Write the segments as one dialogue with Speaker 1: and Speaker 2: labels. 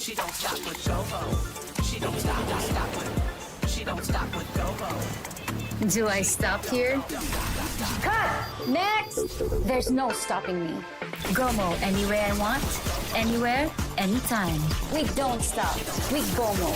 Speaker 1: She don't stop with go-go. She don't stop with. She don't stop with go-go.
Speaker 2: Do I stop here?
Speaker 3: Cut! Next! There's no stopping me.
Speaker 2: Gomo anywhere I want, anywhere, anytime.
Speaker 3: We don't stop. We Gomo.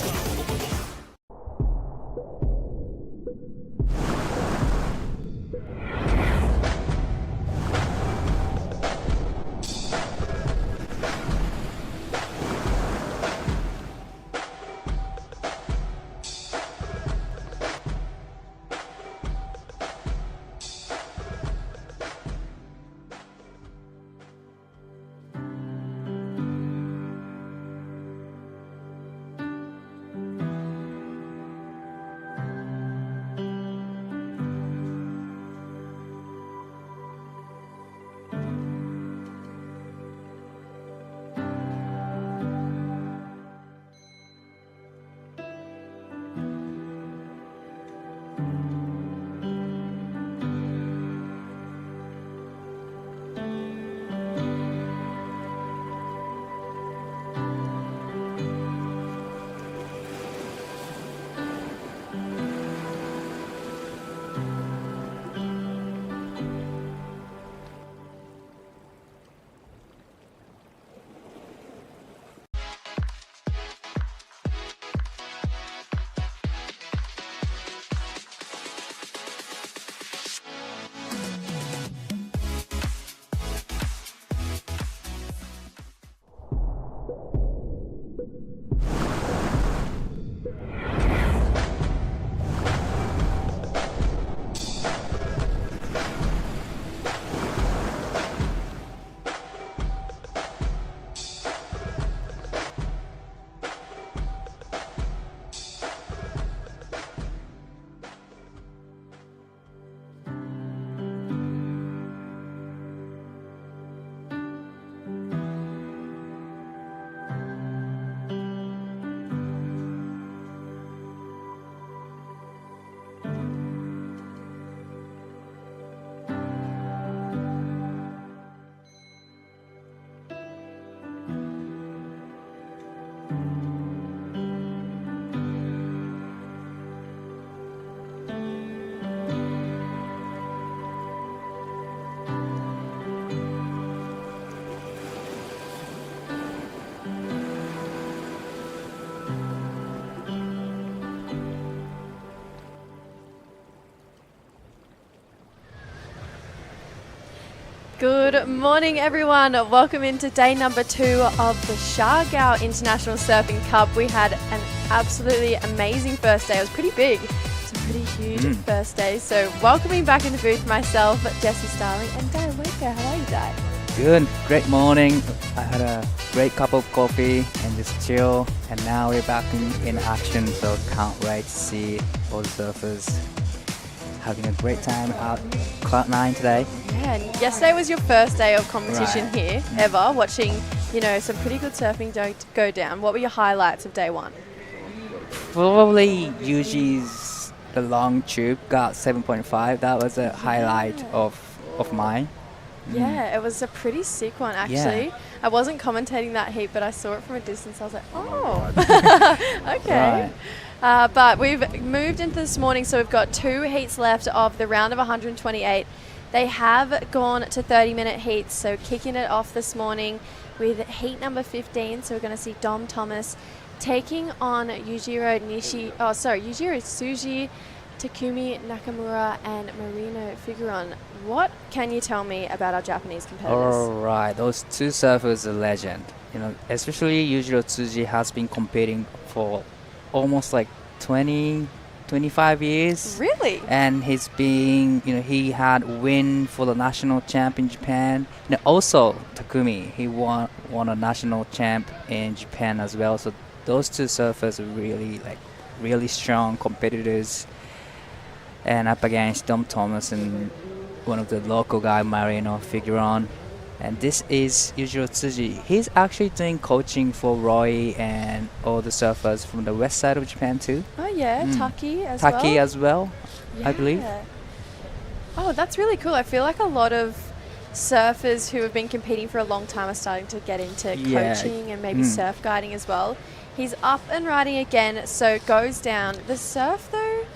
Speaker 4: Good morning, everyone. Welcome into day number 2 of the Siargao International Surfing Cup. We had an absolutely amazing first day. It was pretty big. It's a pretty huge first day. So welcoming back in the booth myself, Jessie Starling and Dai Waker. How are you, Dai?
Speaker 5: Good, great morning. I had a great cup of coffee and just chill. And now we're back in action, so can't wait to see all the surfers having a great time out Cloud 9 today.
Speaker 4: Yeah, and yesterday was your first day of competition here ever, watching, some pretty good surfing go down. What were your highlights of day 1?
Speaker 5: Probably Yuji's the long tube got 7.5. That was a highlight of mine.
Speaker 4: Yeah, it was a pretty sick one, actually.
Speaker 5: Yeah.
Speaker 4: I wasn't commentating that heat, but I saw it from a distance. I was like, oh, okay.
Speaker 5: Right.
Speaker 4: But we've moved into this morning, so we've got 2 heats left of the round of 128. They have gone to 30-minute heats, so kicking it off this morning with heat number 15. So we're going to see Dom Thomas taking on Yujiro Tsuji, Takumi Nakamura, and Marino Figueron. What can you tell me about our Japanese competitors?
Speaker 5: All right, those 2 surfers are legend. Especially Yujiro Tsuji has been competing for almost like 25 years.
Speaker 4: Really?
Speaker 5: And he's been, he had win for the national champ in Japan. Also Takumi, he won a national champ in Japan as well. So those 2 surfers are really strong competitors. And up against Dom Thomas and one of the local guy, Marino Figueron. And this is Yujiro Tsuji. He's actually doing coaching for Roy and all the surfers from the west side of Japan too.
Speaker 4: Oh yeah, Taki as well.
Speaker 5: I believe.
Speaker 4: Oh, that's really cool. I feel like a lot of surfers who have been competing for a long time are starting to get into
Speaker 5: Yeah.
Speaker 4: coaching and maybe surf guiding as well. He's up and riding again, so goes down. The surf, though,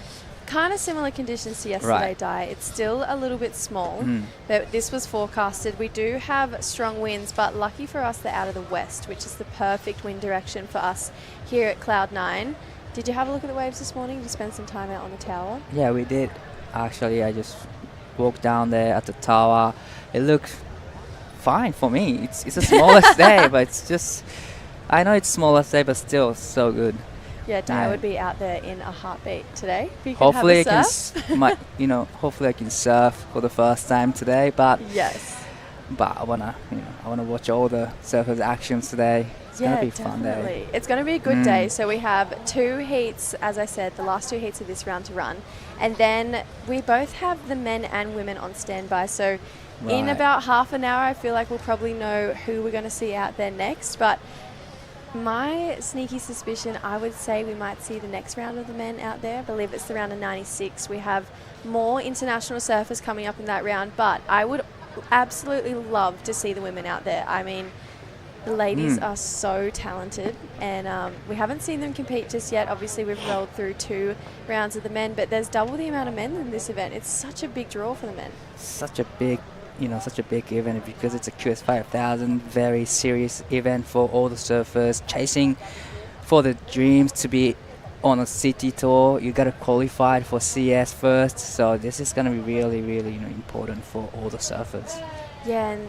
Speaker 4: kind of similar conditions to yesterday,
Speaker 5: Right.
Speaker 4: Di. It's still a little bit small, but this was forecasted. We do have strong winds, but lucky for us, they're out of the west, which is the perfect wind direction for us here at Cloud 9. Did you have a look at the waves this morning? Did you spend some time out on the tower?
Speaker 5: Yeah, we did. Actually, I just walked down there at the tower. It looked fine for me. It's the smallest day, but it's just, I know it's smallest day, but still so good.
Speaker 4: Yeah, Di
Speaker 5: Yeah.
Speaker 4: would be out there in a heartbeat today. If you could
Speaker 5: Hopefully I
Speaker 4: have a
Speaker 5: can,
Speaker 4: surf.
Speaker 5: hopefully I can surf for the first time today. But
Speaker 4: Yes.
Speaker 5: I wanna watch all the surfers' actions today. It's gonna be a fun day.
Speaker 4: Definitely. It's going to be a good day. So we have 2 heats, as I said, the last 2 heats of this round to run. And then we both have the men and women on standby. So in
Speaker 5: Right.
Speaker 4: about half an hour, I feel like we'll probably know who we're going to see out there next. But my sneaky suspicion, I would say we might see the next round of the men out there. I believe it's the round of 96. We have more international surfers coming up in that round, but I would absolutely love to see the women out there. I mean, the ladies are so talented, and we haven't seen them compete just yet. Obviously, we've rolled through 2 rounds of the men, but there's double the amount of men in this event. It's such a big draw for the men.
Speaker 5: Such a big event because it's a QS 5000, very serious event for all the surfers chasing for the dreams to be on a city tour. You got to qualify for CS first, so this is going to be really, really important for all the surfers.
Speaker 4: Yeah, and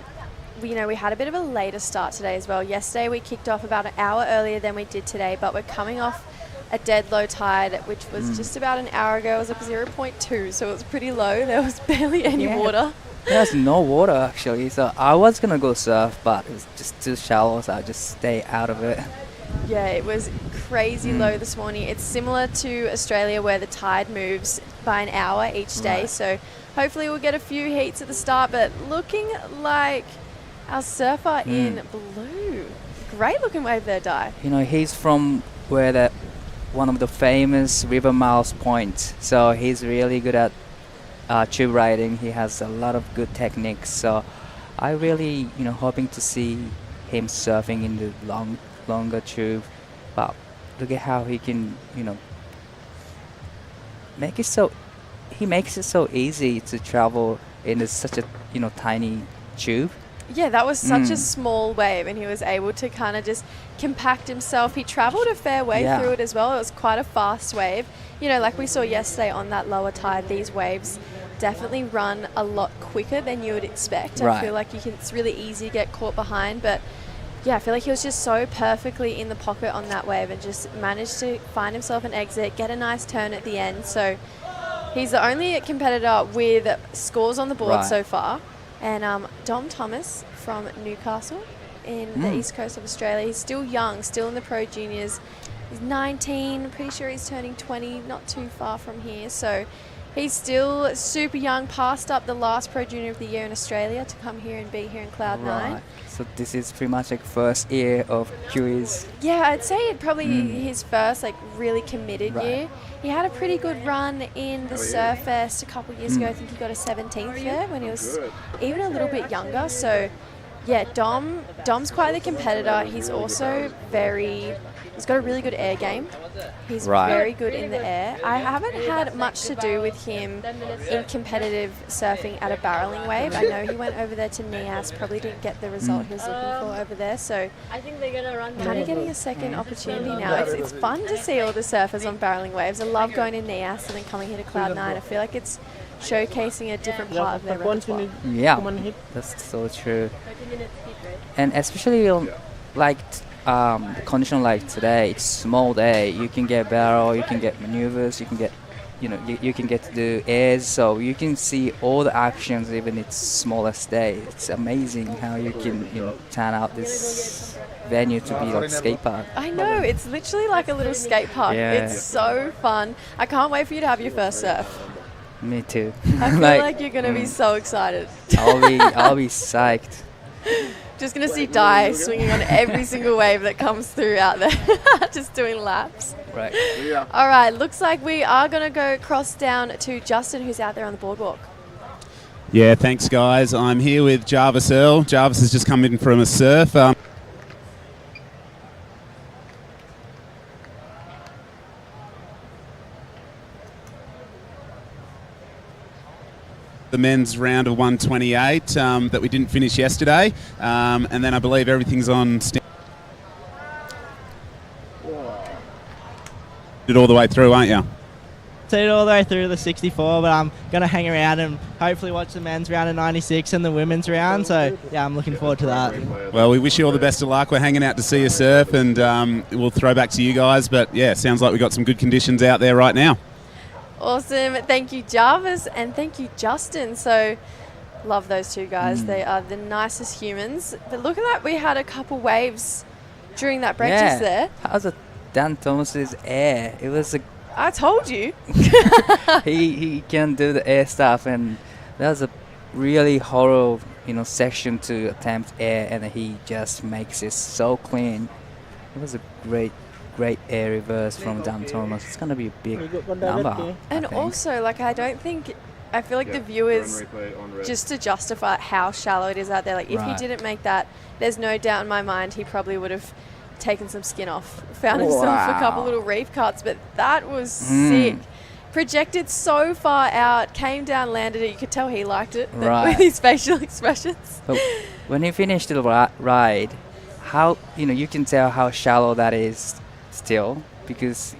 Speaker 4: we had a bit of a later start today as well. Yesterday we kicked off about an hour earlier than we did today, but we're coming off a dead low tide, which was just about an hour ago. It was like 0.2, so it was pretty low. There was barely any water.
Speaker 5: There's no water actually, so I was going to go surf, but it was just too shallow, so I just stay out of it.
Speaker 4: Yeah, it was crazy low this morning. It's similar to Australia where the tide moves by an hour each day.
Speaker 5: Right.
Speaker 4: So hopefully we'll get a few heats at the start, but looking like our surfer in blue. Great looking wave there, Di.
Speaker 5: He's from where one of the famous River Miles Point, so he's really good at tube riding. He has a lot of good techniques, so I really hoping to see him surfing in the longer tube. But look at how he can he makes it so easy to travel in such a tiny tube.
Speaker 4: Yeah, that was such a small wave, and he was able to kind of just compact himself. He travelled a fair way through it as well. It was quite a fast wave. Like we saw yesterday on that lower tide, these waves definitely run a lot quicker than you would expect.
Speaker 5: Right.
Speaker 4: I feel like it's really easy to get caught behind, but yeah, I feel like he was just so perfectly in the pocket on that wave and just managed to find himself an exit, get a nice turn at the end. So he's the only competitor with scores on the board so far. And Dom Thomas from Newcastle in the east coast of Australia. He's still young, still in the Pro Juniors. He's 19, pretty sure he's turning 20, not too far from here. So he's still super young, passed up the last Pro Junior of the year in Australia to come here and be here in Cloud 9.
Speaker 5: Right. So this is pretty much like first year of QEs.
Speaker 4: Yeah, I'd say it probably his first really committed year. He had a pretty good run in the Surfest a couple of years ago. I think he got a 17th there when he was even a little bit younger. So yeah, Dom's quite the competitor. He's also he's got a really good air game. He's very good in the air. I haven't had much to do with him in competitive surfing at a barreling wave. I know he went over there to Nias, probably didn't get the result he was looking for over there. So
Speaker 6: I think they're gonna run.
Speaker 4: kind of getting a second opportunity now. It's fun to see all the surfers on barreling waves. I love going to Nias and then coming here to Cloud 9. I feel like it's showcasing a different part of their repertoire.
Speaker 5: Yeah, that's so true. And especially the condition like today, it's small day. You can get barrel, you can get maneuvers, you can get you can get to do airs, so you can see all the actions even it's smallest day. It's amazing how you can turn out this venue to be like a skate park.
Speaker 4: I know, it's literally like a little skate park.
Speaker 5: Yeah.
Speaker 4: It's so fun. I can't wait for you to have your first surf.
Speaker 5: Me too.
Speaker 4: I feel like you're gonna be so excited.
Speaker 5: I'll be psyched.
Speaker 4: Just gonna see Di swinging on every single wave that comes through out there, just doing laps.
Speaker 5: Right.
Speaker 4: All right, looks like we are gonna go cross down to Justin, who's out there on the boardwalk.
Speaker 6: Yeah, thanks, guys. I'm here with Jarvis Earl. Jarvis has just come in from a surf. The men's round of 128 that we didn't finish yesterday, and then I believe everything's on it all the way through, aren't you?
Speaker 7: It all the way through the 64, but I'm going to hang around and hopefully watch the men's round of 96 and the women's round. So, yeah, I'm looking forward to that.
Speaker 6: Well, we wish you all the best of luck. We're hanging out to see you surf, and we'll throw back to you guys. But, yeah, sounds like we've got some good conditions out there right now.
Speaker 4: Awesome. Thank you, Jarvis, and thank you, Justin. So, love those two guys. They are the nicest humans. But look at that. We had a couple waves during that break just there.
Speaker 5: How's it Dan Thomas's air? It was a
Speaker 4: I told you.
Speaker 5: he can do the air stuff, and that was a really horrible, section to attempt air, and he just makes it so clean. It was a great air reverse from Dan Thomas. It's gonna be a big number.
Speaker 4: And also, I feel like the viewers, just to justify how shallow it is out there, like if he didn't make that, there's no doubt in my mind he probably would have taken some skin off, found himself a couple little reef cuts, but that was sick. Projected so far out, came down, landed it. You could tell he liked it with his facial expressions.
Speaker 5: But when he finished the ride, how you can tell how shallow that is still, because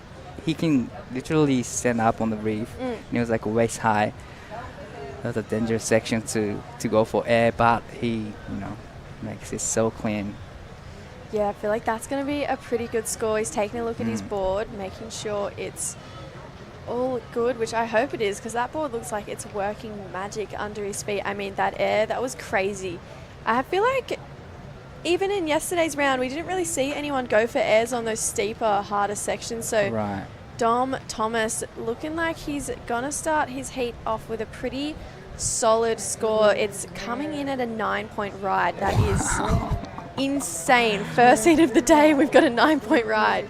Speaker 5: he can literally stand up on the reef. And it was like waist high. That was a dangerous section to go for air, but he makes it so clean.
Speaker 4: Yeah, I feel like that's going to be a pretty good score. He's taking a look at his board, making sure it's all good, which I hope it is, because that board looks like it's working magic under his feet. I mean, that air, that was crazy. I feel like even in yesterday's round, we didn't really see anyone go for airs on those steeper, harder sections. So Dom Thomas looking like he's going to start his heat off with a pretty solid score. It's coming in at a 9-point ride. That is insane. First heat of the day, we've got a 9-point ride.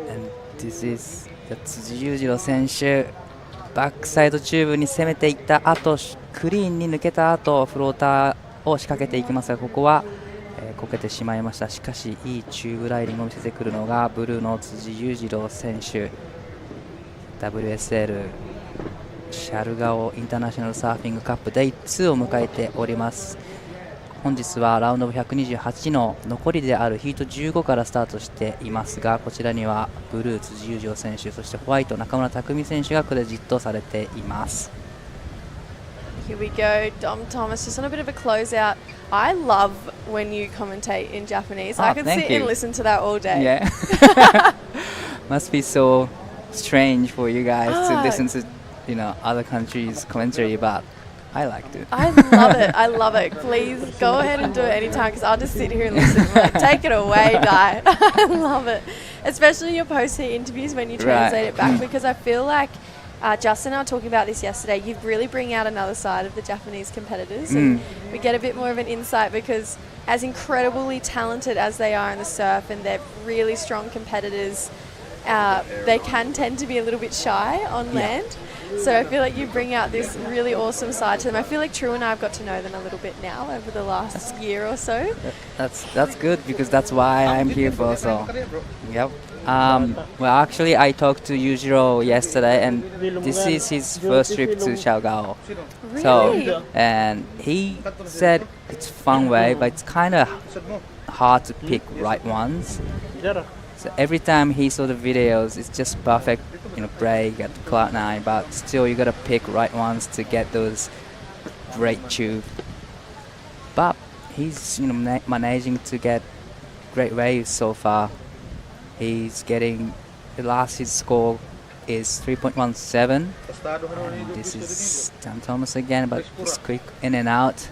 Speaker 5: And this is 辻裕次郎選手、バックサイドチューブに攻めていった後、クリーンに抜けた後、フローターを仕掛けていきますが、ここは、こけてしまいました。しかしいいチューブライディングを見せてくるのがブルーの辻裕次郎選手、 WSL シャルガオインターナショナルサーフィングカップデイ2を迎えております。本日はラウンドオブ128の残りであるヒート15からスタートしていますが、こちらにはブルー辻裕次郎選手、そしてホワイト中村拓海選手がクレジットされています。
Speaker 4: Here we go, Dom Thomas, just on a bit of a closeout. I love when you commentate in Japanese. I could sit and listen to that all day.
Speaker 5: Yeah. Must be so strange for you guys to listen to, other countries' commentary, but I liked it.
Speaker 4: I love it. I love it. Please go ahead and do it anytime, because I'll just sit here and listen. Like, take it away, Di. I love it. Especially your post-heat interviews when you translate it back, because I feel like Justin and I were talking about this yesterday. You really bring out another side of the Japanese competitors, and we get a bit more of an insight, because as incredibly talented as they are in the surf, and they're really strong competitors, they can tend to be a little bit shy on land. So I feel like you bring out this really awesome side to them. I feel like True and I have got to know them a little bit now over the last year or so.
Speaker 5: That's good, because that's why I'm here for. So, yep. Well, actually, I talked to Yujiro yesterday, and this is his first trip to Siargao.
Speaker 4: Really?
Speaker 5: So, and he said it's fun wave, but it's kind of hard to pick right ones. So every time he saw the videos, it's just perfect, break at Cloud 9, but still you gotta pick right ones to get those great tube. But he's managing to get great waves so far. He's getting his score is 3.17. And this is Dan Thomas again, but it's quick in and out.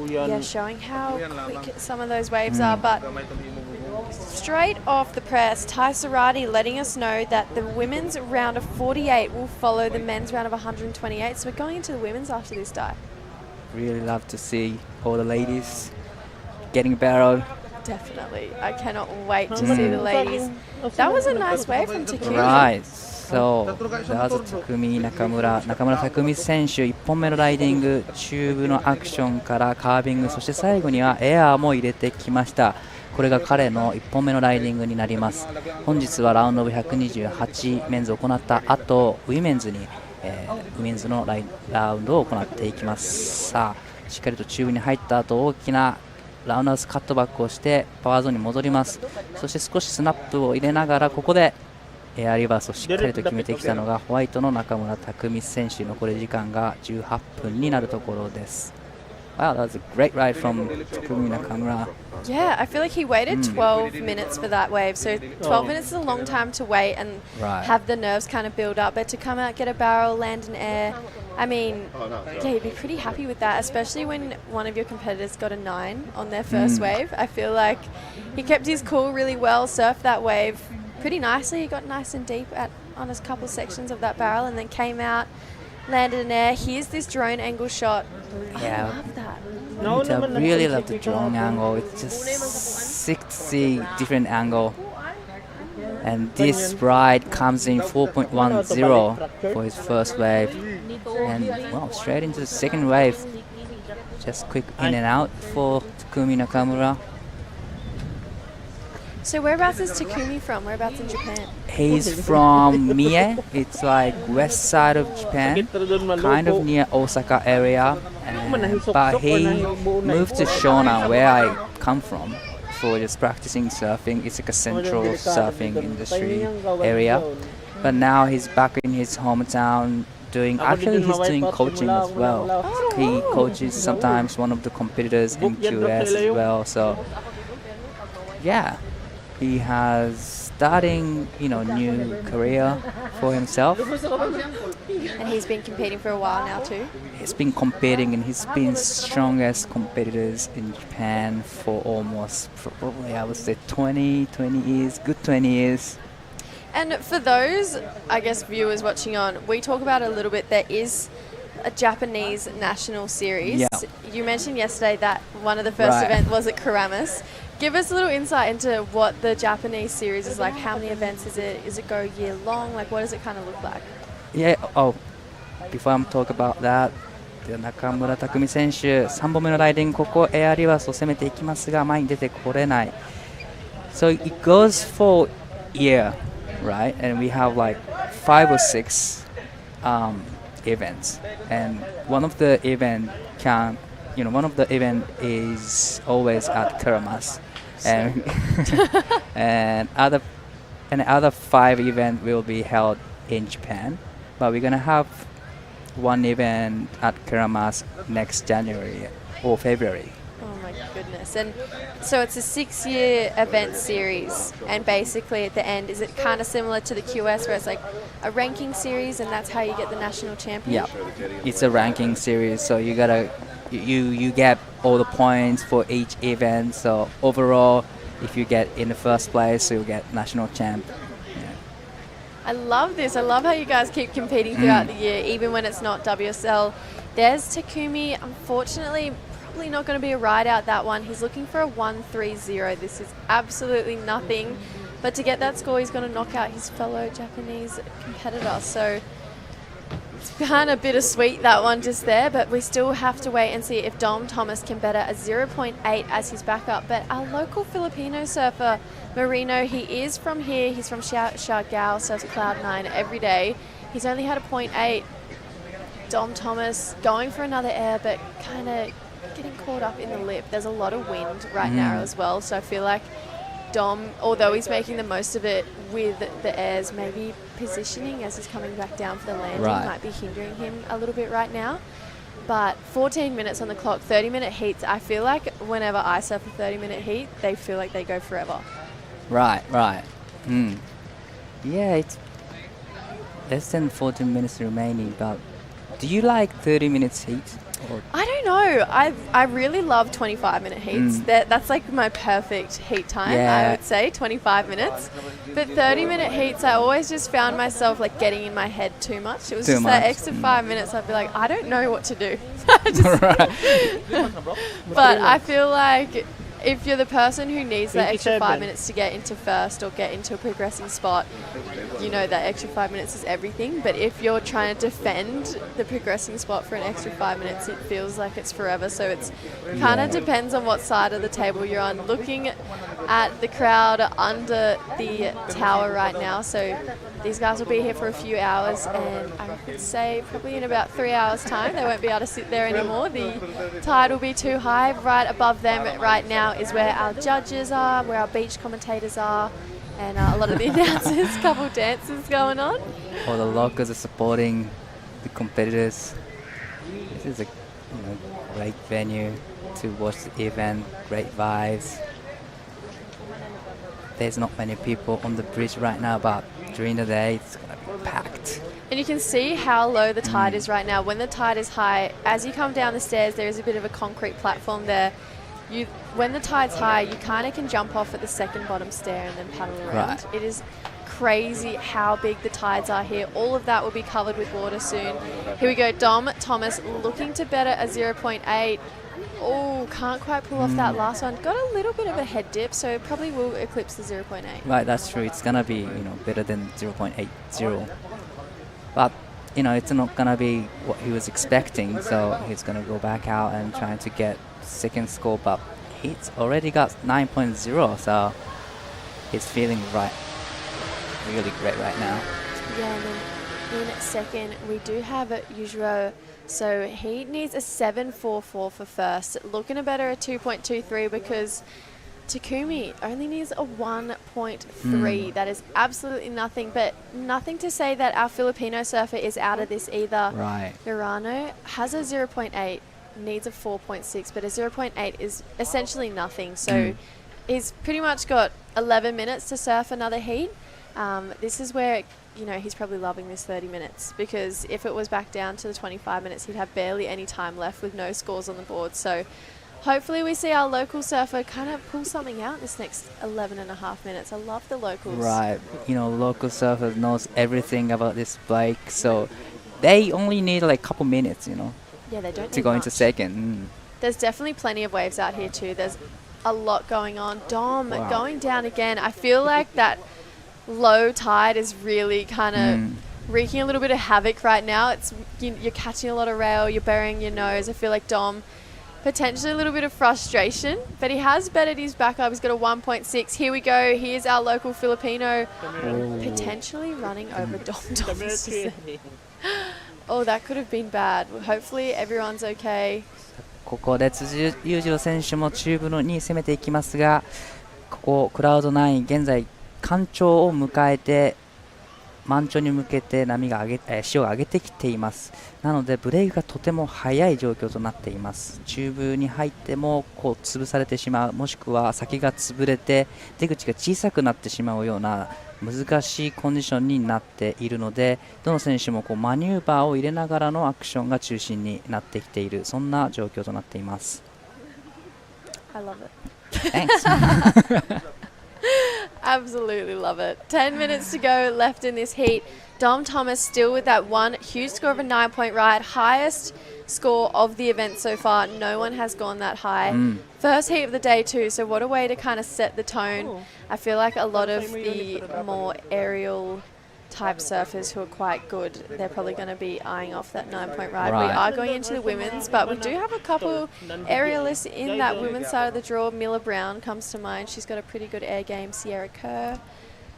Speaker 4: Yeah, showing how quick some of those waves are. But straight off the press, Ty Sarati letting us know that the women's round of 48 will follow the men's round of 128. So we're going into the women's after this, Di.
Speaker 5: Really love to see all the ladies getting barreled.
Speaker 4: Definitely. I cannot wait to see the ladies. That was a nice wave from Takumi.
Speaker 5: Right. So that was 匠中村匠選手1本目のライディング、チューブのアクションからカービング、そして最後にはエアーも入れてきました。これが彼の1本目のライディングになります。本日はラウンドオブ128メンズを行った後、ウィメンズのラウンドを行っていきます。さあしっかりとチューブに入った後、大きなラウンダースカットバックをしてパワーゾーンに戻ります。そして少しスナップを入れながら、ここでエアリバースをしっかりと決めてきたのがホワイトの中村匠選手。残り時間が18分になるところです。Wow, that was a great ride from Takumi Nakamura.
Speaker 4: Yeah, I feel like he waited 12 minutes for that wave. So 12 minutes is a long time to wait and have the nerves kind of build up. But to come out, get a barrel, land in air, I mean, yeah, you'd be pretty happy with that, especially when one of your competitors got a 9 on their first wave. I feel like he kept his cool really well, surfed that wave pretty nicely. He got nice and deep on a couple sections of that barrel and then came out, landed in air. Here's this drone angle shot.
Speaker 5: Yeah.
Speaker 4: I love that.
Speaker 5: I really love the drone angle. It's just 60 different angle. And this ride comes in 4.10 for his first wave. And well, straight into the second wave. Just quick in and out for Takumi Nakamura.
Speaker 4: So whereabouts is Takumi from? Whereabouts in Japan?
Speaker 5: He's from Mie. It's like west side of Japan, kind of near Osaka area. But he moved to Shonan, where I come from, for just practicing surfing. It's like a central surfing industry area. But now he's back in his hometown actually he's doing coaching as well. He coaches sometimes one of the competitors in QS as well. So yeah. He has starting, new career for himself.
Speaker 4: And he's been competing for a while now too.
Speaker 5: He's been competing and he's been strongest competitors in Japan for almost, probably I would say 20 years, good 20 years.
Speaker 4: And for those, I guess, viewers watching on, we talk about it a little bit. There is a Japanese national series.
Speaker 5: Yeah.
Speaker 4: You mentioned yesterday that one of the first events was at Karamas. Give us a little insight into what the Japanese series is like. How many events is it? Is it go year long? Like, what does it kind of look like?
Speaker 5: Yeah. Before I talk about that, 中村匠選手3本目のライディング、ここエアリバースを攻めていきますが前に出てこれない。So it goes for year, right? And we have like 5 or 6 events, and one of the event is always at Karamas, and other 5 events will be held in Japan, but we're gonna have one event at Karamas next January or February.
Speaker 4: Oh my goodness. And so it's a 6-year event series, and basically at the end, is it kind of similar to the QS where it's like a ranking series and that's how you get the national champion?
Speaker 5: Yeah, it's a ranking series, so you gotta you get all the points for each event. So overall, if you get in the first place, you'll get national champ. Yeah.
Speaker 4: I love this. I love how you guys keep competing throughout the year, even when it's not WSL. There's Takumi. Unfortunately, probably not going to be a ride out that one. He's looking for a 1.30. This is absolutely nothing. But to get that score, he's going to knock out his fellow Japanese competitor. So it's kind of bittersweet, that one just there, but we still have to wait and see if Dom Thomas can better a 0.8 as his backup. But our local Filipino surfer, Marino, he is from here. He's from Siargao, surfs Cloud9 every day. He's only had a 0.8. Dom Thomas going for another air, but kind of getting caught up in the lip. There's a lot of wind right now as well, so I feel like Dom, although he's making the most of it with the airs, maybe positioning as he's coming back down for the landing might be hindering him a little bit right now. But 14 minutes on the clock, 30-minute heats. I feel like whenever I surf a 30-minute heat, they feel like they go forever.
Speaker 5: Right. Yeah, it's less than 14 minutes remaining, but do you like 30 minutes heat?
Speaker 4: I don't know. I really love 25-minute heats. That's like my perfect heat time, I would say, 25 minutes. But 30-minute heats, I always just found myself like getting in my head too much. It was just that extra 5 minutes, I'd be like, I don't know what to do. But I feel like if you're the person who needs that extra 5
Speaker 7: 57.
Speaker 4: minutes to get into first or get into a progressing spot, you know that extra 5 minutes is everything. But if you're trying to defend the progressing spot for an extra 5 minutes, it feels like it's forever. So it's kind of depends on what side of the table you're on. Looking at the crowd under the tower right now, so these guys will be here for a few hours, and I would say probably in about 3 hours time they won't be able to sit there anymore. The tide will be too high. Right above them right now is where our judges are, where our beach commentators are, and a lot of the announcers, couple dances going on.
Speaker 5: All the locals are supporting the competitors. This is a great venue to watch the event, great vibes. There's not many people on the bridge right now, but during the day it's gonna be packed.
Speaker 4: And you can see how low the tide is right now. When the tide is high, as you come down the stairs, there is a bit of a concrete platform there. When the tide's high, you kind of can jump off at the second bottom stair and then paddle around.
Speaker 5: Right.
Speaker 4: It is crazy how big the tides are here. All of that will be covered with water soon. Here we go, Dom Thomas looking to better a 0.8. Oh, can't quite pull off that last one. Got a little bit of a head dip, so probably will eclipse the 0.8.
Speaker 5: Right, that's true. It's gonna be better than 0.80, but it's not gonna be what he was expecting. So he's gonna go back out and trying to get second score, but he's already got 9.0, so he's feeling really great right now.
Speaker 4: Yeah, and then in second, we do have Yujiro. So he needs a 7.44 for first. Looking to better a 2.23 because Takumi only needs a 1.3. That is absolutely nothing, but nothing to say that our Filipino surfer is out of this either.
Speaker 5: Right.
Speaker 4: Urano has a 0.8, needs a 4.6, but a 0.8 is essentially nothing. So he's pretty much got 11 minutes to surf another heat. This is where he's probably loving this 30 minutes, because if it was back down to the 25 minutes, he'd have barely any time left with no scores on the board. So hopefully we see our local surfer kind of pull something out this next 11 and a half minutes. I love the locals.
Speaker 5: Right. Local surfer knows everything about this bike, so they only need like a couple minutes,
Speaker 4: Yeah, they don't
Speaker 5: to
Speaker 4: need
Speaker 5: go into
Speaker 4: much.
Speaker 5: second.
Speaker 4: There's definitely plenty of waves out here too. There's a lot going on. Dom going down again. I feel like that low tide is really kind of wreaking a little bit of havoc right now. You're catching a lot of rail, you're burying your nose. I feel like Dom, potentially a little bit of frustration, but he has bettered his back up. He's got a 1.6. Here we go. Here's our local Filipino potentially running over Dom Thomas. Oh, that could have been bad. Hopefully everyone's okay.
Speaker 5: ここで辻裕次郎選手も中部に攻めていきますが、ここクラウド9現在干潮を迎えて満潮に向けて潮が上げてきています。なのでブレーキがとても速い状況となっています。中部に入っても潰されてしまう、もしくは先が潰れて出口が小さくなってしまうような難しいコンディションになっているので、どの選手もマニューバーを入れながらのアクションが中心になってきている、そんな状況となっています。
Speaker 4: I love it.
Speaker 5: Thanks.
Speaker 4: Absolutely love it. 10 minutes to go left in this heat. Dom Thomas still with that one huge score of a 9-point ride. Highest score of the event so far. No one has gone that high. First heat of the day too, so what a way to kind of set the tone. I feel like a lot of the more aerial type surfers who are quite good, they're probably going to be eyeing off that 9-point ride.
Speaker 5: Right.
Speaker 4: We are going into the women's, but we do have a couple aerialists in that women's side of the draw. Mila Brown comes to mind. She's got a pretty good air game. Sierra Kerr.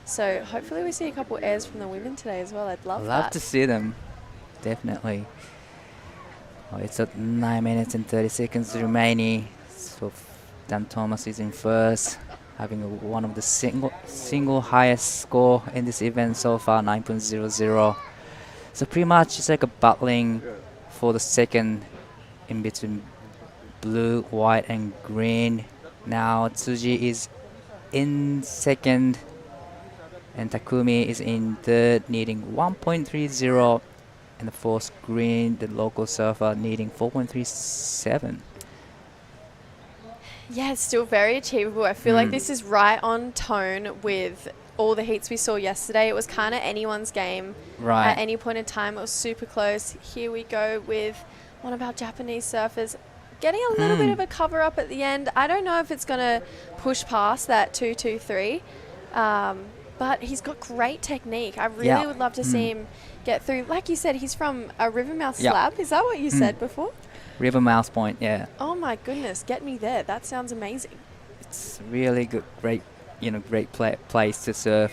Speaker 4: So hopefully we see a couple airs from the women today as well. I'd love that.
Speaker 5: Love to see them. Definitely. Oh, it's at 9 minutes and 30 seconds remaining. So Dan Thomas is in first, having one of the single highest score in this event so far, 9.00. So pretty much it's like a battling for the second in between blue, white and green. Now Tsuji is in second and Takumi is in third, needing 1.30, and the fourth green, the local surfer, needing 4.37.
Speaker 4: Yeah, it's still very achievable. I feel like this is right on tone with all the heats we saw yesterday. It was kind of anyone's game.
Speaker 5: Right.
Speaker 4: At any point in time, it was super close. Here we go with one of our Japanese surfers getting a little bit of a cover up at the end. I don't know if it's going to push past that 2.23, but he's got great technique. I really would love to see him get through. Like you said, he's from a Rivermouth slab. Is that what you said before?
Speaker 5: Rivermouth Point, yeah.
Speaker 4: Oh my goodness, get me there. That sounds amazing.
Speaker 5: It's really good, great place to surf.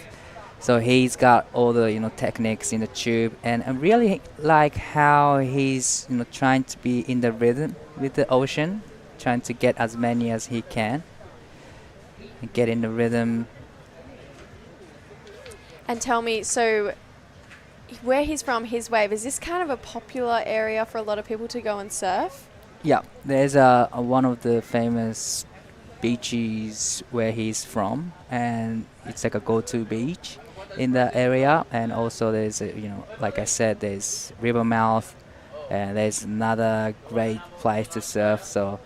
Speaker 5: So he's got all the techniques in the tube, and I really like how he's trying to be in the rhythm with the ocean, trying to get as many as he can, and get in the rhythm.
Speaker 4: And tell me, so where he's from, his wave, is this kind of a popular area for a lot of people to go and surf?
Speaker 5: Yeah, there's one of the famous beaches where he's from, and it's like a go-to beach in the area. And also there's like I said, there's Rivermouth, and there's another great place to surf. So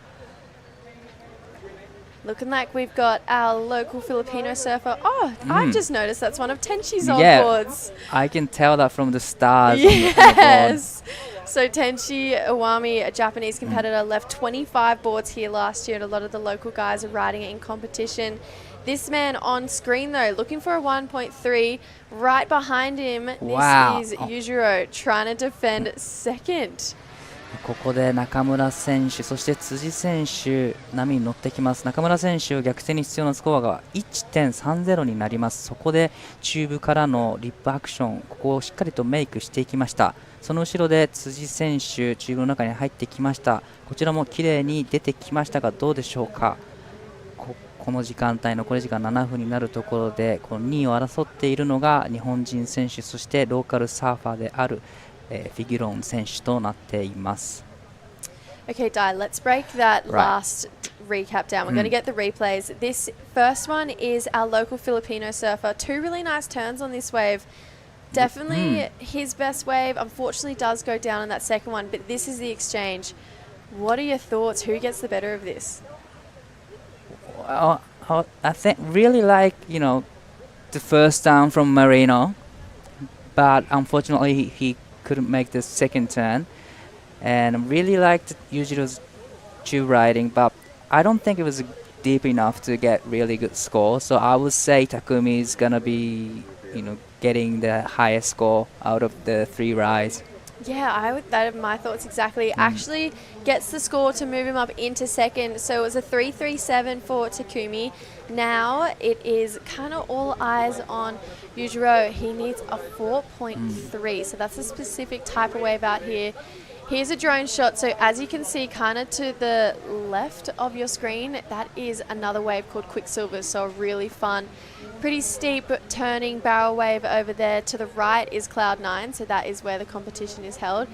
Speaker 4: looking like we've got our local Filipino surfer. Oh, I've just noticed that's one of Tenchi's old
Speaker 5: Yeah.
Speaker 4: boards.
Speaker 5: I can tell that from the stars.
Speaker 4: Yes. So Tenchi Iwami, a Japanese competitor, left 25 boards here last year, and a lot of the local guys are riding it in competition. This man on screen, though, looking for a 1.3. Right behind him,
Speaker 5: Wow.
Speaker 4: this is Yujiro trying to defend second.
Speaker 5: ここで中村選手、そして辻選手、波に乗ってきます。中村選手、逆転に必要なスコアが 1.30 になります。そこでチューブからのリップアクション、ここをしっかりとメイクしていきました。その後ろで辻選手、チューブの中に入ってきました。こちらも綺麗に出てきましたが、どうでしょうか。この時間帯、残り時間7分になるところで、この2位を争っているのが日本人選手、そしてローカルサーファーであるフィギュロン選手となっています。
Speaker 4: Okay, Di, let's break that last recap down. We're going to get the replays. This first one is our local Filipino surfer. Two really nice turns on this wave. Definitely his best wave. Unfortunately, does go down in that second one, but this is the exchange. What are your thoughts? Who gets the better of this?
Speaker 5: Well, I think really like the first down from Marino, but unfortunately he couldn't make the second turn. And really liked Yujiro's tube riding, but I don't think it was deep enough to get really good score. So I would say Takumi is gonna be, getting the highest score out of the 3 rides.
Speaker 4: Yeah, that are my thoughts exactly. Actually gets the score to move him up into second. So it was a 3.37 for Takumi. Now it is kind of all eyes on Yujiro. He needs a 4.3. So that's a specific type of wave out here. Here's a drone shot. So as you can see kind of to the left of your screen, that is another wave called Quicksilver. So a really fun, pretty steep turning barrel wave over there. To the right is Cloud 9. So that is where the competition is held.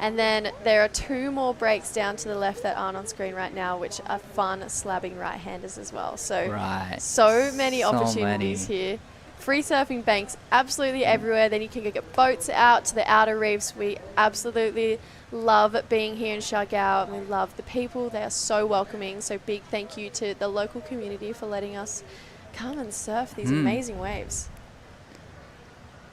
Speaker 4: And then there are 2 more breaks down to the left that aren't on screen right now, which are fun slabbing right-handers as well. So, so many opportunities here. Free surfing banks absolutely everywhere. Then you can get boats out to the outer reefs. We absolutely love being here in Siargao, and we love the people. They are so welcoming. So big thank you to the local community for letting us come and surf these amazing waves.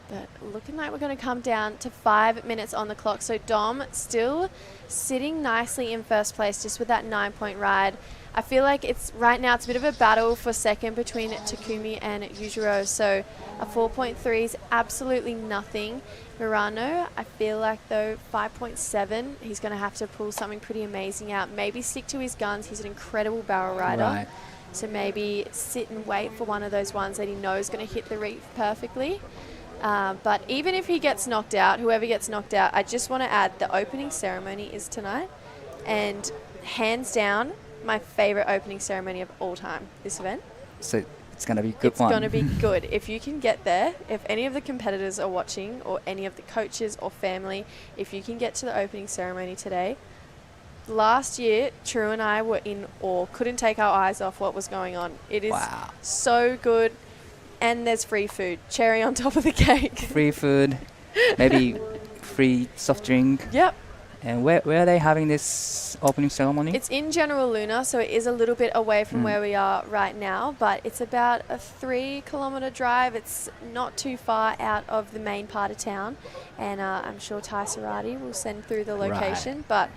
Speaker 4: But looking like we're going to come down to 5 minutes on the clock. So Dom still sitting nicely in first place just with that 9-point ride. I feel like right now it's a bit of a battle for second between Takumi and Yujiro. So a 4.3 is absolutely nothing. Murano, I feel like though 5.7, he's going to have to pull something pretty amazing out. Maybe stick to his guns. He's an incredible barrel rider. So maybe sit and wait for one of those ones that he knows is going to hit the reef perfectly. But even if he gets knocked out, whoever gets knocked out, I just want to add the opening ceremony is tonight. And hands down, my favorite opening ceremony of all time, this event.
Speaker 5: So it's going to be a good
Speaker 4: It's
Speaker 5: one.
Speaker 4: going to be good. If you can get there, if any of the competitors are watching or any of the coaches or family, if you can get to the opening ceremony today. Last year, True and I were in awe, couldn't take our eyes off what was going on. It is so good. And there's free food, cherry on top of the cake.
Speaker 5: Free food, maybe free soft drink.
Speaker 4: Yep.
Speaker 5: And where are they having this opening ceremony?
Speaker 4: It's in General Luna, so it is a little bit away from where we are right now, but it's about a 3-kilometre drive. It's not too far out of the main part of town, and I'm sure Ty Sarati will send through the location. But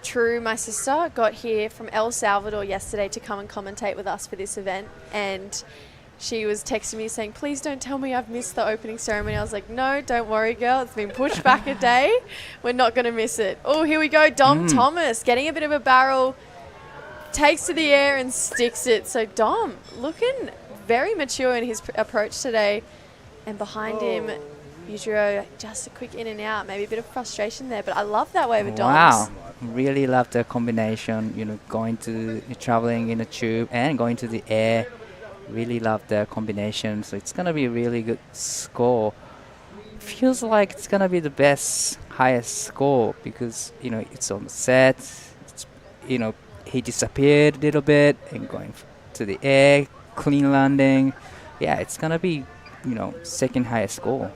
Speaker 4: True, my sister got here from El Salvador yesterday to come and commentate with us for this event, and she was texting me saying, please don't tell me I've missed the opening ceremony. I was like, no, don't worry, girl. It's been pushed back a day. We're not going to miss it. Oh, here we go. Dom Thomas getting a bit of a barrel, takes to the air and sticks it. So Dom looking very mature in his approach today. And behind him, Yujiro, just a quick in and out. Maybe a bit of frustration there, but I love that wave of Doms.
Speaker 5: Wow. Really love the combination, traveling in a tube and going to the air. Really love the combination. So it's going to be a really good score. Feels like it's going to be the best, highest score because, it's on the set. It's, he disappeared a little bit and going to the air, clean landing. Yeah, it's going to be, second highest score.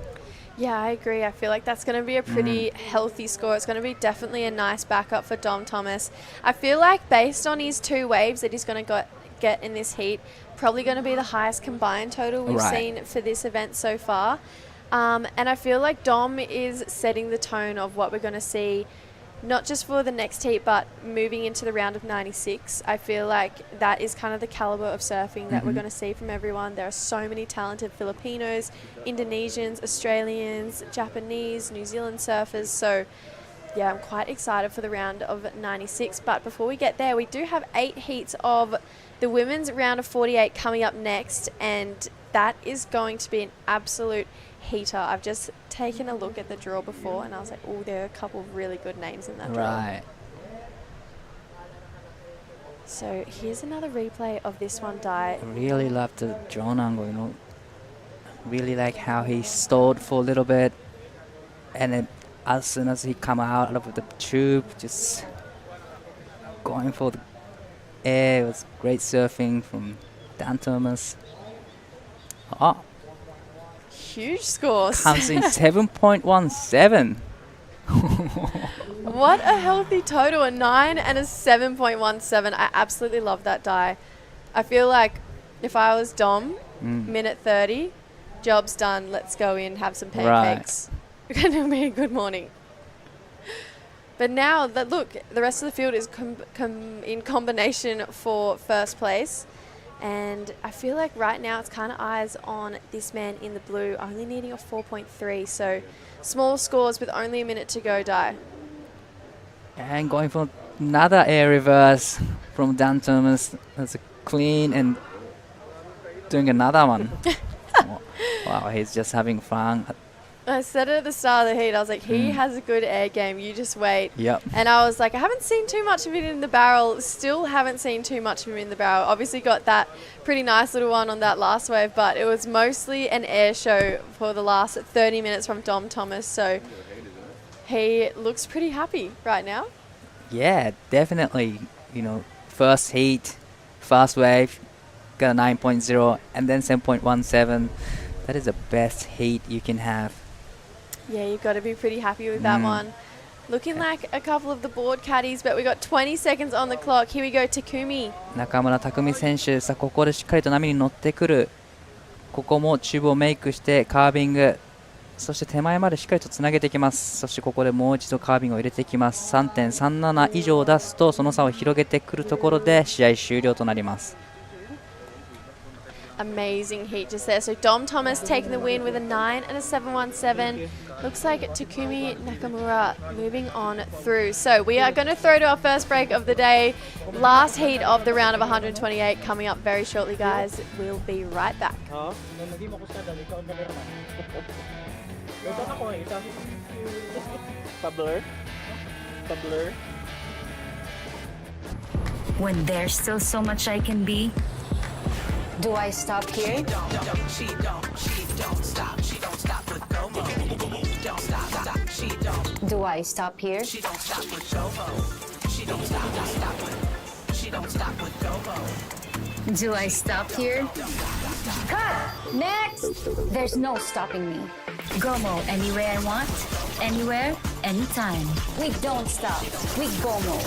Speaker 4: Yeah, I agree. I feel like that's going to be a pretty healthy score. It's going to be definitely a nice backup for Dom Thomas. I feel like based on his 2 waves that he's going to get in this heat, probably going to be the highest combined total we've seen for this event so far. And I feel like Dom is setting the tone of what we're going to see, not just for the next heat, but moving into the round of 96. I feel like that is kind of the caliber of surfing that we're going to see from everyone. There are so many talented Filipinos, Indonesians, Australians, Japanese, New Zealand surfers. So, yeah, I'm quite excited for the round of 96. But before we get there, we do have 8 heats of the women's round of 48 coming up next, and that is going to be an absolute heater. I've just taken a look at the draw before and I was like, oh, there are a couple of really good names in that draw.
Speaker 5: Right.
Speaker 4: So here's another replay of this one, Dai.
Speaker 5: I really love the drone angle, Really like how he stalled for a little bit and then as soon as he come out of the tube, just going for the air. It was great surfing from Dan Thomas. Oh,
Speaker 4: huge scores.
Speaker 5: comes in 7.17.
Speaker 4: What a healthy total, a 9 and a 7.17. I absolutely love that die. I feel like if I was Dom, minute 30, job's done, let's go in, have some pancakes. It's going to be a good morning. But now, look, the rest of the field is in combination for first place. And I feel like right now it's kind of eyes on this man in the blue, only needing a 4.3. So small scores with only a minute to go, Dai.
Speaker 5: And going for another air reverse from Dan Thomas. That's a clean and doing another one. Wow, he's just having fun.
Speaker 4: I said it at the start of the heat. I was like, he has a good air game. You just wait.
Speaker 5: Yep.
Speaker 4: And I was like, I haven't seen too much of it in the barrel. Still haven't seen too much of him in the barrel. Obviously got that pretty nice little one on that last wave, but it was mostly an air show for the last 30 minutes from Dom Thomas. So he looks pretty happy right now.
Speaker 5: Yeah, definitely. First heat, fast wave, got a 9.0 and then 7.17. That is the best heat you can have.
Speaker 4: Yeah, you've got to be pretty happy with that one. Looking like a couple of the board caddies, but we got 20 seconds on the clock. Here we go, Takumi.
Speaker 5: 中村拓海選手、さあここでしっかりと波に乗ってくる。ここもチューブをメイクしてカービング。そして手前までしっかりとつなげていきます。そしてここでもう一度カービングを入れていきます。3.37 以上出すとその差を広げてくるところで試合終了となります。
Speaker 4: Amazing heat just there. So Dom Thomas taking the win with a 9 and a 7.17. Looks like Takumi Nakamura moving on through. So we are going to throw to our first break of the day. Last heat of the round of 128 coming up very shortly, guys. We'll be right back.
Speaker 2: When there's still so much I can be.
Speaker 3: Do I stop here?
Speaker 1: She don't stop. She don't stop with Gomo. Don't stop. She don't.
Speaker 3: Do I stop here?
Speaker 1: She don't stop with Gomo. She don't stop with. She don't stop with Gomo.
Speaker 2: Do I stop here?
Speaker 3: Cut! Next! There's no stopping me.
Speaker 2: Gomo anywhere I want, anywhere, anytime.
Speaker 3: We don't stop. We Gomo.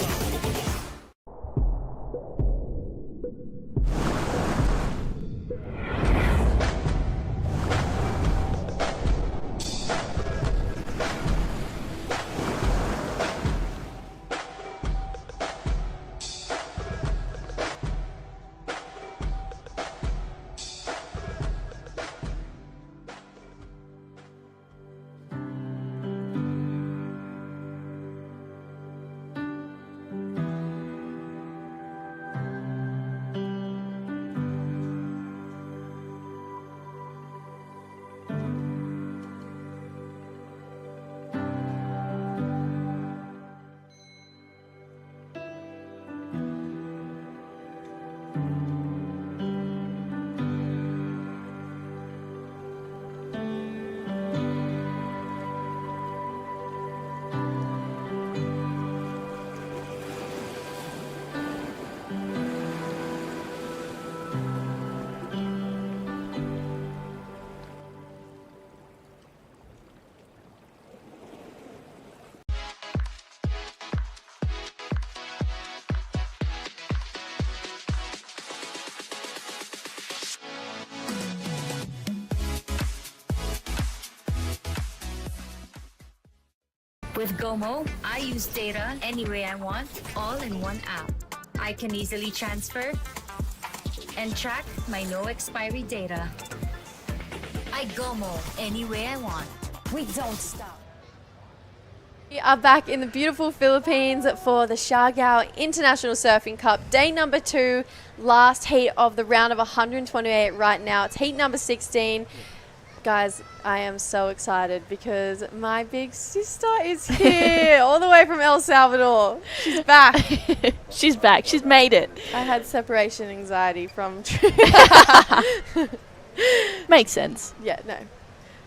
Speaker 2: With Gomo, I use data any way I want, all in one app. I can easily transfer and track my no expiry data. I Gomo any way I want.
Speaker 3: We don't stop.
Speaker 4: We are back in the beautiful Philippines for the Siargao International Surfing Cup, day number 2, last heat of the round of 128 right now. It's heat number 16. Guys, I am so excited because my big sister is here, all the way from El Salvador. She's back.
Speaker 8: She's back. She's made it.
Speaker 4: I had separation anxiety from...
Speaker 8: Makes sense.
Speaker 4: Yeah, no.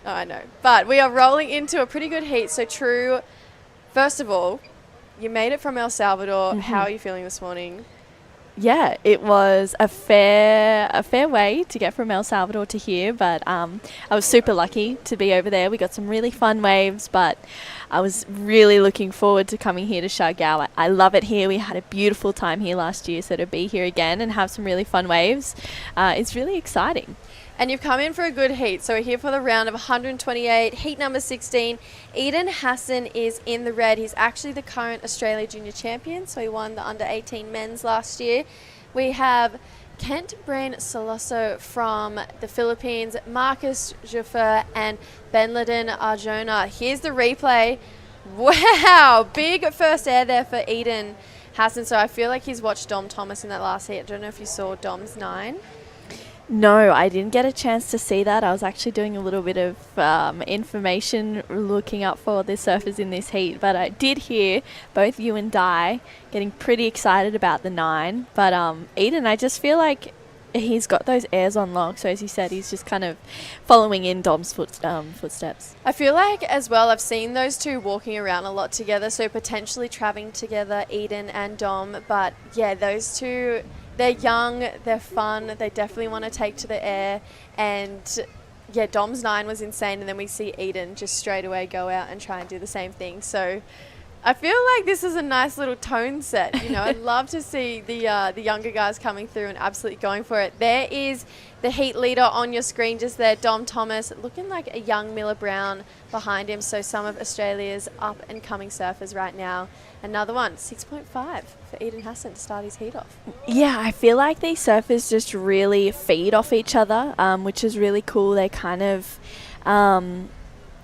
Speaker 4: Oh, I know. But we are rolling into a pretty good heat. So, True, first of all, you made it from El Salvador. How are you feeling this morning?
Speaker 8: Yeah, it was a fair way to get from El Salvador to here, but I was super lucky to be over there. We got some really fun waves, but I was really looking forward to coming here to Siargao. I love it here. We had a beautiful time here last year, so to be here again and have some really fun waves, it's really exciting.
Speaker 4: And you've come in for a good heat. So we're here for the round of 128, heat number 16. Eden Hassan is in the red. He's actually the current Australia Junior Champion, so he won the under-18 men's last year. We have Kent Brain Soloso from the Philippines, Marcus Juffer and Benladin Arjona. Here's the replay. Wow, big first air there for Eden Hassan. So I feel like he's watched Dom Thomas in that last heat. I don't know if you saw Dom's 9.
Speaker 8: No, I didn't get a chance to see that. I was actually doing a little bit of information looking up for the surfers in this heat, but I did hear both you and Di getting pretty excited about the 9. But Eden, I just feel like he's got those airs on lock. So as you said, he's just kind of following in Dom's footsteps.
Speaker 4: I feel like as well, I've seen those two walking around a lot together, so potentially traveling together, Eden and Dom. But yeah, those two... They're young, they're fun, they definitely want to take to the air, and yeah, Dom's 9 was insane, and then we see Eden just straight away go out and try and do the same thing. So I feel like this is a nice little tone set. You know, I'd love to see the younger guys coming through and absolutely going for it. There is the heat leader on your screen just there, Dom Thomas, looking like a young Miller Brown behind him. So some of Australia's up and coming surfers right now. Another one, 6.5 for Eden Hassan to start his heat off.
Speaker 8: Yeah, I feel like these surfers just really feed off each other, which is really cool. They kind of...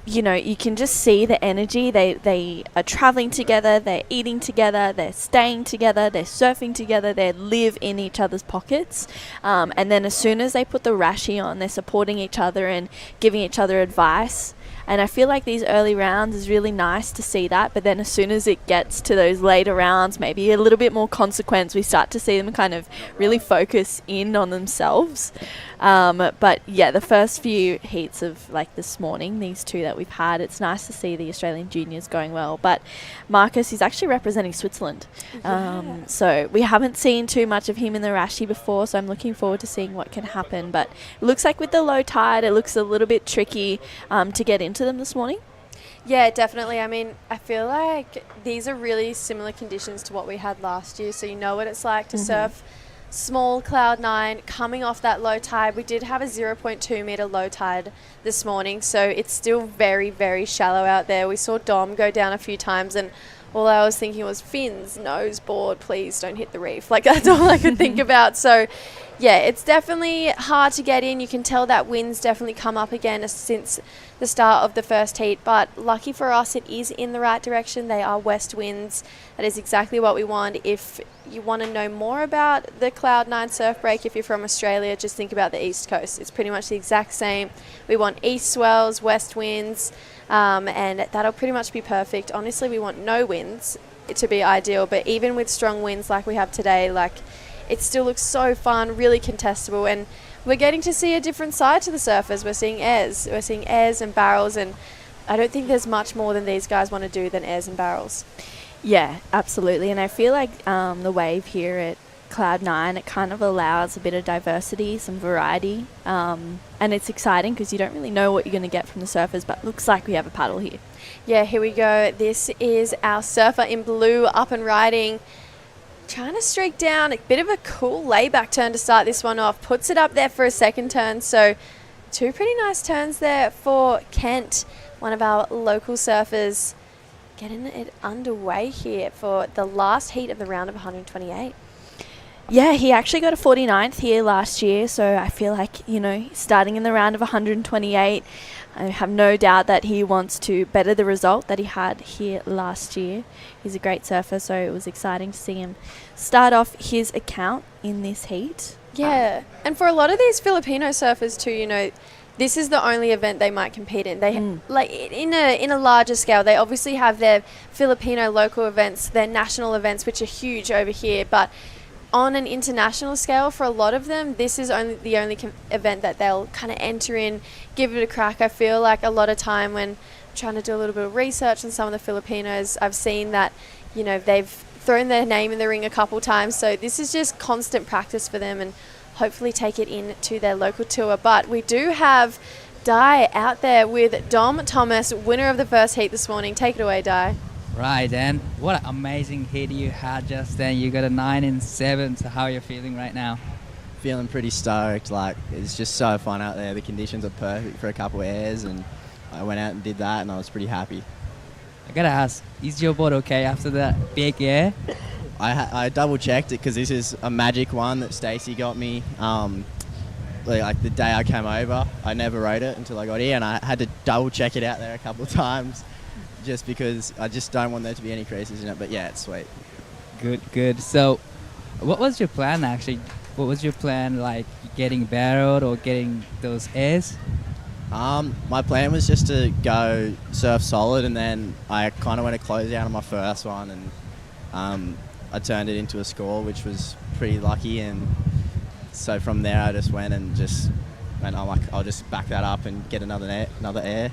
Speaker 8: you know, you can just see the energy. They are traveling together, they're eating together, they're staying together, they're surfing together, they live in each other's pockets. And then as soon as they put the rashi on, they're supporting each other and giving each other advice. And I feel like these early rounds is really nice to see that, but then as soon as it gets to those later rounds, maybe a little bit more consequence, we start to see them kind of really focus in on themselves. But yeah, the first few heats of like this morning, these two that we've had, it's nice to see the Australian juniors going well. But Marcus is actually representing Switzerland. So we haven't seen too much of him in the rashi before, so I'm looking forward to seeing what can happen. But it looks like with the low tide, it looks a little bit tricky to get into them this morning.
Speaker 4: Yeah, definitely. I mean, I feel like these are really similar conditions to what we had last year. So you know what it's like to surf small cloud 9 coming off that low tide. We did have a 0.2 meter low tide this morning, so it's still very, very shallow out there. We saw Dom go down a few times, and all I was thinking was, fins, nose board, please don't hit the reef. Like, that's all I could think about. So yeah, it's definitely hard to get in. You can tell that wind's definitely come up again since the start of the first heat, but lucky for us, it is in the right direction. They are west winds. That is exactly what we want. If you want to know more about the Cloud 9 surf break, if you're from Australia, just think about the East Coast. It's pretty much the exact same. We want east swells, west winds, and that'll pretty much be perfect. Honestly, we want no winds to be ideal, but even with strong winds like we have today, like, it still looks so fun, really contestable, and we're getting to see a different side to the surfers. We're seeing airs. We're seeing airs and barrels, and I don't think there's much more than these guys want to do than airs and barrels.
Speaker 8: Yeah, absolutely. And I feel like the wave here at Cloud 9, it kind of allows a bit of diversity, some variety, and it's exciting because you don't really know what you're going to get from the surfers, but looks like we have a paddle here.
Speaker 4: Yeah, here we go. This is our surfer in blue up and riding. Trying to streak down, a bit of a cool layback turn to start this one off. Puts it up there for a second turn. So 2 pretty nice turns there for Kent, one of our local surfers. getting it underway here for the last heat of the round of 128.
Speaker 8: Yeah, he actually got a 49th here last year, so I feel like, starting in the round of 128, I have no doubt that he wants to better the result that he had here last year. He's a great surfer, so it was exciting to see him start off his account in this heat.
Speaker 4: Yeah, and for a lot of these Filipino surfers too, this is the only event they might compete in. They like in a larger scale. They obviously have their Filipino local events, their national events, which are huge over here. But on an international scale, for a lot of them, this is the only event that they'll kind of enter in, give it a crack. I feel like a lot of time when I'm trying to do a little bit of research on some of the Filipinos, I've seen that they've thrown their name in the ring a couple times. So this is just constant practice for them, and hopefully take it into their local tour. But we do have Di out there with Dom Thomas, winner of the first heat this morning. Take it away, Di.
Speaker 5: Right, and what an amazing hit you had just then. You got a 9 and 7. So how are you feeling right now?
Speaker 9: Feeling pretty stoked. Like, it's just so fun out there. The conditions are perfect for a couple of airs, and I went out and did that, and I was pretty happy.
Speaker 5: I gotta ask, is your board okay after that big air?
Speaker 9: I double checked it because this is a magic one that Stacey got me. Like the day I came over, I never rode it until I got here, and I had to double check it out there a couple of times, just because I just don't want there to be any creases in it. But yeah, it's sweet.
Speaker 5: Good. So, what was your plan actually? What was your plan, like getting barreled or getting those airs?
Speaker 9: My plan was just to go surf solid, and then I kind of went to close out on my first one, and I turned it into a score, which was pretty lucky. And so from there, I just went and I'll just back that up and get another air.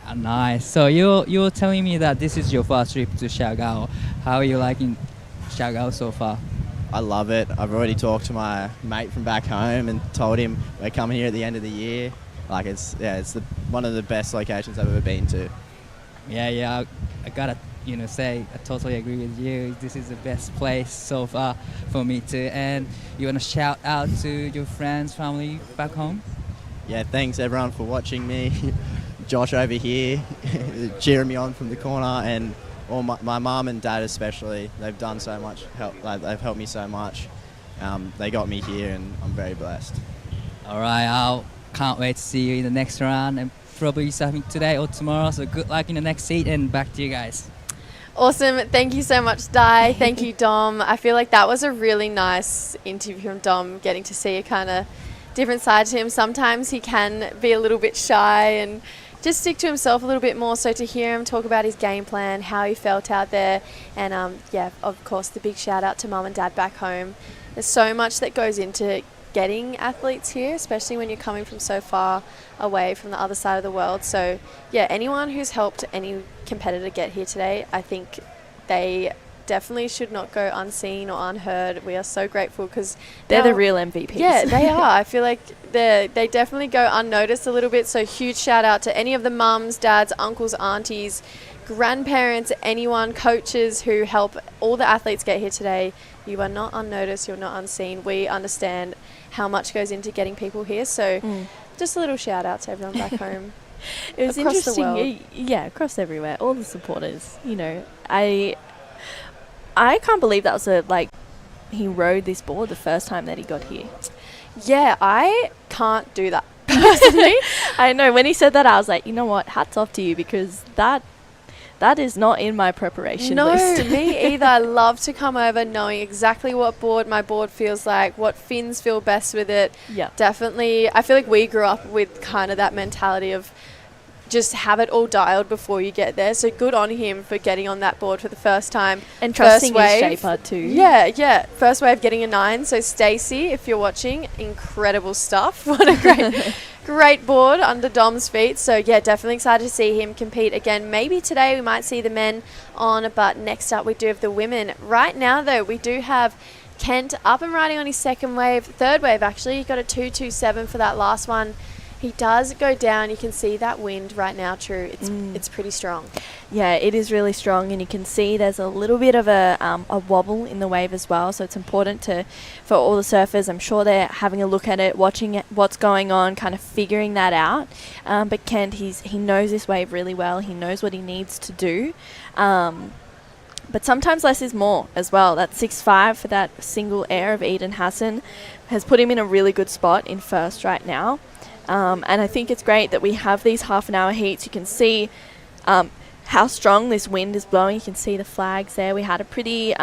Speaker 5: Ah, nice. So you were telling me that this is your first trip to Siargao. How are you liking Siargao so far?
Speaker 9: I love it. I've already talked to my mate from back home and told him we're coming here at the end of the year. Like it's one of the best locations I've ever been to.
Speaker 5: Yeah. I gotta say I totally agree with you. This is the best place so far for me too. And you wanna shout out to your friends, family back home?
Speaker 9: Yeah, thanks everyone for watching me. Josh over here cheering me on from the corner, and all my mum and dad especially. They've done so much help. Like, they've helped me so much. They got me here, and I'm very blessed.
Speaker 5: All right, can't wait to see you in the next round, and probably surfing today or tomorrow. So good luck in the next seat, and back to you guys.
Speaker 4: Awesome. Thank you so much, Di. Thank you, Dom. I feel like that was a really nice interview from Dom, getting to see a kind of different side to him. Sometimes he can be a little bit shy and just stick to himself a little bit more. So to hear him talk about his game plan, how he felt out there, and of course, the big shout out to Mum and Dad back home. There's so much that goes into getting athletes here, especially when you're coming from so far away from the other side of the world. So yeah, anyone who's helped any competitor get here today, I think they definitely should not go unseen or unheard. We are so grateful because
Speaker 8: they're the real MVPs.
Speaker 4: Yeah, they are. I feel like they definitely go unnoticed a little bit. So huge shout out to any of the mums, dads, uncles, aunties, grandparents, anyone, coaches who help all the athletes get here today. You are not unnoticed, you're not unseen. We understand how much goes into getting people here. So just a little shout out to everyone back home.
Speaker 8: It was
Speaker 4: across
Speaker 8: interesting.
Speaker 4: the world.
Speaker 8: Yeah, across everywhere. All the supporters. I can't believe that was he rode this board the first time that he got here.
Speaker 4: Yeah, I can't do that personally.
Speaker 8: I know. When he said that, I was like, you know what? Hats off to you, because that is not in my preparation list.
Speaker 4: No, me either. I love to come over knowing exactly what my board feels like, what fins feel best with it.
Speaker 8: Yeah.
Speaker 4: Definitely. I feel like we grew up with kind of that mentality of just have it all dialed before you get there. So good on him for getting on that board for the first time.
Speaker 8: And trusting his shaper too.
Speaker 4: Yeah. First wave getting a 9. So Stacey, if you're watching, incredible stuff. What a great board under Dom's feet. So yeah, definitely excited to see him compete again. Maybe today we might see the men on, but next up we do have the women. Right now though, we do have Kent up and riding on his second wave, third wave actually. He got a 2.27 for that last one. He does go down. You can see that wind right now, True. It's pretty strong.
Speaker 8: Yeah, it is really strong, and you can see there's a little bit of a wobble in the wave as well. So it's important for all the surfers. I'm sure they're having a look at it, watching it, what's going on, kind of figuring that out. But Kent, he knows this wave really well. He knows what he needs to do. But sometimes less is more as well. That 6.5 for that single air of Eden Hassan has put him in a really good spot in first right now. And I think it's great that we have these half-an-hour heats. You can see how strong this wind is blowing. You can see the flags there. We had a pretty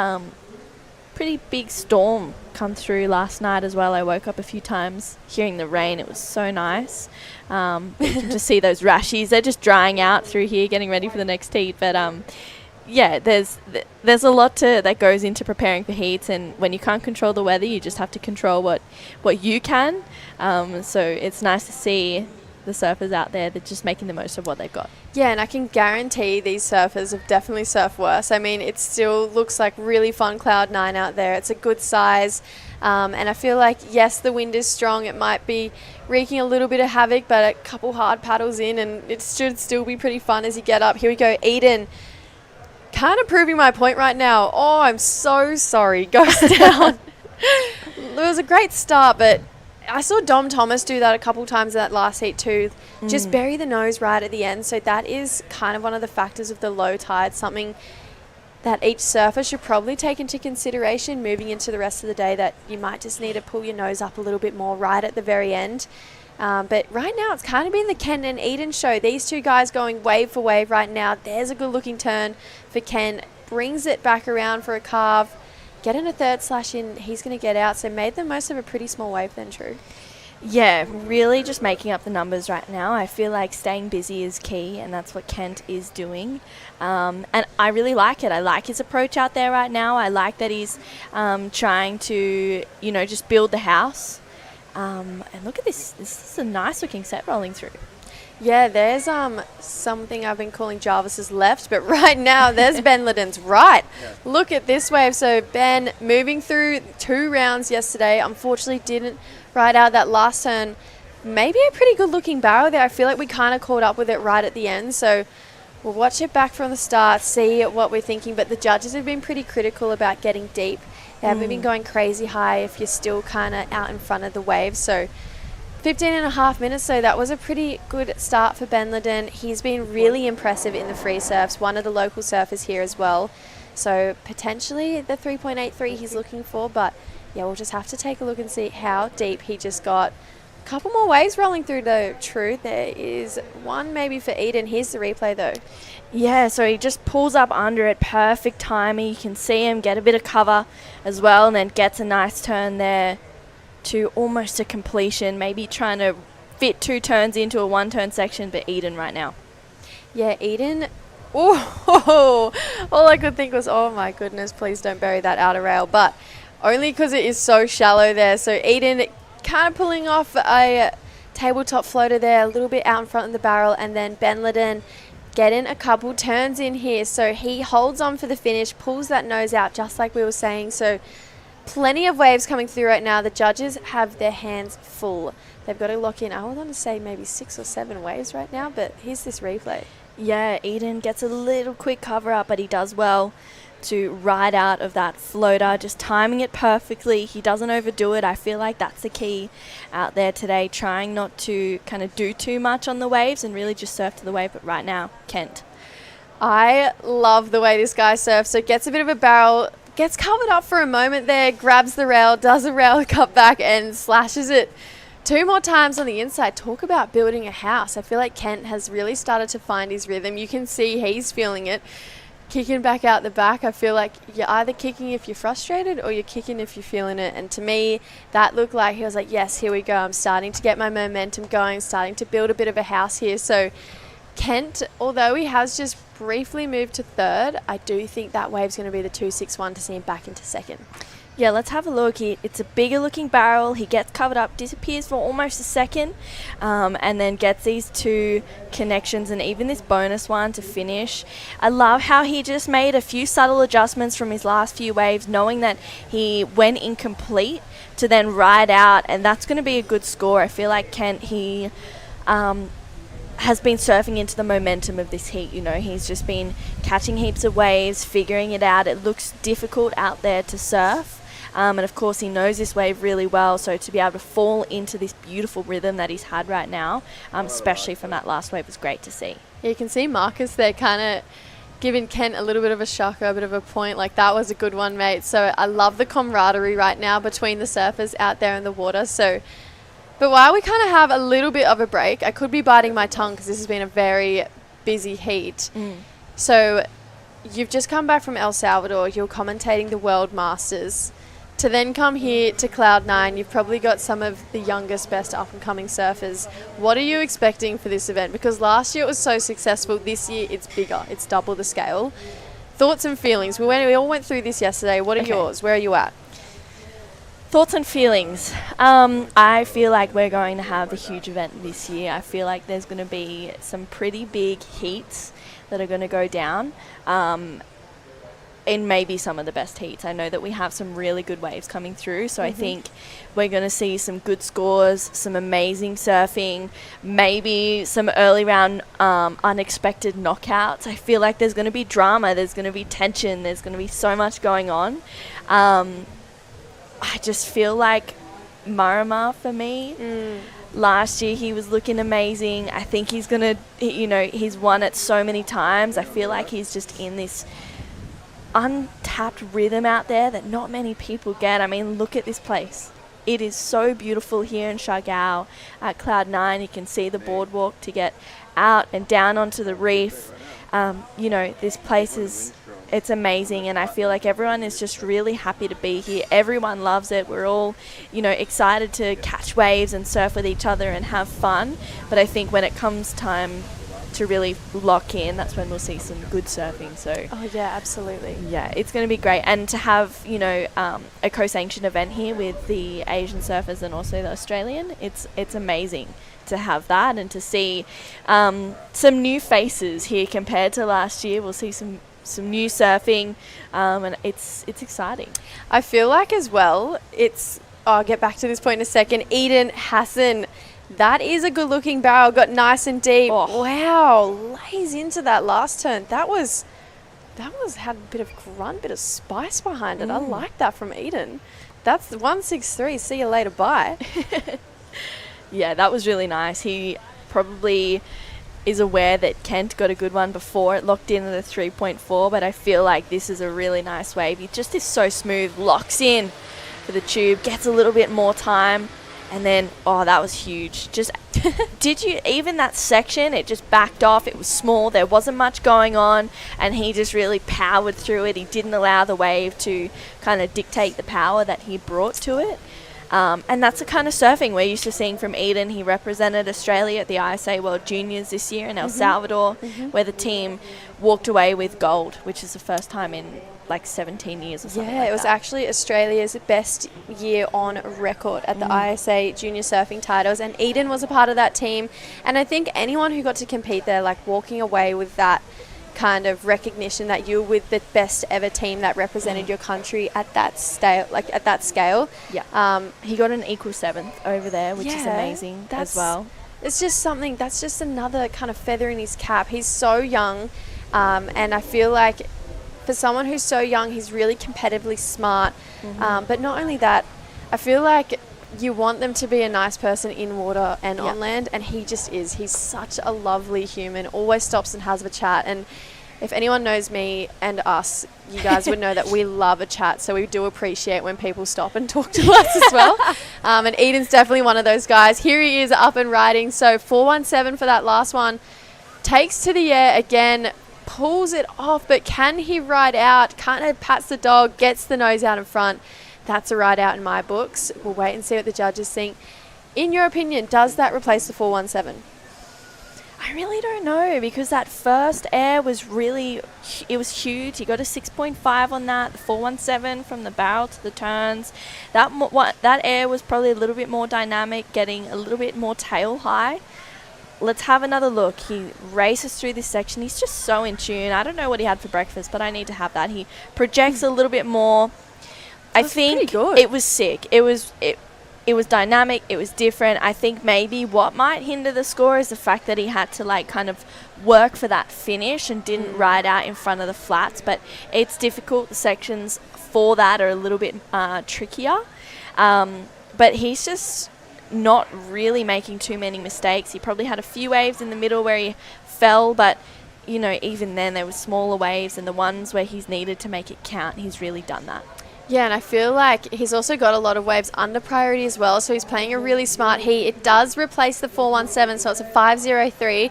Speaker 8: big storm come through last night as well. I woke up a few times hearing the rain. It was so nice. You can just see those rashies. They're just drying out through here, getting ready for the next heat. But yeah, there's a lot that goes into preparing for heats, and when you can't control the weather, you just have to control what you can. So it's nice to see the surfers out there that just making the most of what they've got.
Speaker 4: Yeah, and I can guarantee these surfers have definitely surfed worse. I mean, it still looks like really fun Cloud 9 out there. It's a good size. And I feel like, yes, the wind is strong. It might be wreaking a little bit of havoc, but a couple hard paddles in, and it should still be pretty fun as you get up. Here we go, Eden. Kind of proving my point right now. Oh, I'm so sorry. Goes down. It was a great start, but I saw Dom Thomas do that a couple times in that last heat too. Just bury the nose right at the end. So that is kind of one of the factors of the low tide, something that each surfer should probably take into consideration moving into the rest of the day, that you might just need to pull your nose up a little bit more right at the very end. But right now it's kind of been the Ken and Eden show. These two guys going wave for wave right now. There's a good looking turn for Ken. Brings it back around for a carve. Getting a third slash in, he's going to get out. So made the most of a pretty small wave then, True.
Speaker 8: Yeah, really just making up the numbers right now. I feel like staying busy is key, and that's what Kent is doing. And I really like it. I like his approach out there right now. I like that he's trying to, just build the house. And look at this. This is a nice looking set rolling through.
Speaker 4: Yeah, there's something I've been calling Jarvis's left, but right now there's Ben Liddon's right. Yeah. Look at this wave. So Ben moving through 2 rounds yesterday, unfortunately didn't ride out that last turn. Maybe a pretty good looking barrel there. I feel like we kind of caught up with it right at the end. So we'll watch it back from the start, see what we're thinking. But the judges have been pretty critical about getting deep. They haven't been going crazy high if you're still kind of out in front of the waves. So 15.5 minutes, so that was a pretty good start for Ben Liddon. He's been really impressive in the free surfs, one of the local surfers here as well. So potentially the 3.83 he's looking for, but yeah, we'll just have to take a look and see how deep he just got. A couple more waves rolling through though, True. There is one maybe for Eden. Here's the replay though.
Speaker 8: Yeah, so he just pulls up under it, perfect timing. You can see him get a bit of cover as well, and then gets a nice turn there to almost a completion, maybe trying to fit 2 turns into a 1-turn section, but Eden right now.
Speaker 4: Yeah, Eden. Oh, all I could think was, oh my goodness, please don't bury that outer rail, but only because it is so shallow there. So Eden kind of pulling off a tabletop floater there, a little bit out in front of the barrel, and then Ben Liddon getting a couple turns in here. So he holds on for the finish, pulls that nose out just like we were saying. So plenty of waves coming through right now. The judges have their hands full. They've got to lock in, I would want to say maybe 6 or 7 waves right now, but here's this replay.
Speaker 8: Yeah, Eden gets a little quick cover up, but he does well to ride out of that floater, just timing it perfectly. He doesn't overdo it. I feel like that's the key out there today, trying not to kind of do too much on the waves and really just surf to the wave. But right now, Kent.
Speaker 4: I love the way this guy surfs. So gets a bit of a barrel, gets covered up for a moment there, grabs the rail, does a rail cut back and slashes it 2 more times on the inside. Talk about building a house. I feel like Kent has really started to find his rhythm. You can see he's feeling it. Kicking back out the back, I feel like you're either kicking if you're frustrated or you're kicking if you're feeling it. And to me, that looked like he was like, yes, here we go. I'm starting to get my momentum going, starting to build a bit of a house here. So Kent, although he has just briefly moved to third, I do think that wave's going to be the 261 to see him back into second.
Speaker 8: Yeah, let's have a look. It's a bigger looking barrel. He gets covered up, disappears for almost a second, and then gets these 2 connections and even this bonus one to finish. I love how he just made a few subtle adjustments from his last few waves, knowing that he went incomplete to then ride out, and that's going to be a good score. I feel like Kent, he has been surfing into the momentum of this heat. You know, he's just been catching heaps of waves, figuring it out. It looks difficult out there to surf. And of course, he knows this wave really well. So to be able to fall into this beautiful rhythm that he's had right now, especially from that last wave, was great to see.
Speaker 4: Yeah, you can see Marcus there kind of giving Kent a little bit of a shocker, a bit of a point. Like, that was a good one, mate. So I love the camaraderie right now between the surfers out there in the water. So, but while we kind of have a little bit of a break, I could be biting my tongue because this has been a very busy heat. So you've just come back from El Salvador. You're commentating the World Masters. To then come here to Cloud9, you've probably got some of the youngest, best up-and-coming surfers. What are you expecting for this event? Because last year it was so successful. This year it's bigger. It's double the scale. Thoughts and feelings. We all went through this yesterday. What are yours? Where are you at?
Speaker 8: Thoughts and feelings. I feel like we're going to have a huge event this year. I feel like there's going to be some pretty big heats that are going to go down. In maybe some of the best heats. I know that we have some really good waves coming through, so I think we're going to see some good scores, some amazing surfing, maybe some early round unexpected knockouts. I feel like there's going to be drama, there's going to be tension, there's going to be so much going on. I just feel like Marama for me. Last year he was looking amazing. I think he's going to, he's won it so many times. I feel like he's just in this untapped rhythm out there that not many people get. I mean, look at this place. It is so beautiful here in Siargao at Cloud9. You can see the boardwalk to get out and down onto the reef. This place it's amazing, and I feel like everyone is just really happy to be here. Everyone loves it. We're all, excited to catch waves and surf with each other and have fun. But I think when it comes time to really lock in, that's when we'll see some good surfing. So
Speaker 4: Absolutely.
Speaker 8: Yeah, it's going to be great. And to have a co-sanctioned event here with the Asian surfers and also the Australian, it's amazing to have that and to see some new faces here compared to last year. We'll see some new surfing, and it's exciting.
Speaker 4: I feel like as well, I'll get back to this point in a second. Eden Hassan, that is a good looking barrel, got nice and deep. Wow, lays into that last turn. That had a bit of grunt, bit of spice behind it. I like that from Eden. That's 163. See you later, bye.
Speaker 8: Yeah, that was really nice. He probably is aware that Kent got a good one before. It locked in at a 3.4, but I feel like this is a really nice wave. He just is so smooth, locks in for the tube, gets a little bit more time. And then, that was huge. Just, even that section, it just backed off. It was small. There wasn't much going on. And he just really powered through it. He didn't allow the wave to kind of dictate the power that he brought to it. And that's the kind of surfing we're used to seeing from Eden. He represented Australia at the ISA World Juniors this year in El Salvador, where the team walked away with gold, which is the first time in like 17 years or something.
Speaker 4: Yeah, it was actually Australia's best year on record at the ISA Junior Surfing Titles, and Eden was a part of that team. And I think anyone who got to compete there, like walking away with that kind of recognition that you were with the best ever team that represented your country at that scale.
Speaker 8: Yeah. He got an equal 7th over there, which is amazing as well.
Speaker 4: It's just something, that's just another kind of feather in his cap. He's so young, and I feel like for someone who's so young, he's really competitively smart. But not only that, I feel like you want them to be a nice person in water and on land, and he just is. He's such a lovely human, always stops and has a chat. And if anyone knows me and us, you guys would know that we love a chat, so we do appreciate when people stop and talk to us as well. And Eden's definitely one of those guys. Here he is up and riding. So 417 for that last one. Takes to the air again, pulls it off, but can he ride out? Kind of pats the dog, gets the nose out in front. That's a ride out in my books. We'll wait and see what the judges think. In your opinion, does that replace the 417?
Speaker 8: I really don't know, because that first air was it was huge. He got a 6.5 on that, the 417 from the barrel to the turns. That air was probably a little bit more dynamic, getting a little bit more tail high. Let's have another look. He races through this section. He's just so in tune. I don't know what he had for breakfast, but I need to have that. He projects a little bit more. I think it was sick. it was dynamic, it was different. I think maybe what might hinder the score is the fact that he had to like kind of work for that finish and didn't ride out in front of the flats, but it's difficult. The sections for that are a little bit trickier. But he's just not really making too many mistakes. He probably had a few waves in the middle where he fell, but you know, even then there were smaller waves, and the ones where he's needed to make it count, he's really done that.
Speaker 4: Yeah, and I feel like he's also got a lot of waves under priority as well, so he's playing a really smart heat. It does replace the 417, so it's a 503.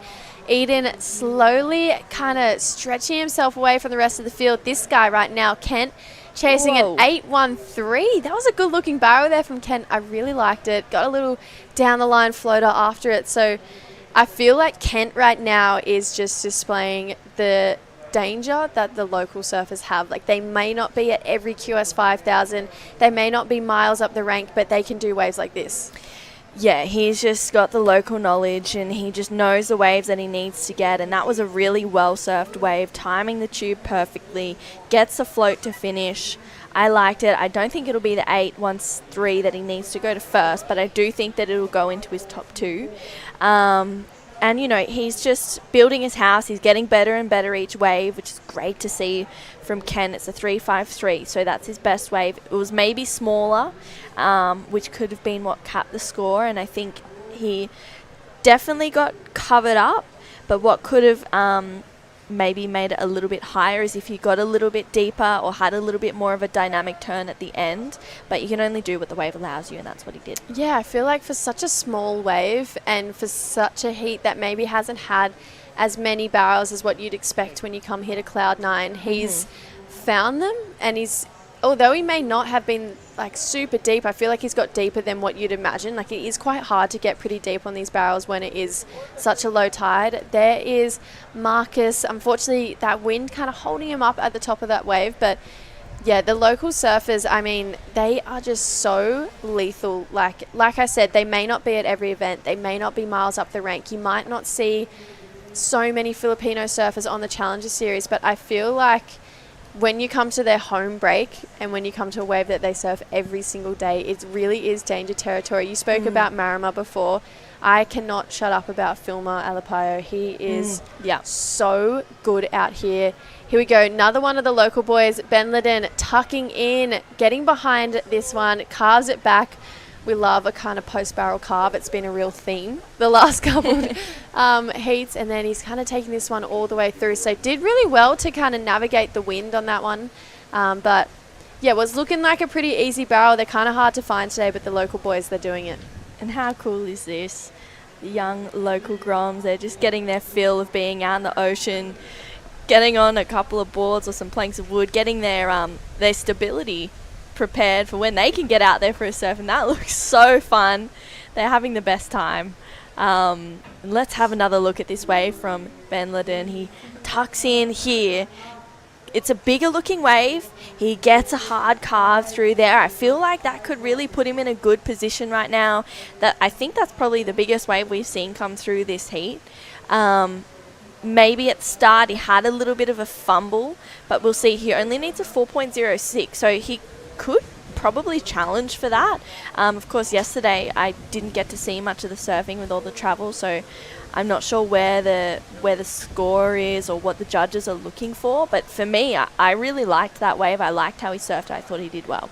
Speaker 4: Eden slowly kind of stretching himself away from the rest of the field. This guy right now, Kent, chasing an 813. That was a good looking barrel there from Kent. I really liked it. Got a little down the line floater after it. So I feel like Kent right now is just displaying the danger that the local surfers have. Like, they may not be at every QS 5000, they may not be miles up the rank, but they can do waves like this. Yeah, he's just got the local knowledge, and he just knows the waves that he needs to get, and that was a really well surfed wave, timing the tube perfectly, gets a float to finish. I liked it. I don't think it'll be the 813 that he needs to go to first, but I do think that it'll go into his top two. And, you know, he's just building his house. He's getting better and better each wave, which is great to see from Ken. It's a 353, so that's his best wave. It was maybe smaller, which could have been what capped the score, and I think he definitely got covered up, but what could have maybe made it a little bit higher is if you got a little bit deeper or had a little bit more of a dynamic turn at the end, but you can only do what the wave allows you, and that's what he did. Yeah, I feel like for such a small wave and for such a heat that maybe hasn't had as many barrels as what you'd expect when you come here to Cloud 9, he's found them, and he's, although he may not have been like super deep, I feel like he's got deeper than what you'd imagine. Like, it is quite hard to get pretty deep on these barrels when it is such a low tide. There is Marcus, unfortunately that wind kind of holding him up at the top of that wave, but yeah, the local surfers, I mean, they are just so lethal. Like I said, they may not be at every event, they may not be miles up the rank, you might not see so many Filipino surfers on the Challenger Series, but I feel like when you come to their home break and when you come to a wave that they surf every single day, it really is danger territory. You spoke about Marima before. I cannot shut up about Filma Alapayo. He is so good out here. Here we go. Another one of the local boys, Ben Lydon, tucking in, getting behind this one, carves it back. We love a kind of post-barrel carve. It's been a real theme the last couple heats, and then he's kind of taking this one all the way through. So did really well to kind of navigate the wind on that one. But yeah, it was looking like a pretty easy barrel. They're kind of hard to find today, but the local boys, they're doing it.
Speaker 8: And how cool is this? The young local Groms, they're just getting their fill of being out in the ocean, getting on a couple of boards or some planks of wood, getting their stability prepared for when they can get out there for a surf, and that looks so fun. They're having the best time. Let's have another look at this wave from Ben Lydon. He tucks in here. It's a bigger looking wave. He gets a hard carve through there. I feel like that could really put him in a good position right now. That I think that's probably the biggest wave we've seen come through this heat. Maybe at the start he had a little bit of a fumble, but we'll see. He only needs a 4.06, so he could probably challenge for that. Of course, yesterday I didn't get to see much of the surfing with all the travel, so I'm not sure where the score is or what the judges are looking for. But for me, I really liked that wave. I liked how he surfed. I thought he did well.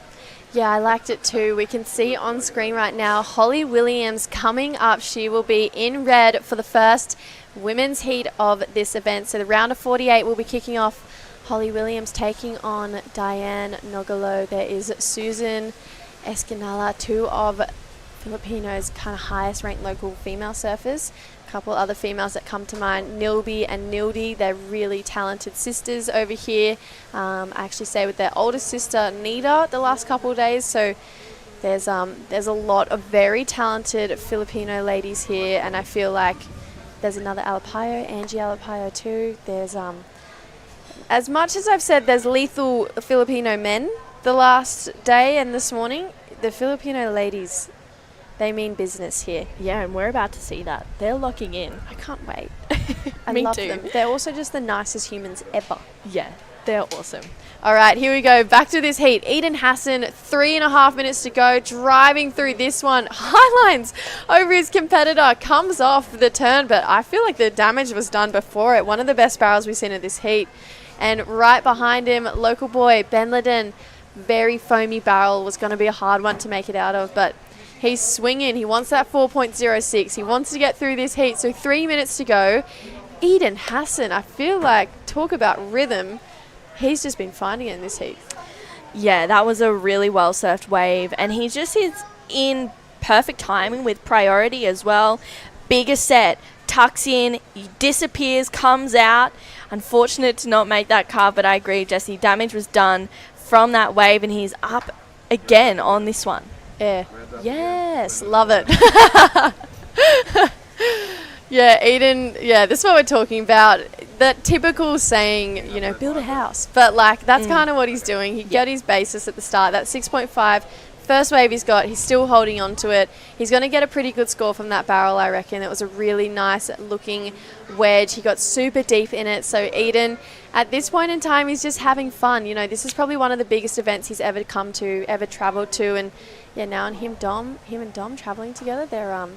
Speaker 4: Yeah, I liked it too. We can see on screen right now Holly Williams coming up. She will be in red for the first women's heat of this event. So the round of 48 will be kicking off. Holly Williams taking on Diane Nogalo. There is Susan Escanala, two of Filipino's kind of highest ranked local female surfers. A couple other females that come to mind, Nilby and Nildi. They're really talented sisters over here. I actually stayed with their oldest sister Nita the last couple of days, so there's a lot of very talented Filipino ladies here, and I feel like there's another Alapayo, Angie Alapayo too. There's as much as I've said there's lethal Filipino men the last day and this morning, the Filipino ladies, they mean business here.
Speaker 8: Yeah, and we're about to see that. They're locking in.
Speaker 4: I can't wait. I
Speaker 8: Me
Speaker 4: love
Speaker 8: too.
Speaker 4: them. They're also just the nicest humans ever.
Speaker 8: Yeah,
Speaker 3: They're awesome.
Speaker 4: All right, here we go. Back to this heat. Eden Hassan, 3.5 minutes to go, driving through this one. Highlines over his competitor, comes off the turn, but I feel like the damage was done before it. One of the best barrels we've seen at this heat. And right behind him, local boy, Ben Leden. Very foamy barrel, was going to be a hard one to make it out of, but he's swinging. He wants that 4.06. He wants to get through this heat, so 3 minutes to go. Eden Hassan, I feel like, talk about rhythm. He's just been finding it in this heat.
Speaker 8: Yeah, that was a really well surfed wave, and he just is in perfect timing with priority as well. Bigger set, tucks in, he disappears, comes out. Unfortunate to not make that carve, but I agree, Jesse. Damage was done from that wave, and he's up again on this one.
Speaker 4: Yeah. Yes, love it. Yeah, Eden, yeah, this is what we're talking about. That typical saying, you know, build a house. But, like, that's kind of what he's doing. He got his basis at the start. That 6.5, first wave he's got, he's still holding on to it. He's going to get a pretty good score from that barrel, I reckon. It was a really nice-looking wedge. He got super deep in it. So, Eden, at this point in time, he's just having fun. You know, this is probably one of the biggest events he's ever come to, ever travelled to. And, yeah, now and him and Dom travelling together, they're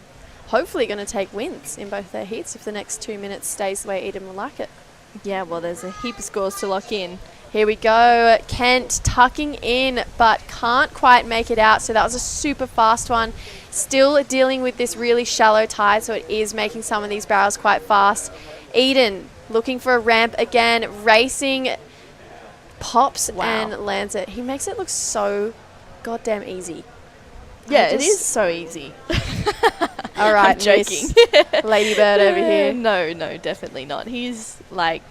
Speaker 4: hopefully going to take wins in both their heats if the next 2 minutes stays the way Eden will like it.
Speaker 8: Yeah, well, there's a heap of scores to lock in.
Speaker 4: Here we go. Kent tucking in, but can't quite make it out. So that was a super fast one. Still dealing with this really shallow tide, so it is making some of these barrels quite fast. Eden looking for a ramp again, racing, pops and lands it. He makes it look so goddamn easy.
Speaker 8: Yeah, it is so easy.
Speaker 4: All right,
Speaker 8: I'm joking.
Speaker 4: Ladybird over here.
Speaker 8: No, definitely not. He's like,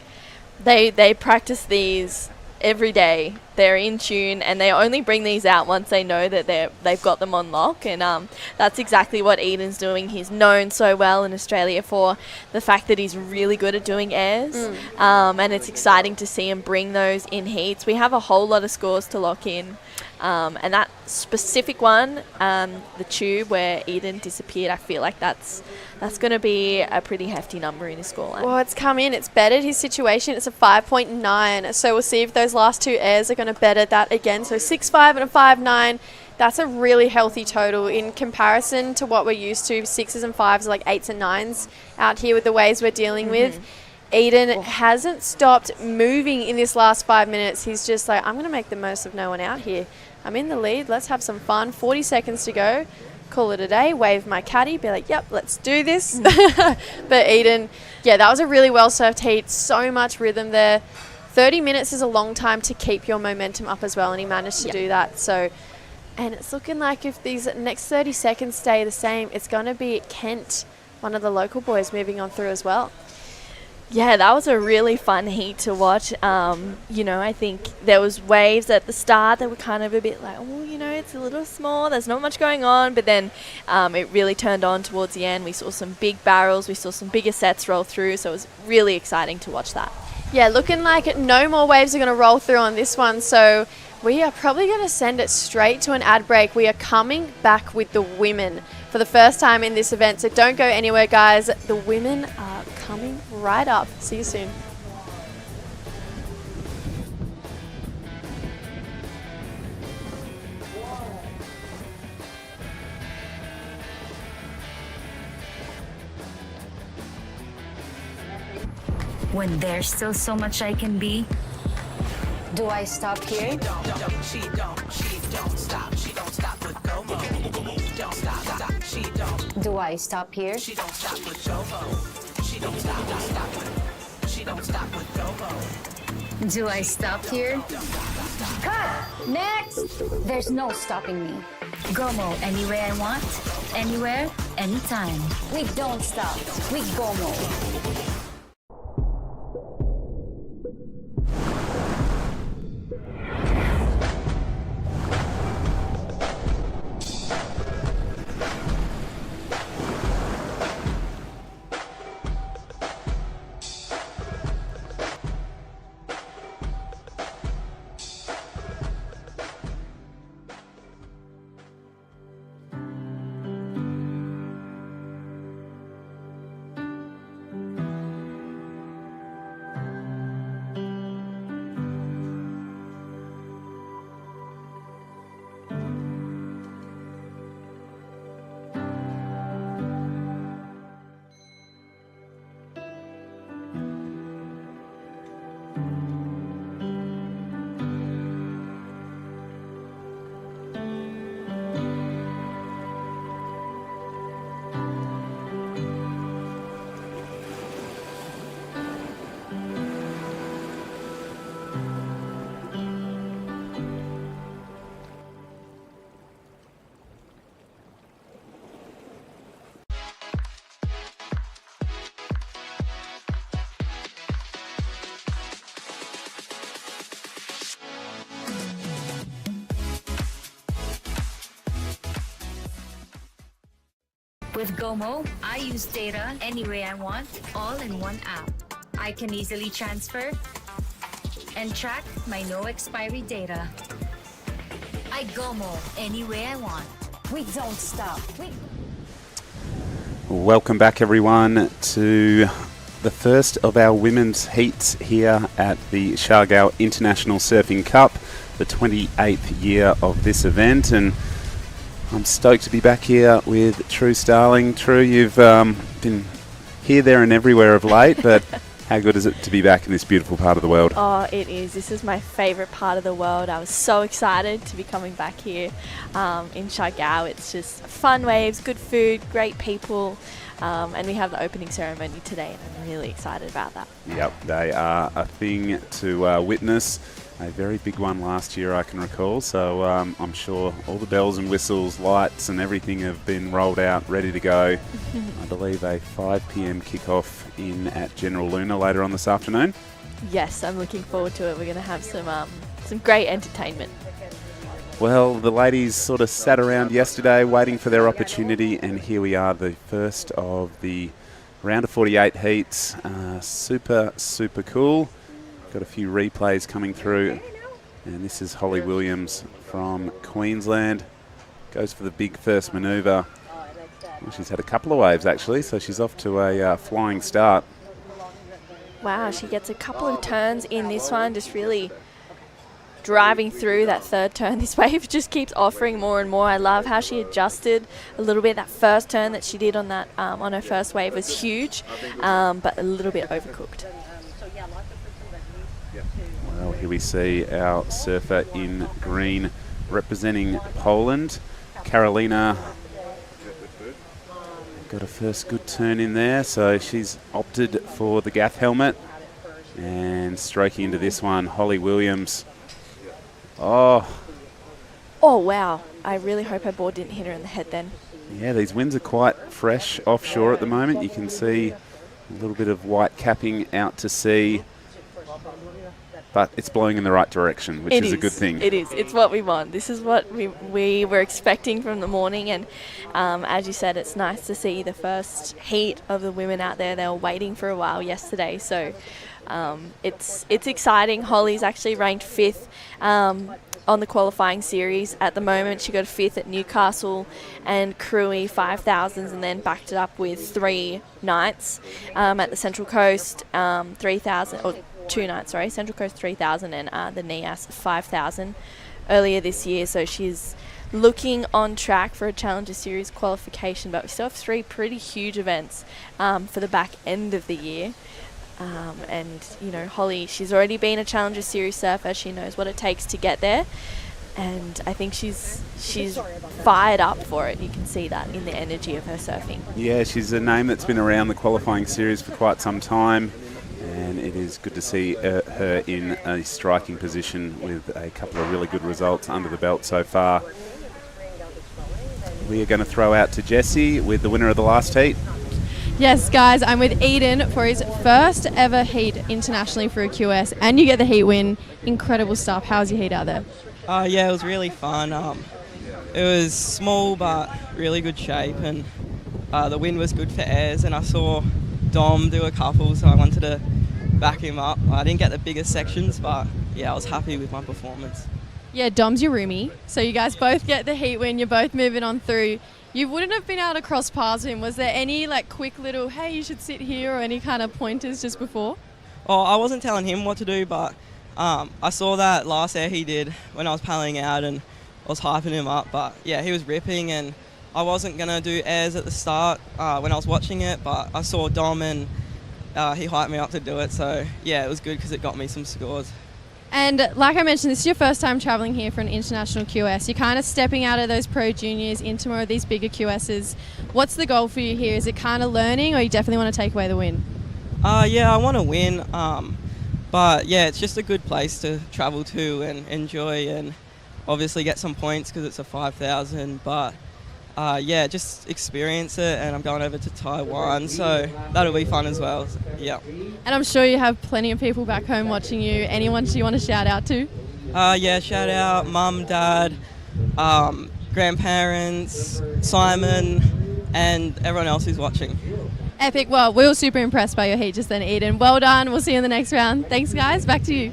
Speaker 8: they practice these every day. They're in tune, and they only bring these out once they know that they've got them on lock. And that's exactly what Eden's doing. He's known so well in Australia for the fact that he's really good at doing airs, and it's exciting to see him bring those in heats. We have a whole lot of scores to lock in. And that specific one, the tube where Eden disappeared, I feel like that's going to be a pretty hefty number in his scoreline.
Speaker 4: Well, it's come in. It's bettered his situation. It's a 5.9. So we'll see if those last two airs are going to better that again. So 6.5 and a 5.9. That's a really healthy total in comparison to what we're used to. 6s and 5s are like 8s and 9s out here with the waves we're dealing with. Eden hasn't stopped moving in this last 5 minutes. He's just like, I'm going to make the most of no one out here. I'm in the lead. Let's have some fun. 40 seconds to go. Call it a day. Wave my caddy. Be like, yep, let's do this. But Eden, yeah, that was a really well-served heat. So much rhythm there. 30 minutes is a long time to keep your momentum up as well, and he managed to do that. So, and it's looking like if these next 30 seconds stay the same, it's going to be Kent, one of the local boys, moving on through as well.
Speaker 8: Yeah, that was a really fun heat to watch. You know, I think there was waves at the start that were kind of a bit like, oh, you know, it's a little small. There's not much going on. But then it really turned on towards the end. We saw some big barrels. We saw some bigger sets roll through. So it was really exciting to watch that.
Speaker 4: Yeah, looking like no more waves are going to roll through on this one. So we are probably going to send it straight to an ad break. We are coming back with the women for the first time in this event. So don't go anywhere, guys. The women are coming right up. See you soon.
Speaker 2: When there's still so much I can be,
Speaker 3: Do I stop here?
Speaker 1: She don't stop. She don't stop with Como. Don't stop. She don't.
Speaker 3: Do I stop here?
Speaker 1: She don't stop with Jovo. She don't stop. She don't stop with Como.
Speaker 2: do I stop here?
Speaker 3: Cut! Next! There's no stopping me.
Speaker 2: Gomo any way I want, anywhere, anytime.
Speaker 3: We don't stop. We go more.
Speaker 2: With Gomo, I use data any way I want, all in one app. I can easily transfer and track my no expiry data. I Gomo any way I want.
Speaker 3: We don't stop.
Speaker 6: Welcome back, everyone, to the first of our women's heats here at the Siargao International Surfing Cup, the 28th year of this event, and I'm stoked to be back here with True Starling. True, you've been here, there and everywhere of late, but how good is it to be back in this beautiful part of the world?
Speaker 8: Oh, it is. This is my favourite part of the world. I was so excited to be coming back here in Siargao. It's just fun waves, good food, great people, and we have the opening ceremony today, and I'm really excited about that.
Speaker 6: Yep, they are a thing to witness. A very big one last year, I can recall. So I'm sure all the bells and whistles, lights and everything have been rolled out, ready to go. I believe a 5 p.m. kickoff in at General Luna later on this afternoon.
Speaker 8: Yes, I'm looking forward to it. We're going to have some great entertainment.
Speaker 6: Well, the ladies sort of sat around yesterday waiting for their opportunity, and here we are, the first of the round of 48 heats. Super cool. Got a few replays coming through, and this is Holly Williams from Queensland. Goes for the big first manoeuvre. Well, she's had a couple of waves actually, so she's off to a flying start.
Speaker 8: Wow, she gets a couple of turns in this one, just really driving through that third turn. This wave just keeps offering more and more. I love how she adjusted a little bit. That first turn that she did on that on her first wave was huge, but a little bit overcooked.
Speaker 6: Well, here we see our surfer in green representing Poland. Karolina got a first good turn in there, so she's opted for the gaff helmet. And stroking into this one, Holly Williams. Oh,
Speaker 8: wow. I really hope her board didn't hit her in the head then.
Speaker 6: yeah, these winds are quite fresh offshore at the moment. You can see a little bit of white capping out to sea. But it's blowing in the right direction, which is a good thing.
Speaker 8: It is. It's what we want. This is what we were expecting from the morning. And as you said, it's nice to see the first heat of the women out there. They were waiting for a while yesterday. So it's exciting. Holly's actually ranked 5th on the qualifying series at the moment. She got 5th at Newcastle and Cruy 5000s, and then backed it up with 3 nights at the Central Coast 3000, or 2 nights, sorry, Central Coast 3000 and the NIAS 5000 earlier this year. So she's looking on track for a Challenger Series qualification, but we still have 3 pretty huge events for the back end of the year. And, you know, Holly, she's already been a Challenger Series surfer. She knows what it takes to get there. And I think she's fired up for it. You can see that in the energy of her surfing.
Speaker 6: Yeah, she's a name that's been around the qualifying series for quite some time. And it is good to see her in a striking position with a couple of really good results under the belt so far. We are going to throw out to Jesse with the winner of the last heat.
Speaker 4: Yes, guys, I'm with Eden for his first ever heat internationally for a QS, and you get the heat win. Incredible stuff. How's your heat out there?
Speaker 7: Yeah, it was really fun. It was small but really good shape, and the wind was good for airs, and I saw Dom do a couple, so I wanted to back him up. I didn't get the biggest sections, but yeah, I was happy with my performance.
Speaker 4: Yeah, Dom's your roomie, so you guys both get the heat win. You're both moving on through. You wouldn't have been able to cross paths him. Was there any like quick little, hey, you should sit here, or any kind of pointers just before?
Speaker 7: Oh, I wasn't telling him what to do, but I saw that last air he did when I was paddling out, and I was hyping him up. But yeah, he was ripping, and I wasn't going to do airs at the start when I was watching it, but I saw Dom and he hyped me up to do it. So yeah, it was good because it got me some scores.
Speaker 4: And like I mentioned, this is your first time travelling here for an international QS. You're kind of stepping out of those pro juniors into more of these bigger QSs. What's the goal for you here? Is it kind of learning, or you definitely want to take away the win?
Speaker 7: Yeah, I want to win. But yeah, it's just a good place to travel to and enjoy, and obviously get some points because it's a 5,000. But yeah, just experience it, and I'm going over to Taiwan, so that'll be fun as well. Yeah.
Speaker 4: And I'm sure you have plenty of people back home watching you. Anyone do you want to shout out to?
Speaker 7: Yeah, shout out Mum, Dad, grandparents, Simon, and everyone else who's watching.
Speaker 4: Epic. Well, we were super impressed by your heat just then, Eden. Well done. We'll see you in the next round. Thanks, guys. Back to you.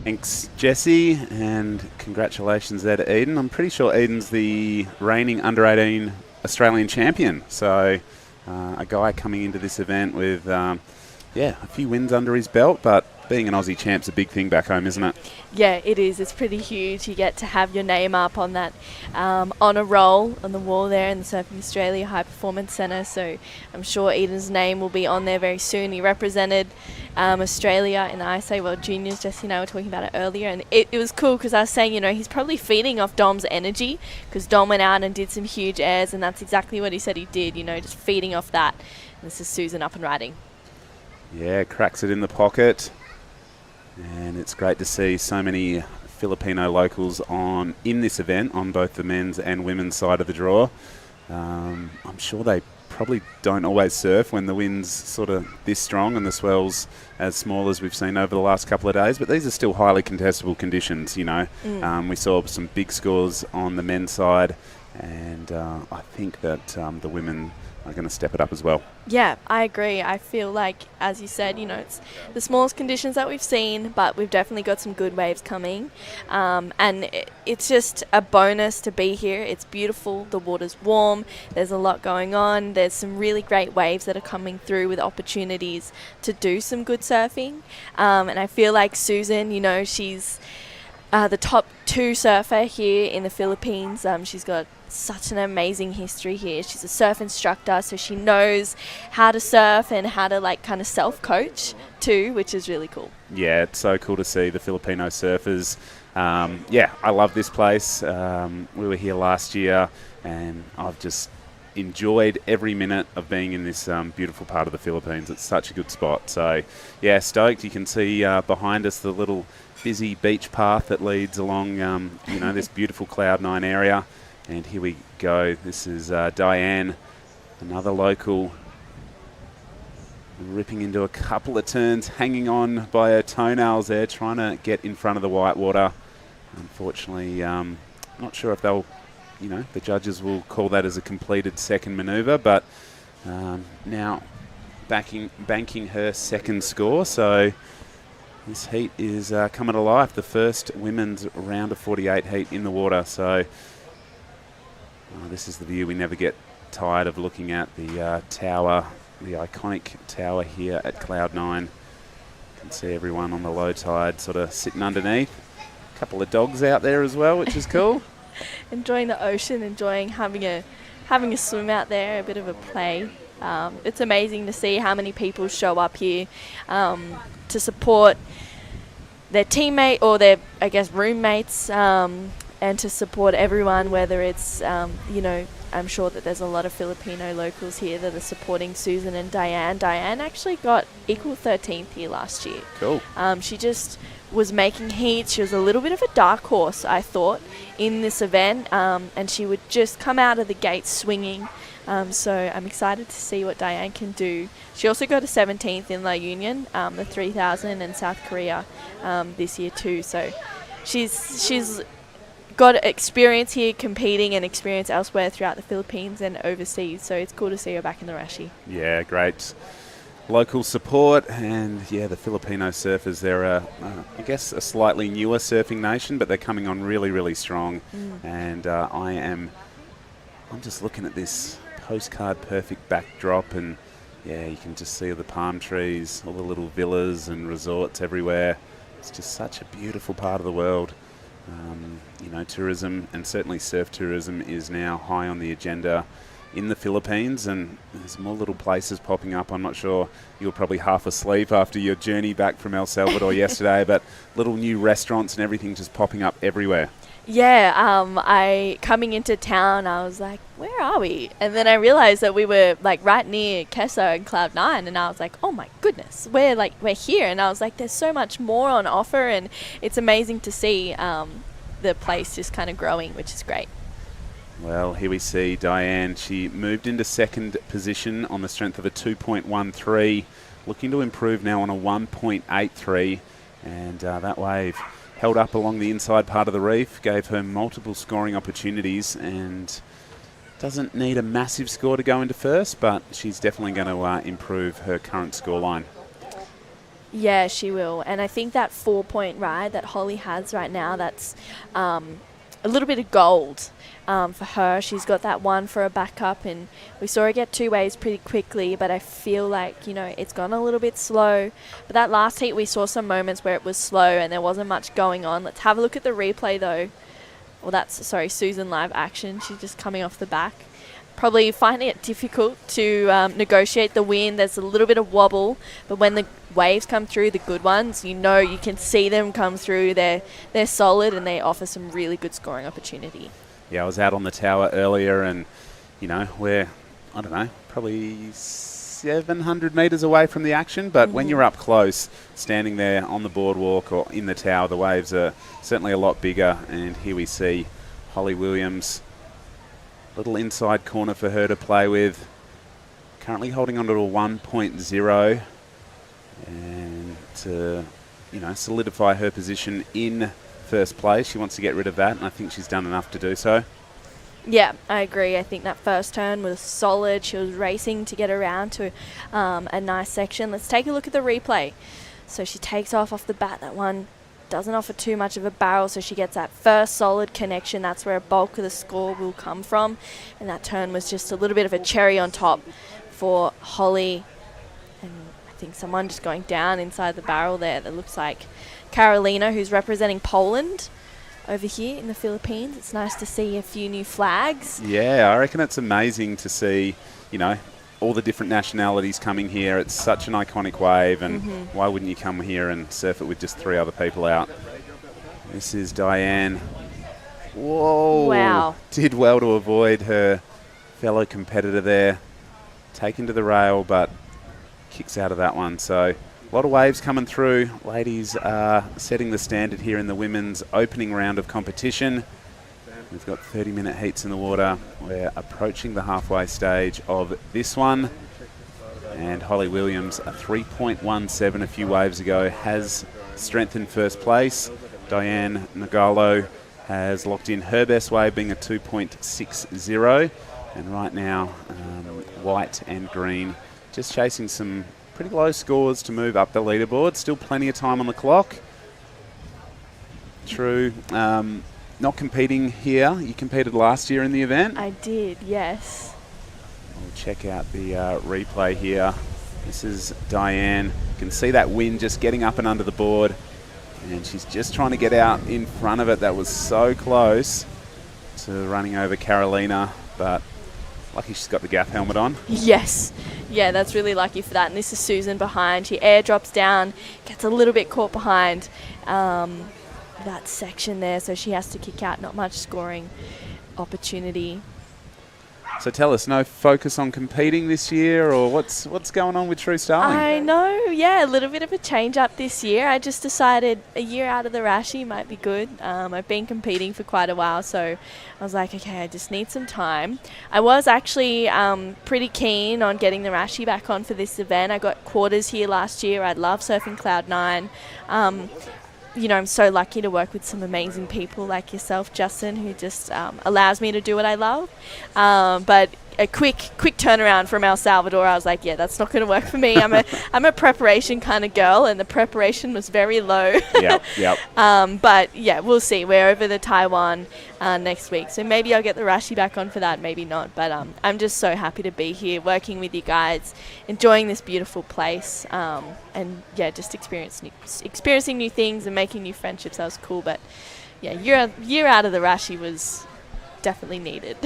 Speaker 6: Thanks, Jesse, and congratulations there to Eden. I'm pretty sure Eden's the reigning under-18 Australian champion. So a guy coming into this event with, a few wins under his belt, but being an Aussie champ's a big thing back home, isn't it?
Speaker 8: Yeah, it is. It's pretty huge. You get to have your name up on that honour roll on the wall there in the Surfing Australia High Performance Centre. So I'm sure Eden's name will be on there very soon. He represented Australia in the ISA World Juniors. Jesse and I were talking about it earlier, and it was cool because I was saying, he's probably feeding off Dom's energy because Dom went out and did some huge airs, and that's exactly what he said he did, just feeding off that. And this is Susan up and riding.
Speaker 6: Yeah, cracks it in the pocket. And it's great to see so many Filipino locals in this event on both the men's and women's side of the draw. I'm sure they probably don't always surf when the wind's sort of this strong and the swell's as small as we've seen over the last couple of days, but these are still highly contestable conditions, We saw some big scores on the men's side, and I think that the women are going to step it up as well.
Speaker 8: Yeah, I agree. I feel like, as you said, it's the smallest conditions that we've seen, but we've definitely got some good waves coming. And it's just a bonus to be here. It's beautiful. The water's warm. There's a lot going on. There's some really great waves that are coming through with opportunities to do some good surfing. And I feel like Susan, she's the top 2 surfer here in the Philippines. She's got such an amazing history here. She's a surf instructor, so she knows how to surf and how to kind of self-coach too, which is really cool.
Speaker 6: Yeah, it's so cool to see the Filipino surfers. I love this place. We were here last year, and I've just enjoyed every minute of being in this beautiful part of the Philippines. It's such a good spot. So, yeah, stoked. You can see behind us the little busy beach path that leads along, this beautiful Cloud9 area. And here we go. This is Diane, another local, ripping into a couple of turns, hanging on by her toenails there, trying to get in front of the whitewater. Unfortunately, not sure if they'll, the judges will call that as a completed second manoeuvre, but now banking her second score. So this heat is coming to life, the first women's round of 48 heat in the water. So this is the view we never get tired of looking at, the tower, the iconic tower here at Cloud9. You can see everyone on the low tide sort of sitting underneath. A couple of dogs out there as well, which is cool.
Speaker 8: Enjoying the ocean, enjoying having a swim out there, a bit of a play. It's amazing to see how many people show up here to support their teammate or their, roommates, and to support everyone, whether it's, I'm sure that there's a lot of Filipino locals here that are supporting Susan and Diane. Diane actually got equal 13th here last year.
Speaker 6: Cool.
Speaker 8: She just was making heat. She was a little bit of a dark horse, I thought, in this event, and she would just come out of the gate swinging. So I'm excited to see what Diane can do. She also got a 17th in La Union, the 3000 in South Korea this year too. So she's got experience here competing and experience elsewhere throughout the Philippines and overseas. So it's cool to see her back in the Rashi.
Speaker 6: Yeah, great. Local support, and the Filipino surfers, they're a slightly newer surfing nation, but they're coming on really, really strong. And I'm just looking at this postcard perfect backdrop, and you can just see the palm trees, all the little villas and resorts everywhere. It's just such a beautiful part of the world. Tourism, and certainly surf tourism, is now high on the agenda in the Philippines, and there's more little places popping up. I'm not sure, you were probably half asleep after your journey back from El Salvador yesterday, but little new restaurants and everything just popping up everywhere.
Speaker 8: Yeah, I coming into town, I was like, where are we? And then I realized that we were right near Queso and Cloud9, and I was like, oh my goodness, we're here. And I was like, there's so much more on offer, and it's amazing to see the place just kind of growing, which is great.
Speaker 6: Well, here we see Diane. She moved into second position on the strength of a 2.13, looking to improve now on a 1.83, and that wave held up along the inside part of the reef, gave her multiple scoring opportunities, and Doesn't need a massive score to go into first, but she's definitely going to improve her current scoreline.
Speaker 8: Yeah, she will. And I think that 4-point ride that Holly has right now, that's a little bit of gold for her. She's got that one for a backup, and we saw her get 2 waves pretty quickly, but I feel like, you know, it's gone a little bit slow. But that last heat, we saw some moments where it was slow and there wasn't much going on. Let's have a look at the replay, though. Well, that's, sorry, Susan live action. She's just coming off the back. Probably finding it difficult to negotiate the wind. There's a little bit of wobble, but when the waves come through, the good ones, you know, you can see them come through. They're solid and they offer some really good scoring opportunity.
Speaker 6: Yeah, I was out on the tower earlier and, you know, we're, I don't know, probably 700 metres away from the action, but when you're up close, standing there on the boardwalk or in the tower, the waves are certainly a lot bigger. And here we see Holly Williams, little inside corner for her to play with. Currently holding on to a 1.0 and to, you know, solidify her position in first place. She wants to get rid of that, and I think she's done enough to do so.
Speaker 8: Yeah, I agree. I think that first turn was solid. She was racing to get around to a nice section. Let's take a look at the replay. So she takes off the bat. That one doesn't offer too much of a barrel, so she gets that first solid connection. That's where a bulk of the score will come from. And that turn was just a little bit of a cherry on top for Holly. And I think someone just going down inside the barrel there. That looks like Carolina, who's representing Poland over here in the Philippines. It's nice to see a few new flags.
Speaker 6: Yeah, I reckon it's amazing to see, you know, all the different nationalities coming here. It's such an iconic wave, and why wouldn't you come here and surf it with just 3 other people out? This is Diane. Whoa.
Speaker 8: Wow.
Speaker 6: Did well to avoid her fellow competitor there. Taken to the rail, but kicks out of that one. So a lot of waves coming through. Ladies are setting the standard here in the women's opening round of competition. We've got 30-minute heats in the water. We're approaching the halfway stage of this one. And Holly Williams, a 3.17 a few waves ago, has strengthened first place. Diane Nagalo has locked in her best wave, being a 2.60. And right now, white and green just chasing some pretty low scores to move up the leaderboard. Still plenty of time on the clock. True. Not competing here. You competed last year in the event.
Speaker 8: I did, yes.
Speaker 6: We'll check out the replay here. This is Diane. You can see that wind just getting up and under the board. And she's just trying to get out in front of it. That was so close to running over Carolina, but lucky she's got the gaff helmet on.
Speaker 8: Yes. Yeah, that's really lucky for that. And this is Susan behind. She airdrops down, gets a little bit caught behind that section there, so she has to kick out. Not much scoring opportunity.
Speaker 6: So tell us, no focus on competing this year, or what's going on with True Starling?
Speaker 8: I know, yeah, a little bit of a change up this year. I just decided a year out of the Rashi might be good. I've been competing for quite a while, so I was like, okay, I just need some time. I was actually pretty keen on getting the Rashi back on for this event. I got quarters here last year. I love surfing Cloud 9. You know, I'm so lucky to work with some amazing people like yourself, Justin, who just allows me to do what I love. But a quick turnaround from El Salvador, I was like, yeah, that's not going to work for me. I'm a preparation kind of girl, and the preparation was very low.
Speaker 6: Yep.
Speaker 8: But yeah, we'll see. We're over to Taiwan next week, so maybe I'll get the Rashi back on for that, maybe not. But I'm just so happy to be here, working with you guys, enjoying this beautiful place, and yeah, just experiencing new things and making new friendships. That was cool. But yeah, year out of the Rashi was definitely needed.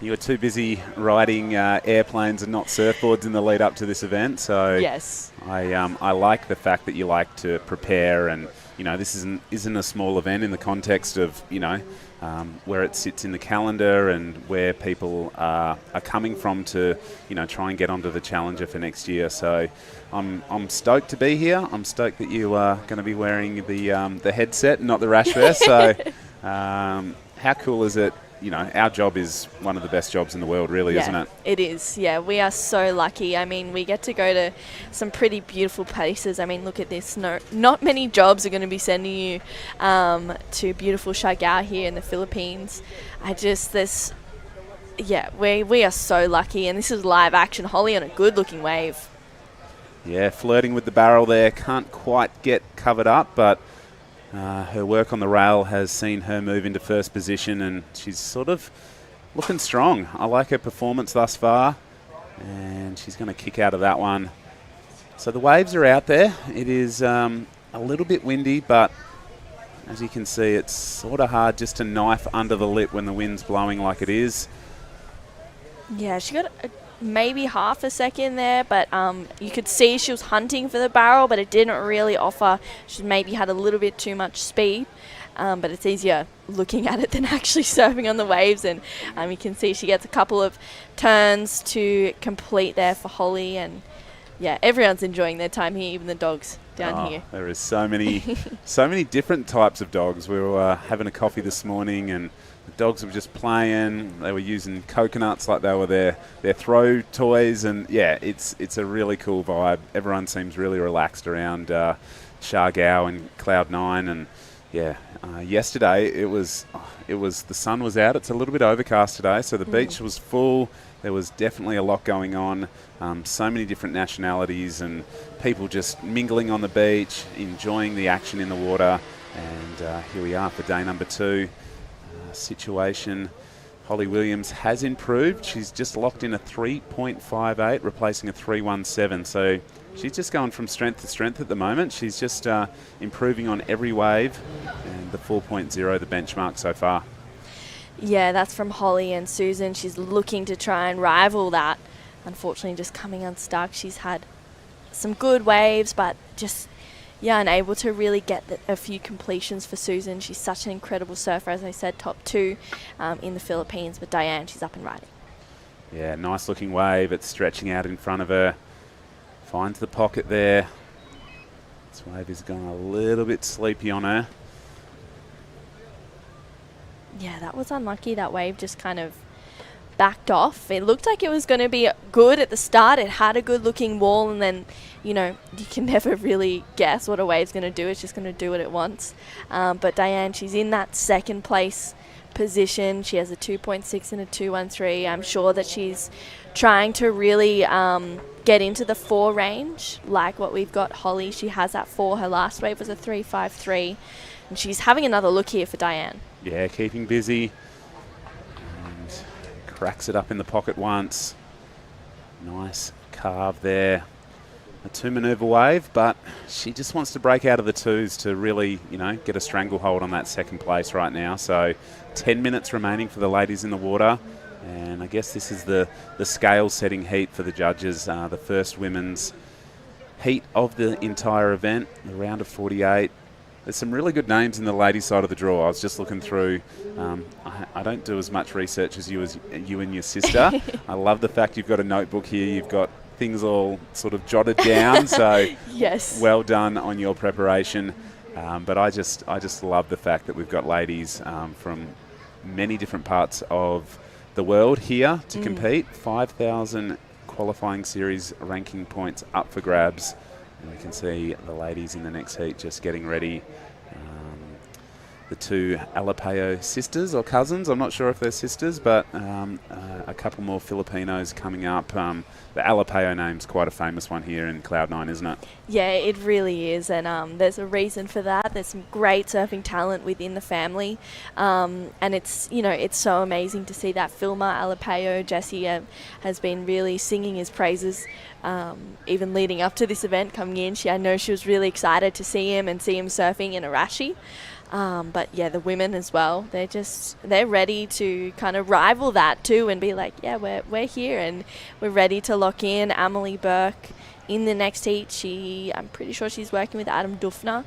Speaker 6: You were too busy riding airplanes and not surfboards in the lead up to this event, so
Speaker 8: yes,
Speaker 6: I like the fact that you like to prepare, and you know, this isn't a small event in the context of, you know, where it sits in the calendar and where people are coming from to, you know, try and get onto the Challenger for next year. So I'm stoked to be here. I'm stoked that you are going to be wearing the headset and not the rash vest. So how cool is it? You know, our job is one of the best jobs in the world, really, isn't it? It
Speaker 8: is, yeah. We are so lucky. I mean, we get to go to some pretty beautiful places. I mean, look at this. Not many jobs are going to be sending you to beautiful Siargao here in the Philippines. There's Yeah, we are so lucky, and this is live action. Holly on a good-looking wave.
Speaker 6: Yeah, flirting with the barrel there. Can't quite get covered up, but her work on the rail has seen her move into first position, and she's sort of looking strong. I like her performance thus far, and she's going to kick out of that one. So the waves are out there. It is a little bit windy, but as you can see, it's sort of hard just to knife under the lip when the wind's blowing like it is.
Speaker 8: Yeah, she got maybe half a second there, but you could see she was hunting for the barrel, but it didn't really offer. She maybe had a little bit too much speed, but it's easier looking at it than actually surfing on the waves. And you can see she gets a couple of turns to complete there for Holly, and yeah, everyone's enjoying their time here, even the dogs down here.
Speaker 6: There is so many different types of dogs. We were having a coffee this morning, and the dogs were just playing. They were using coconuts like they were their throw toys, and yeah, it's a really cool vibe. Everyone seems really relaxed around Siargao and Cloud9, and yeah, yesterday it was the sun was out. It's a little bit overcast today, so the beach was full. There was definitely a lot going on. So many different nationalities and people just mingling on the beach, enjoying the action in the water. And here we are for day number 2. Situation. Holly Williams has improved. She's just locked in a 3.58, replacing a 3.17. So she's just going from strength to strength at the moment. She's just improving on every wave, and the 4.0, the benchmark so far.
Speaker 8: Yeah, that's from Holly and Susan. She's looking to try and rival that. Unfortunately, just coming unstuck. She's had some good waves, but just unable to really get a few completions for Susan. She's such an incredible surfer, as I said, top 2 in the Philippines. But Diane, she's up and riding.
Speaker 6: Yeah, nice looking wave. It's stretching out in front of her. Finds the pocket there. This wave is going a little bit sleepy on her.
Speaker 8: Yeah, that was unlucky. That wave just kind of backed off. It looked like it was going to be good at the start. It had a good looking wall, and then, you can never really guess what a wave's going to do. It's just going to do what it wants. But Diane, she's in that second place position. She has a 2.6 and a 2.13. I'm sure that she's trying to really get into the 4 range, like what we've got Holly. She has that 4. Her last wave was a 3.53. And she's having another look here for Diane.
Speaker 6: Yeah, keeping busy. And cracks it up in the pocket once. Nice carve there. A 2 maneuver wave, but she just wants to break out of the 2s to really, get a stranglehold on that second place right now. So 10 minutes remaining for the ladies in the water. And I guess this is the scale setting heat for the judges. The first women's heat of the entire event, the round of 48. There's some really good names in the ladies' side of the draw. I was just looking through. I don't do as much research as you and your sister. I love the fact you've got a notebook here. You've got things all sort of jotted down. So
Speaker 8: yes,
Speaker 6: well done on your preparation. But I just love the fact that we've got ladies from many different parts of the world here to compete. 5,000 qualifying series ranking points up for grabs. And we can see the ladies in the next heat just getting ready. The 2 Alapeo sisters or cousins, I'm not sure if they're sisters, but a couple more Filipinos coming up. The Alapeo name's quite a famous one here in Cloud9, isn't it?
Speaker 8: Yeah, it really is, and there's a reason for that. There's some great surfing talent within the family, and it's it's so amazing to see that. Filma Alapeo, Jesse, has been really singing his praises, even leading up to this event coming in. I know she was really excited to see him surfing in Arashi. But yeah, the women as well, they're ready to kind of rival that too and be like, yeah, we're here and we're ready to lock in. Amelie Burke in the next heat, I'm pretty sure she's working with Adam Dufner.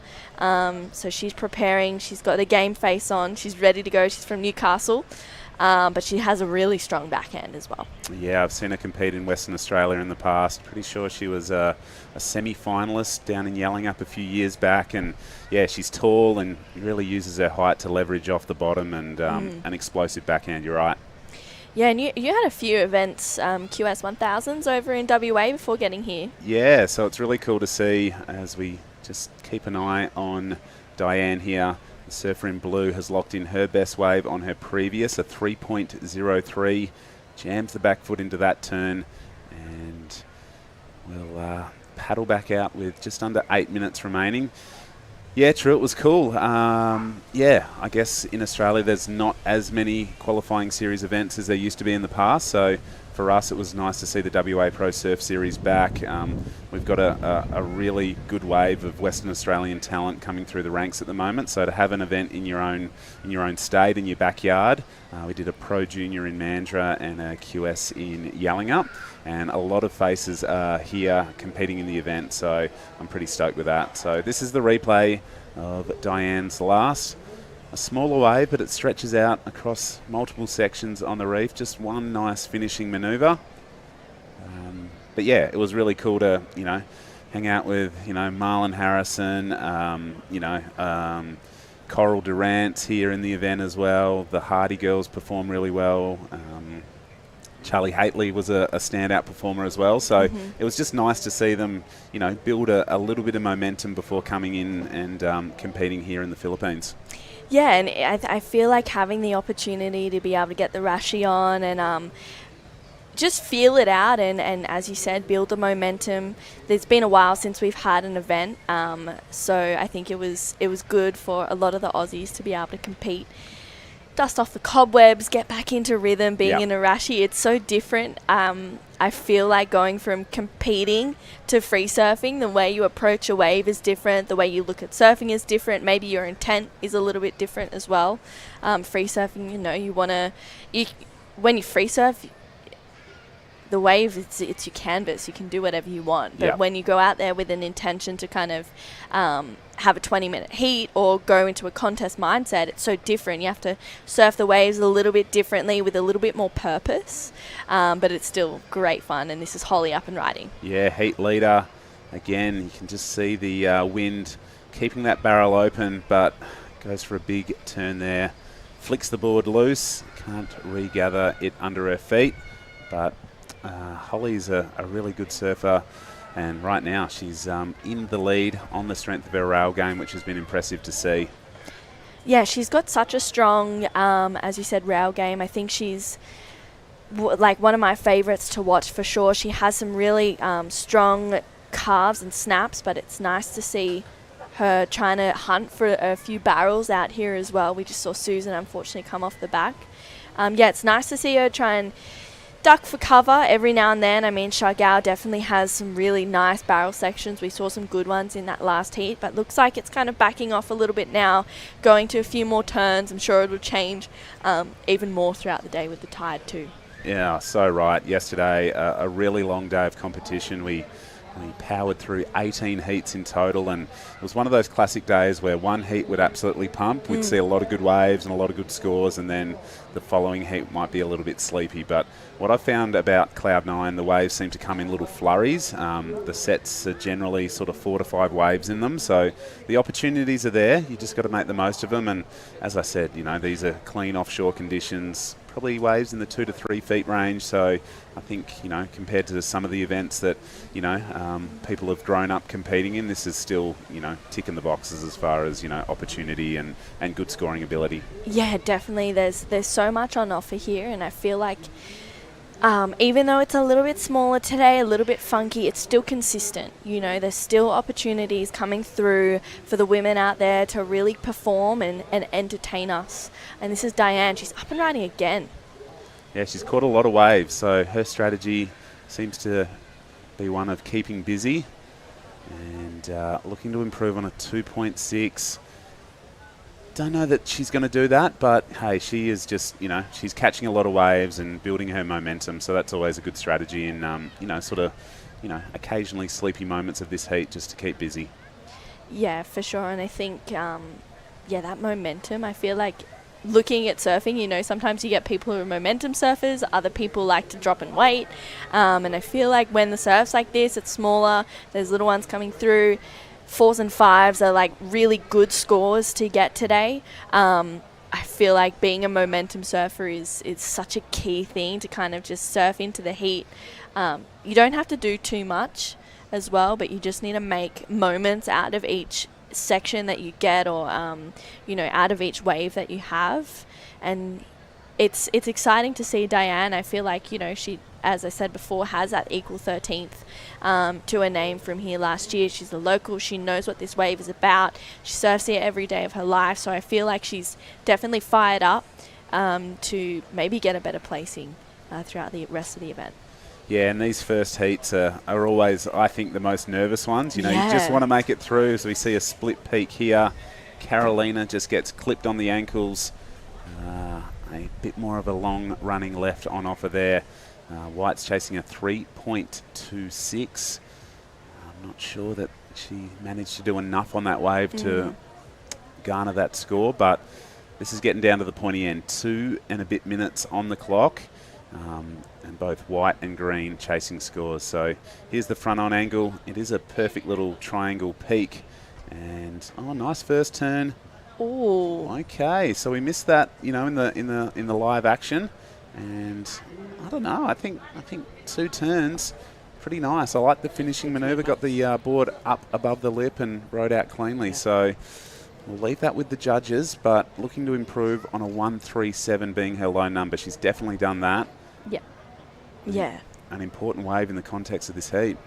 Speaker 8: So she's preparing, she's got the game face on, she's ready to go. She's from Newcastle. But she has a really strong backhand as well.
Speaker 6: Yeah, I've seen her compete in Western Australia in the past. Pretty sure she was a semi-finalist down in Yallingup a few years back. And yeah, she's tall and really uses her height to leverage off the bottom and an explosive backhand, you're right.
Speaker 8: Yeah, and you had a few events, QS 1000s over in WA before getting here.
Speaker 6: Yeah, so it's really cool to see as we just keep an eye on Diane here. The surfer in blue has locked in her best wave on her previous, a 3.03. jams the back foot into that turn, and we'll paddle back out with just under 8 minutes remaining. Yeah, true, it was cool. Yeah, I guess in Australia there's not as many qualifying series events as there used to be in the past, so for us it was nice to see the WA Pro Surf Series back. We've got a really good wave of Western Australian talent coming through the ranks at the moment, so to have an event in your own state, in your backyard, we did a Pro Junior in Mandurah and a QS in Yallingup, and a lot of faces are here competing in the event, so I'm pretty stoked with that. So this is the replay of Diane's last. A smaller wave, but it stretches out across multiple sections on the reef. Just one nice finishing manoeuvre. But yeah, it was really cool to, hang out with, Marlon Harrison, Coral Durant here in the event as well. The Hardy girls performed really well. Charlie Haitley was a standout performer as well. So it was just nice to see them, build a little bit of momentum before coming in and competing here in the Philippines.
Speaker 8: Yeah, and I feel like having the opportunity to be able to get the Rashi on and just feel it out and as you said, build the momentum. There's been a while since we've had an event, so I think it was good for a lot of the Aussies to be able to compete, dust off the cobwebs, get back into rhythm, being in a Rashi. It's so different. I feel like going from competing to free surfing, the way you approach a wave is different, the way you look at surfing is different, maybe your intent is a little bit different as well. Free surfing, when you free surf, the wave, it's your canvas, you can do whatever you want. But when you go out there with an intention to kind of have a 20-minute heat or go into a contest mindset, it's so different. You have to surf the waves a little bit differently with a little bit more purpose, but it's still great fun, and this is Holly up and riding. Yeah,
Speaker 6: heat leader. Again, you can just see the wind keeping that barrel open, but goes for a big turn there. Flicks the board loose, can't regather it under her feet, but Holly's a really good surfer, and right now she's in the lead on the strength of her rail game, which has been impressive to see.
Speaker 8: Yeah, she's got such a strong, as you said, rail game. I think she's like one of my favourites to watch for sure. She has some really strong carves and snaps, but it's nice to see her trying to hunt for a few barrels out here as well. We just saw Susan unfortunately come off the back. Yeah, it's nice to see her try and duck for cover every now and then. I mean, Siargao definitely has some really nice barrel sections. We saw some good ones in that last heat, but looks like it's kind of backing off a little bit now, going to a few more turns. I'm sure it'll change even more throughout the day with the tide too.
Speaker 6: Yeah, so right. Yesterday, a really long day of competition. We powered through 18 heats in total, and it was one of those classic days where one heat would absolutely pump. We'd see a lot of good waves and a lot of good scores, and then the following heat might be a little bit sleepy. But what I found about Cloud 9, the waves seem to come in little flurries. The sets are generally sort of 4 to 5 waves in them, so the opportunities are there. You just got to make the most of them, and as I said, these are clean offshore conditions, probably waves in the 2 to 3 feet range. So I think, compared to some of the events that, people have grown up competing in, this is still, ticking the boxes as far as, opportunity and good scoring ability.
Speaker 8: Yeah, definitely. There's so much on offer here, and I feel like even though it's a little bit smaller today, a little bit funky, it's still consistent. There's still opportunities coming through for the women out there to really perform and entertain us. And this is Diane. She's up and riding again.
Speaker 6: Yeah, she's caught a lot of waves, so her strategy seems to be one of keeping busy and looking to improve on a 2.6. Don't know that she's going to do that, but hey, she is just, she's catching a lot of waves and building her momentum, so that's always a good strategy in, occasionally sleepy moments of this heat just to keep busy.
Speaker 8: Yeah, for sure, and I think, that momentum, I feel like looking at surfing, sometimes you get people who are momentum surfers, other people like to drop and wait, and I feel like when the surf's like this, it's smaller, there's little ones coming through, 4s and 5s are like really good scores to get today. I feel like being a momentum surfer is such a key thing to kind of just surf into the heat. You don't have to do too much as well, but you just need to make moments out of each section that you get, or out of each wave that you have. And it's exciting to see Diane. I feel like, she, as I said before, has that equal 13th to her name from here last year. She's a local. She knows what this wave is about. She surfs here every day of her life. So I feel like she's definitely fired up to maybe get a better placing throughout the rest of the event.
Speaker 6: Yeah, and these first heats are always, I think, the most nervous ones. You
Speaker 8: Yeah.
Speaker 6: just want to make it through. So we see a split peak here. Carolina just gets clipped on the ankles. A bit more of a long running left on offer there. White's chasing a 3.26. I'm not sure that she managed to do enough on that wave to garner that score, but this is getting down to the pointy end. 2 and a bit minutes on the clock, and both white and green chasing scores. So here's the front on angle. It is a perfect little triangle peak, and nice first turn.
Speaker 8: Oh,
Speaker 6: Okay, so we missed that, in the live action, and I don't know. I think 2 turns, pretty nice. I like the finishing manoeuvre. Got the board up above the lip and rode out cleanly. So we'll leave that with the judges, but looking to improve on a 137 being her low number. She's definitely done that.
Speaker 8: yeah.
Speaker 6: An important wave in the context of this heat.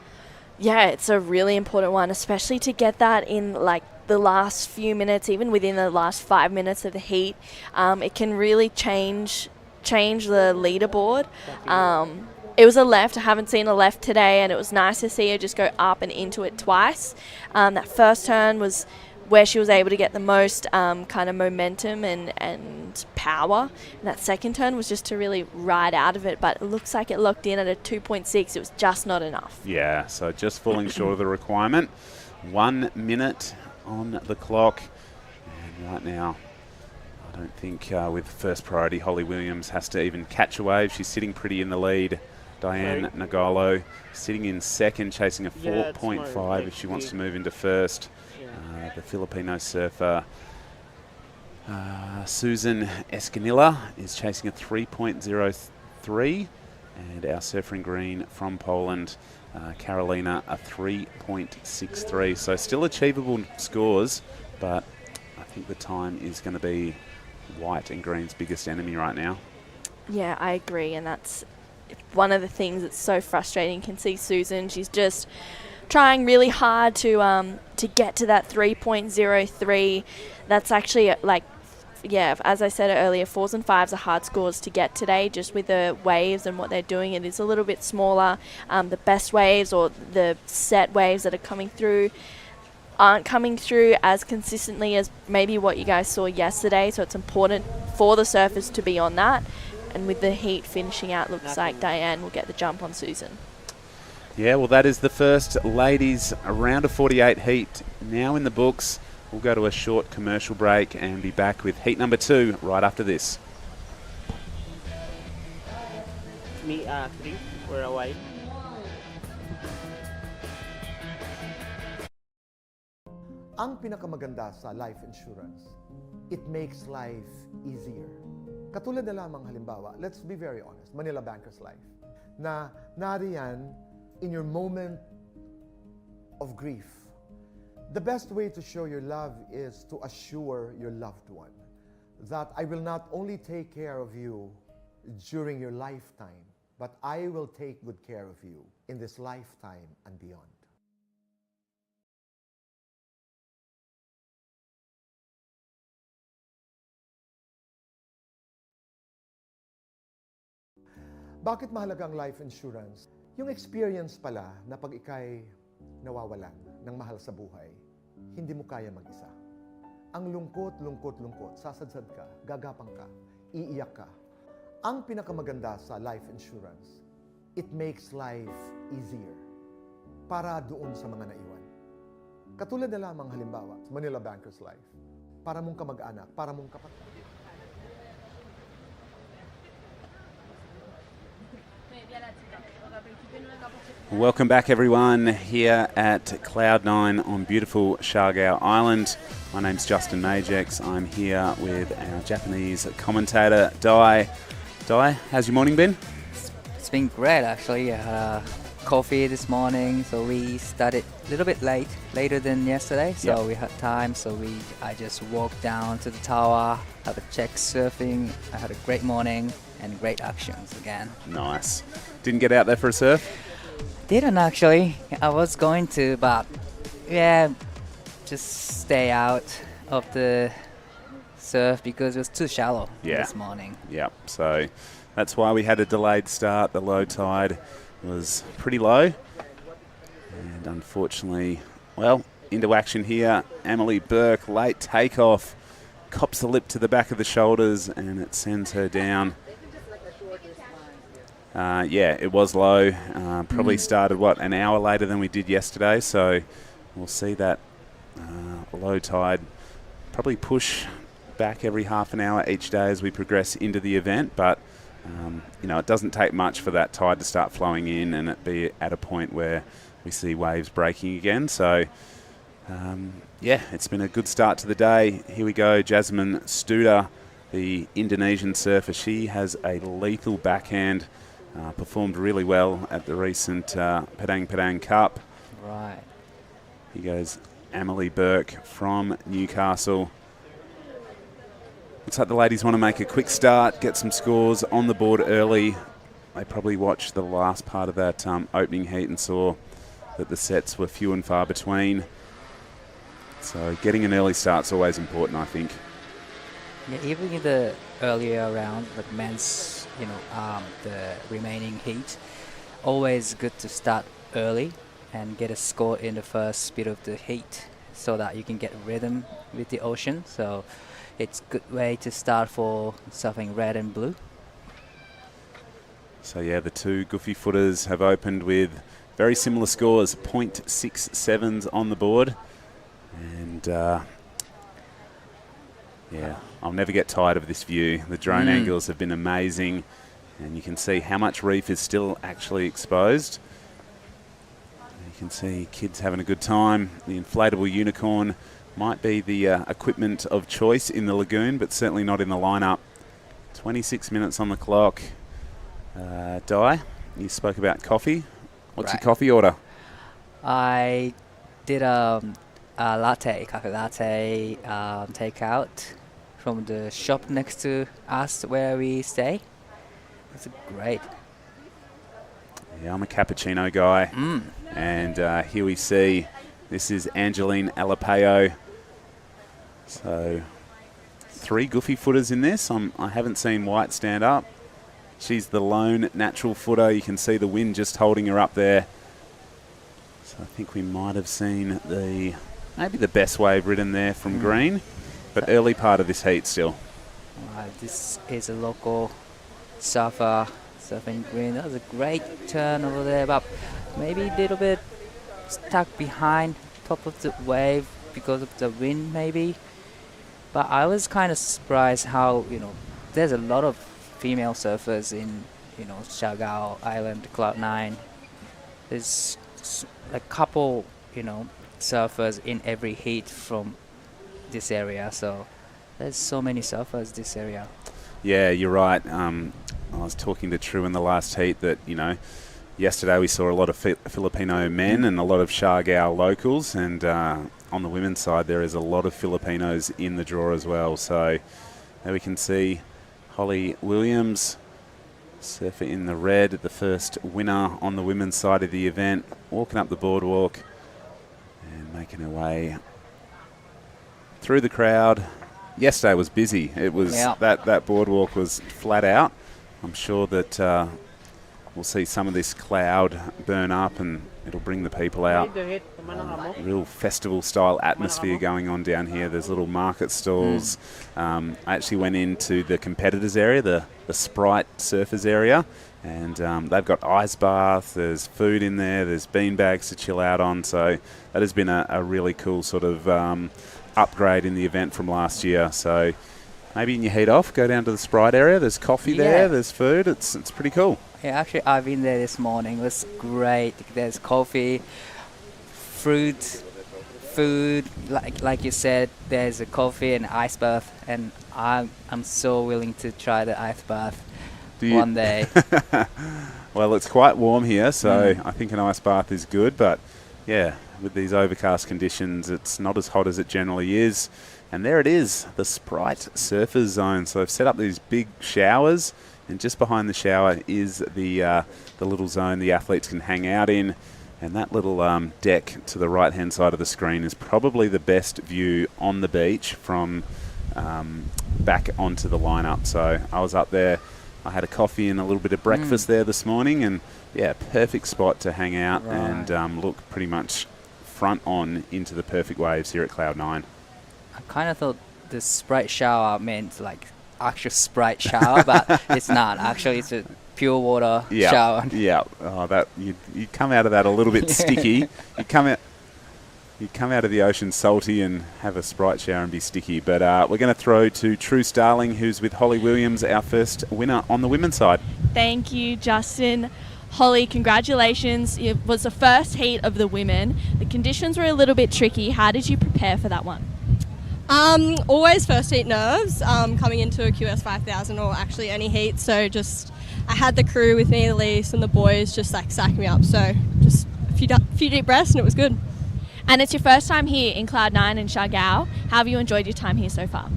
Speaker 8: Yeah, it's a really important one, especially to get that in the last few minutes, even within the last 5 minutes of the heat. It can really change the leaderboard. It was a left. I haven't seen a left today, and it was nice to see her just go up and into it twice. That first turn was where she was able to get the most kind of momentum and power. And that second turn was just to really ride out of it, but it looks like it locked in at a 2.6. It was just not enough.
Speaker 6: Yeah, so just falling short of the requirement. 1 minute on the clock. And right now, I don't think with first priority, Holly Williams has to even catch a wave. She's sitting pretty in the lead. Diane Nagalo sitting in second, chasing a 4.5 if she wants to move into first. The Filipino surfer Susan Escanilla is chasing a 3.03, and our surfer in green from Poland, Carolina, a 3.63. So still achievable scores, but I think the time is going to be white and green's biggest enemy right now.
Speaker 8: Yeah, I agree, and that's one of the things that's so frustrating. You can see Susan, she's just trying really hard to get to that 3.03. That's actually as I said earlier, 4s and 5s are hard scores to get today, just with the waves and what they're doing. It is a little bit smaller. The best waves, or the set waves that are coming through, aren't coming through as consistently as maybe what you guys saw yesterday. So it's important for the surfers to be on that. And with the heat finishing out, looks like Diane will get the jump on Susan.
Speaker 6: Yeah, well, that is the first ladies round of 48 heat now in the books. We'll go to a short commercial break and be back with heat number 2 right after this.
Speaker 10: Me, 3, we're away.
Speaker 11: Ang pinakamaganda sa life insurance, it makes life easier. Katulad na lamang halimbawa, let's be very honest, Manila Bankers Life, na nariyan in your moment of grief. The best way to show your love is to assure your loved one that I will not only take care of you during your lifetime, but I will take good care of you in this lifetime and beyond. Bakit mahalaga ang life insurance? Yung experience pala na pag ikay nawawalan ng mahal sa buhay, hindi mo kaya mag-isa. Ang lungkot, sasadsad ka, gagapang ka, iiyak ka. Ang pinakamaganda sa life insurance, it makes life easier para doon sa mga naiwan. Katulad na lamang halimbawa, Manila Bankers Life, para mong kamag-anak, para mong kapatid.
Speaker 6: Welcome back, everyone, here at Cloud9 on beautiful Siargao Island. My name's Justin Majex. I'm here with our Japanese commentator, Dai. Dai, how's your morning been?
Speaker 5: It's been great, actually. I had a coffee this morning, so we started a little bit later than yesterday. So we had time, so I just walked down to the tower, have a check surfing. I had a great morning and great actions again.
Speaker 6: Nice. Didn't get out there for a surf?
Speaker 5: Didn't actually. I was going to, but yeah, just stay out of the surf because it was too shallow this morning.
Speaker 6: Yeah, so that's why we had a delayed start. The low tide was pretty low. And unfortunately, well, into action here. Emily Burke, late takeoff, cops the lip to the back of the shoulders, and it sends her down. It was low. Probably started, an hour later than we did yesterday. So we'll see that low tide probably push back every half an hour each day as we progress into the event. But, it doesn't take much for that tide to start flowing in and it be at a point where we see waves breaking again. So, it's been a good start to the day. Here we go, Jasmine Studer, the Indonesian surfer. She has a lethal backhand. Performed really well at the recent Padang Padang Cup.
Speaker 5: Right.
Speaker 6: Here goes Emily Burke from Newcastle. Looks like the ladies want to make a quick start, get some scores on the board early. They probably watched the last part of that opening heat and saw that the sets were few and far between. So getting an early start's always important, I think.
Speaker 5: Yeah, even in the earlier round, like men's, the remaining heat, always good to start early and get a score in the first bit of the heat so that you can get rhythm with the ocean. So it's a good way to start for surfing red and blue.
Speaker 6: So the two goofy footers have opened with very similar scores, 0.67s on the board. And I'll never get tired of this view. The drone angles have been amazing, and you can see how much reef is still actually exposed. You can see kids having a good time. The inflatable unicorn might be the equipment of choice in the lagoon, but certainly not in the lineup. 26 minutes on the clock. Di, you spoke about coffee. What's your coffee order?
Speaker 5: I did a coffee latte takeout from the shop next to us where we stay. It's great.
Speaker 6: Yeah, I'm a cappuccino guy. And here we see, this is Angeline Alapeo. So 3 goofy footers in this. I haven't seen White stand up. She's the lone natural footer. You can see the wind just holding her up there. So I think we might have seen maybe the best wave ridden there from green, but early part of this heat still.
Speaker 5: This is a local surfer surfing green. That was a great turn over there, but maybe a little bit stuck behind top of the wave because of the wind maybe. But I was kind of surprised how, there's a lot of female surfers in, Siargao Island, Cloud 9. There's a couple, surfers in every heat from this area, so there's so many surfers this area.
Speaker 6: Yeah, you're right. I was talking to True in the last heat that, yesterday we saw a lot of Filipino men and a lot of Siargao locals, and on the women's side there is a lot of Filipinos in the draw as well. So there we can see Holly Williams, surfer in the red, the first winner on the women's side of the event, walking up the boardwalk and making her way through the crowd. Yesterday was busy. It was that boardwalk was flat out. I'm sure that we'll see some of this cloud burn up and it'll bring the people out. Real festival style atmosphere going on down here. There's little market stalls. I actually went into the competitors area, the Sprite surfers area, and they've got ice baths, there's food in there, there's bean bags to chill out on. So that has been a really cool sort of upgrade in the event from last year. So maybe in your heat off, go down to the Sprite area. There's coffee there, there's food. It's pretty cool.
Speaker 5: Yeah, actually, I've been there this morning. It was great. There's coffee, fruit, food. Like you said, there's a coffee and ice bath, and I'm so willing to try the ice bath one day.
Speaker 6: Well, it's quite warm here, so I think an ice bath is good. But, yeah, with these overcast conditions, it's not as hot as it generally is. And there it is, the Sprite Surfers Zone. So I've set up these big showers, and just behind the shower is the little zone the athletes can hang out in. And that little deck to the right-hand side of the screen is probably the best view on the beach from back onto the lineup. So I was up there. I had a coffee and a little bit of breakfast there this morning, and yeah, perfect spot to hang out and look pretty much front on into the perfect waves here at Cloud 9.
Speaker 5: I kind of thought the Sprite shower meant like actual Sprite shower, but it's not. Actually, it's a pure water shower.
Speaker 6: Yeah. Oh, that you come out of that a little bit sticky. You come out of the ocean salty and have a Sprite shower and be sticky. But we're going to throw to True Starling, who's with Holly Williams, our first winner on the women's side.
Speaker 12: Thank you, Justin. Holly, congratulations. It was the first heat of the women. The conditions were a little bit tricky. How did you prepare for that one?
Speaker 13: Always first heat nerves coming into a QS 5000 or actually any heat. So just I had the crew with me, Elise, and the boys just like sacking me up. So just a few deep breaths and it was good.
Speaker 12: And it's your first time here in Cloud 9 in Siargao. How have you enjoyed your time here so far?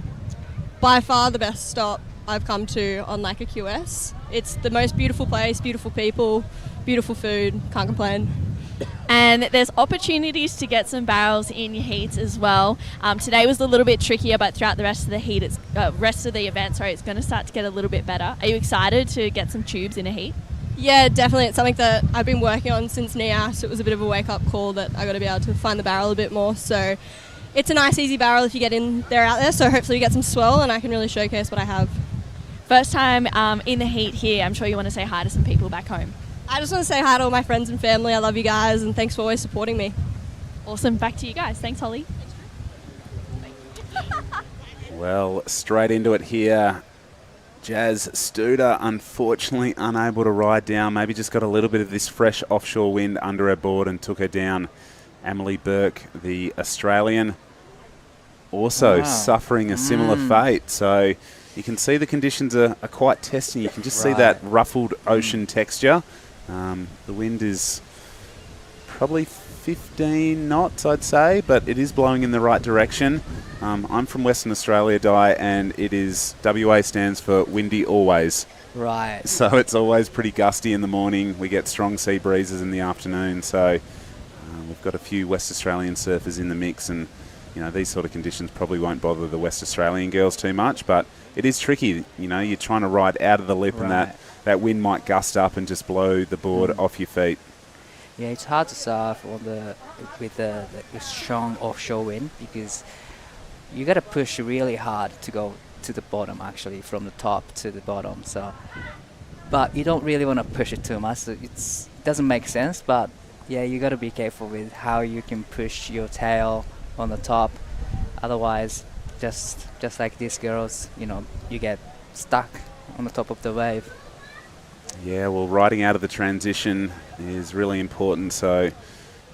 Speaker 13: By far the best stop I've come to on like a QS. It's the most beautiful place, beautiful people, beautiful food, can't complain.
Speaker 12: And there's opportunities to get some barrels in your heats as well. Today was a little bit trickier, but throughout the rest of the heat, it's it's going to start to get a little bit better. Are you excited to get some tubes in a heat?
Speaker 13: Yeah, definitely. It's something that I've been working on since NIAS. It was a bit of a wake-up call that I got to be able to find the barrel a bit more. So it's a nice, easy barrel if you get in there out there. So hopefully we get some swell and I can really showcase what I have.
Speaker 12: First time in the heat here. I'm sure you want to say hi to some people back home.
Speaker 13: I just want to say hi to all my friends and family. I love you guys and thanks for always supporting me.
Speaker 12: Awesome. Back to you guys. Thanks, Holly.
Speaker 6: Well, straight into it here. Jazz Studer, unfortunately unable to ride down. Maybe just got a little bit of this fresh offshore wind under her board and took her down. Emily Burke, the Australian, also suffering a similar fate. So you can see the conditions are quite testing. You can just see that ruffled ocean texture. The wind is probably 15 knots, I'd say, but it is blowing in the right direction. I'm from Western Australia, Di, and it is, WA stands for windy always.
Speaker 5: Right.
Speaker 6: So it's always pretty gusty in the morning. We get strong sea breezes in the afternoon. So we've got a few West Australian surfers in the mix, and you know, these sort of conditions probably won't bother the West Australian girls too much, but it is tricky. You know, you're trying to ride out of the lip and that wind might gust up and just blow the board off your feet.
Speaker 5: Yeah, it's hard to surf with the strong offshore wind because you got to push really hard to go to the bottom, actually, from the top to the bottom. So, but you don't really want to push it too much. So it doesn't make sense. But yeah, you got to be careful with how you can push your tail on the top. Otherwise, just like these girls, you know, you get stuck on the top of the wave.
Speaker 6: Yeah, well, riding out of the transition is really important. So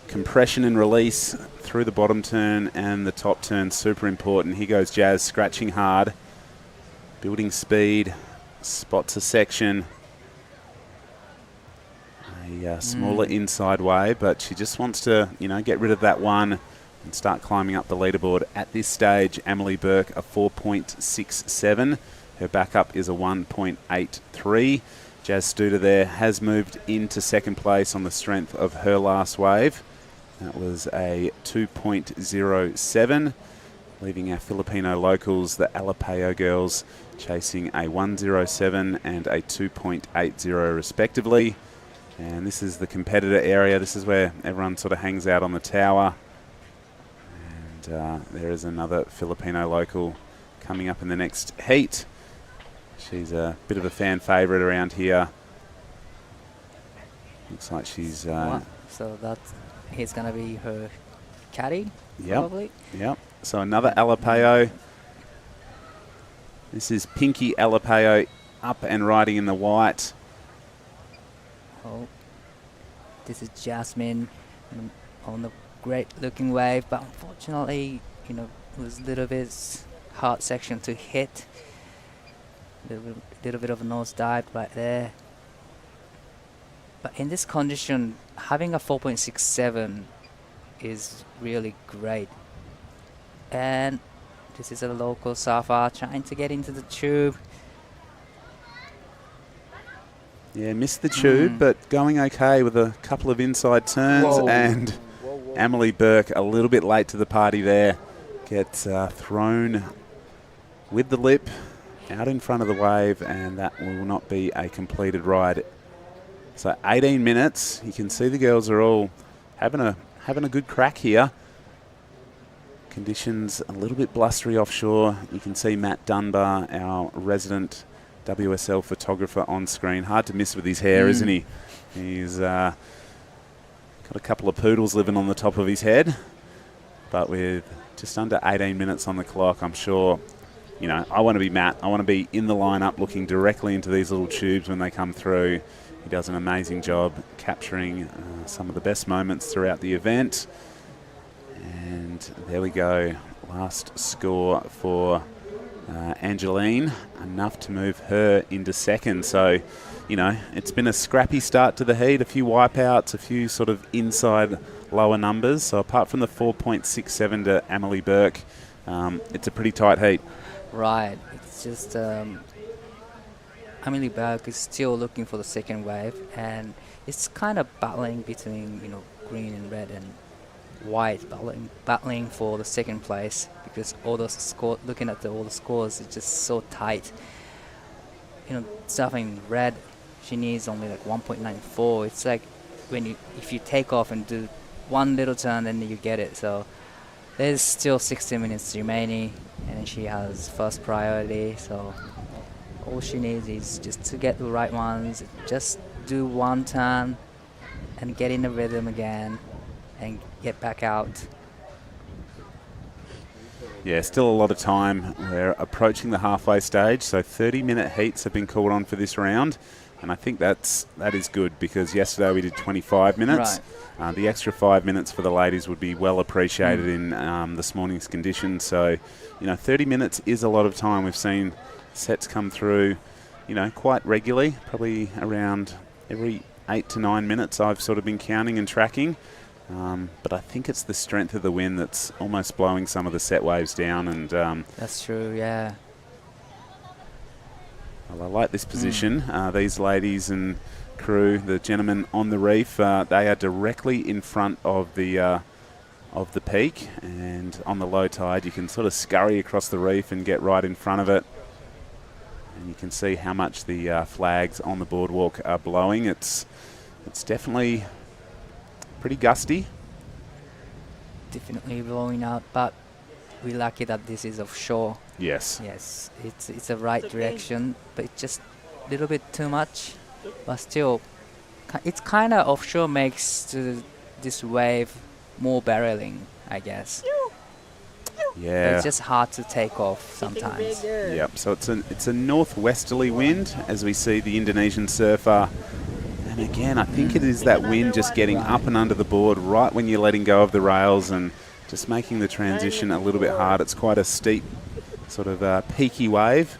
Speaker 6: compression and release through the bottom turn and the top turn, super important. Here goes Jazz, scratching hard, building speed, spots a section. A smaller inside wave, but she just wants to, you know, get rid of that one and start climbing up the leaderboard. At this stage, Emily Burke, a 4.67. Her backup is a 1.83. Jazz Studer there has moved into second place on the strength of her last wave. That was a 2.07, leaving our Filipino locals, the Alapeo girls, chasing a 1.07 and a 2.80 respectively. And this is the competitor area. This is where everyone sort of hangs out on the tower. And there is another Filipino local coming up in the next heat. She's a bit of a fan favourite around here. Looks like she's...
Speaker 5: So he's going to be her caddy, probably?
Speaker 6: Yep. So another Alapeo. This is Pinky Alapeo up and riding in the white.
Speaker 5: Oh, this is Jasmine on the great looking wave, but unfortunately, you know, it was a little bit hard section to hit. Little bit of a nose dive right there. But in this condition, having a 4.67 is really great. And this is a local surfer trying to get into the tube.
Speaker 6: Yeah, missed the tube, but going okay with a couple of inside turns. And Emily Burke a little bit late to the party there. Gets thrown with the lip out in front of the wave, and that will not be a completed ride. So 18 minutes. You can see the girls are all having a good crack here. Conditions a little bit blustery offshore. You can see Matt Dunbar, our resident WSL photographer, on screen. Hard to miss with his hair, isn't he? He's got a couple of poodles living on the top of his head. But with just under 18 minutes on the clock, I'm sure, you know, I want to be Matt. I want to be in the lineup looking directly into these little tubes when they come through. He does an amazing job capturing some of the best moments throughout the event. And there we go. Last score for Angeline, enough to move her into second. So, you know, it's been a scrappy start to the heat, a few wipeouts, a few sort of inside lower numbers. So apart from the 4.67 to Emily Burke, it's a pretty tight heat.
Speaker 5: Right. It's just Emily Burke is still looking for the second wave, and it's kind of battling between, you know, green and red and white, battling for the second place, because all the score, looking at all the scores, it's just so tight. You know, surfing red, she needs only like 1.94. It's like if you take off and do one little turn, then you get it. So there's still 60 minutes remaining, and she has first priority. So all she needs is just to get the right ones, just do one turn and get in the rhythm again and get back out.
Speaker 6: Yeah, still a lot of time. We're approaching the halfway stage, so 30-minute heats have been called on for this round, and I think that is good, because yesterday we did 25 minutes.
Speaker 5: Right.
Speaker 6: The extra 5 minutes for the ladies would be well appreciated in this morning's conditions. So, you know, 30 minutes is a lot of time. We've seen sets come through, you know, quite regularly, probably around every 8 to 9 minutes I've sort of been counting and tracking. But I think it's the strength of the wind that's almost blowing some of the set waves down. And
Speaker 5: that's true, yeah.
Speaker 6: Well, I like this position. These ladies and crew, the gentlemen on the reef, they are directly in front of the peak, and on the low tide you can sort of scurry across the reef and get right in front of it. And you can see how much the flags on the boardwalk are blowing. It's definitely pretty gusty.
Speaker 5: Definitely blowing out, but we're lucky that this is offshore.
Speaker 6: Yes.
Speaker 5: Yes, it's a right direction, but it's just a little bit too much. But still, it's kind of offshore makes this wave more barreling, I guess.
Speaker 6: Yeah.
Speaker 5: But it's just hard to take off sometimes.
Speaker 6: Yep. So it's a northwesterly wind as we see the Indonesian surfer. And again, I think it is that wind just getting up and under the board right when you're letting go of the rails and just making the transition a little bit hard. It's quite a steep, sort of peaky wave.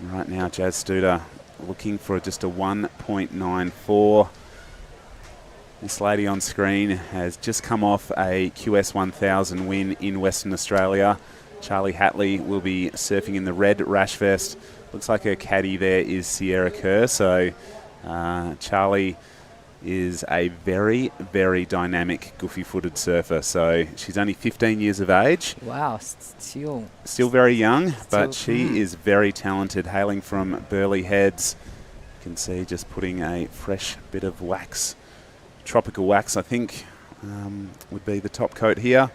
Speaker 6: And right now, Jazz Studer looking for just a 1.94. This lady on screen has just come off a QS 1000 win in Western Australia. Charlie Hatley will be surfing in the red rash vest. Looks like her caddy there is Sierra Kerr. So Charlie is a very, very dynamic, goofy-footed surfer. So she's only 15 years of age.
Speaker 5: Wow, still
Speaker 6: very young, but she is very talented, hailing from Burleigh Heads. You can see just putting a fresh bit of wax, tropical wax, I think, would be the top coat here.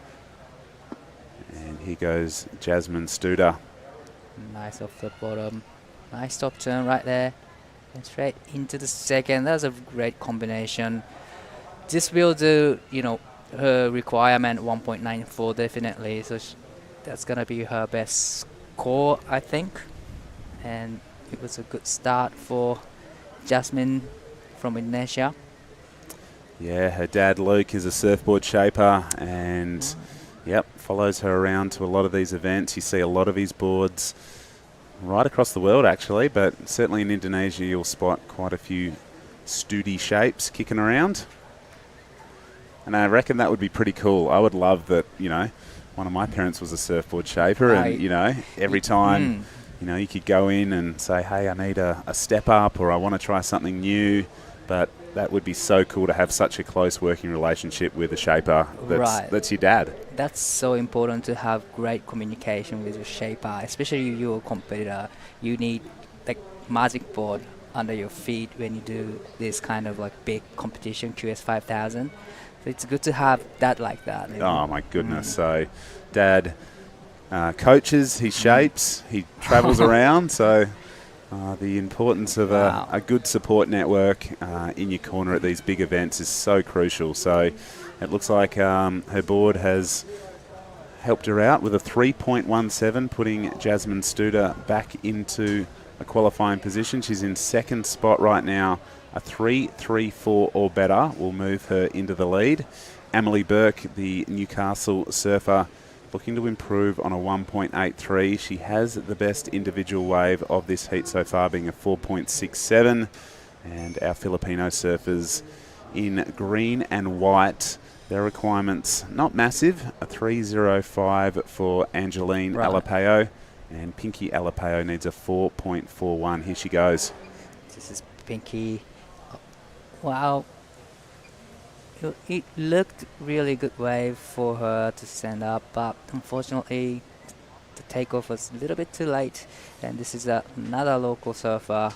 Speaker 6: And here goes Jasmine Studer.
Speaker 5: Nice off the bottom. Nice top turn right there. And straight into the second. That's a great combination. This will do, you know, her requirement 1.94 definitely. So that's going to be her best score, I think. And it was a good start for Jasmine from Indonesia.
Speaker 6: Yeah, her dad Luke is a surfboard shaper and follows her around to a lot of these events. You see a lot of his boards right across the world actually, but certainly in Indonesia you'll spot quite a few Studi shapes kicking around. And I reckon that would be pretty cool. I would love that, one of my parents was a surfboard shaper, and, every time, you could go in and say, hey, I need a step up, or I want to try something new. But that would be so cool to have such a close working relationship with a shaper that's your dad.
Speaker 5: That's so important to have great communication with your shaper, especially if you're a competitor. You need like magic board under your feet when you do this kind of like big competition, QS 5000. So it's good to have that like that.
Speaker 6: Oh my goodness. So dad coaches, he shapes, he travels around. So the importance of a good support network in your corner at these big events is so crucial. So it looks like her board has helped her out with a 3.17, putting Jasmine Studer back into a qualifying position. She's in second spot right now. A 3.34 or better will move her into the lead. Emily Burke, the Newcastle surfer, looking to improve on a 1.83. She has the best individual wave of this heat so far, being a 4.67. And our Filipino surfers in green and white, their requirements not massive. A 3.05 for Angeline Alapeo, and Pinky Alapeo needs a 4.41. Here she goes.
Speaker 5: This is Pinky. Wow. It looked really good wave for her to stand up, but unfortunately the takeoff was a little bit too late. And this is another local surfer,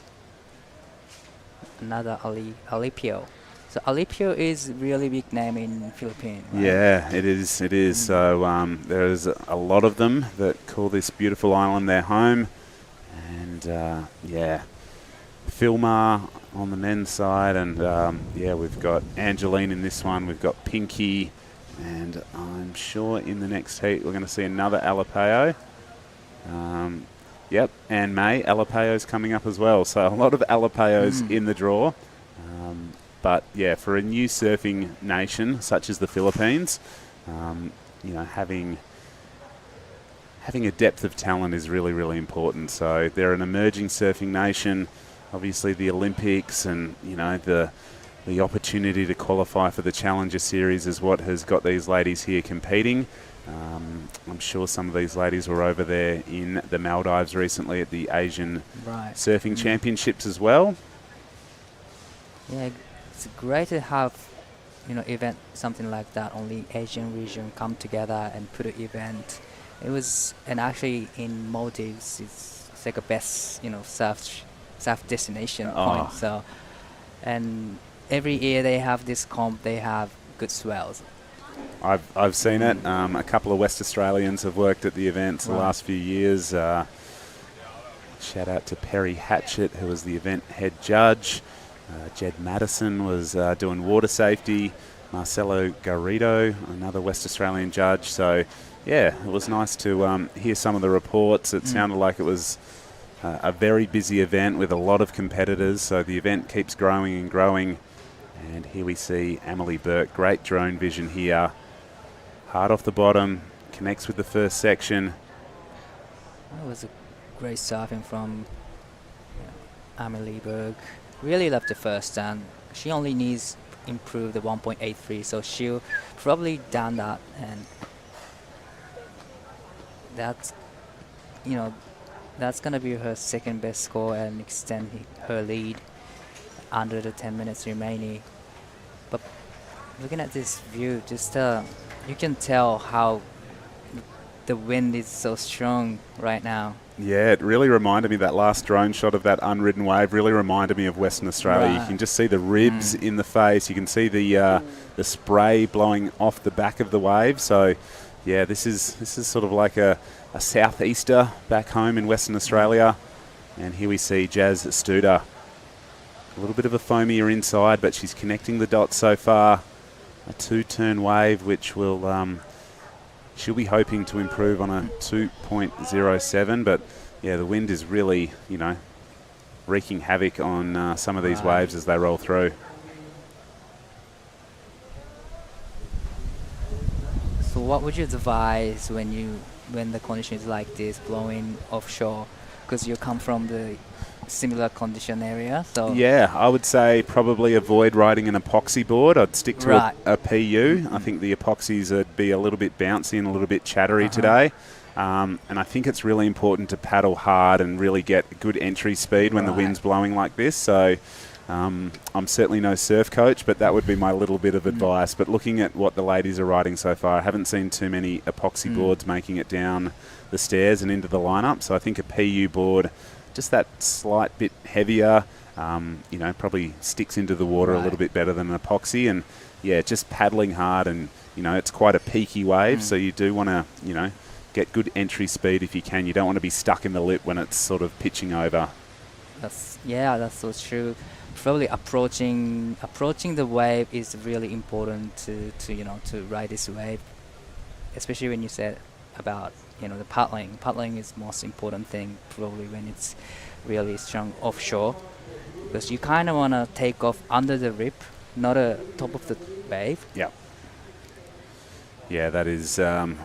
Speaker 5: another Alipio. So Alipio is really big name in Philippines. Right?
Speaker 6: Yeah, it is. So there's a lot of them that call this beautiful island their home. And Filmar on the men's side, and we've got Angeline in this one, we've got Pinky, and I'm sure in the next heat we're going to see another Alapeo. And May Alapeo's coming up as well, so a lot of Alapeos in the draw. But for a new surfing nation such as the Philippines, having a depth of talent is really, really important. So they're an emerging surfing nation. Obviously the Olympics and, the opportunity to qualify for the Challenger Series is what has got these ladies here competing. I'm sure some of these ladies were over there in the Maldives recently at the Asian Surfing Championships as well.
Speaker 5: Yeah, it's great to have, event something like that. Only Asian region come together and put an event. It was, and actually in Maldives, it's like a best, surf destination point. So, and every year they have this comp, they have good swells.
Speaker 6: I've seen it. A couple of West Australians have worked at the events the last few years. Shout out to Perry Hatchett, who was the event head judge. Jed Madison was doing water safety. Marcelo Garrido, another West Australian judge. So, it was nice to hear some of the reports. It sounded like it was a very busy event with a lot of competitors. So the event keeps growing and growing. And here we see Emily Burke. Great drone vision here. Hard off the bottom. Connects with the first section.
Speaker 5: That was a great surfing from Emily Burke. Really loved the first stand. She only needs improve the 1.83. So she'll probably done that. And that's, that's going to be her second best score and extend her lead under the 10 minutes remaining. But looking at this view, just you can tell how the wind is so strong right now.
Speaker 6: Yeah, it really reminded me, that last drone shot of that unridden wave really reminded me of Western Australia. You can just see the ribs in the face. You can see the spray blowing off the back of the wave. So, this is sort of like a southeaster back home in Western Australia. And here we see Jazz Studer. A little bit of a foamier inside, but she's connecting the dots so far. A two-turn wave, which will she'll be hoping to improve on a 2.07. But the wind is really, wreaking havoc on some of these waves as they roll through.
Speaker 5: So what would you advise when the condition is like this, blowing offshore? Because you come from the similar condition area. So
Speaker 6: Yeah, I would say probably avoid riding an epoxy board. I'd stick to
Speaker 5: Right.
Speaker 6: a PU. I think the epoxies would be a little bit bouncy and a little bit chattery today. And I think it's really important to paddle hard and really get good entry speed when the wind's blowing like this. So I'm certainly no surf coach, but that would be my little bit of advice. But looking at what the ladies are riding so far, I haven't seen too many epoxy boards making it down the stairs and into the lineup. So I think a PU board, just that slight bit heavier, probably sticks into the water a little bit better than an epoxy. And yeah, just paddling hard, and it's quite a peaky wave, so you do want to get good entry speed if you can. You don't want to be stuck in the lip when it's sort of pitching over.
Speaker 5: that's so true. Probably approaching the wave is really important to ride this wave, especially when you said about the paddling. Paddling is most important thing probably when it's really strong offshore, because you kind of want to take off under the rip, not top of the wave.
Speaker 6: Yeah. Yeah, that is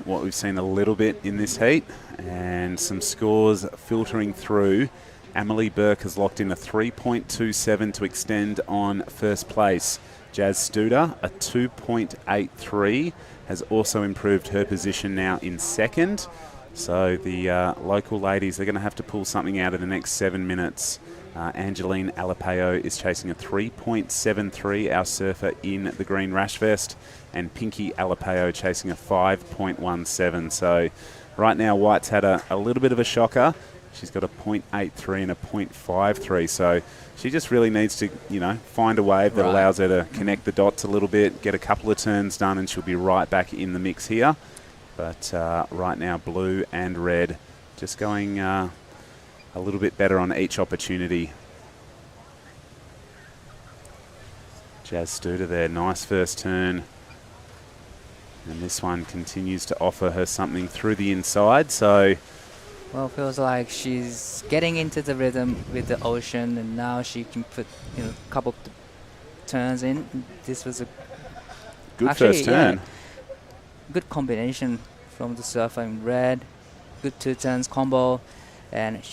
Speaker 6: what we've seen a little bit in this heat, and some scores filtering through. Emily Burke has locked in a 3.27 to extend on first place. Jazz Studer, a 2.83, has also improved her position now in second. So the local ladies, they're going to have to pull something out in the next 7 minutes. Angeline Alapeo is chasing a 3.73, our surfer in the green rash vest, and Pinky Alapeo chasing a 5.17. So right now White's had a little bit of a shocker. She's got a 0.83 and a 0.53. So she just really needs to, find a wave that allows her to connect the dots a little bit, get a couple of turns done, and she'll be right back in the mix here. But right now, blue and red just going a little bit better on each opportunity. Jazz Studer there, nice first turn. And this one continues to offer her something through the inside. So,
Speaker 5: Well, feels like she's getting into the rhythm with the ocean, and now she can put a couple of turns in. This was a
Speaker 6: good first turn.
Speaker 5: Good combination from the surfer in red. Good 2 turns combo, and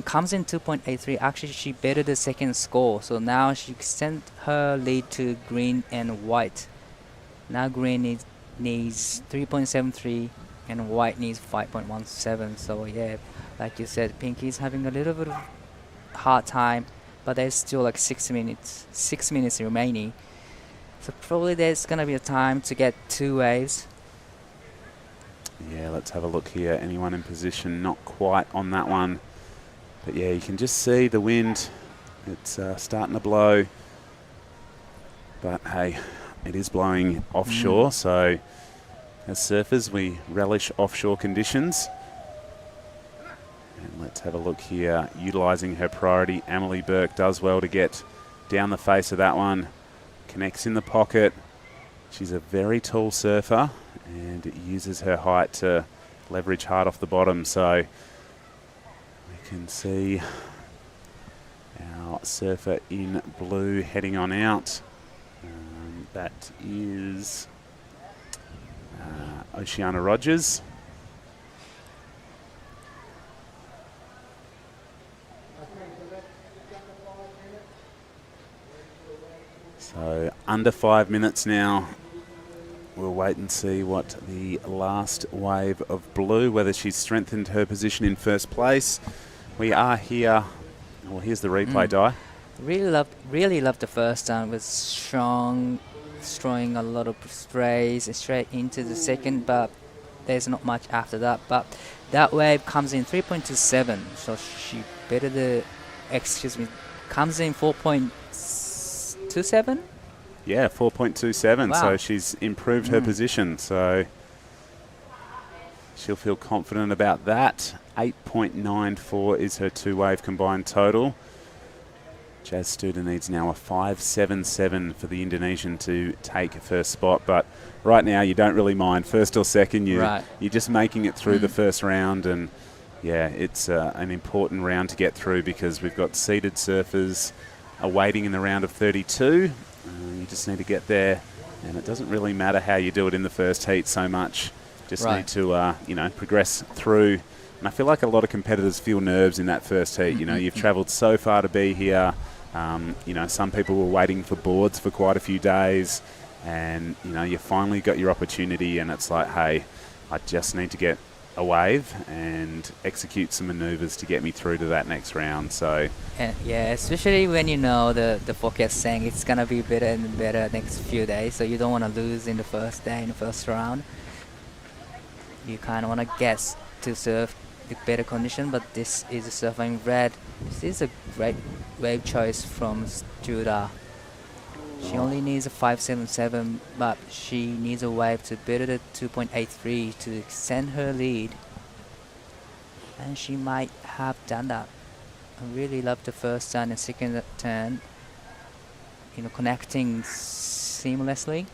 Speaker 5: comes in 2.83. Actually, she bettered the second score, so now she sent her lead to green and white. Now green needs 3.73. and white needs 5.17. So yeah, like you said, Pinky's having a little bit of hard time, but there's still like 6 minutes remaining. So probably there's gonna be a time to get 2 waves.
Speaker 6: Yeah, let's have a look here. Anyone in position? Not quite on that one. But yeah, you can just see the wind. It's starting to blow. But hey, it is blowing offshore, so as surfers, we relish offshore conditions. And let's have a look here. Utilising her priority, Emily Burke does well to get down the face of that one. Connects in the pocket. She's a very tall surfer and uses her height to leverage hard off the bottom. So we can see our surfer in blue heading on out. That is Oceania Rogers. So under 5 minutes now. We'll wait and see what the last wave of blue, whether she's strengthened her position in first place. We are here. Well, here's the replay, Di.
Speaker 5: Really loved the first time. It was strong, throwing a lot of sprays straight into the second, but there's not much after that. But that wave comes in 3.27, so she comes in 4.27.
Speaker 6: Yeah, 4.27.
Speaker 5: Wow.
Speaker 6: So she's improved her position. So she'll feel confident about that. 8.94 is her 2-wave combined total. Jazz Studer needs now a 5.77 for the Indonesian to take first spot. But right now, you don't really mind first or second. You're just making it through the first round. And yeah, it's an important round to get through because we've got seeded surfers awaiting in the round of 32. You just need to get there, and it doesn't really matter how you do it in the first heat so much. Just need to, progress through And I feel like a lot of competitors feel nerves in that first heat. You know, you've travelled so far to be here. You know, some people were waiting for boards for quite a few days, and you know, you finally got your opportunity, and it's like, hey, I just need to get a wave and execute some maneuvers to get me through to that next round. So
Speaker 5: And yeah, especially when you know the forecast saying it's gonna be better and better next few days, so you don't want to lose in the first day, in the first round. You kind of want to guess to surf the better condition, but this is surfing red. This is a great wave choice from Judah. She only needs a 577, but she needs a wave to better the 2.83 to extend her lead. And she might have done that. I really love the first turn and second turn, you know, connecting seamlessly.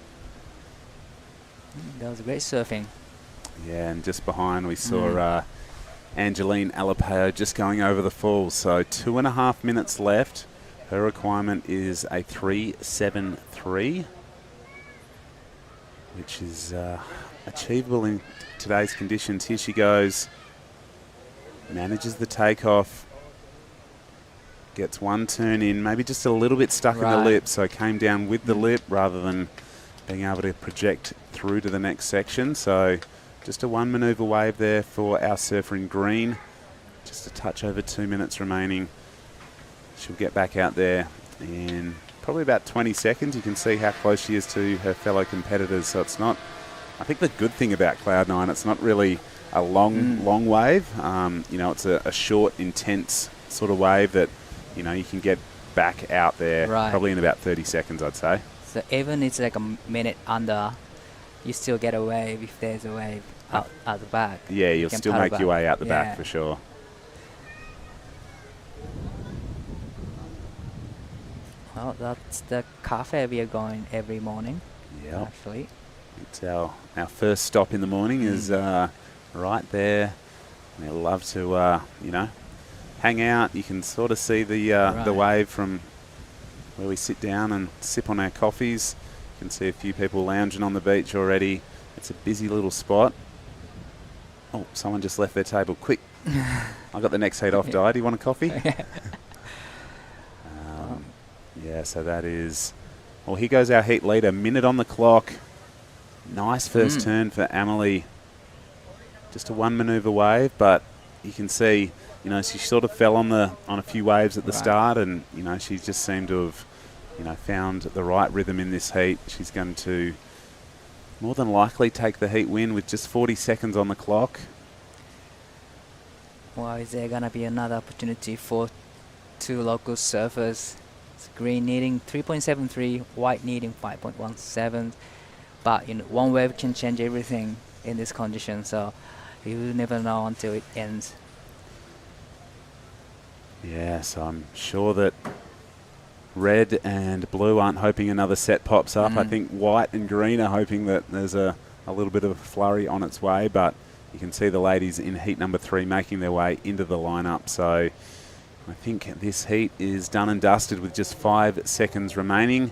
Speaker 5: That was great surfing.
Speaker 6: yeah, and just behind we saw Angeline Alapeo just going over the falls. So 2.5 minutes left. Her requirement is a 3.73, which is achievable in today's conditions. Here she goes. Manages the takeoff. Gets one turn in, maybe just a little bit stuck in the lip, so came down with the lip rather than being able to project through to the next section. So just a one manoeuvre wave there for our surfer in green. Just a touch over 2 minutes remaining. She'll get back out there in probably about 20 seconds. You can see how close she is to her fellow competitors. So it's not, I think the good thing about Cloud9, it's not really a long wave. You know, it's a short, intense sort of wave that, you know, you can get back out there probably in about 30 seconds, I'd say.
Speaker 5: So even it's like a minute under, you still get a wave if there's a wave out the back.
Speaker 6: Yeah, you'll still make your way out the back for sure.
Speaker 5: Well, that's the cafe we are going every morning.
Speaker 6: Yeah,
Speaker 5: actually,
Speaker 6: it's our first stop in the morning is right there. We love to you know, hang out. You can sort of see the wave from where we sit down and sip on our coffees. You can see a few people lounging on the beach already. It's a busy little spot. Oh, someone just left their table. Quick! I got the next heat off. Di, do you want a coffee? Yeah, so that is... Well, here goes our heat leader. Minute on the clock. Nice first turn for Amelie. Just a one manoeuvre wave, but you can see, you know, she sort of fell on a few waves at the start, and, you know, she just seemed to have, you know, found the right rhythm in this heat. She's going to more than likely take the heat win with just 40 seconds on the clock.
Speaker 5: Well, is there going to be another opportunity for two local surfers? Green needing 3.73, white needing 5.17, but you know, one wave can change everything in this condition, so you never know until it ends.
Speaker 6: Yeah, so I'm sure that red and blue aren't hoping another set pops up. I think white and green are hoping that there's a little bit of a flurry on its way, but you can see the ladies in heat number 3 making their way into the lineup. So I think this heat is done and dusted with just 5 seconds remaining.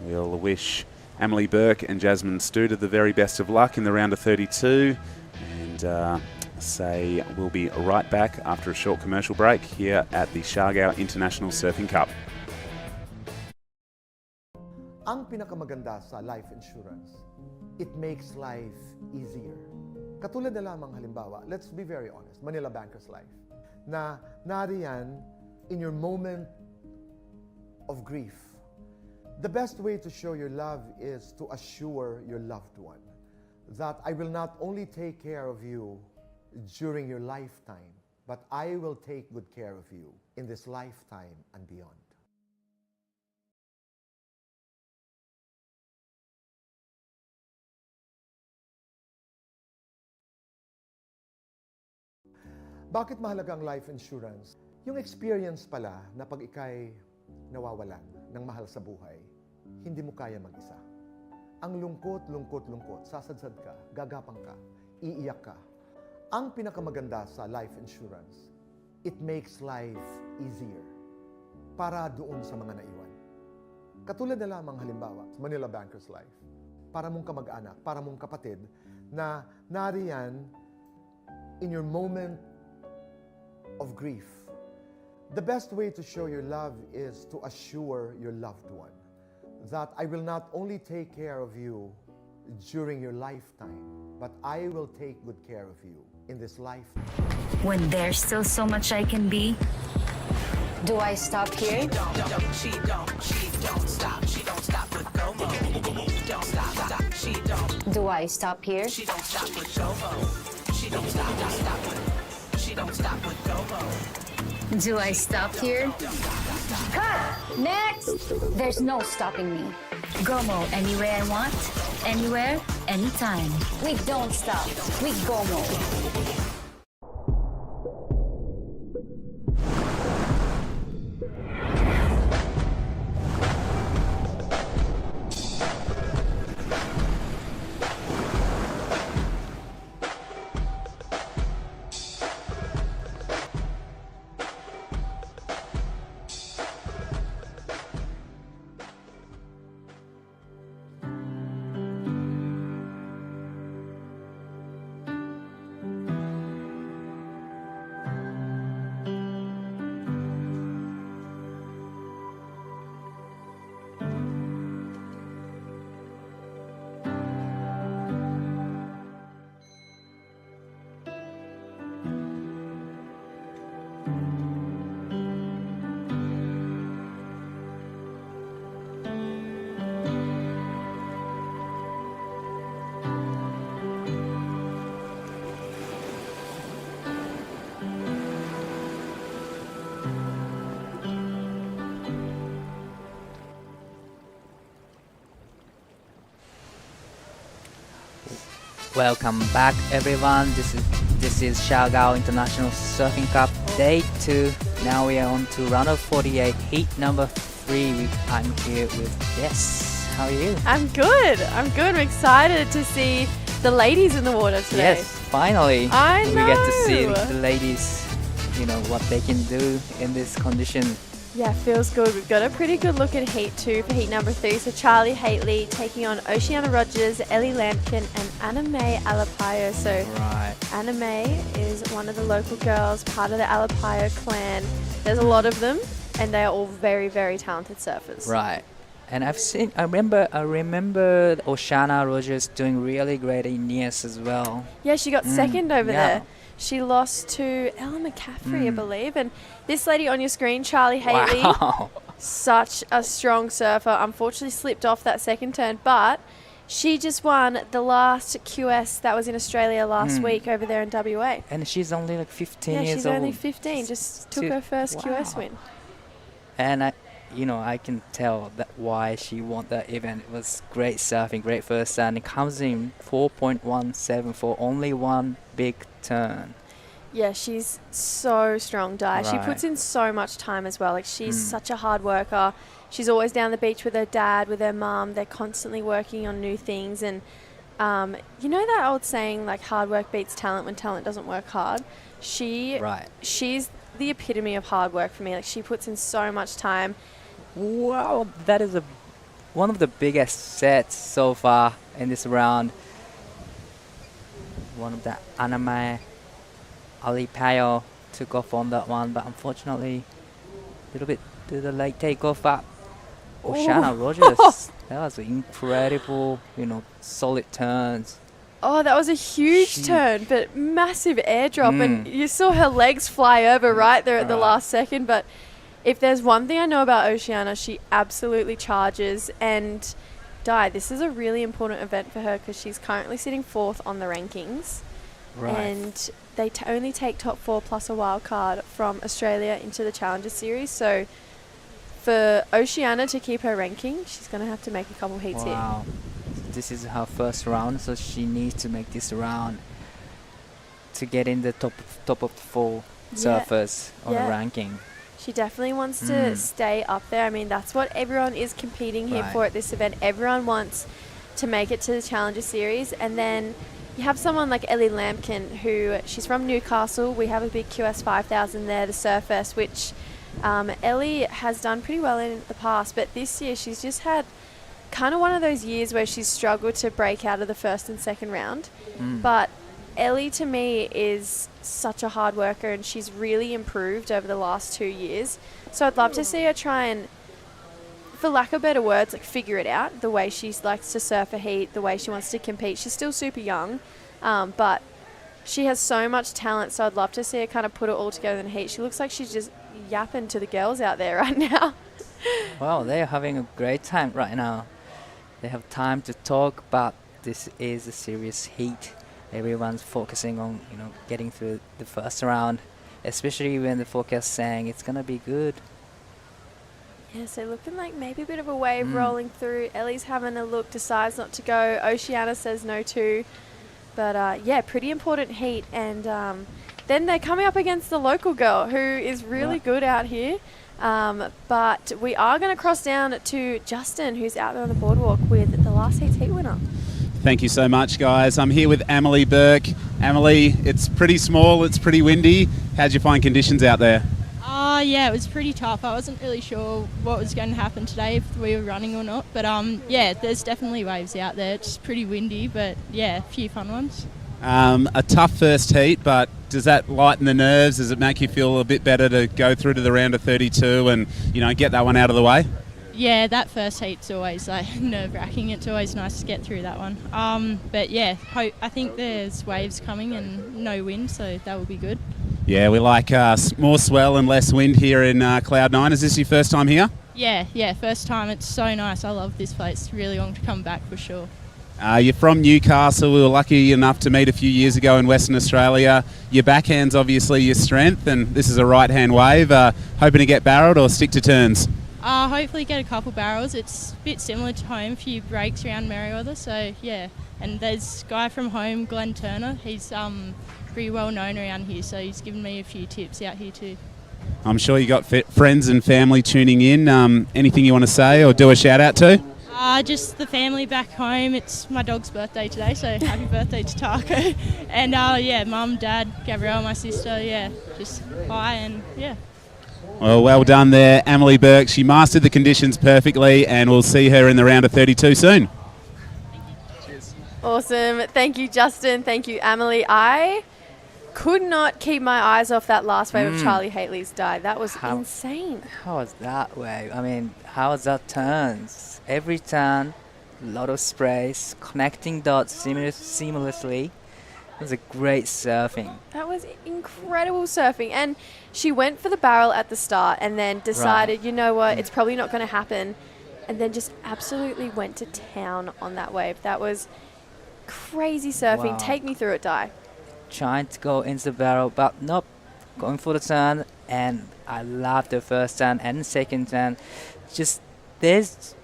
Speaker 6: We'll wish Amelie Burke and Jasmine Studer the very best of luck in the round of 32, and say we'll be right back after a short commercial break here at the Siargao International Surfing Cup.
Speaker 11: Ang pinakamaganda sa life insurance, it makes life easier. Katulad na lamang halimbawa, let's be very honest, Manila Bankers Life, na nariyan in your moment of grief. The best way to show your love is to assure your loved one that I will not only take care of you during your lifetime, but I will take good care of you in this lifetime and beyond. Bakit mahalaga ang life insurance? Yung experience pala na pag ikay nawawalan ng mahal sa buhay, hindi mo kaya mag-isa. Ang lungkot, sasadsad ka, gagapang ka, iiyak ka. Ang pinakamaganda sa life insurance, it makes life easier para doon sa mga naiwan. Katulad na lamang halimbawa, Manila Bankers Life, para mong kamag-anak, para mong kapatid, na nariyan in your moment of grief. The best way to show your love is to assure your loved one that I will not only take care of you during your lifetime, but I will take good care of you in this life.
Speaker 2: When there's still so much I can be,
Speaker 3: Do I stop here?
Speaker 1: She don't stop. She don't stop with Gomo. Don't stop. She don't.
Speaker 3: Do I stop here?
Speaker 1: She don't stop with Gomo. She don't stop with. She don't stop with Gomo.
Speaker 2: do I stop here?
Speaker 3: Cut! Next! There's no stopping me.
Speaker 2: Gomo anywhere I want, anywhere, anytime.
Speaker 3: We don't stop. We go more.
Speaker 5: Welcome back, everyone. This is Siargao International Surfing Cup Day 2. Now we are on to round of 48, heat number 3. I'm here with Jess. How are you?
Speaker 4: I'm good. I'm excited to see the ladies in the water today.
Speaker 5: Yes, finally.
Speaker 4: I know.
Speaker 5: We get to see the ladies, what they can do in this condition.
Speaker 4: Yeah, feels good. We've got a pretty good look at Heat 2 for Heat number 3. So Charlie Haitley taking on Oceania Rogers, Ellie Lampkin and Anna May Alapayo. So
Speaker 5: Right.
Speaker 4: Anna May is one of the local girls, part of the Alapayo clan. There's a lot of them and they are all very, very talented surfers.
Speaker 5: Right. And I remember Oceania Rogers doing really great in Nias as well.
Speaker 4: Yeah, she got second over
Speaker 5: yeah.
Speaker 4: there. She lost to Ella McCaffrey, I believe. And this lady on your screen, Charlie Haitley,
Speaker 5: Wow.
Speaker 4: such a strong surfer. Unfortunately slipped off that second turn, but she just won the last QS that was in Australia last week over there in WA.
Speaker 5: And she's only like 15
Speaker 4: Yeah,
Speaker 5: years
Speaker 4: she's
Speaker 5: old.
Speaker 4: only 15. Just took her first QS win.
Speaker 5: And I can tell that why she won that event. It was great surfing, great first turn. It comes in 4.17 for only one big turn.
Speaker 4: Yeah, she's so strong, Di. She
Speaker 5: Right.
Speaker 4: puts in so much time as well. Like, she's such a hard worker. She's always down the beach with her dad, with her mum. They're constantly working on new things. And you know that old saying, like, hard work beats talent when talent doesn't work hard? She's the epitome of hard work for me. Like, she puts in so much time.
Speaker 5: Wow, that is one of the biggest sets so far in this round. One of the Anime Alipayo took off on that one, but unfortunately, a little bit to the late takeoff. But Oceania Rogers, that was incredible, solid turns.
Speaker 4: Oh, that was a huge turn, but massive airdrop. And you saw her legs fly over right there at the last second. But if there's one thing I know about Oceania, she absolutely charges. And Di, this is a really important event for her because she's currently sitting 4th on the rankings.
Speaker 5: Right.
Speaker 4: And they only take top 4 plus a wild card from Australia into the Challenger Series. So for Oceania to keep her ranking, she's going to have to make a couple heats here.
Speaker 5: Wow. This is her first round, so she needs to make this round to get in the top of the 4 surfers on the ranking.
Speaker 4: She definitely wants to stay up there. I mean, that's what everyone is competing here for at this event. Everyone wants to make it to the Challenger Series. And then you have someone like Ellie Lampkin, who she's from Newcastle. We have a big QS 5000 there, the Surfest, which Ellie has done pretty well in the past. But this year she's just had kind of one of those years where she's struggled to break out of the first and second round. But Ellie to me is such a hard worker, and she's really improved over the last 2 years. So I'd love to see her try and, for lack of better words, like figure it out, the way she likes to surf a heat, the way she wants to compete. She's still super young, but she has so much talent, so I'd love to see her kind of put it all together in the heat. She looks like she's just yapping to the girls out there right now.
Speaker 5: Well, they're having a great time right now. They have time to talk, but this is a serious heat. Everyone's focusing on, getting through the first round, especially when the forecast saying it's going to be good.
Speaker 4: Yeah, so looking like maybe a bit of a wave rolling through. Ellie's having a look, decides not to go. Oceania says no too. But yeah, pretty important heat. And then they're coming up against the local girl who is really good out here. But we are going to cross down to Justin, who's out there on the boardwalk with the last heat winner.
Speaker 6: Thank you so much, guys. I'm here with Emily Burke. Emily, it's pretty small, it's pretty windy. How'd you find conditions out there?
Speaker 13: Yeah, it was pretty tough. I wasn't really sure what was going to happen today, if we were running or not. But yeah, there's definitely waves out there. It's pretty windy, but yeah, a few fun ones.
Speaker 6: A tough first heat, but does that lighten the nerves? Does it make you feel a bit better to go through to the round of 32 and, get that one out of the way?
Speaker 13: Yeah, that first heat's always nerve-wracking. It's always nice to get through that one. But yeah, I think there's waves coming and no wind, so that will be good.
Speaker 6: Yeah, we like more swell and less wind here in Cloud 9. Is this your first time here?
Speaker 13: Yeah, first time. It's so nice. I love this place. It's really long to come back for sure.
Speaker 6: You're from Newcastle. We were lucky enough to meet a few years ago in Western Australia. Your backhand's obviously your strength, and this is a right-hand wave. Hoping to get barreled or stick to turns?
Speaker 13: Hopefully get a couple barrels. It's a bit similar to home, a few breaks around Merriweather, so yeah. And there's a guy from home, Glenn Turner. He's pretty well known around here, so he's given me a few tips out here too.
Speaker 6: I'm sure you got friends and family tuning in. Anything you want to say or do a shout out to?
Speaker 13: Just the family back home. It's my dog's birthday today, so happy birthday to Taco. And yeah, mum, dad, Gabrielle, my sister, yeah, just hi and yeah.
Speaker 6: Well done there, Emily Burke. She mastered the conditions perfectly, and we'll see her in the round of 32 soon.
Speaker 4: Cheers. Awesome. Thank you, Justin. Thank you, Emily. I could not keep my eyes off that last wave of Charlie Haley's dive. That was insane.
Speaker 5: How was that wave? I mean, how was that turns? Every turn, a lot of sprays, connecting dots seamlessly. It was a great surfing.
Speaker 4: That was incredible surfing. And she went for the barrel at the start and then decided, you know what, it's probably not going to happen. And then just absolutely went to town on that wave. That was crazy surfing.
Speaker 5: Wow.
Speaker 4: Take me through it, Di.
Speaker 5: Trying to go into the barrel, but nope, going for the turn. And I loved the first turn and the second turn. Just, there's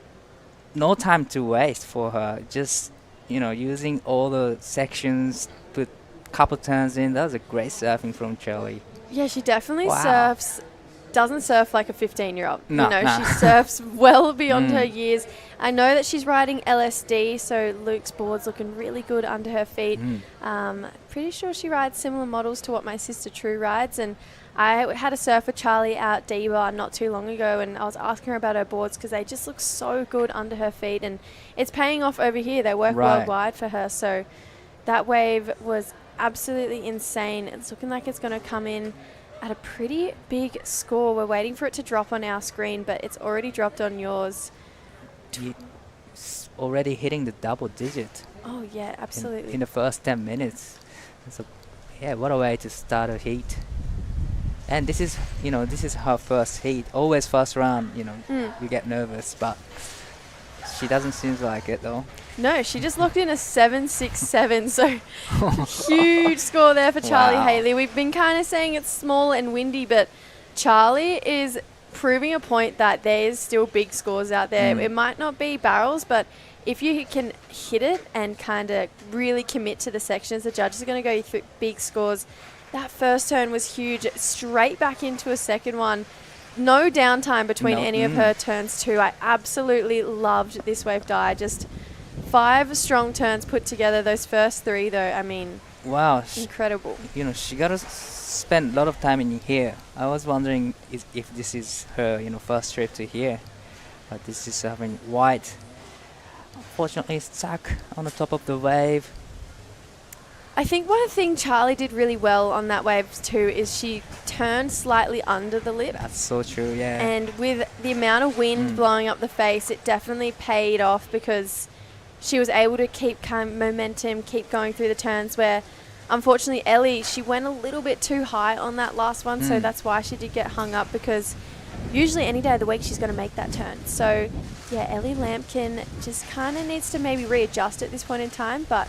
Speaker 5: no time to waste for her. Just, using all the sections, put a couple turns in. That was a great surfing from Charlie.
Speaker 4: Yeah, she definitely doesn't surf like a 15-year-old.
Speaker 5: No,
Speaker 4: she surfs well beyond her years. I know that she's riding LSD, so Luke's board's looking really good under her feet. Pretty sure she rides similar models to what my sister True rides, and I had a surf with Charlie out D-Bar not too long ago, and I was asking her about her boards because they just look so good under her feet, and it's paying off over here. They work worldwide for her, so that wave was absolutely insane. It's looking like it's going to come in at a pretty big score. We're waiting for it to drop on our screen, but it's already dropped on yours.
Speaker 5: It's already hitting the double digit.
Speaker 4: Oh, yeah, absolutely.
Speaker 5: In the first 10 minutes. So, yeah, what a way to start a heat. And this is, this is her first heat. Always first round, you get nervous, but she doesn't seem like it though.
Speaker 4: No, she just locked in a 7.67, so huge score there for Charlie Haley. We've been kind of saying it's small and windy, but Charlie is proving a point that there's still big scores out there. It might not be barrels, but if you can hit it and kind of really commit to the sections, the judges are going to go through big scores. That first turn was huge, straight back into a second one. No downtime between any of her turns too. I absolutely loved this wave die. Just 5 strong turns put together. Those first 3 though, I mean,
Speaker 5: wow,
Speaker 4: incredible.
Speaker 5: She got to spend a lot of time in here. I was wondering if this is her, first trip to here. But this is having white. Unfortunately, stuck on the top of the wave.
Speaker 4: I think one thing Charlie did really well on that wave too is she turned slightly under the lip.
Speaker 5: That's so true, yeah.
Speaker 4: And with the amount of wind blowing up the face, it definitely paid off because she was able to keep kind of momentum, keep going through the turns where unfortunately Ellie, she went a little bit too high on that last one, so that's why she did get hung up because usually any day of the week she's going to make that turn. So yeah, Ellie Lampkin just kind of needs to maybe readjust at this point in time, but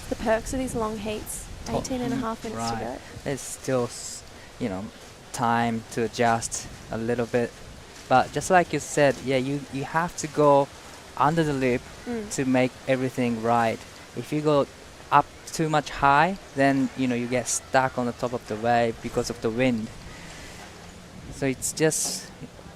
Speaker 4: the perks of these long heats, 18 and a half minutes to go.
Speaker 5: There's still, time to adjust a little bit. But just like you said, yeah, you have to go under the lip to make everything right. If you go up too much high, then, you get stuck on the top of the wave because of the wind. So it's just,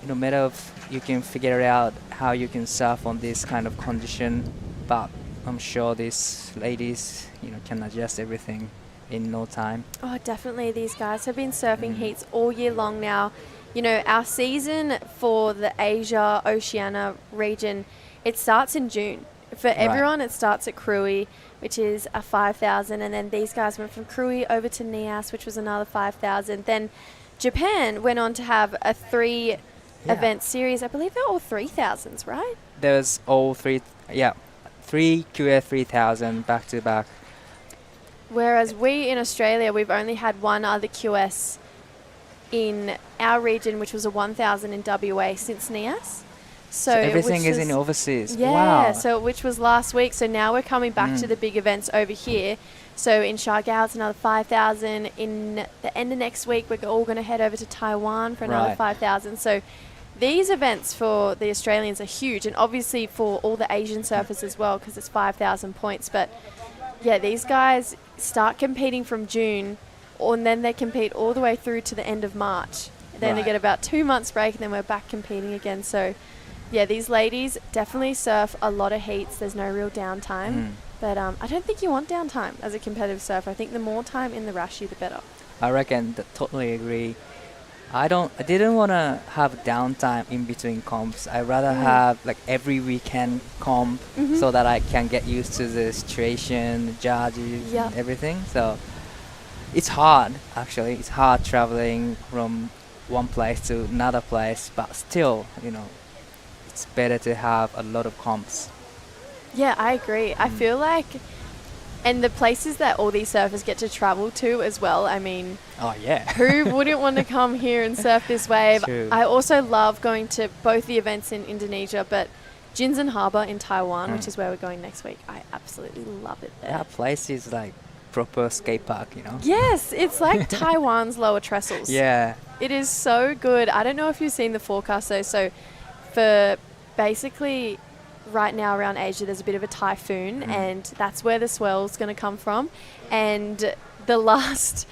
Speaker 5: matter of you can figure out how you can surf on this kind of condition, but I'm sure these ladies, can adjust everything in no time.
Speaker 4: Oh, definitely. These guys have been surfing heats all year long now. Our season for the Asia, Oceania region, it starts in June. For everyone, it starts at Krui, which is a 5,000. And then these guys went from Krui over to Nias, which was another 5,000. Then Japan went on to have a 3 event series. I believe they're all 3,000s, right?
Speaker 5: There's all 3 QS 3,000 back to back.
Speaker 4: Whereas we in Australia, we've only had one other QS in our region, which was a 1,000 in WA since Nias.
Speaker 5: So everything is in overseas.
Speaker 4: Yeah,
Speaker 5: wow.
Speaker 4: so which was last week. So now we're coming back to the big events over here. So in Siargao, it's another 5,000. In the end of next week, we're all going to head over to Taiwan for another 5,000. So these events for the Australians are huge, and obviously for all the Asian surfers as well, because it's 5,000 points. But yeah, these guys start competing from June, and then they compete all the way through to the end of March. Then they get about 2 months break, and then we're back competing again. So yeah, these ladies definitely surf a lot of heats. There's no real downtime. But I don't think you want downtime as a competitive surfer. I think the more time in the rashi, the better.
Speaker 5: I reckon, totally agree. I didn't want to have downtime in between comps. I rather have like every weekend comp so that I can get used to the situation, the judges, and everything. So it's hard, actually. It's hard traveling from one place to another place, but still, it's better to have a lot of comps.
Speaker 4: Yeah, I agree. I feel like, and the places that all these surfers get to travel to as well, I mean,
Speaker 5: oh yeah,
Speaker 4: who wouldn't want to come here and surf this wave?
Speaker 5: True.
Speaker 4: I also love going to both the events in Indonesia, but Jinzan Harbour in Taiwan, which is where we're going next week. I absolutely love it there.
Speaker 5: That place is like proper skate park,
Speaker 4: Yes, it's like Taiwan's Lower Trestles.
Speaker 5: Yeah.
Speaker 4: It is so good. I don't know if you've seen the forecast though. So for basically right now around Asia, there's a bit of a typhoon, and that's where the swell's going to come from. And the last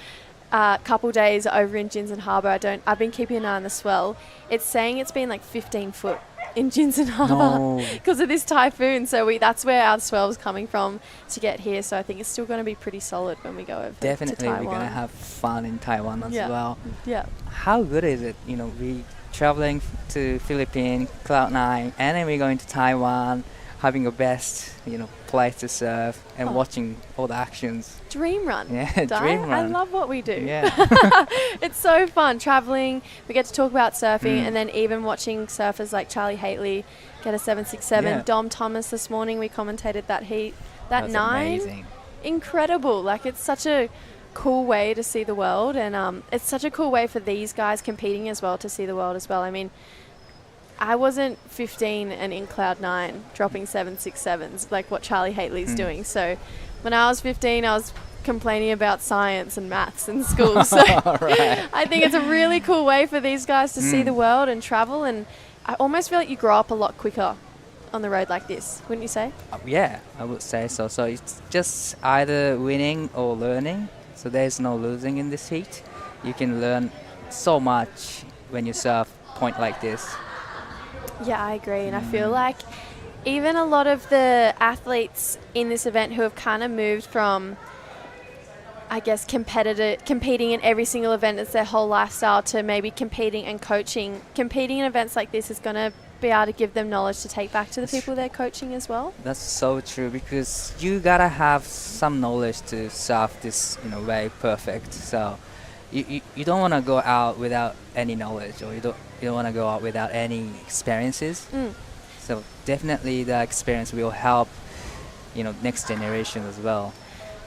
Speaker 4: couple days over in Jinzan Harbour, I've been keeping an eye on the swell. It's saying it's been like 15 foot in Jinzan Harbour because of this typhoon. So that's where our swell's coming from to get here. So I think it's still going to be pretty solid when we go over to Taiwan.
Speaker 5: Definitely, we're going to have fun in Taiwan as well.
Speaker 4: Yeah.
Speaker 5: How good is it? We traveling to Philippines, Cloud9, and then we're going to Taiwan, having a best, place to surf and watching all the actions.
Speaker 4: Dream run.
Speaker 5: Yeah,
Speaker 4: Di.
Speaker 5: dream run.
Speaker 4: I love what we do.
Speaker 5: Yeah.
Speaker 4: It's so fun traveling. We get to talk about surfing, and then even watching surfers like Charlie Haitley get a 767.
Speaker 5: Yeah.
Speaker 4: Dom Thomas this morning, we commentated that heat. That
Speaker 5: was
Speaker 4: 9,
Speaker 5: amazing.
Speaker 4: Incredible. Like, it's such a cool way to see the world, and it's such a cool way for these guys competing as well to see the world as well. I mean, I wasn't 15 and in Cloud9 dropping 767s like what Charlie Haitley's doing. So when I was 15, I was complaining about science and maths in school. So I think it's a really cool way for these guys to see the world and travel, and I almost feel like you grow up a lot quicker on the road like this, wouldn't you say?
Speaker 5: Yeah, I would say so. So it's just either winning or learning. So there's no losing in this heat. You can learn so much when you surf point like this.
Speaker 4: Yeah, I agree. And I feel like even a lot of the athletes in this event who have kind of moved from, I guess, competing in every single event as their whole lifestyle to maybe competing and coaching. Competing in events like this is going to be able to give them knowledge to take back to the people they're coaching as well.
Speaker 5: That's so true, because you gotta have some knowledge to surf this wave perfect. So you don't want to go out without any knowledge, or you don't want to go out without any experiences. So definitely the experience will help next generation as well.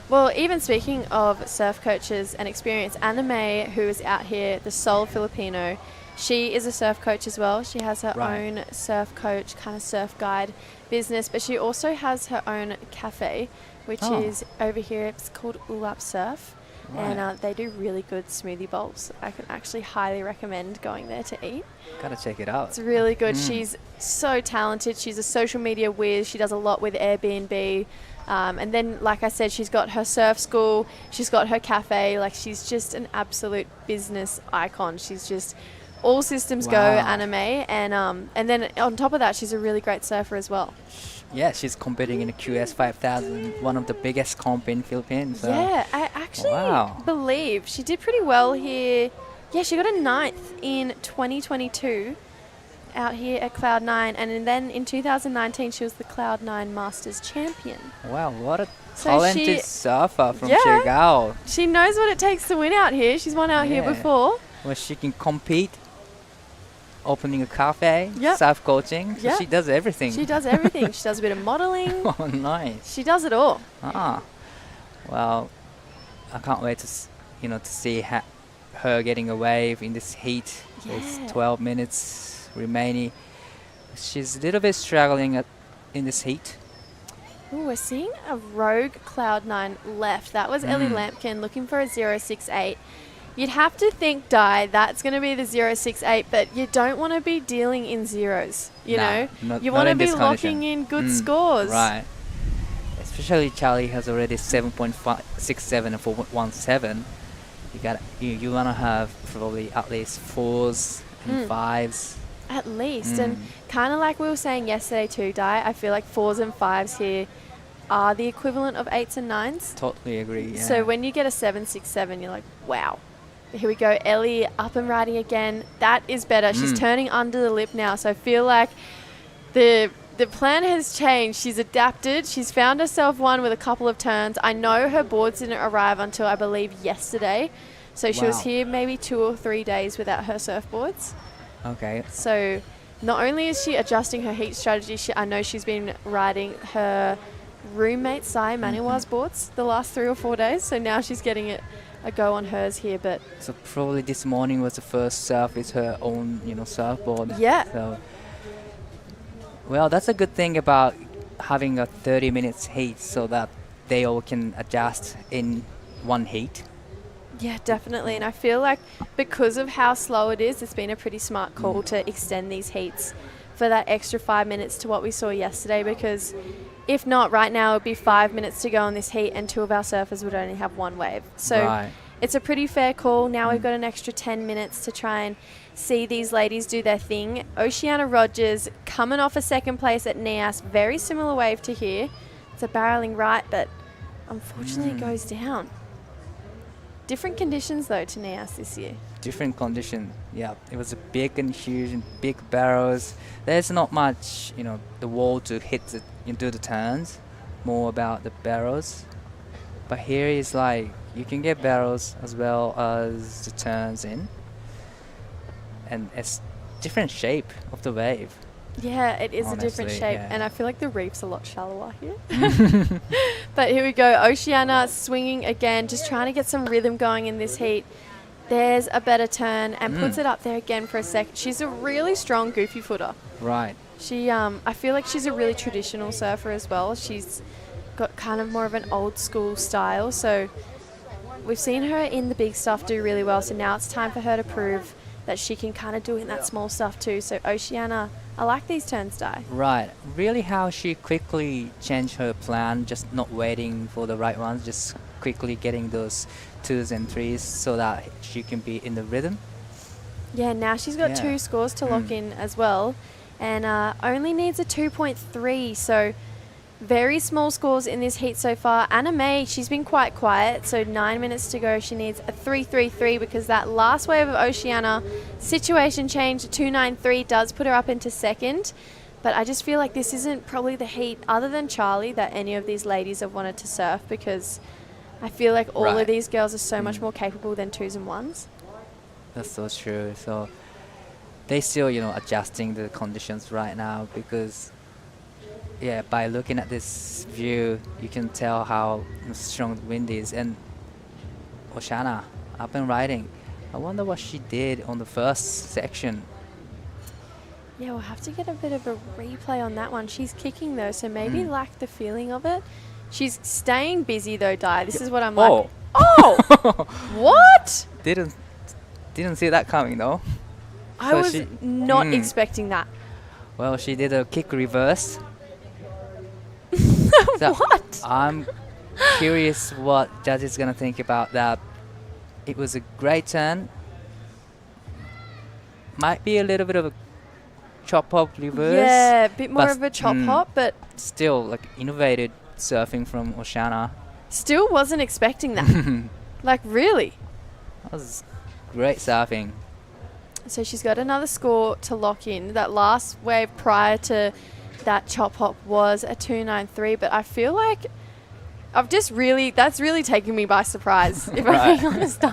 Speaker 4: Well, even speaking of surf coaches and experience, Anime, who is out here, the sole Filipino, she is a surf coach as well. She has her own surf coach, kind of surf guide business, but she also has her own cafe, which is over here. It's called Ulap Surf, and they do really good smoothie bowls. I can actually highly recommend going there to eat.
Speaker 5: Gotta check it out.
Speaker 4: It's really good. She's so talented. She's a social media whiz. She does a lot with Airbnb. And then, like I said, she's got her surf school, she's got her cafe. Like, she's just an absolute business icon. She's just all systems go Anime. And then on top of that, she's a really great surfer as well.
Speaker 5: Yeah, she's competing in the QS 5000, one of the biggest comp in Philippines. So.
Speaker 4: Yeah, I actually believe she did pretty well here. Yeah, she got a 9th in 2022. Out here at Cloud9, and then in 2019 she was the Cloud9 Masters champion.
Speaker 5: Wow, what a talented surfer from
Speaker 4: Yeah.
Speaker 5: Siargao.
Speaker 4: She knows what it takes to win out here. She's won out here before.
Speaker 5: Well, she can compete, opening a cafe,
Speaker 4: Yep.
Speaker 5: surf coaching. So
Speaker 4: Yep.
Speaker 5: she does everything.
Speaker 4: She does everything. She does a bit of modeling.
Speaker 5: Oh, nice.
Speaker 4: She does it all.
Speaker 5: Well, I can't wait to to see her getting a wave in this heat. It's 12 minutes remaining. She's a little bit struggling in this heat.
Speaker 4: Ooh, we're seeing a rogue Cloud9 left. That was Ellie Lampkin looking for a 068. You'd have to think, Di, that's going to be the 068, but you don't want to be dealing in zeros, you know? You want to be locking in good scores.
Speaker 5: Right. Especially Charlie has already 7.67 and 4.17. You want to have probably at least 4s and 5s.
Speaker 4: At least. And kind of like we were saying yesterday too, Di, I feel like 4s and 5s here are the equivalent of 8s and 9s.
Speaker 5: Totally agree, yeah.
Speaker 4: So when you get a 767, you're like, wow. Here we go, Ellie up and riding again. That is better. She's turning under the lip now, so I feel like the plan has changed. She's adapted. She's found herself one with a couple of turns. I know her boards didn't arrive until, I believe, yesterday. So she was here maybe 2 or 3 days without her surfboards.
Speaker 5: Okay.
Speaker 4: So not only is she adjusting her heat strategy, I know she's been riding her roommate Sai Manua's boards the last 3 or 4 days. So now she's getting a go on hers here. But
Speaker 5: so probably this morning was the first surf with her own, surfboard.
Speaker 4: Yeah.
Speaker 5: So, well, that's a good thing about having a 30 minutes heat, so that they all can adjust in one heat.
Speaker 4: Yeah, definitely. And I feel like because of how slow it is, it's been a pretty smart call to extend these heats for that extra 5 minutes to what we saw yesterday, because if not, right now it would be 5 minutes to go in this heat and 2 of our surfers would only have 1 wave. So it's a pretty fair call. Now we've got an extra 10 minutes to try and see these ladies do their thing. Oceania Rogers coming off a 2nd place at NEAS, very similar wave to here. It's a barreling right, but unfortunately it goes down. Different conditions though to NEAS this year.
Speaker 5: Different condition, yeah. It was a big and huge and big barrels. There's not much, the wall to hit do the turns. More about the barrels. But here is like you can get barrels as well as the turns in, and it's different shape of the wave.
Speaker 4: Yeah, it is
Speaker 5: Honestly,
Speaker 4: a different shape,
Speaker 5: yeah.
Speaker 4: and I feel like the reef's a lot shallower here. But here we go, Oceania swinging again, just trying to get some rhythm going in this heat. There's a better turn and puts it up there again for a sec. She's a really strong goofy footer.
Speaker 5: Right.
Speaker 4: She, I feel like she's a really traditional surfer as well. She's got kind of more of an old school style, so we've seen her in the big stuff do really well, so now it's time for her to prove that she can kind of do it in that small stuff too. So Oceania, I like these turns, Di.
Speaker 5: Right. Really how she quickly changed her plan, just not waiting for the right ones, just quickly getting those 2s and 3s so that she can be in the rhythm.
Speaker 4: Yeah, now she's got 2 scores to lock in as well, and only needs a 2.3, so Very small scores in this heat so far. Anna May, she's been quite quiet, so 9 minutes to go. She needs a 3.33 because that last wave of Oceania situation change, 2.93, does put her up into second. But I just feel like this isn't probably the heat, other than Charlie, that any of these ladies have wanted to surf, because I feel like all of these girls are so much more capable than 2s and 1s.
Speaker 5: That's so true. So they still, adjusting the conditions right now because, yeah, by looking at this view, you can tell how strong the wind is. And Oceania, up and riding. I wonder what she did on the first section.
Speaker 4: Yeah, we'll have to get a bit of a replay on that one. She's kicking though, so maybe lack the feeling of it. She's staying busy though, Di. This is what I'm like. Oh! What?
Speaker 5: Didn't see that coming though.
Speaker 4: I was not expecting that.
Speaker 5: Well, she did a kick reverse. So
Speaker 4: what?
Speaker 5: I'm curious what judges gonna think about that. It was a great turn. Might be a little bit of a chop hop reverse.
Speaker 4: Yeah, a bit more of a chop hop, but
Speaker 5: still like innovated surfing from Oceania.
Speaker 4: Still wasn't expecting that. Like really.
Speaker 5: That was great surfing.
Speaker 4: So she's got another score to lock in. That last wave prior to that chop hop was a 2.93, but I feel like that's really taken me by surprise, if I'm being honest.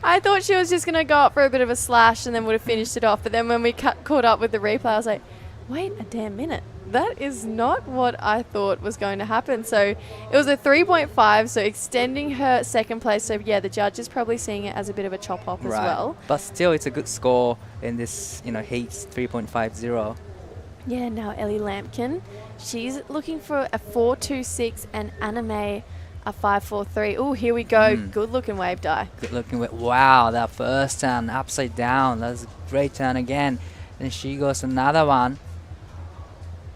Speaker 4: I thought she was just going to go up for a bit of a slash and then would have finished it off, but then when we caught up with the replay, I was like, wait a damn minute. That is not what I thought was going to happen. So it was a 3.5, so extending her second place. So yeah, the judge is probably seeing it as a bit of a chop hop as well.
Speaker 5: But still, it's a good score in this, heats, 3.50.
Speaker 4: Yeah, now Ellie Lampkin, she's looking for a 4.26 and Anna May a 5.43. Oh, here we go. Good looking wave, Di.
Speaker 5: Good looking wave. Wow, that first turn upside down. That was a great turn again. And she goes another one.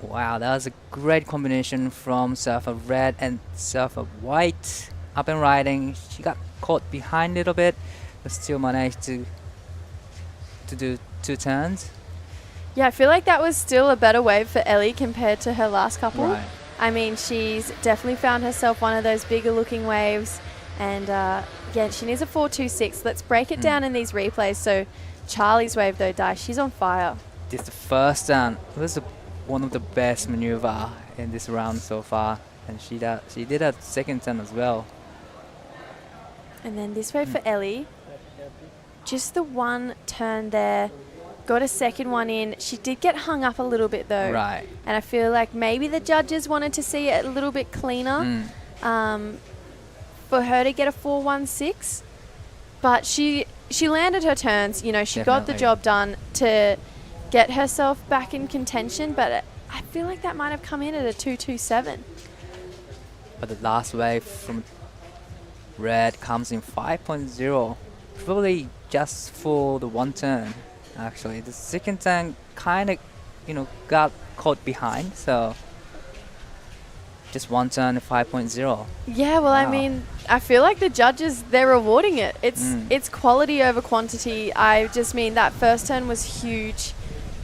Speaker 5: Wow, that was a great combination from surfer red and surfer white. Up and riding. She got caught behind a little bit, but still managed to do 2 turns.
Speaker 4: Yeah, I feel like that was still a better wave for Ellie compared to her last couple.
Speaker 5: Right.
Speaker 4: I mean, she's definitely found herself one of those bigger looking waves. And yeah, she needs a 4.26. Let's break it down in these replays. So Charlie's wave though, Di, she's on fire.
Speaker 5: This is the first turn. It was one of the best maneuver in this round so far. And she did a second turn as well.
Speaker 4: And then this wave for Ellie. Just the one turn there. Got a second one in. She did get hung up a little bit though.
Speaker 5: Right.
Speaker 4: And I feel like maybe the judges wanted to see it a little bit cleaner. For her to get a 4.16. But she landed her turns. She got the job done to get herself back in contention. But I feel like that might have come in at a 2.27.
Speaker 5: But the last wave from red comes in 5.0. Probably just for the one turn. Actually, the second turn kind of, got caught behind. So just one turn, 5.0.
Speaker 4: Yeah, well,
Speaker 5: Wow.
Speaker 4: I mean, I feel like the judges, they're rewarding it. It's quality over quantity. I just mean that first turn was huge.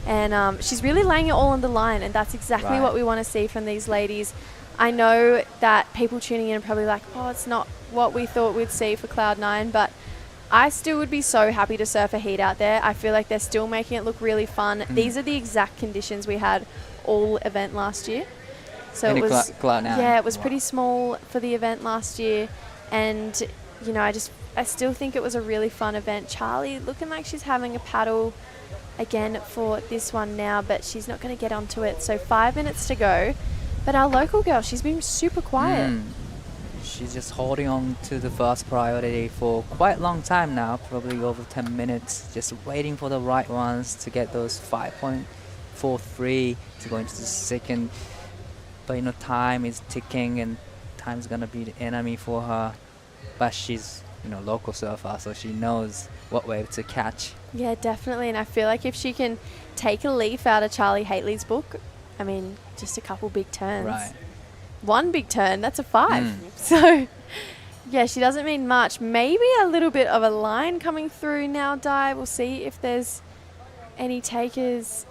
Speaker 4: And she's really laying it all on the line. And that's exactly what we want to see from these ladies. I know that people tuning in are probably like, oh, it's not what we thought we'd see for Cloud9. But I still would be so happy to surf a heat out there. I feel like they're still making it look really fun. These are the exact conditions we had all event last year. So it was, it was pretty small for the event last year. And, I still think it was a really fun event. Charlie looking like she's having a paddle again for this one now, but she's not going to get onto it. So 5 minutes to go. But our local girl, she's been super quiet.
Speaker 5: She's just holding on to the first priority for quite a long time now, probably over 10 minutes, just waiting for the right ones to get those 5.43 to go into the second. But time is ticking and time's gonna be the enemy for her. But she's, local surfer, so she knows what wave to catch.
Speaker 4: Yeah, definitely. And I feel like if she can take a leaf out of Charlie Haitley's book, I mean, just a couple big turns.
Speaker 5: Right.
Speaker 4: One big turn, that's a 5. So, yeah, she doesn't mean much. Maybe a little bit of a line coming through now, Di. We'll see if there's any takers.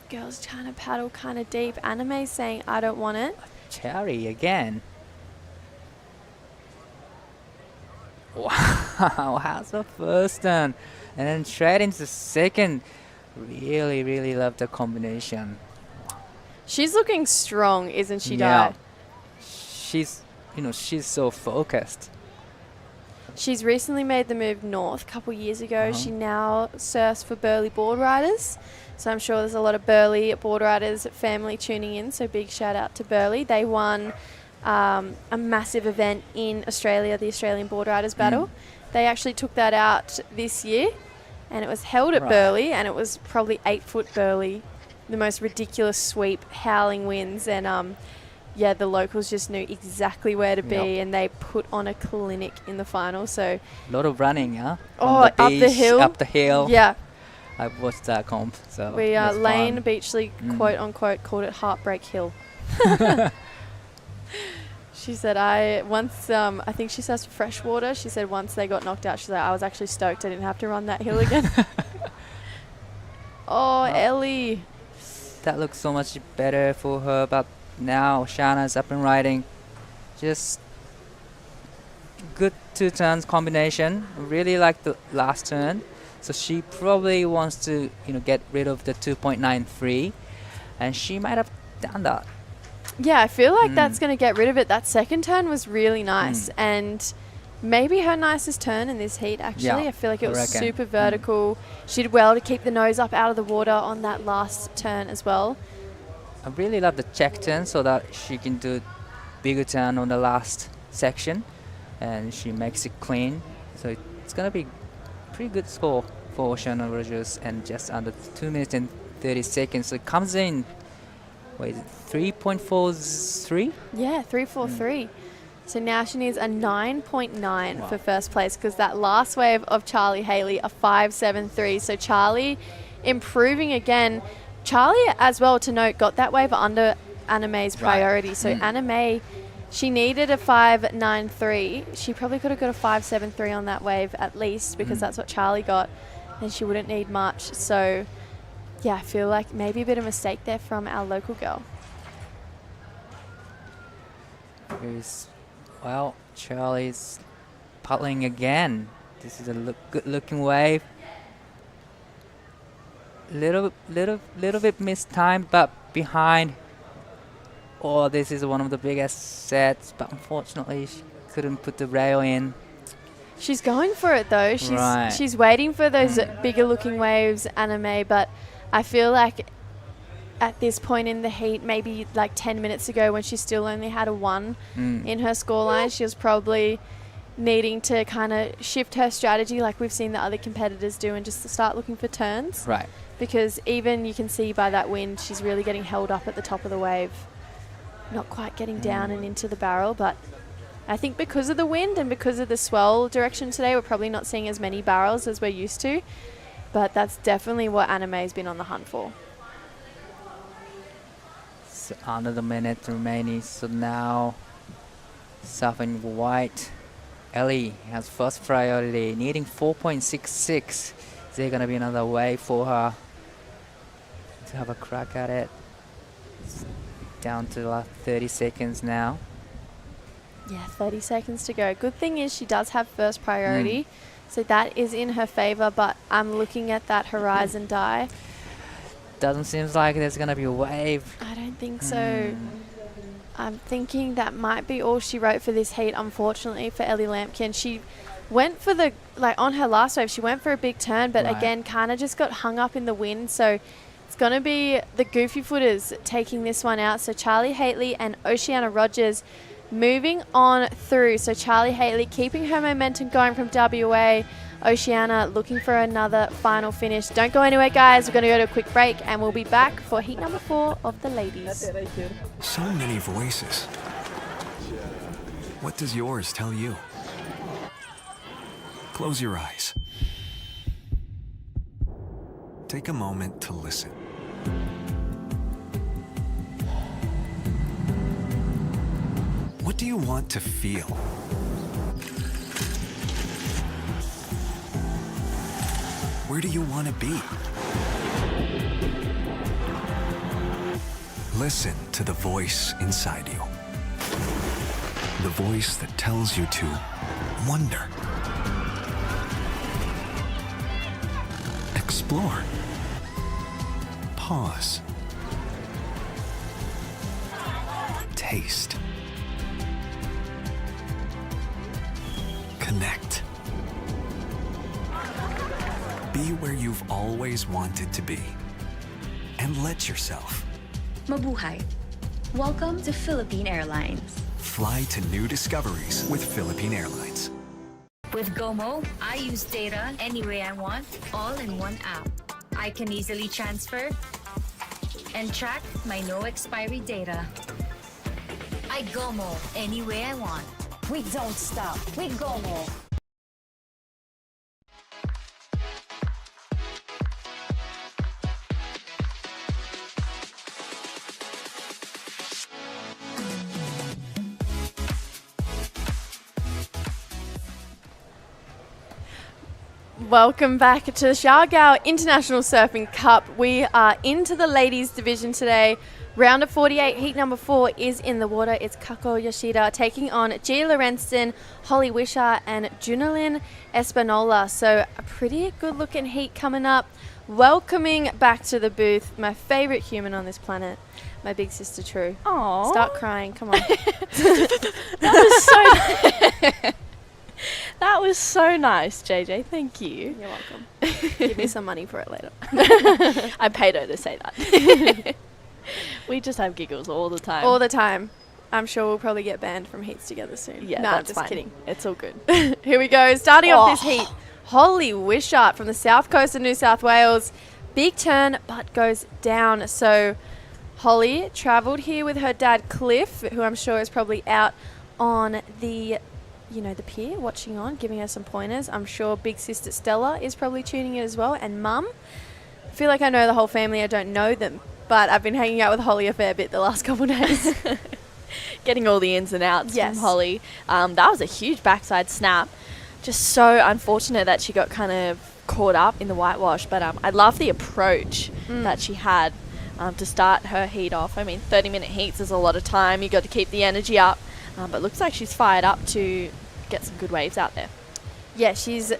Speaker 4: Girls trying to paddle kind of deep. Anime's saying, I don't want it.
Speaker 5: Cherry again. Wow, has the first turn. And then straight into second. Really, really love the combination.
Speaker 4: She's looking strong, isn't she,
Speaker 5: Yeah.
Speaker 4: Di?
Speaker 5: She's so focused.
Speaker 4: She's recently made the move north a couple years ago.
Speaker 5: Uh-huh.
Speaker 4: She now surfs for Burleigh board riders. So I'm sure there's a lot of Burleigh board riders family tuning in. So big shout out to Burleigh. They won a massive event in Australia, the Australian Board Riders Battle. They actually took that out this year, and it was held at
Speaker 5: Right.
Speaker 4: Burleigh, and it was probably 8-foot Burleigh, the most ridiculous sweep, howling winds, and yeah, the locals just knew exactly where to be,
Speaker 5: Yep.
Speaker 4: and they put on a clinic in the final. So
Speaker 5: A lot of running, huh?
Speaker 4: Oh,
Speaker 5: From
Speaker 4: up the
Speaker 5: beach,
Speaker 4: hill.
Speaker 5: Up the hill.
Speaker 4: yeah,
Speaker 5: I watched that comp. So
Speaker 4: we
Speaker 5: it was
Speaker 4: Lane
Speaker 5: fun.
Speaker 4: Beachley quote unquote called it Heartbreak Hill. She said, I think she says freshwater. She said once they got knocked out, she's like, I was actually stoked I didn't have to run that hill again. Oh, Ellie.
Speaker 5: That looks so much better for her, but now Shana's up and riding. Just good 2 turns combination. Really like the last turn. So she probably wants to, get rid of the 2.93, and she might have done that.
Speaker 4: Yeah, I feel like that's going to get rid of it. That second turn was really nice, and maybe her nicest turn in this heat, actually.
Speaker 5: Yeah,
Speaker 4: I feel like it
Speaker 5: I
Speaker 4: was
Speaker 5: reckon.
Speaker 4: super vertical. She did well to keep the nose up out of the water on that last turn as well.
Speaker 5: I really love the check turn so that she can do bigger turn on the last section, and she makes it clean. So it's going to be pretty good score for Oceania Rogers, and just under 2 minutes and 30 seconds. So it comes in, what is it, 3.43?
Speaker 4: Yeah, 3.43. So now she needs a 9.9 for first place, because that last wave of Charlie Haley, a 5.73. So Charlie improving again. Charlie, as well to note, got that wave under Anime's priority. So Anime, she needed a 5.93. She probably could have got a 5.73 on that wave at least, because that's what Charlie got, and she wouldn't need much. So yeah, I feel like maybe a bit of mistake there from our local girl.
Speaker 5: Well, Charlie's paddling again. This is a good looking wave. Little bit mistimed, but behind. Oh, this is one of the biggest sets, but unfortunately she couldn't put the rail in.
Speaker 4: She's going for it though. She's waiting for those bigger looking waves, Anime, but I feel like at this point in the heat, maybe like 10 minutes ago when she still only had a 1 in her scoreline, she was probably needing to kind of shift her strategy like we've seen the other competitors do, and just to start looking for turns.
Speaker 5: Right.
Speaker 4: Because even you can see by that wind, she's really getting held up at the top of the wave. Not quite getting down and into the barrel, but I think because of the wind and because of the swell direction today, we're probably not seeing as many barrels as we're used to. But that's definitely what Anime's been on the hunt for.
Speaker 5: So under the minute remaining, so now Southern White. Ellie has first priority, needing 4.66. Is there going to be another way for her to have a crack at it? It's down to like 30 seconds now.
Speaker 4: Yeah, 30 seconds to go. Good thing is she does have first priority, so that is in her favor, but I'm looking at that horizon die.
Speaker 5: Doesn't seem like there's going to be a wave.
Speaker 4: I don't think so. I'm thinking that might be all she wrote for this heat, unfortunately, for Ellie Lampkin. She went for the, on her last wave, she went for a big turn, but again, kind of just got hung up in the wind. So it's going to be the goofy footers taking this one out. So Charlie Haley and Oceania Rogers moving on through. So Charlie Haley keeping her momentum going from WA. Oceania looking for another final finish. Don't go anywhere, guys. We're going to go to a quick break, and we'll be back for heat number 4 of the ladies.
Speaker 14: So many voices. What does yours tell you? Close your eyes. Take a moment to listen. What do you want to feel? Where do you want to be? Listen to the voice inside you. The voice that tells you to wonder, explore, pause, taste, connect. Be where you've always wanted to be. And let yourself.
Speaker 2: Mabuhay. Welcome to Philippine Airlines.
Speaker 14: Fly to new discoveries with Philippine Airlines.
Speaker 2: With GoMo, I use data any way I want, all in one app. I can easily transfer and track my no expiry data. I GoMo any way I want.
Speaker 3: We don't stop. We GoMo.
Speaker 4: Welcome back to the Siargao International Surfing Cup. We are into the ladies division today. Round of 48, heat number 4 is in the water. It's Kako Yoshida taking on Gia Lorenzen, Holly Wishart and Junalyn Espanola. So a pretty good looking heat coming up. Welcoming back to the booth my favourite human on this planet, my big sister True.
Speaker 8: Aww.
Speaker 4: Start crying, come on.
Speaker 8: That was so That was so nice, JJ. Thank you.
Speaker 4: You're welcome. Give me some money for it later.
Speaker 8: I paid her to say that. We just have giggles all the time.
Speaker 4: All the time. I'm sure we'll probably get banned from heats together soon.
Speaker 8: Yeah,
Speaker 4: no,
Speaker 8: that's
Speaker 4: just
Speaker 8: fine.
Speaker 4: kidding.
Speaker 8: It's all good.
Speaker 4: Here we go. Starting off this heat. Holly Wishart from the south coast of New South Wales. Big turn, but goes down. So Holly travelled here with her dad Cliff, who I'm sure is probably out on the the pier watching on, giving her some pointers. I'm sure big sister Stella is probably tuning in as well, and mum. I feel like I know the whole family. I don't know them, but I've been hanging out with Holly a fair bit the last couple of days.
Speaker 8: Getting all the ins and outs
Speaker 4: Yes.
Speaker 8: from Holly. That was a huge backside snap. Just so unfortunate that she got kind of caught up in the whitewash, but I love the approach that she had to start her heat off. I mean, 30-minute heats is a lot of time. You got to keep the energy up, but looks like she's fired up to get some good waves out there.
Speaker 4: Yeah, she's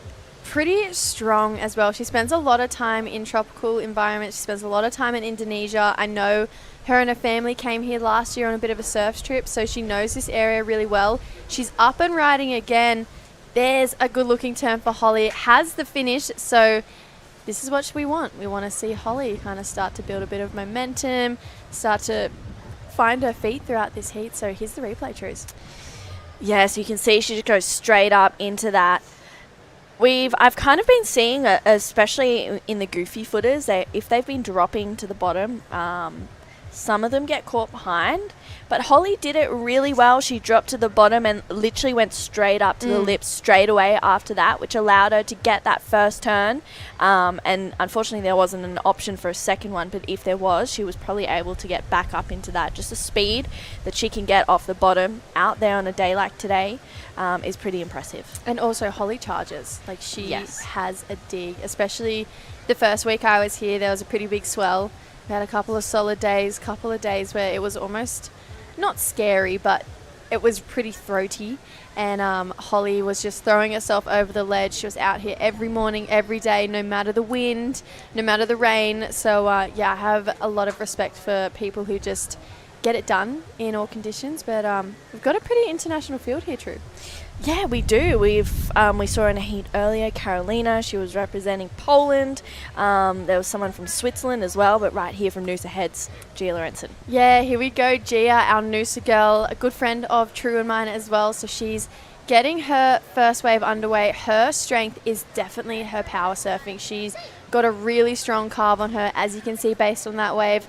Speaker 4: pretty strong as well. She spends a lot of time in tropical environments. She spends a lot of time in Indonesia. I know her and her family came here last year on a bit of a surf trip, so she knows this area really well. She's up and riding again. There's a good looking turn for Holly. It has the finish, so this is what we want. We want to see Holly kind of start to build a bit of momentum, start to find her feet throughout this heat. So here's the replay, Trues.
Speaker 8: Yes, you can see she just goes straight up into that. I've kind of been seeing, especially in the goofy footers, if they've been dropping to the bottom, some of them get caught behind. But Holly did it really well. She dropped to the bottom and literally went straight up to the lips straight away after that, which allowed her to get that first turn. And unfortunately, there wasn't an option for a second one. But if there was, she was probably able to get back up into that. Just the speed that she can get off the bottom out there on a day like today is pretty impressive.
Speaker 4: And also Holly charges. Like she has a dig, especially the first week I was here, there was a pretty big swell. We had a couple of solid days, where it was almost not scary, but it was pretty throaty. And Holly was just throwing herself over the ledge. She was out here every morning, every day, no matter the wind, no matter the rain. So, I have a lot of respect for people who just get it done in all conditions. But we've got a pretty international field here, True.
Speaker 8: Yeah, we do. We saw in a heat earlier, Carolina. She was representing Poland. There was someone from Switzerland as well, but right here from Noosa Heads, Gia Lorenzen.
Speaker 4: Yeah, here we go. Gia, our Noosa girl, a good friend of True and mine as well. So she's getting her first wave underway. Her strength is definitely her power surfing. She's got a really strong carve on her, as you can see based on that wave.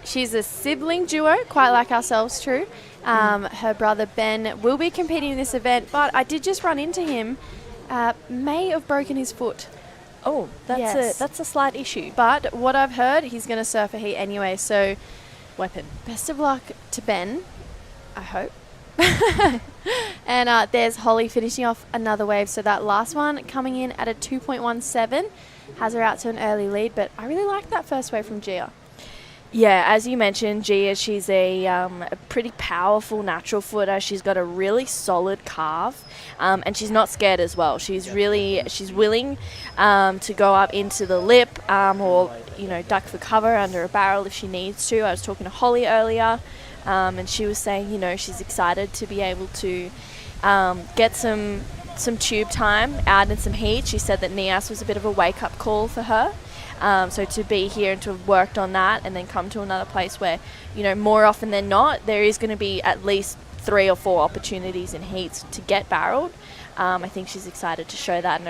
Speaker 4: She's a sibling duo, quite like ourselves, True. Her brother Ben will be competing in this event, but I did just run into him. May have broken his foot.
Speaker 8: Oh, that's a slight issue.
Speaker 4: But what I've heard, he's going to surf a heat anyway, so weapon. Best of luck to Ben, I hope. And there's Holly finishing off another wave, so that last one coming in at a 2.17 has her out to an early lead, but I really like that first wave from Gia.
Speaker 8: Yeah, as you mentioned, Gia, she's a pretty powerful natural footer. She's got a really solid calf, and she's not scared as well. She's willing to go up into the lip or duck for cover under a barrel if she needs to. I was talking to Holly earlier, and she was saying she's excited to be able to get some tube time out in some heat. She said that NIAS was a bit of a wake up call for her. So to be here and to have worked on that and then come to another place where, more often than not, there is going to be at least 3 or 4 opportunities in heats to get barreled. I think she's excited to show that.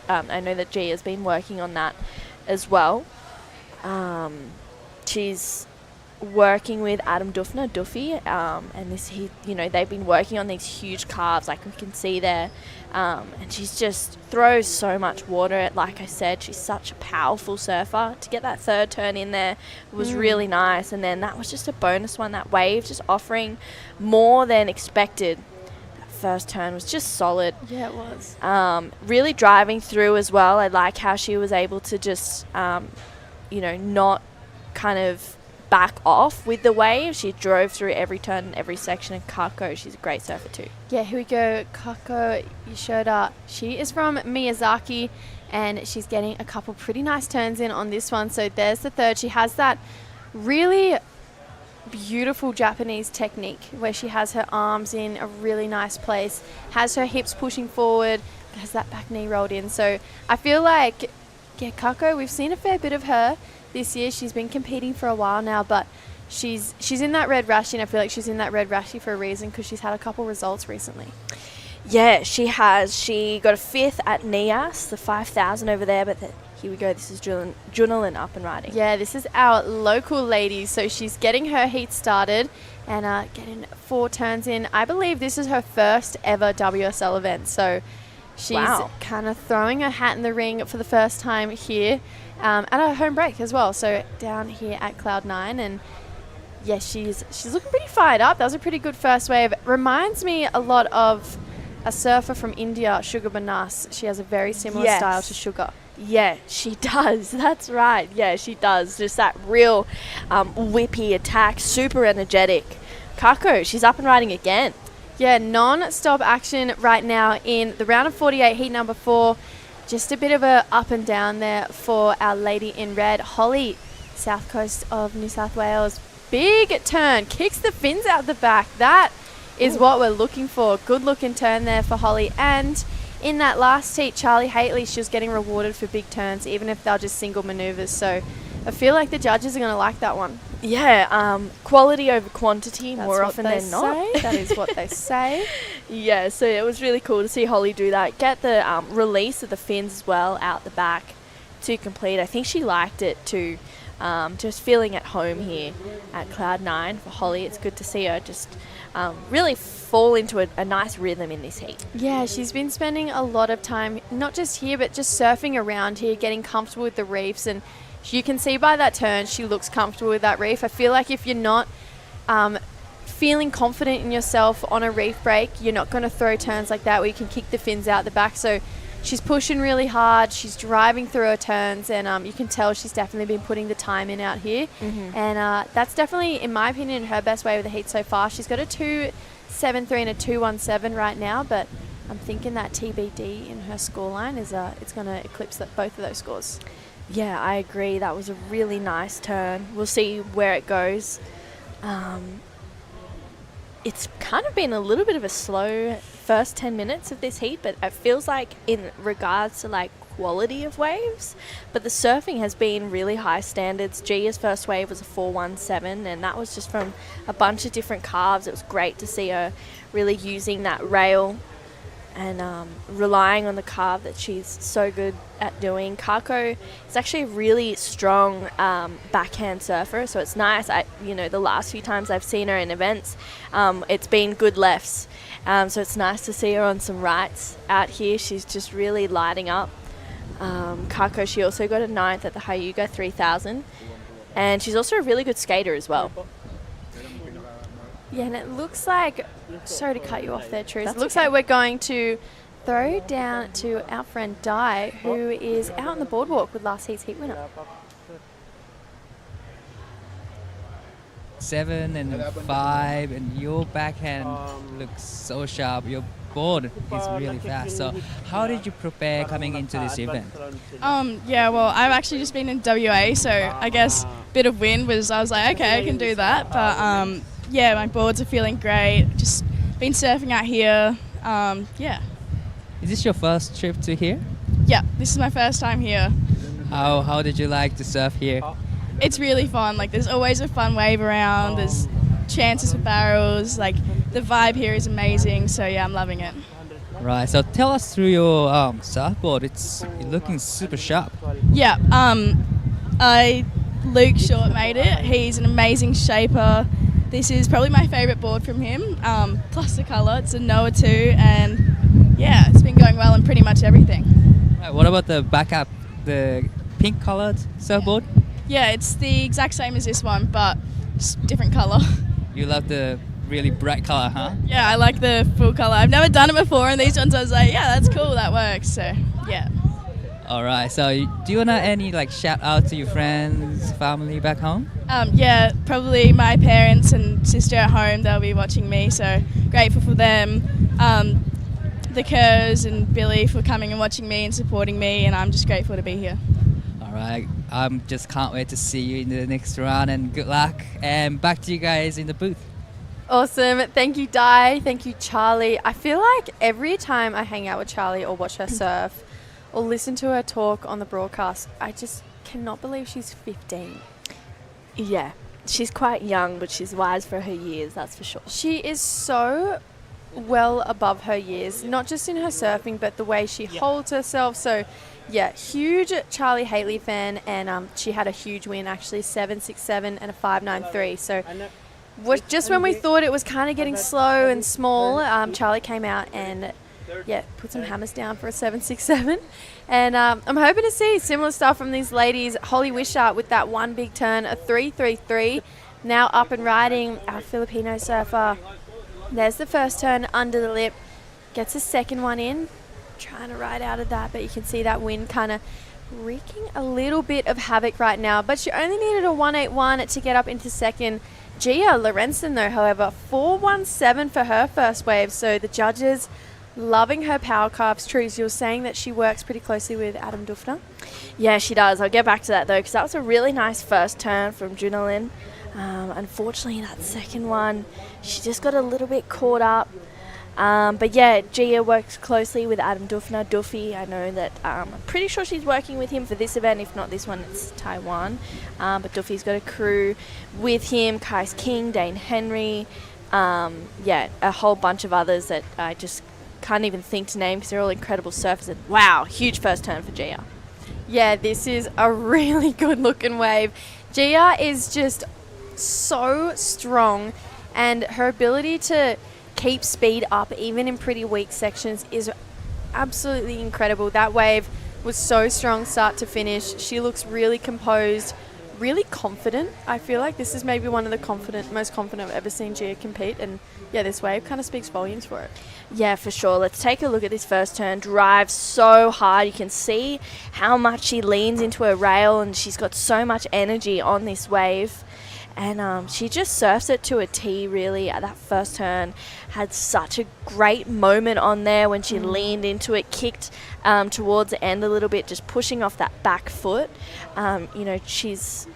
Speaker 8: I know that Gia's been working on that as well. She's working with Adam Duffy, and they've been working on these huge calves, like we can see there. And she's just throws so much water. Like I said, she's such a powerful surfer. To get that third turn in there was really nice. And then that was just a bonus one. That wave just offering more than expected. That first turn was just solid.
Speaker 4: Yeah, it was.
Speaker 8: Really driving through as well. I like how she was able to just, not kind of back off with the wave. She drove through every turn and every section. And Kako, she's a great surfer too.
Speaker 4: Yeah, here we go. Kako Yashoda. She is from Miyazaki, and she's getting a couple pretty nice turns in on this one. So there's the third. She has that really beautiful Japanese technique where she has her arms in a really nice place, has her hips pushing forward, has that back knee rolled in. So I feel like, Kako, we've seen a fair bit of her this year. She's been competing for a while now, but she's in that red rashy, and I feel like she's in that red rashy for a reason, because she's had a couple results recently.
Speaker 8: Yeah, she has. She got a 5th at NIAS, the 5,000 over there, but here we go. This is Junalyn up and riding.
Speaker 4: Yeah, this is our local lady. So she's getting her heat started and getting 4 turns in. I believe this is her first ever WSL event. So she's kind of throwing her hat in the ring for the first time here at her home break as well. So down here at Cloud9, and yeah, she's looking pretty fired up. That was a pretty good first wave. Reminds me a lot of a surfer from India, Sugar Banas. She has a very similar style to Sugar.
Speaker 8: Yeah, she does. That's right. Yeah, she does. Just that real whippy attack, super energetic. Kako, she's up and riding again.
Speaker 4: Yeah, non-stop action right now in the round of 48, heat number 4. Just a bit of a up and down there for our lady in red, Holly, south coast of New South Wales. Big turn, kicks the fins out the back. That is what we're looking for. Good looking turn there for Holly. And in that last heat, Charlie Haitley, she was getting rewarded for big turns, even if they're just single maneuvers. So I feel like the judges are going to like that one.
Speaker 8: Yeah, quality over quantity.
Speaker 4: That's
Speaker 8: more often than not.
Speaker 4: That is what they say.
Speaker 8: Yeah, so it was really cool to see Holly do that. Get the release of the fins as well out the back to complete. I think she liked it too. Just feeling at home here at Cloud9 for Holly. It's good to see her just really fall into a nice rhythm in this heat.
Speaker 4: Yeah, she's been spending a lot of time, not just here, but just surfing around here, getting comfortable with the reefs. And you can see by that turn, she looks comfortable with that reef. I feel like if you're not feeling confident in yourself on a reef break, you're not going to throw turns like that where you can kick the fins out the back. So she's pushing really hard. She's driving through her turns, and you can tell she's definitely been putting the time in out here. And that's definitely, in my opinion, her best way with the heat so far. She's got a 2.73 and a 2.17 right now, but I'm thinking that TBD in her scoreline is it's going to eclipse both of those scores.
Speaker 8: Yeah, I agree. That was a really nice turn. We'll see where it goes. It's kind of been a little bit of a slow first 10 minutes of this heat, but it feels like in regards to like quality of waves, but the surfing has been really high standards. Gia's first wave was a 4.17, and that was just from a bunch of different calves. It was great to see her really using that rail and relying on the carve that she's so good at doing. Kako is actually a really strong backhand surfer, so it's nice. The last few times I've seen her in events, it's been good lefts. So it's nice to see her on some rights out here. She's just really lighting up. Kako, she also got a 9th at the Hyuga 3000, and she's also a really good skater as well.
Speaker 4: Yeah, and it looks like, sorry to cut you off there, Truce.
Speaker 8: That's
Speaker 4: It looks
Speaker 8: okay.
Speaker 4: like we're going to throw down to our friend Di, who is out on the boardwalk with last heat's heat winner.
Speaker 5: 7 and 5, and your backhand looks so sharp. Your board is really fast. So how did you prepare coming into this event?
Speaker 12: Yeah, well, I've actually just been in WA, so I guess bit of wind was, I was like, okay, I can do that. But yeah, my boards are feeling great. Just been surfing out here. Yeah.
Speaker 5: Is this your first trip to here?
Speaker 12: Yeah, this is my first time here.
Speaker 5: How did you like to surf here?
Speaker 12: It's really fun. Like, there's always a fun wave around. There's chances for barrels. Like, the vibe here is amazing. So yeah, I'm loving it.
Speaker 5: Right. So tell us through your surfboard. It's looking super sharp.
Speaker 12: Yeah. Luke Short made it. He's an amazing shaper. This is probably my favourite board from him. Plus the colour. It's a Noah 2, and yeah, it's been going well in pretty much everything.
Speaker 5: Right, what about the backup, the pink coloured surfboard?
Speaker 12: Yeah, it's the exact same as this one, but just different colour.
Speaker 5: You love the really bright colour, huh?
Speaker 12: Yeah, I like the full colour. I've never done it before, and these ones I was like, yeah, that's cool, that works. So yeah.
Speaker 5: All right. So do you want any like shout out to your friends, family back home?
Speaker 12: Yeah, probably my parents and sister at home. They'll be watching me, so grateful for them. The Kerrs and Billy for coming and watching me and supporting me, and I'm just grateful to be here.
Speaker 5: All right. Just can't wait to see you in the next round, and good luck. And back to you guys in the booth.
Speaker 4: Awesome. Thank you, Di. Thank you, Charlie. I feel like every time I hang out with Charlie or watch her surf or listen to her talk on the broadcast, I just cannot believe she's 15.
Speaker 8: Yeah, she's quite young, but she's wise for her years, that's for sure.
Speaker 4: She is so well above her years, not just in her surfing, but the way she holds herself. So, yeah, huge Charlie Haley fan, and she had a huge win, actually, 7.67 and a 5.93. So, just when we thought it was kind of getting slow and small, Charlie came out and, yeah, put some hammers down for a 7.67. And I'm hoping to see similar stuff from these ladies. Holly Wishart with that one big turn, a 3.33, now up and riding, our Filipino surfer. There's the first turn under the lip, gets a second one in, trying to ride out of that, but you can see that wind kind of wreaking a little bit of havoc right now. But she only needed a 1.81 to get up into second. Gia Lorenzen, though, however, 4.17 for her first wave. So the judges loving her power carves. Trues, you were saying that she works pretty closely with Adam Dufner.
Speaker 8: Yeah, she does. I'll get back to that, though, because that was a really nice first turn from Junalyn. Unfortunately, that second one, she just got a little bit caught up. But yeah, Gia works closely with Adam Dufner. Duffy, I know that I'm pretty sure she's working with him for this event. If not this one, it's Taiwan. But Duffy's got a crew with him. Kais King, Dane Henry. Yeah, a whole bunch of others that I just can't even think to name because they're all incredible surfers. And wow, huge first turn for Gia.
Speaker 4: Yeah, this is a really good looking wave. Gia is just so strong, and her ability to keep speed up even in pretty weak sections is absolutely incredible. That wave was so strong start to finish. She looks really composed, really confident. I feel like this is maybe one of the most confident I've ever seen Gia compete, and yeah, this wave kind of speaks volumes for it.
Speaker 8: Yeah, for sure. Let's take a look at this first turn. Drives so hard. You can see how much she leans into her rail, and she's got so much energy on this wave. And she just surfs it to a T, really. At that first turn, had such a great moment on there when she leaned into it, kicked towards the end a little bit, just pushing off that back foot. You know, she's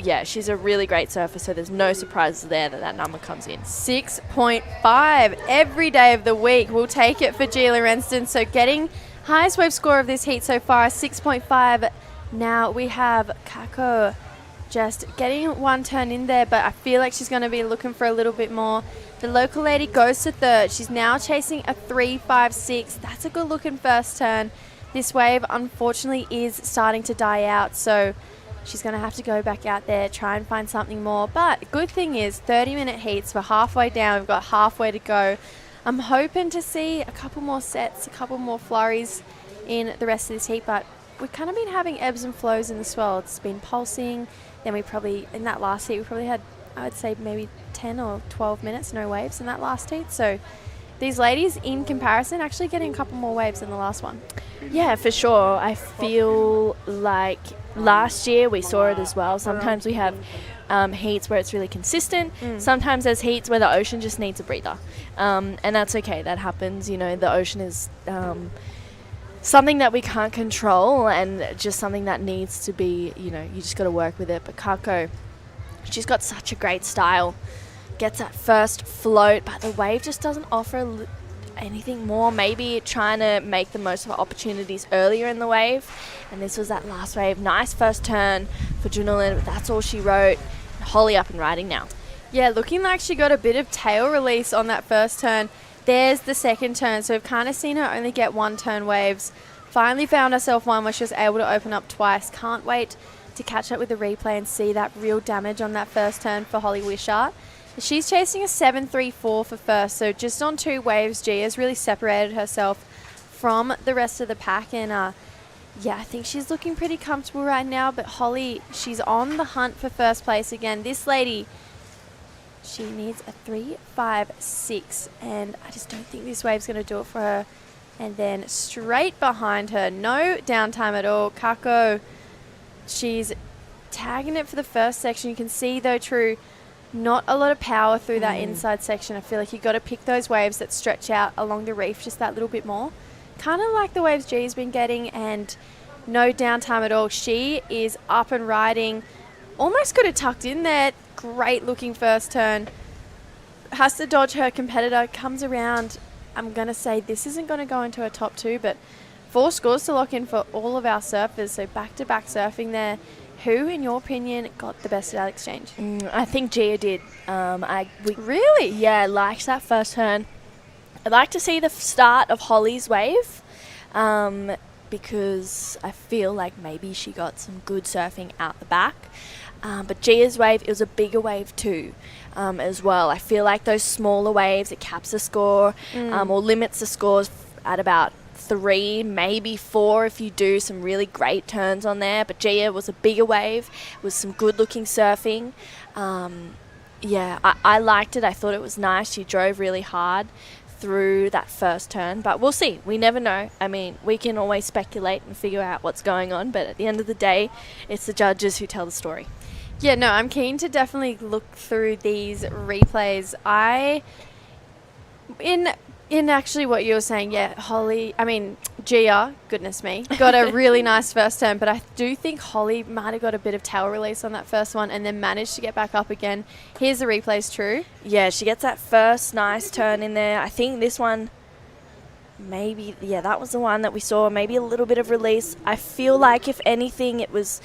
Speaker 8: a really great surfer, so there's no surprises there that number comes in.
Speaker 4: 6.5 every day of the week. We'll take it for Gia Lorenzen. So getting highest wave score of this heat so far, 6.5. Now we have Kako just getting one turn in there, but I feel like she's going to be looking for a little bit more. The local lady goes to third. She's now chasing a 3.56. That's a good looking first turn. This wave, unfortunately, is starting to die out, so she's going to have to go back out there, try and find something more. But good thing is 30-minute heats. We're halfway down. We've got halfway to go. I'm hoping to see a couple more sets, a couple more flurries in the rest of this heat, but we've kind of been having ebbs and flows in the swell. It's been pulsing. Then we probably, in that last heat, we probably had, I would say, maybe 10 or 12 minutes, no waves in that last heat. So these ladies, in comparison, actually getting a couple more waves than the last one.
Speaker 8: Yeah, for sure. I feel like last year we saw it as well. Sometimes we have heats where it's really consistent. Sometimes there's heats where the ocean just needs a breather. And that's okay. That happens. You know, the ocean is something that we can't control and just something that needs to be, you know, you just got to work with it. But Kako, she's got such a great style. Gets that first float, but the wave just doesn't offer anything more. Maybe trying to make the most of her opportunities earlier in the wave. And this was that last wave. Nice first turn for Junalyn, but that's all she wrote. Holly up and riding now.
Speaker 4: Yeah, looking like she got a bit of tail release on that first turn. There's the second turn, so we've kind of seen her only get one turn waves. Finally found herself one where she was able to open up twice. Can't wait to catch up with the replay and see that real damage on that first turn for Holly Wishart. She's chasing a 7.34 for first, so just on 2 waves, Gia's really separated herself from the rest of the pack. And yeah, I think she's looking pretty comfortable right now, but Holly, she's on the hunt for first place again. This lady, she needs a 3.56, and I just don't think this wave's going to do it for her. And then straight behind her, no downtime at all, Kako, she's tagging it for the first section. You can see, though, True, not a lot of power through that inside section. I feel like you've got to pick those waves that stretch out along the reef just that little bit more. Kind of like the waves G's been getting, and no downtime at all. She is up and riding. Almost could have tucked in there. Great looking first turn. Has to dodge her competitor. Comes around. I'm going to say this isn't going to go into her top 2, but 4 scores to lock in for all of our surfers. So back-to-back surfing there. Who, in your opinion, got the best of that exchange?
Speaker 8: I think Gia did.
Speaker 4: Really?
Speaker 8: Yeah, I liked that first turn. I'd like to see the start of Holly's wave because I feel like maybe she got some good surfing out the back. But Gia's wave, it was a bigger wave too as well. I feel like those smaller waves, it caps the score or limits the scores at about 3, maybe 4 if you do some really great turns on there. But Gia was a bigger wave with some good looking surfing. Yeah, I liked it. I thought it was nice. She drove really hard through that first turn, but we'll see. We never know. I mean, we can always speculate and figure out what's going on, but at the end of the day, it's the judges who tell the story.
Speaker 4: Yeah, no, I'm keen to definitely look through these replays. In actually what you were saying, yeah, Gia, goodness me, got a really nice first turn, but I do think Holly might have got a bit of tail release on that first one and then managed to get back up again. Here's the replays, True.
Speaker 8: Yeah, she gets that first nice turn in there. I think this one, maybe, yeah, that was the one that we saw, maybe a little bit of release. I feel like, if anything, it was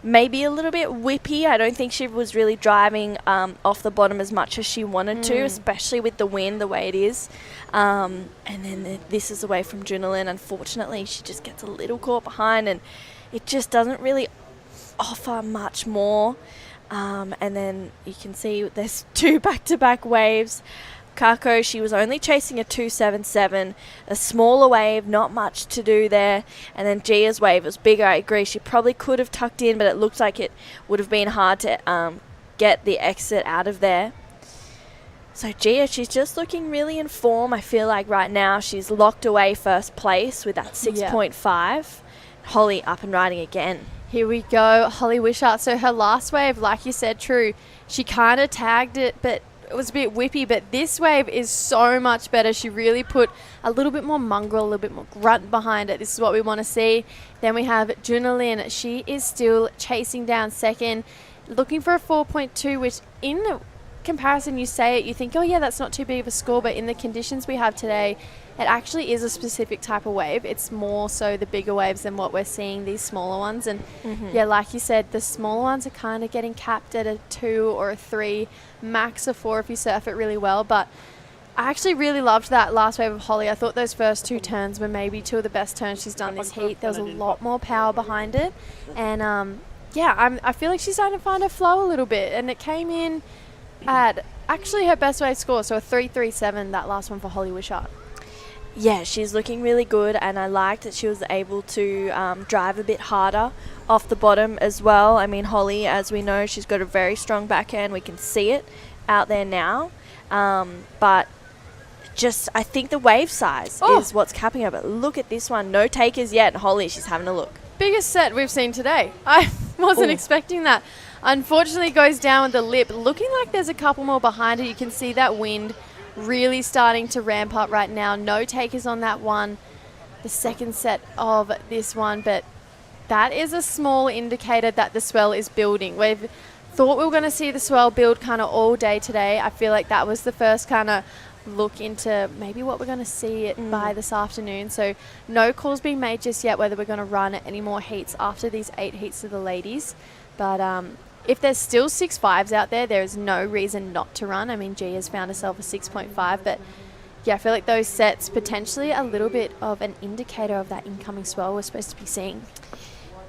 Speaker 8: maybe a little bit whippy. I don't think she was really driving off the bottom as much as she wanted to, especially with the wind the way it is. And then this is away from Junalyn. Unfortunately, she just gets a little caught behind, and it just doesn't really offer much more. And then you can see there's 2 back-to-back waves. Kako, she was only chasing a 2.77, a smaller wave, not much to do there. And then Gia's wave was bigger. I agree, she probably could have tucked in, but it looked like it would have been hard to get the exit out of there. So Gia, she's just looking really in form. I feel like right now she's locked away first place with that 6.5. Holly up and riding again.
Speaker 4: Here we go, Holly Wishart. So her last wave, like you said, True, she kind of tagged it, but it was a bit whippy, but this wave is so much better. She really put a little bit more mongrel, a little bit more grunt behind it. This is what we want to see. Then we have Junalyn. She is still chasing down second, looking for a 4.2, which in comparison, you say it, you think, oh yeah, that's not too big of a score, but in the conditions we have today, it actually is a specific type of wave. It's more so the bigger waves than what we're seeing, these smaller ones. And yeah, like you said, the smaller ones are kind of getting capped at a 2 or a 3, max a 4 if you surf it really well. But I actually really loved that last wave of Holly. I thought those first 2 turns were maybe 2 of the best turns she's done this heat. There was a lot more power behind it. And yeah, I feel like she's starting to find her flow a little bit. And it came in at actually her best wave score, so a 3.37, that last one for Holly Wishart.
Speaker 8: Yeah, she's looking really good, and I liked that she was able to drive a bit harder off the bottom as well. I mean, Holly, as we know, she's got a very strong backhand. We can see it out there now. But just, I think the wave size is what's capping her. But look at this one. No takers yet. Holly, she's having a look.
Speaker 4: Biggest set we've seen today. I wasn't expecting that. Unfortunately goes down with the lip. Looking like there's a couple more behind her. You can see that wind really starting to ramp up right now. No takers on that one, the second set of this one, but that is a small indicator that the swell is building. We've thought we were going to see the swell build kind of all day today. I feel like that was the first kind of look into maybe what we're going to see it by this afternoon. So no calls being made just yet whether we're going to run any more heats after these 8 heats of the ladies. But if there's still 6.5s out there, there is no reason not to run. I mean, G has found herself a 6.5, but yeah, I feel like those sets potentially a little bit of an indicator of that incoming swell we're supposed to be seeing.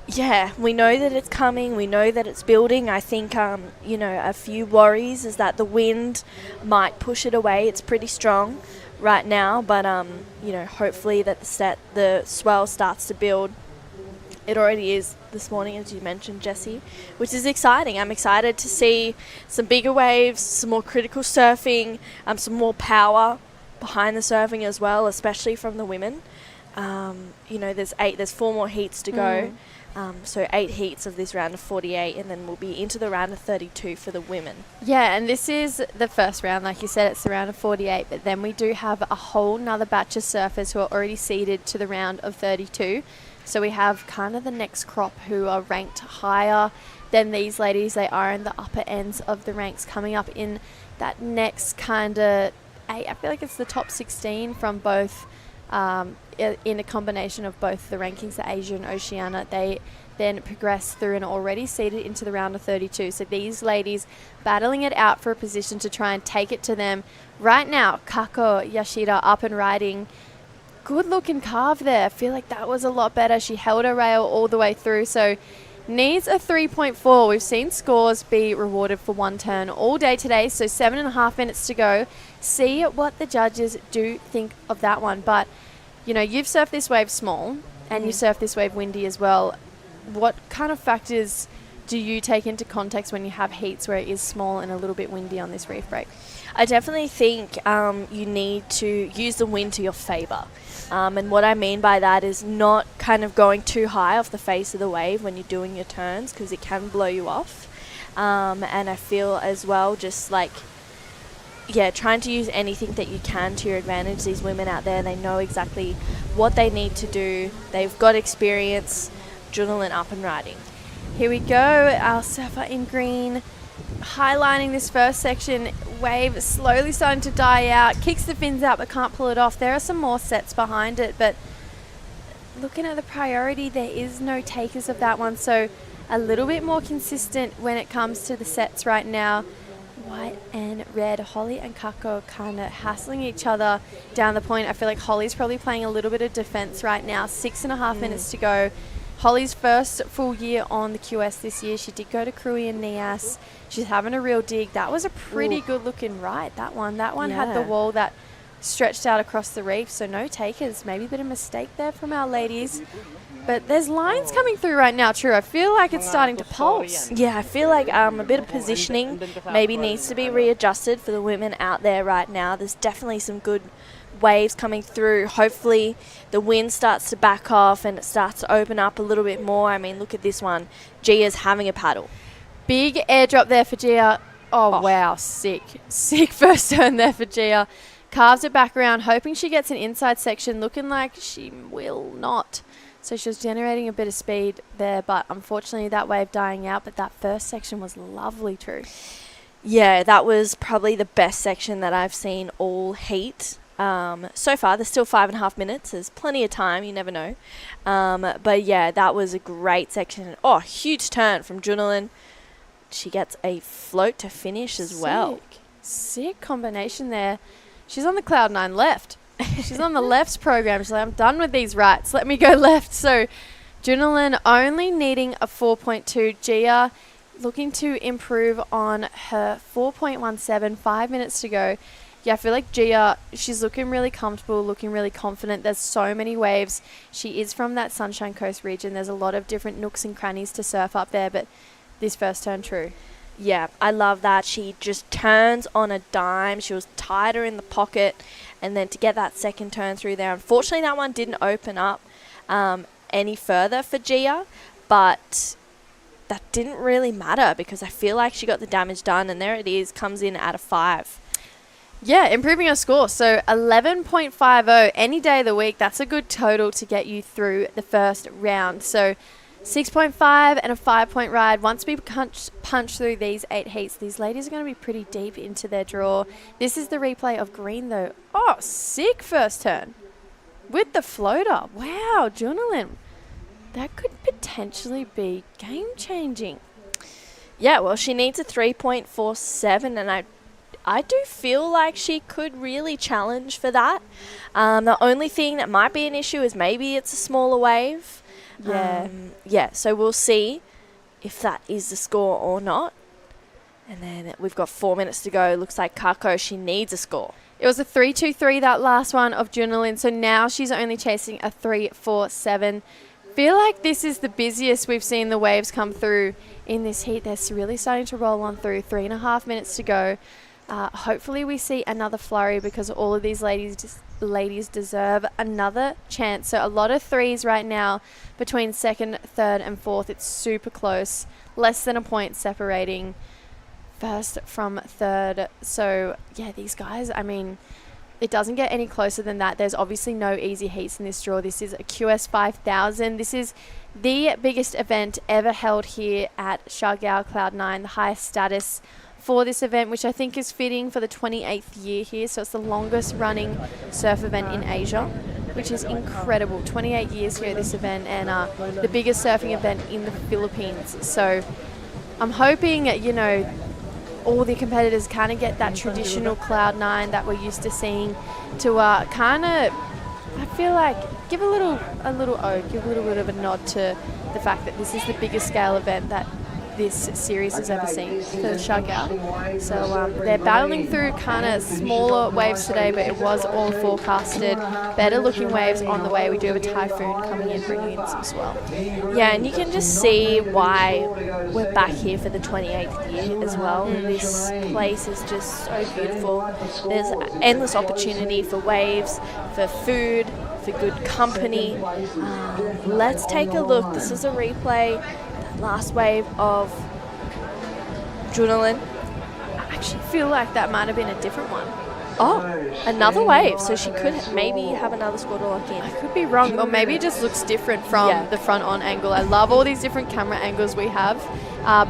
Speaker 8: Yeah, we know that it's coming. We know that it's building. I think, a few worries is that the wind might push it away. It's pretty strong right now, but, hopefully that the swell starts to build. It already is this morning, as you mentioned, Jessie, which is exciting. I'm excited to see some bigger waves, some more critical surfing, some more power behind the surfing as well, especially from the women. There's 4 more heats to go. So 8 heats of this round of 48, and then we'll be into the round of 32 for the women.
Speaker 4: Yeah, and this is the first round. Like you said, it's the round of 48, but then we do have a whole nother batch of surfers who are already seeded to the round of 32. So we have kind of the next crop who are ranked higher than these ladies. They are in the upper ends of the ranks, coming up in that next kind of 8. I feel like it's the top 16 from both in a combination of both the rankings, the Asia and Oceania. They then progress through and already seeded into the round of 32. So these ladies battling it out for a position to try and take it to them. Right now, Kako Yashida up and riding. Good looking carve there. I feel like that was a lot better. She held her rail all the way through. So needs a 3.4. We've seen scores be rewarded for one turn all day today. So 7.5 minutes to go. See what the judges do think of that one. But you've surfed this wave small and you surf this wave windy as well. What kind of factors do you take into context when you have heats where it is small and a little bit windy on this reef break?
Speaker 8: I definitely think you need to use the wind to your favour. And what I mean by that is not kind of going too high off the face of the wave when you're doing your turns, because it can blow you off. And I feel as well trying to use anything that you can to your advantage. These women out there, they know exactly what they need to do. They've got experience. Adrenaline up and riding.
Speaker 4: Here we go, our surfer in green, highlighting this first section. Wave slowly starting to die out, kicks the fins out but can't pull it off. There are some more sets behind it, but looking at the priority, there is no takers of that one, so a little bit more consistent when it comes to the sets right now. White and red, Holly and Kako kind of hassling each other down the point. I feel like Holly's probably playing a little bit of defense right now. 6.5 minutes to go. Holly's first full year on the QS this year. She did go to Krui and Nias. She's having a real dig. That was a pretty good looking ride, that one. That one had the wall that stretched out across the reef, so no takers. Maybe a bit of mistake there from our ladies. But there's lines coming through right now, True. I feel like it's starting to pulse.
Speaker 8: Yeah, I feel like a bit of positioning maybe needs to be readjusted for the women out there right now. There's definitely some good waves coming through. Hopefully the wind starts to back off and it starts to open up a little bit more. I mean, look at this one. Gia's having a paddle.
Speaker 4: Big airdrop there for Gia. Oh, wow. Sick first turn there for Gia. Carves it back around, hoping she gets an inside section. Looking like she will not. So she was generating a bit of speed there, but unfortunately that wave dying out. But that first section was lovely, True.
Speaker 8: Yeah, that was probably the best section that I've seen all heat. So far, there's still 5.5 minutes. There's plenty of time. You never know. But yeah, that was a great section. Oh, huge turn from Junelin. She gets a float to finish as well.
Speaker 4: Sick combination there. She's on the Cloud 9 left. She's on the left's program. She's like, I'm done with these rights. Let me go left. So Junelin only needing a 4.2. Gia looking to improve on her 4.17. 5 minutes to go. Yeah, I feel like Gia, she's looking really comfortable, looking really confident. There's so many waves. She is from that Sunshine Coast region. There's a lot of different nooks and crannies to surf up there, but this first turn, True.
Speaker 8: Yeah, I love that. She just turns on a dime. She was tighter in the pocket, and then to get that second turn through there. Unfortunately, that one didn't open up any further for Gia, but that didn't really matter because I feel like she got the damage done, and there it is, comes in at a 5.
Speaker 4: Yeah, improving her score. So 11.50 any day of the week. That's a good total to get you through the first round. So 6.5 and a 5-point ride. Once we punch through these 8 heats, these ladies are going to be pretty deep into their draw. This is the replay of green, though. Oh, sick first turn with the floater. Wow, Junalyn. That could potentially be game-changing.
Speaker 8: Yeah, well, she needs a 3.47, and I do feel like she could really challenge for that. The only thing that might be an issue is maybe it's a smaller wave.
Speaker 4: Yeah.
Speaker 8: So we'll see if that is the score or not. And then we've got 4 minutes to go. Looks like Kako, she needs a score.
Speaker 4: It was a 3.23, that last one of Junalyn. So now she's only chasing a 3.47. Feel like this is the busiest we've seen the waves come through in this heat. They're really starting to roll on through. 3.5 minutes to go. Hopefully we see another flurry because all of these ladies deserve another chance. So a lot of threes right now between second, third and fourth. It's super close. Less than a point separating first from third. So yeah, these guys, I mean, it doesn't get any closer than that. There's obviously no easy heats in this draw. This is a QS 5000. This is the biggest event ever held here at Siargao Cloud9, the highest status for this event, which I think is fitting for the 28th year here. So it's the longest running surf event in Asia, which is incredible. 28 years here at this event, and the biggest surfing event in the Philippines. So I'm hoping, you know, all the competitors kind of get that traditional Cloud9 that we're used to seeing to kind of, I feel like, give a little ode, give a little bit of a nod to the fact that this is the biggest scale event that this series has ever seen for the Siargao. So they're battling through kind of smaller waves today, but it was all forecasted. Better looking waves on the way. We do have a typhoon coming in, bringing in some swell.
Speaker 8: Yeah, and you can just see why we're back here for the 28th year as well. This place is just so beautiful. There's endless opportunity for waves, for food, for good company. Let's take a look. This is a replay. Last wave of Junalyn.
Speaker 4: I actually feel like that might have been a different one.
Speaker 8: Oh, another wave. So she could maybe have another score to lock in.
Speaker 4: I could be wrong, or maybe it just looks different from the front on angle. I love all these different camera angles we have,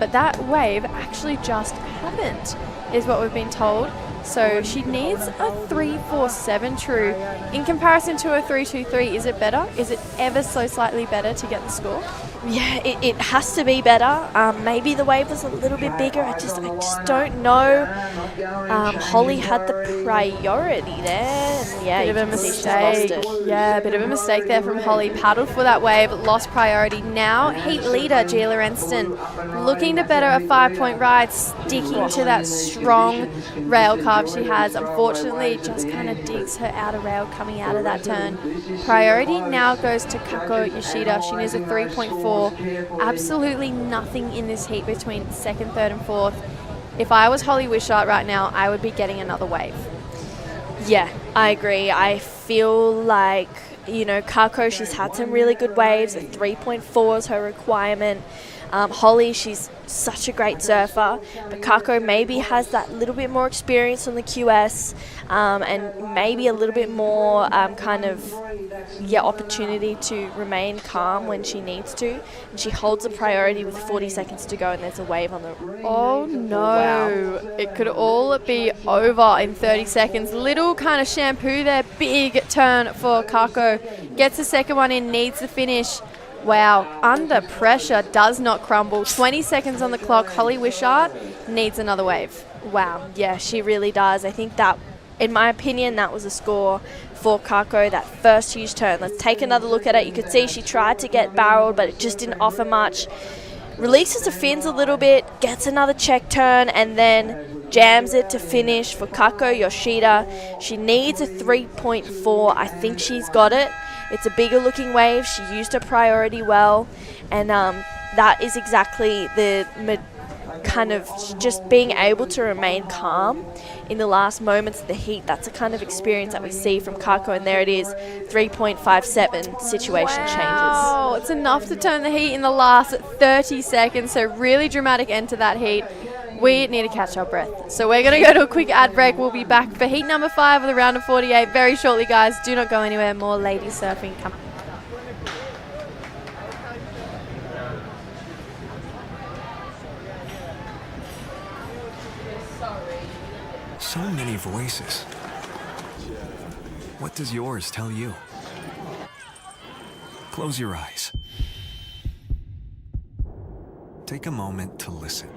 Speaker 4: but that wave actually just happened, is what we've been told. So she needs a 3.47 true. In comparison to a 3.23, is it better? Is it ever so slightly better to get the score?
Speaker 8: Yeah, it has to be better. Maybe the wave was a little bit bigger. I just don't know. Holly had the priority there. And yeah,
Speaker 4: bit of a mistake. Yeah, bit of a mistake there from Holly. Paddled for that wave, lost priority. Now heat leader Gila Renston looking to better a 5-point ride, sticking to that strong rail carve she has. Unfortunately, it just kind of digs her outer rail coming out of that turn. Priority now goes to Kako Yoshida. She needs a 3.4. Absolutely nothing in this heat between second, third and fourth. If I was Holly Wishart right now, I would be getting another wave.
Speaker 8: Yeah, I agree. I feel like, you know, Kako, she's had some really good waves. A 3.4 is her requirement. Holly, she's such a great surfer, but Kako maybe has that little bit more experience on the QS, and maybe a little bit more opportunity to remain calm when she needs to. And she holds a priority with 40 seconds to go, and there's a wave on the...
Speaker 4: Oh no, wow. It could all be over in 30 seconds. Little kind of shampoo there, big turn for Kako. Gets the second one in, needs the finish. Wow, under pressure, does not crumble. 20 seconds on the clock. Holly Wishart needs another wave.
Speaker 8: Wow, yeah, she really does. I think that, in my opinion, that was a score for Kako, that first huge turn. Let's take another look at it. You could see she tried to get barreled, but it just didn't offer much. Releases the fins a little bit, gets another check turn, and then jams it to finish for Kako Yoshida. She needs a 3.4. I think she's got it. It's a bigger looking wave. She used her priority well, and that is exactly the kind of just being able to remain calm in the last moments of the heat. That's a kind of experience that we see from Kako, and there it is, 3.57 situation changes.
Speaker 4: Oh, it's That's enough to turn the heat in the last 30 seconds. So really dramatic end to that heat. We need to catch our breath. So we're going to go to a quick ad break. We'll be back for heat number 5 of the round of 48 very shortly, guys. Do not go anywhere. More ladies surfing coming.
Speaker 14: So many voices. What does yours tell you? Close your eyes. Take a moment to listen.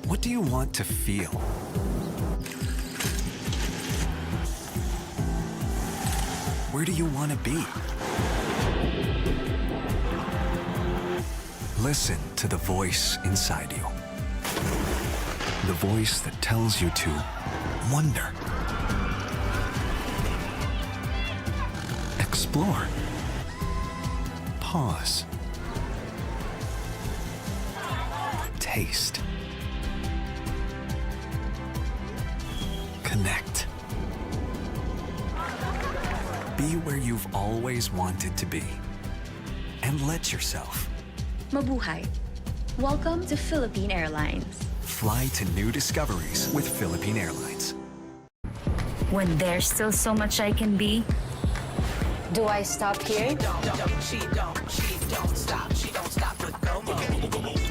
Speaker 14: What do you want to feel? Where do you want to be? Listen to the voice inside you. The voice that tells you to wonder, explore, pause, taste, connect. Be where you've always wanted to be, and let yourself.
Speaker 2: Mabuhay. Welcome to Philippine Airlines.
Speaker 14: Fly to new discoveries with Philippine Airlines.
Speaker 2: When there's still so much I can be,
Speaker 3: Do I stop here?
Speaker 1: She don't stop. She don't stop with Gomo.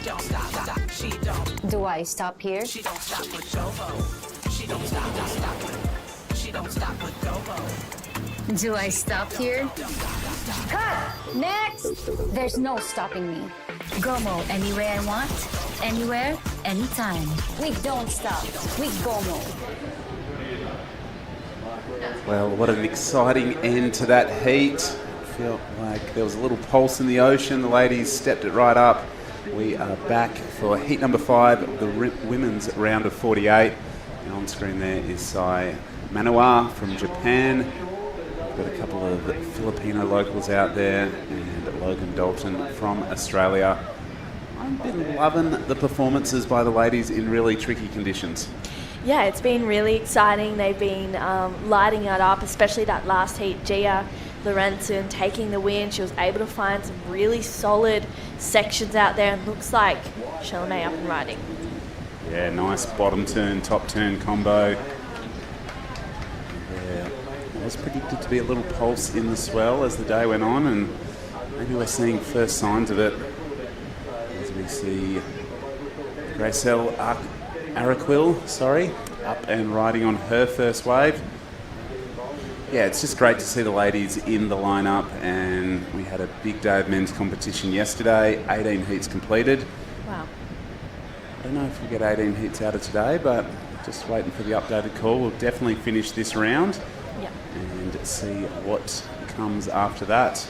Speaker 1: Don't stop. She don't.
Speaker 3: Do I stop here?
Speaker 1: She don't stop with Gomo. She don't stop with. She don't stop with Gomo.
Speaker 2: do I stop here?
Speaker 3: Cut! Next! There's no stopping me.
Speaker 2: Gomo any way I want, anywhere, anytime.
Speaker 3: We don't stop. We Gomo.
Speaker 6: Well, what an exciting end to that heat. I feel like there was a little pulse in the ocean. The ladies stepped it right up. We are back for heat number 5 of the women's round of 48. And on screen there is Sai Manawa from Japan. We've got a couple of Filipino locals out there and Logan Dalton from Australia. I've been loving the performances by the ladies in really tricky conditions.
Speaker 8: Yeah, it's been really exciting. They've been lighting it up, especially that last heat. Gia Lorenzen taking the win. She was able to find some really solid sections out there and looks like Shalane up and riding.
Speaker 6: Yeah, nice bottom turn, top turn combo. Yeah, it was predicted to be a little pulse in the swell as the day went on, and maybe we're seeing first signs of it as we see Gracel Araquil, up and riding on her first wave. Yeah, it's just great to see the ladies in the lineup, and we had a big day of men's competition yesterday. 18 heats completed.
Speaker 8: Wow.
Speaker 6: I don't know if we'll get 18 heats out of today, but just waiting for the updated call. We'll definitely finish this round and see what comes after that.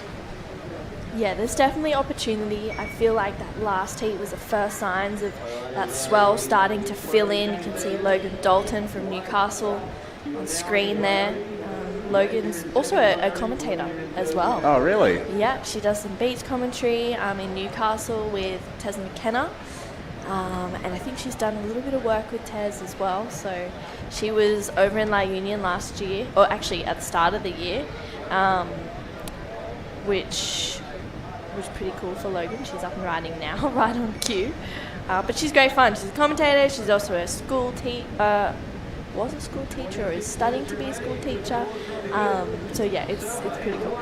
Speaker 8: Yeah, there's definitely opportunity. I feel like that last heat was the first signs of that swell starting to fill in. You can see Logan Dalton from Newcastle on screen there. Logan's also a commentator as well.
Speaker 6: Oh, really?
Speaker 8: Yeah, she does some beach commentary in Newcastle with Tez McKenna. And I think she's done a little bit of work with Tez as well. So she was over in La Union last year, or actually at the start of the year, which was pretty cool for Logan. She's up and riding now, right on cue. But she's great fun. She's a commentator. She's also a school was a school teacher or is studying to be a school teacher. So yeah, it's pretty cool.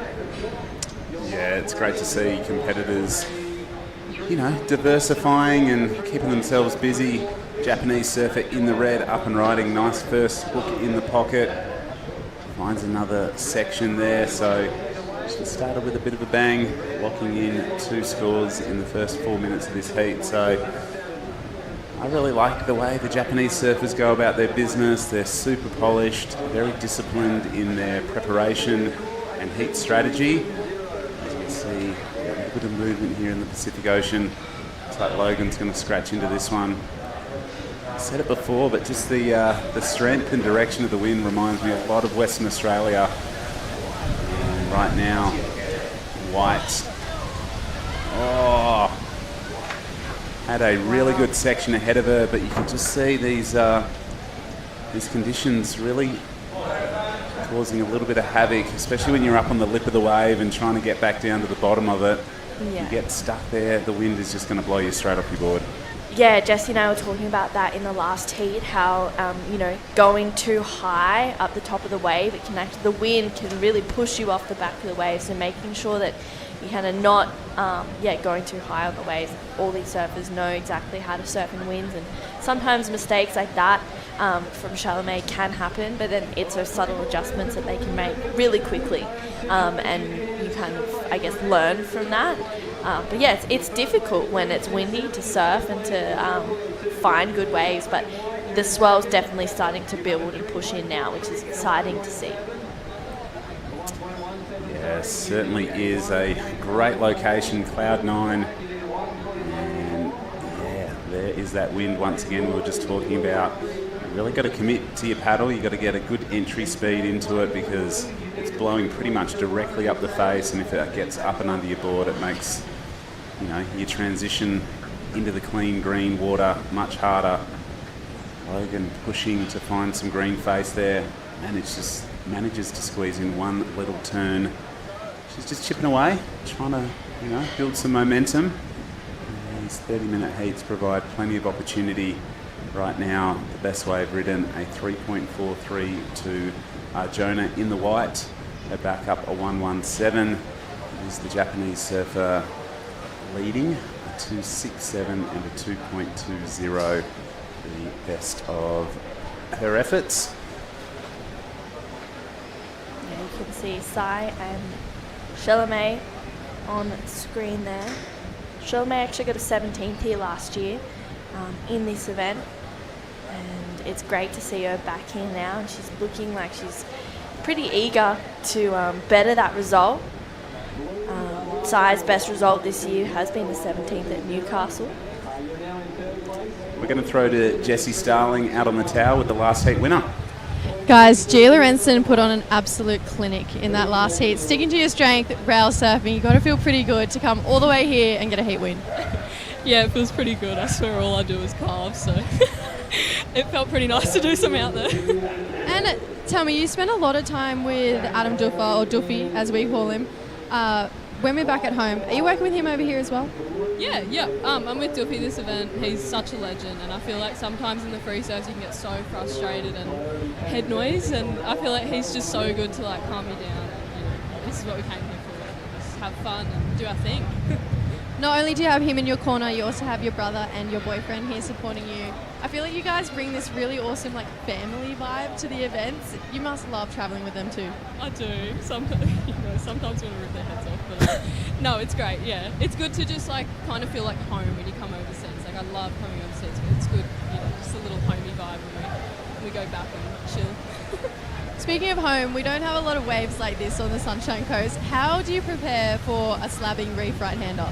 Speaker 6: Yeah, it's great to see competitors, diversifying and keeping themselves busy. Japanese surfer in the red, up and riding. Nice first hook in the pocket. Finds another section there, so she started with a bit of a bang, locking in 2 scores in the first 4 minutes of this heat. So I really like the way the Japanese surfers go about their business. They're super polished, very disciplined in their preparation and heat strategy. As we see a bit of movement here in the Pacific Ocean. Looks like Logan's going to scratch into this one. I said it before, but just the strength and direction of the wind reminds me a lot of Western Australia. And right now, White. Oh, had a really good section ahead of her, but you can just see these conditions really causing a little bit of havoc, especially when you're up on the lip of the wave and trying to get back down to the bottom of it.
Speaker 8: Yeah.
Speaker 6: You get stuck there, the wind is just going to blow you straight off your board.
Speaker 8: Yeah, Jessie and I were talking about that in the last heat, how, going too high up the top of the wave, the wind can really push you off the back of the wave, so making sure that you kind of not, going too high on the waves. All these surfers know exactly how to surf in winds, and sometimes mistakes like that from Chalamet can happen, but then it's those subtle adjustments that they can make really quickly, and you kind of, I guess, learn from that. But yeah, it's difficult when it's windy to surf and to find good waves, but the swell's definitely starting to build and push in now, which is exciting to see.
Speaker 6: Yeah, certainly is a great location, Cloud 9. And yeah, there is that wind once again we were just talking about. You really got to commit to your paddle. You got to get a good entry speed into it because it's blowing pretty much directly up the face, and if it gets up and under your board, it makes your transition into the clean green water much harder. Logan pushing to find some green face there, and it just manages to squeeze in one little turn. She's just chipping away, trying to build some momentum. And these 30-minute heats provide plenty of opportunity right now. The best wave ridden, a 3.43 to Arjona in the white. Her back up a 117. Is the Japanese surfer leading a 2.67 and a 2.20, the best of her efforts.
Speaker 8: Yeah, you can see Sai and Chalamet on screen there. Chalamet actually got a 17th here last year in this event, and it's great to see her back here now, and she's looking like she's pretty eager to better that result. Sai's best result this year has been the 17th at Newcastle.
Speaker 6: We're going to throw to Jessie Starling out on the tower with the last heat winner.
Speaker 12: Guys, Gia Lorenzen put on an absolute clinic in that last heat. Sticking to your strength, rail surfing, you've got to feel pretty good to come all the way here and get a heat win.
Speaker 15: Yeah, it feels pretty good. I swear all I do is carve, so it felt pretty nice to do some out there.
Speaker 12: And tell me, you spent a lot of time with Adam Duffer, or Duffy as we call him, when we're back at home. Are you working with him over here as well?
Speaker 15: Yeah. I'm with Duffy this event. He's such a legend, and I feel like sometimes in the free surfs you can get so frustrated and head noise, and I feel like he's just so good to calm you down. And, this is what we came here for. Just have fun and do our thing.
Speaker 12: Not only do you have him in your corner, you also have your brother and your boyfriend here supporting you. I feel like you guys bring this really awesome family vibe to the events. You must love traveling with them too.
Speaker 15: I do. Sometimes want to rip their heads off, but no, it's great. Yeah, it's good to just kind of feel like home when you come overseas. I love coming overseas, but it's good, just a little homey vibe when we go back and chill.
Speaker 12: Speaking of home, we don't have a lot of waves like this on the Sunshine Coast. How do you prepare for a slabbing reef right-hander?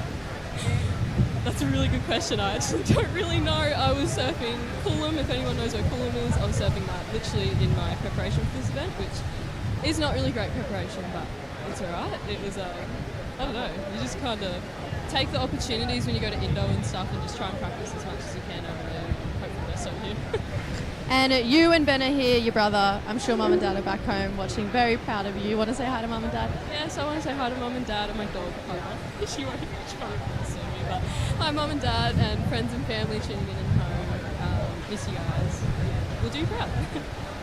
Speaker 15: That's a really good question. I actually don't really know. I was surfing Coolum, if anyone knows where Coolum is. I was surfing that literally in my preparation for this event, which is not really great preparation, but it's alright. It was, I don't know, you just kind of take the opportunities when you go to Indo and stuff and just try and practice as much as you can over there and hope for the best over here.
Speaker 12: And you and Ben are here, your brother. I'm sure Mum and Dad are back home watching. Very proud of you. Want to say hi to Mum and Dad?
Speaker 15: Yes, I want to say hi to Mum and Dad and my dog, Homer. She won't see me, but hi Mum and Dad and friends and family tuning in and home. Miss you guys. We'll do you proud.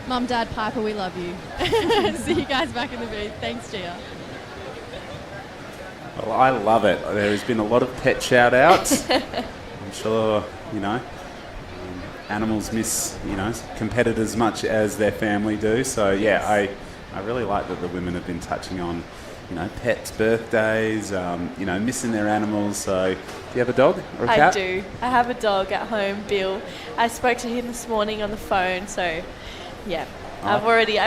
Speaker 12: Mum, Dad, Piper, we love you. See you guys back in the booth. Thanks, Gia.
Speaker 6: Well, I love it. There has been a lot of pet shout-outs. I'm sure, animals miss, competitors much as their family do. So, yeah, I really like that the women have been touching on, pets' birthdays, missing their animals. So, do you have a dog or a cat?
Speaker 8: I do. I have a dog at home, Bill. I spoke to him this morning on the phone, so, yeah.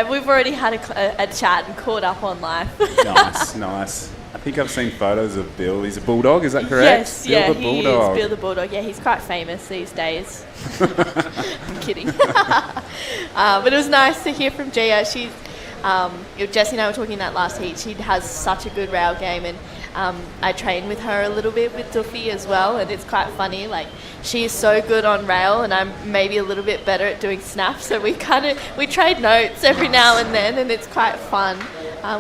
Speaker 8: We've already had a chat and caught up on life.
Speaker 6: Nice. I think I've seen photos of Bill. He's a bulldog, is that correct?
Speaker 8: Yes,
Speaker 6: Bill
Speaker 8: the bulldog. He is Bill the bulldog. Yeah, he's quite famous these days. I'm kidding. But it was nice to hear from Gia. She's Jessie and I were talking that last heat. She has such a good rail game, and I train with her a little bit with Duffy as well, and it's quite funny. Like, she is so good on rail, and I'm maybe a little bit better at doing snaps. So we trade notes every now and then, and it's quite fun.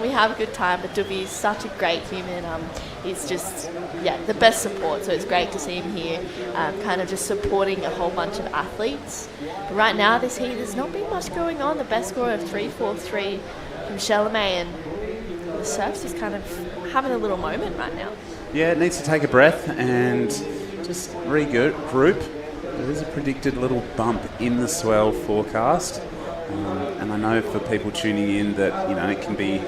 Speaker 8: We have a good time, but Duffy is such a great human. He's just, the best support. So it's great to see him here, kind of just supporting a whole bunch of athletes. But right now, this heat, there's not been much going on. The best score of 3.43 from Chalamet, and the surf's just kind of having a little moment right now.
Speaker 6: Yeah, it needs to take a breath and just regroup. There is a predicted little bump in the swell forecast. And I know for people tuning in that, it can be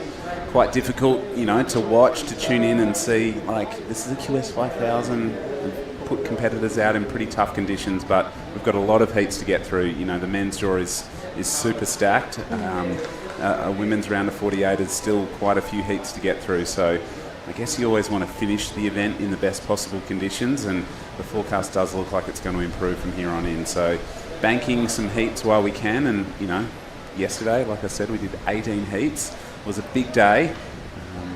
Speaker 6: quite difficult, to watch, to tune in and see, like, this is a QS 5000, we've put competitors out in pretty tough conditions, but we've got a lot of heats to get through. The men's draw is super stacked. A women's round of 48 is still quite a few heats to get through, so I guess you always want to finish the event in the best possible conditions, and the forecast does look like it's going to improve from here on in. So banking some heats while we can, and yesterday, like I said, we did 18 heats. It was a big day,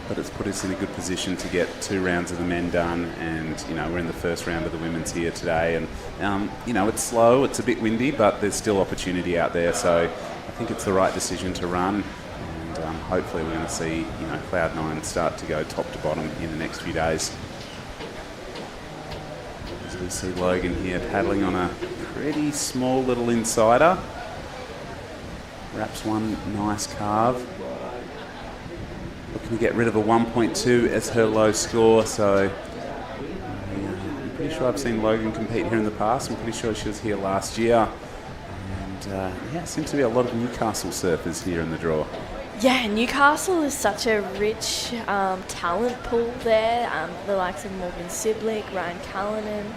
Speaker 6: but it's put us in a good position to get 2 rounds of the men done, and we're in the first round of the women's here today, and it's slow, it's a bit windy, but there's still opportunity out there, so I think it's the right decision to run, and hopefully we're going to see Cloud9 start to go top to bottom in the next few days. As we see Logan here paddling on a pretty small little insider. Wraps one nice carve. Looking to get rid of a 1.2 as her low score, so I'm pretty sure I've seen Logan compete here in the past. I'm pretty sure she was here last year. And seems to be a lot of Newcastle surfers here in the draw.
Speaker 8: Yeah, Newcastle is such a rich talent pool there. The likes of Morgan Siblick, Ryan Callanan.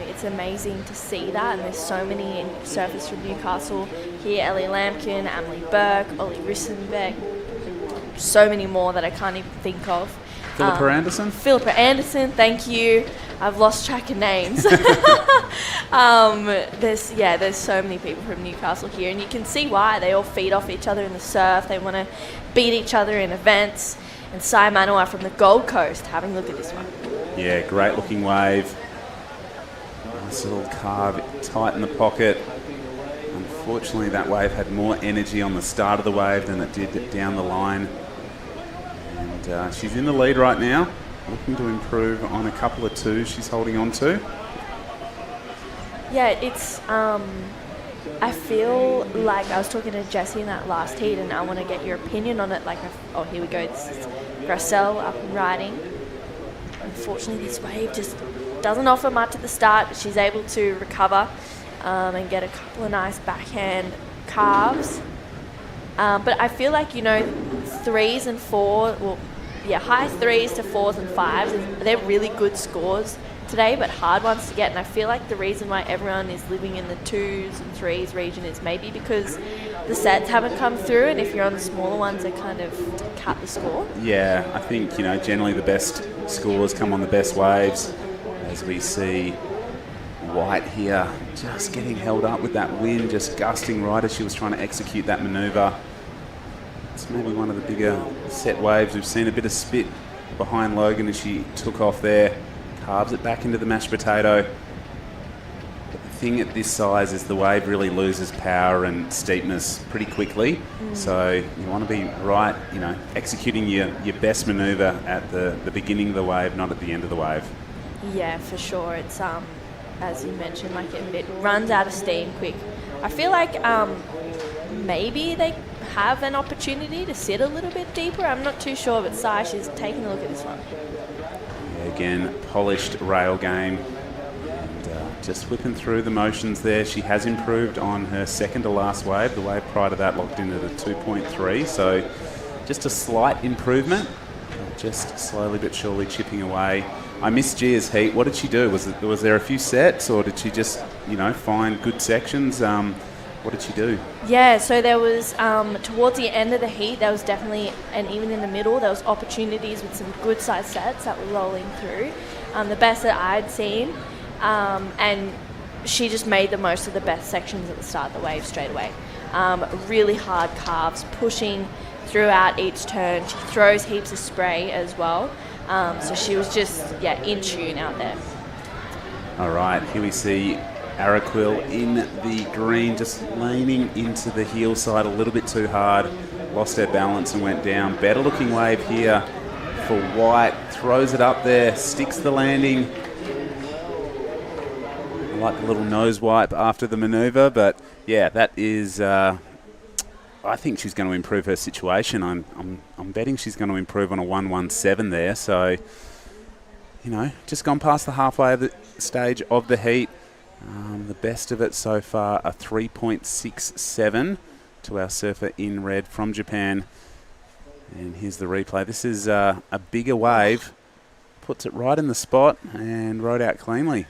Speaker 8: It's amazing to see that, and there's so many surfers from Newcastle here. Ellie Lampkin, Emily Burke, Ollie Rissenbeck, so many more that I can't even think of.
Speaker 6: Philippa Anderson?
Speaker 8: Philippa Anderson, thank you. I've lost track of names. There's so many people from Newcastle here, and you can see why. They all feed off each other in the surf. They want to beat each other in events. And Sai Manoa from the Gold Coast, having a look at this one.
Speaker 6: Yeah, great looking wave. Nice little carve tight in the pocket. Unfortunately, that wave had more energy on the start of the wave than it did down the line. And she's in the lead right now, looking to improve on a couple of twos she's holding on to.
Speaker 8: Yeah, it's I feel like I was talking to Jessie in that last heat, and I want to get your opinion on it. Like, here we go. This is Gracel up and riding. Unfortunately, this wave just doesn't offer much at the start, but she's able to recover and get a couple of nice backhand carves. But I feel like, 3s and 4, high 3s to 4s and 5s, they're really good scores today, but hard ones to get. And I feel like the reason why everyone is living in the 2s and 3s region is maybe because the sets haven't come through, and if you're on the smaller ones, they kind of cut the score.
Speaker 6: Yeah, I think, generally the best scores come on the best waves, as we see White here just getting held up with that wind, just gusting right as she was trying to execute that manoeuvre. It's maybe one of the bigger set waves. We've seen a bit of spit behind Logan as she took off there, carves it back into the mashed potato. But the thing at this size is the wave really loses power and steepness pretty quickly. So you want to be right, executing your best manoeuvre at the beginning of the wave, not at the end of the wave.
Speaker 8: Yeah, for sure. It's as you mentioned, like it runs out of steam quick. I feel like maybe they have an opportunity to sit a little bit deeper. I'm not too sure, but Sai, she's taking a look at this one.
Speaker 6: Yeah, again, polished rail game, and just whipping through the motions there. She has improved on her second to last wave. The wave prior to that locked in at a 2.3, so just a slight improvement, just slowly but surely chipping away. I missed Gia's heat. What did she do? Was there a few sets, or did she just, find good sections? What did she do?
Speaker 8: Yeah, so there was, towards the end of the heat, there was definitely, and even in the middle, there was opportunities with some good size sets that were rolling through. The best that I'd seen. And she just made the most of the best sections at the start of the wave straight away. really hard carves, pushing throughout each turn. She throws heaps of spray as well. So she was just, in tune out there.
Speaker 6: All right, here we see Araquil in the green, just leaning into the heel side a little bit too hard. Lost her balance and went down. Better looking wave here for White. Throws it up there, sticks the landing. I like the little nose wipe after the manoeuvre, but yeah, that is... I think she's going to improve her situation. I'm betting she's going to improve on a 1:17 there. So, just gone past the halfway of the stage of the heat. The best of it so far, a 3.67 to our surfer in red from Japan. And here's the replay. This is a bigger wave. Puts it right in the spot and rode out cleanly.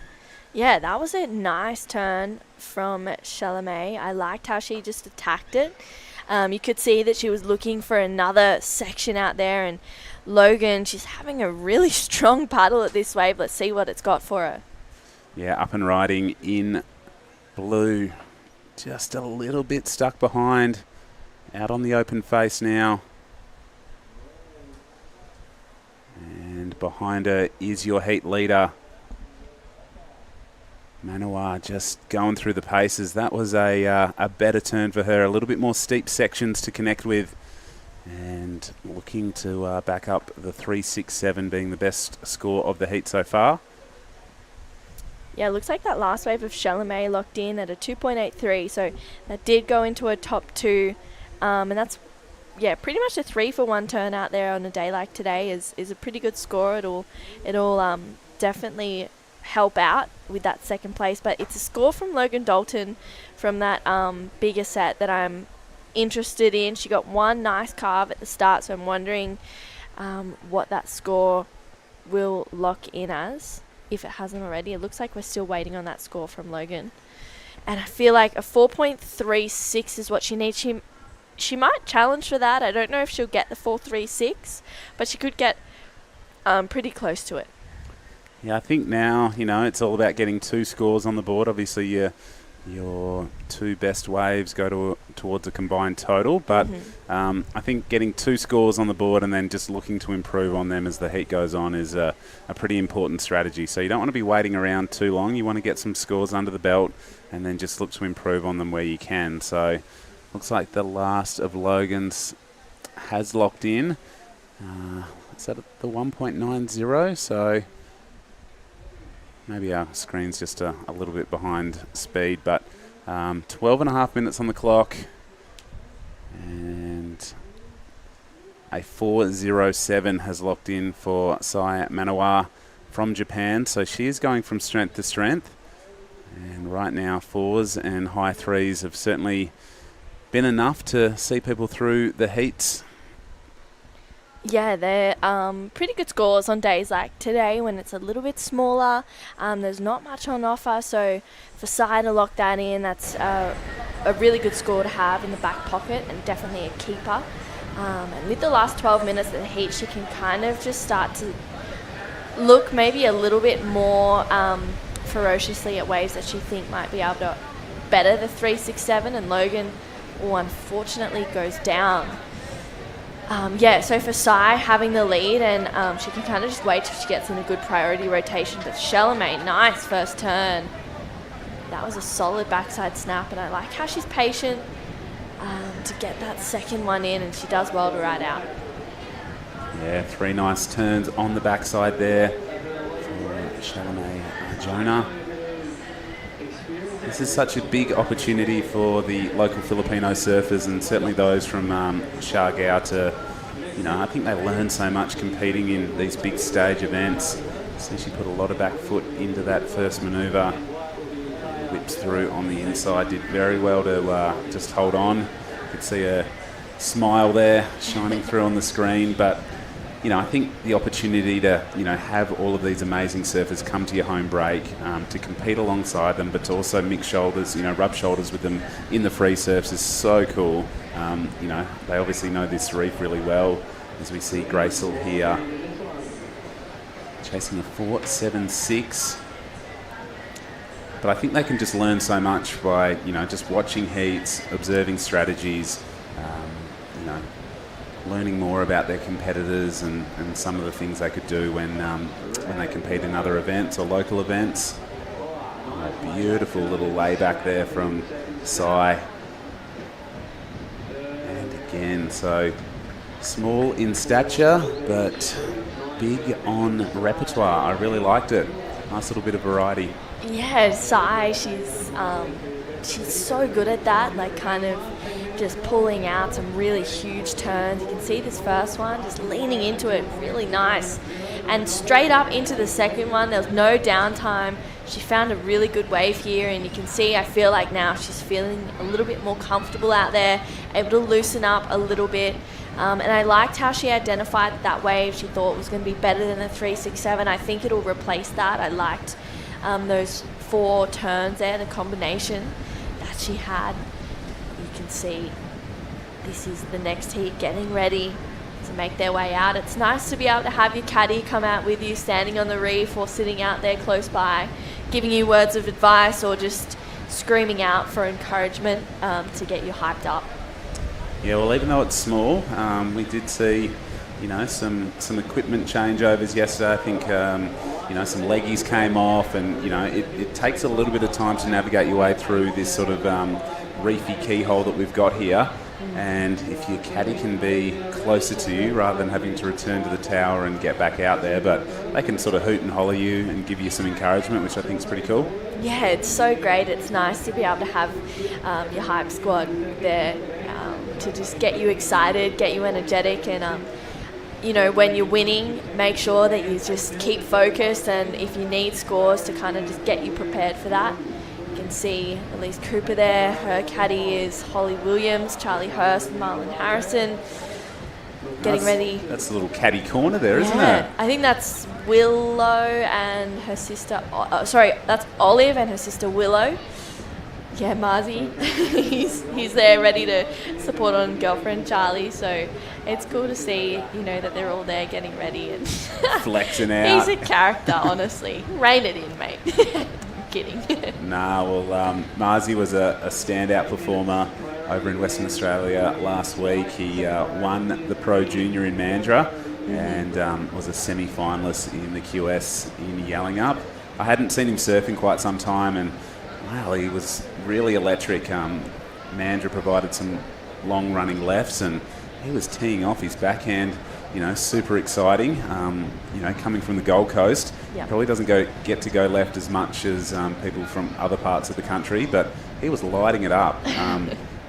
Speaker 8: Yeah, that was a nice turn from Chalamet. I liked how she just attacked it. You could see that she was looking for another section out there, and Logan, she's having a really strong paddle at this wave. Let's see what it's got for her.
Speaker 6: Yeah, up and riding in blue. Just a little bit stuck behind. Out on the open face now. And behind her is your heat leader, Manoir, just going through the paces. That was a better turn for her. A little bit more steep sections to connect with. And looking to back up the 3.67 being the best score of the heat so far.
Speaker 8: Yeah, it looks like that last wave of Chalamet locked in at a 2.83. So that did go into a top 2. And that's, pretty much a 3-for-1 turn out there on a day like today is a pretty good score. It'll definitely help out with that second place, but it's a score from Logan Dalton from that bigger set that I'm interested in. She got one nice carve at the start, so I'm wondering what that score will lock in as, if it hasn't already. It looks like we're still waiting on that score from Logan, and I feel like a 4.36 is what she needs. She might challenge for that. I don't know if she'll get the 4.36, but she could get pretty close to it.
Speaker 6: Yeah, I think now, it's all about getting 2 scores on the board. Obviously, your 2 best waves go towards a combined total. But I think getting 2 scores on the board and then just looking to improve on them as the heat goes on is a pretty important strategy. So you don't want to be waiting around too long. You want to get some scores under the belt and then just look to improve on them where you can. So looks like the last of Logan's has locked in. Is that at the 1.90? So... maybe our screen's just a little bit behind speed, but 12 and a half minutes on the clock and a 4.07 has locked in for Sai Manoir from Japan. So she is going from strength to strength, and right now 4s and high 3s have certainly been enough to see people through the heats.
Speaker 8: Yeah, they're pretty good scores on days like today when it's a little bit smaller. There's not much on offer, so for Sai to lock that in, that's a really good score to have in the back pocket and definitely a keeper. And with the last 12 minutes of the heat, she can kind of just start to look maybe a little bit more ferociously at waves that she think might be able to better the 3.67, and Logan, unfortunately, goes down. So for Sai having the lead, and she can kind of just wait till she gets in a good priority rotation. But Chalamet, nice first turn. That was a solid backside snap, and I like how she's patient to get that second one in, and she does well to ride out.
Speaker 6: Yeah, 3 nice turns on the backside there for Chalamet Jonah. This is such a big opportunity for the local Filipino surfers, and certainly those from Siargao to, I think they learn so much competing in these big stage events. So she put a lot of back foot into that first manoeuvre. Whips through on the inside, did very well to just hold on. You could see a smile there shining through on the screen, but I think the opportunity to, have all of these amazing surfers come to your home break, to compete alongside them, but to also mix shoulders, rub shoulders with them in the free surfs is so cool. They obviously know this reef really well, as we see Gracel here chasing a 4.76. But I think they can just learn so much by, just watching heats, observing strategies, learning more about their competitors and some of the things they could do when they compete in other events or local events. A beautiful little layback there from Sai. And again, so small in stature, but big on repertoire. I really liked it. Nice little bit of variety.
Speaker 8: Yeah, Sai, she's so good at that, like kind of just pulling out some really huge turns. You can see this first one, just leaning into it, really nice. And straight up into the second one, there was no downtime. She found a really good wave here, and you can see, I feel like now she's feeling a little bit more comfortable out there, able to loosen up a little bit. And I liked how she identified that wave she thought was going to be better than the 367. I think it'll replace that. I liked those 4 turns there, the combination that she had. You can see this is the next heat getting ready to make their way out. It's nice to be able to have your caddy come out with you, standing on the reef or sitting out there close by, giving you words of advice or just screaming out for encouragement to get you hyped up.
Speaker 6: Yeah, well, even though it's small, we did see, some equipment changeovers yesterday. I think, some leggies came off, and, it takes a little bit of time to navigate your way through this sort of reefy keyhole that we've got here. And if your caddy can be closer to you rather than having to return to the tower and get back out there, but they can sort of hoot and holler you and give you some encouragement, which I think is pretty cool.
Speaker 8: Yeah, it's so great. It's nice to be able to have your hype squad there to just get you excited, get you energetic, and when you're winning, make sure that you just keep focused, and if you need scores to kind of just get you prepared for that. You can see Elise Cooper there. Her caddy is Holly Williams, Charlie Hurst, and Marlon Harrison. Getting ready.
Speaker 6: That's a little caddy corner there, isn't it?
Speaker 8: I think that's Willow and her sister. That's Olive and her sister Willow. Yeah, Marzi. he's there ready to support on girlfriend Charlie. So it's cool to see, that they're all there getting ready and
Speaker 6: flexing out.
Speaker 8: He's a character, honestly. Rein it in, mate. Kidding.
Speaker 6: Marzi was a standout performer over in Western Australia last week. He won the Pro Junior in Mandurah and was a semi-finalist in the QS in Yallingup. I hadn't seen him surf in quite some time, and wow, he was really electric. Mandurah provided some long-running lefts, and he was teeing off his backhand, super exciting. Coming from the Gold Coast, probably doesn't get to go left as much as people from other parts of the country, but he was lighting it up.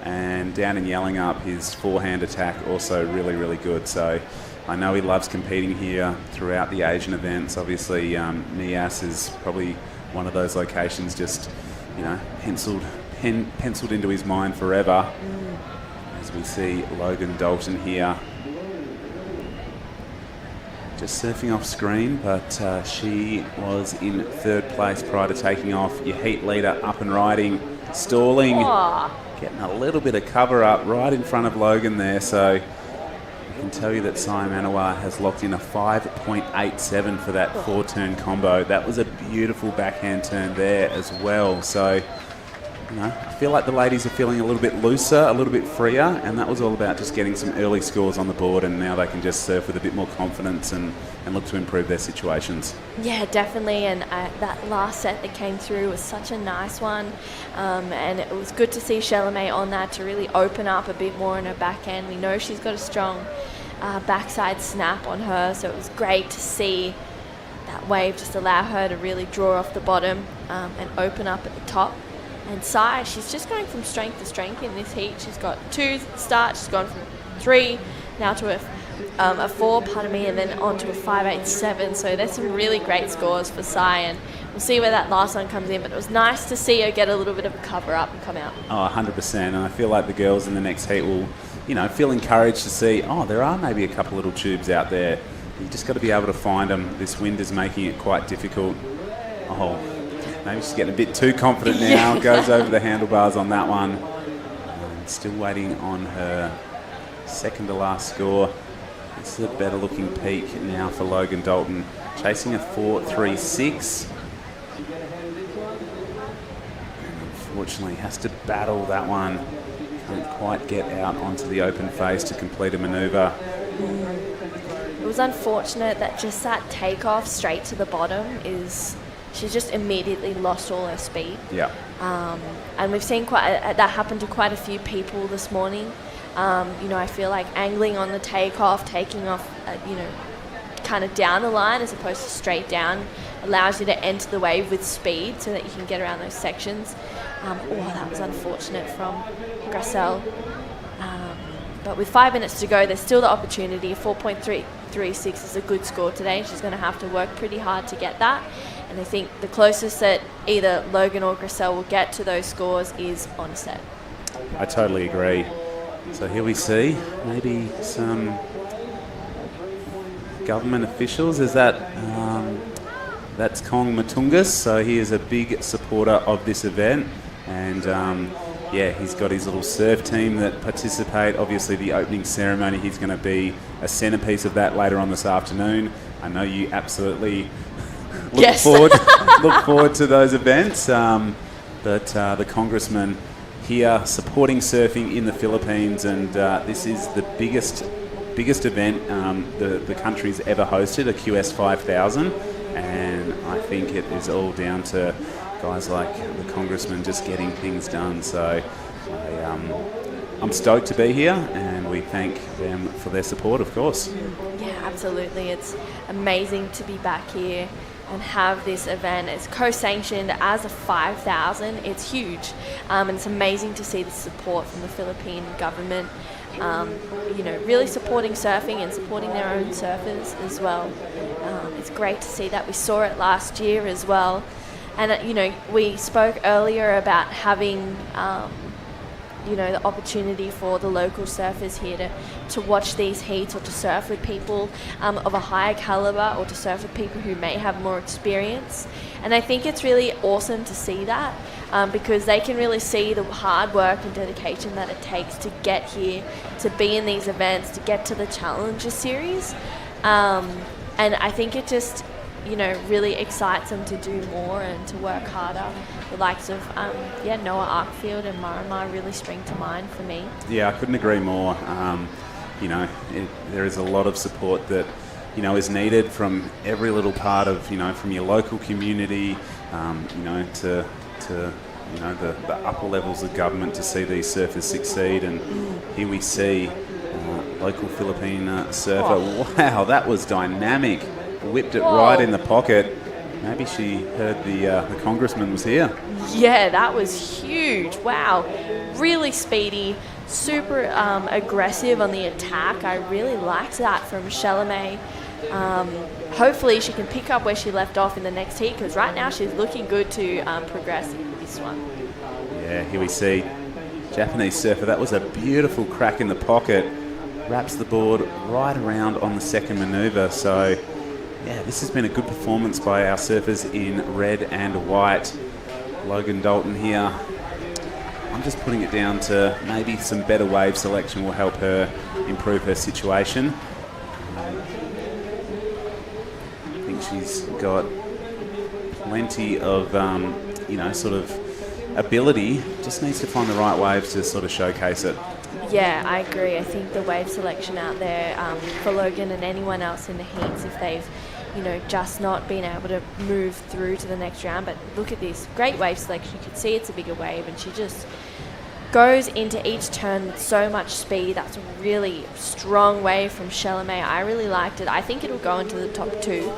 Speaker 6: And down in Yallingup, his forehand attack also really, really good. So I know he loves competing here throughout the Asian events. Obviously, Nias is probably one of those locations just, penciled into his mind forever. As we see Logan Dalton here, just surfing off screen, but she was in 3rd place prior to taking off. Your heat leader up and riding, stalling, getting a little bit of cover up right in front of Logan there. So I can tell you that Sai Manawa has locked in a 5.87 for that 4-turn combo. That was a beautiful backhand turn there as well. So, I feel like the ladies are feeling a little bit looser, a little bit freer, and that was all about just getting some early scores on the board, and now they can just surf with a bit more confidence and look to improve their situations.
Speaker 8: Yeah, definitely, and that last set that came through was such a nice one, and it was good to see Chalamet on that to really open up a bit more in her backhand. We know she's got a strong backside snap on her, so it was great to see that wave just allow her to really draw off the bottom and open up at the top. And Sai, she's just going from strength to strength in this heat. She's got 2 at the start, she's gone from 3 now to a 4, and then on to a 5.87. So there's some really great scores for Sai, and we'll see where that last one comes in. But it was nice to see her get a little bit of a cover up and come out.
Speaker 6: Oh, 100%. And I feel like the girls in the next heat will, feel encouraged to see, there are maybe a couple little tubes out there. You just got to be able to find them. This wind is making it quite difficult. Maybe she's getting a bit too confident now. Goes over the handlebars on that one. And still waiting on her second to last score. This is a better looking peak now for Logan Dalton. Chasing a 4.36. unfortunately has to battle that one. Can't quite get out onto the open face to complete a manoeuvre.
Speaker 8: It was unfortunate that just that takeoff straight to the bottom she just immediately lost all her speed.
Speaker 6: Yeah.
Speaker 8: And we've seen that happen to quite a few people this morning. I feel like angling on the takeoff, taking off, kind of down the line as opposed to straight down, allows you to enter the wave with speed so that you can get around those sections. That was unfortunate from Gracel. But with 5 minutes to go, there's still the opportunity. 4.336 is a good score today. She's going to have to work pretty hard to get that. And I think the closest that either Logan or Gracel will get to those scores is on set.
Speaker 6: I totally agree. So here we see maybe some government officials. Is that that's Kong Matungas? So he is a big supporter of this event, and he's got his little surf team that participate. Obviously, the opening ceremony, he's going to be a centerpiece of that later on this afternoon. I know you absolutely look forward to those events. But the congressman here supporting surfing in the Philippines, and this is the biggest event the country's ever hosted, a QS 5000, and I think it is all down to guys like the congressman just getting things done. So I'm stoked to be here, and we thank them for their support, of course.
Speaker 8: Yeah, absolutely. It's amazing to be back here and have this event. It's co-sanctioned as a 5,000. It's huge, and it's amazing to see the support from the Philippine government. Really supporting surfing and supporting their own surfers as well. It's great to see that. We saw it last year as well. And, we spoke earlier about having, the opportunity for the local surfers here to watch these heats or to surf with people of a higher caliber, or to surf with people who may have more experience. And I think it's really awesome to see that because they can really see the hard work and dedication that it takes to get here, to be in these events, to get to the Challenger Series. And I think it just really excites them to do more and to work harder. The likes of Noah Arkfield and Marama really spring to mind for me.
Speaker 6: Yeah, I couldn't agree more. There is a lot of support that is needed from every little part of from your local community, to the upper levels of government to see these surfers succeed. And here we see local Philippine surfer. Wow, that was dynamic. Whipped it right in the pocket. Maybe she heard the congressman was here.
Speaker 8: Yeah, that was huge. Wow. Really speedy, super aggressive on the attack. I really liked that from Chalamet. Hopefully she can pick up where she left off in the next heat, because right now she's looking good to progress in this one.
Speaker 6: Yeah, here we see Japanese surfer. That was a beautiful crack in the pocket. Wraps the board right around on the second manoeuvre. So yeah, this has been a good performance by our surfers in red and white. Logan Dalton here. I'm just putting it down to maybe some better wave selection will help her improve her situation. I think she's got plenty of, sort of ability. Just needs to find the right waves to sort of showcase it.
Speaker 8: Yeah, I agree. I think the wave selection out there for Logan and anyone else in the heats, if they've just not been able to move through to the next round. But look at this, great wave selection. You can see it's a bigger wave, and she just goes into each turn with so much speed. That's a really strong wave from Chalamet. I really liked it. I think it'll go into the top two.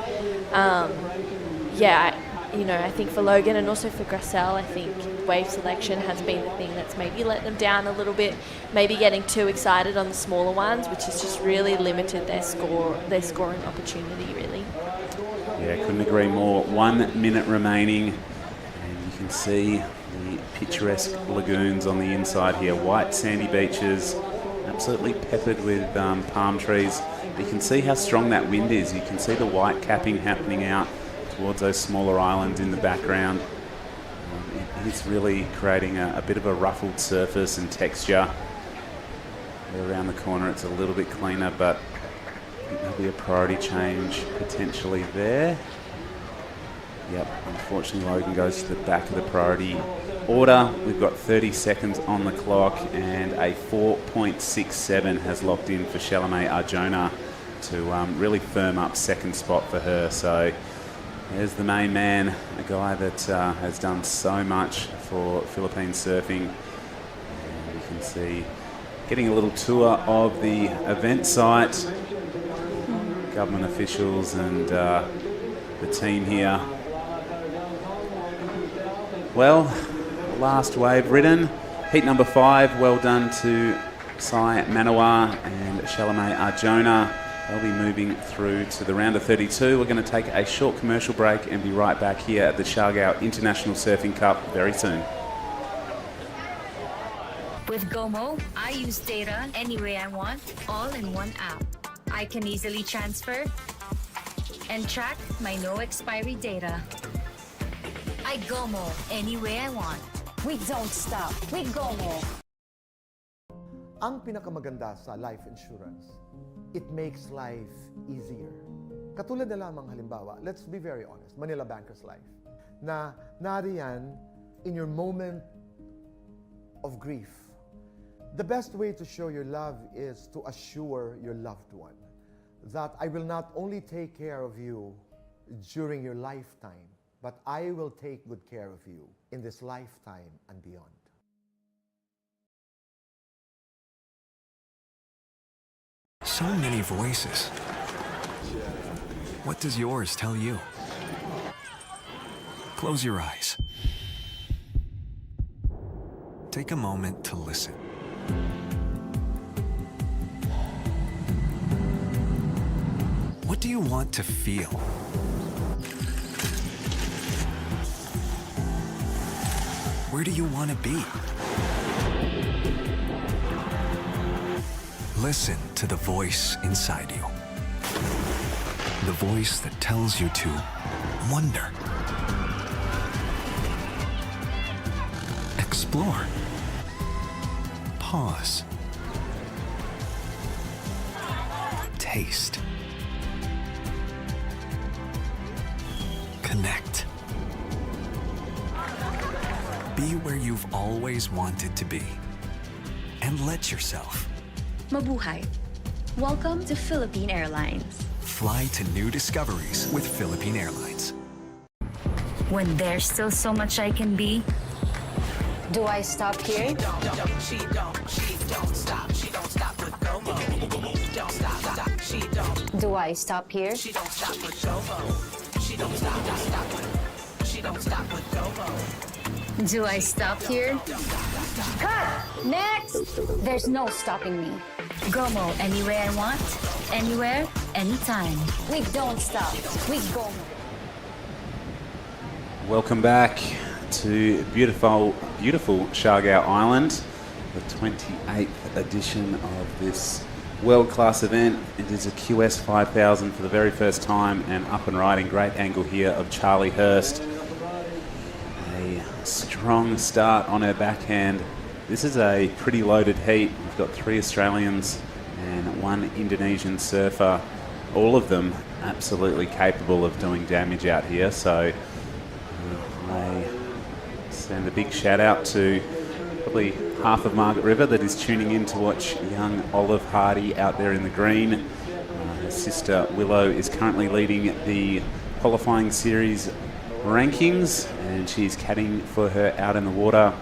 Speaker 8: I think for Logan and also for Gracel, I think wave selection has been the thing that's maybe let them down a little bit, maybe getting too excited on the smaller ones, which has just really limited their scoring opportunity, really.
Speaker 6: Yeah, couldn't agree more. 1 minute remaining, and you can see the picturesque lagoons on the inside here. White sandy beaches, absolutely peppered with palm trees. But you can see how strong that wind is. You can see the white capping happening out towards those smaller islands in the background. It's really creating a bit of a ruffled surface and texture. Around the corner it's a little bit cleaner, but I think there'll be a priority change potentially there. Yep, unfortunately Logan goes to the back of the priority order. We've got 30 seconds on the clock, and a 4.67 has locked in for Shalome Arjona to really firm up second spot for her. So there's the main man, a guy that has done so much for Philippine surfing. And you can see getting a little tour of the event site, government officials and the team here. Well, last wave ridden. Heat number 5, well done to Sai Manawa and Shalome Arjona. They'll be moving through to the round of 32. We're going to take a short commercial break and be right back here at the Siargao International Surfing Cup very soon.
Speaker 2: With GOMO, I use data any way I want, all in one app. I can easily transfer and track my no expiry data. I GOMO any way I want.
Speaker 3: We don't stop. We GOMO.
Speaker 11: Ang pinakamaganda sa life insurance, it makes life easier. Katulad na lamang halimbawa, let's be very honest, Manila Banker's Life, na nariyan in your moment of grief. The best way to show your love is to assure your loved one that I will not only take care of you during your lifetime, but I will take good care of you in this lifetime and beyond.
Speaker 14: So many voices. What does yours tell you? Close your eyes. Take a moment to listen. What do you want to feel? Where do you want to be? Listen to the voice inside you. The voice that tells you to wonder, explore, pause, taste, connect. Be where you've always wanted to be, and let yourself.
Speaker 16: Mabuhay. Welcome to Philippine Airlines.
Speaker 14: Fly to new discoveries with Philippine Airlines.
Speaker 2: When there's still so much I can be,
Speaker 3: Do I stop here?
Speaker 1: She don't stop. She don't stop with GOMO. Don't stop. She don't.
Speaker 3: Do I stop here?
Speaker 1: She don't stop with GOMO. She don't stop with. She don't stop with GOMO.
Speaker 2: do I stop here?
Speaker 3: Cut! Next! There's no stopping me.
Speaker 2: GOMO any way I want, anywhere, anytime.
Speaker 3: We don't stop. We GOMO.
Speaker 6: Welcome back to beautiful Siargao Island, the 28th edition of this world-class event. It is a QS 5000 for the very first time and up and riding. Great angle here of Charlie Hurst. A strong start on her backhand. This is a pretty loaded heat. We've got 3 Australians and 1 Indonesian surfer. All of them absolutely capable of doing damage out here. So I send a big shout out to probably half of Margaret River that is tuning in to watch young Olive Hardy out there in the green. Her sister Willow is currently leading the qualifying series rankings, and she's caddying for her out in the water.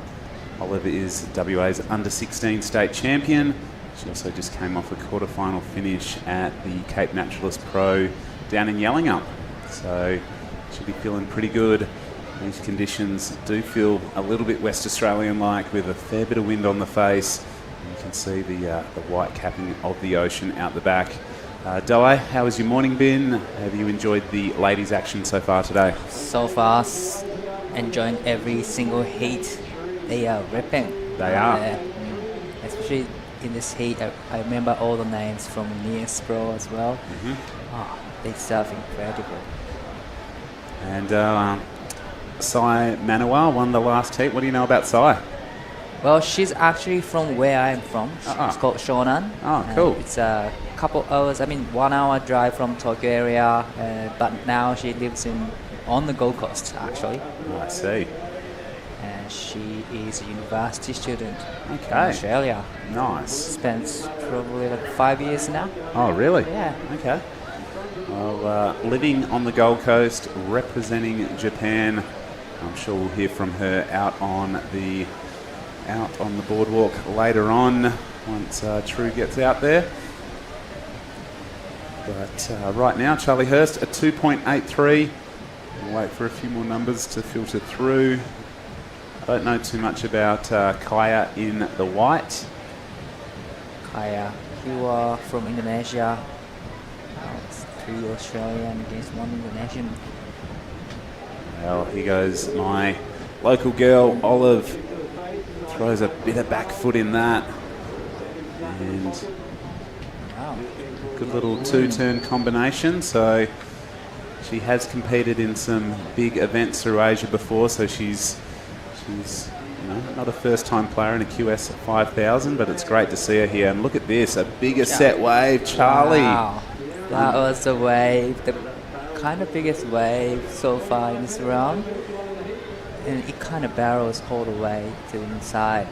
Speaker 6: Olive is WA's under-16 state champion. She also just came off a quarterfinal finish at the Cape Naturalist Pro down in Yallingup. So she'll be feeling pretty good. These conditions do feel a little bit West Australian-like with a fair bit of wind on the face. And you can see the white capping of the ocean out the back. Doai, how has your morning been? Have you enjoyed the ladies' action so far today?
Speaker 5: So far, enjoying every single heat. They are ripping.
Speaker 6: They are.
Speaker 5: Especially in this heat, I remember all the names from Nias Pro as well. They surf incredible.
Speaker 6: And Sai Manawa won the last heat. What do you know about Sai?
Speaker 5: Well, she's actually from where I'm from. It's called Shonan.
Speaker 6: Oh, cool.
Speaker 5: It's a couple hours, 1 hour drive from Tokyo area, but now she lives on the Gold Coast, actually.
Speaker 6: Oh, I see.
Speaker 5: And and she is a university student in
Speaker 6: Okay.
Speaker 5: Australia.
Speaker 6: Nice.
Speaker 5: Spent probably like 5 years now.
Speaker 6: Oh, really?
Speaker 5: Yeah.
Speaker 6: Okay. Well, living on the Gold Coast, representing Japan. I'm sure we'll hear from her out on the boardwalk later on once True gets out there. But right now, Charlie Hurst at 2.83. We'll wait for a few more numbers to filter through. I don't know too much about Kaya in the white.
Speaker 5: Kaya, you are from Indonesia. It's 3 Australian against 1 Indonesian.
Speaker 6: Well, here goes my local girl, Olive. Throws a bit of back foot in that. And
Speaker 5: wow,
Speaker 6: good little two-turn combination. So she has competed in some big events through Asia before, so she's not a first-time player in a QS 5000, but it's great to see her here. And look at this, a bigger set wave, Charlie.
Speaker 5: Wow. That was the wave, the kind of biggest wave so far in this round. And it kind of barrels all the way to the inside.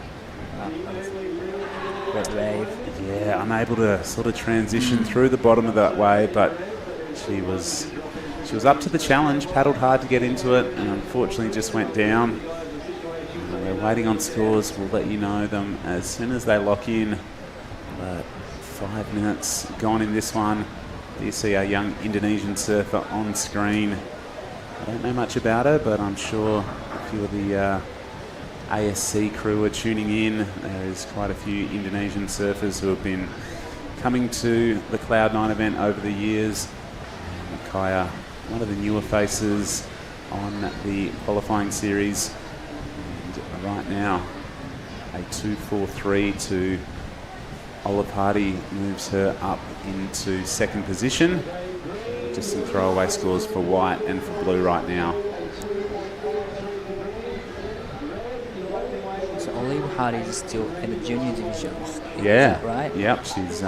Speaker 5: Great wave.
Speaker 6: Yeah, unable to sort of transition through the bottom of that wave, but she was up to the challenge, paddled hard to get into it, and unfortunately just went down. We're waiting on scores. We'll let you know them as soon as they lock in. 5 minutes gone in this one. You see our young Indonesian surfer on screen. I don't know much about her, but I'm sure a few of the ASC crew are tuning in. There is quite a few Indonesian surfers who have been coming to the Cloud9 event over the years. Kaya, one of the newer faces on the qualifying series. And right now, a 2.43 to Olive Hardy moves her up into second position. Just some throwaway scores for white and for blue right now.
Speaker 5: So Olive Hardy is still in the junior divisions.
Speaker 6: Yeah,
Speaker 5: right?
Speaker 6: Yep, she's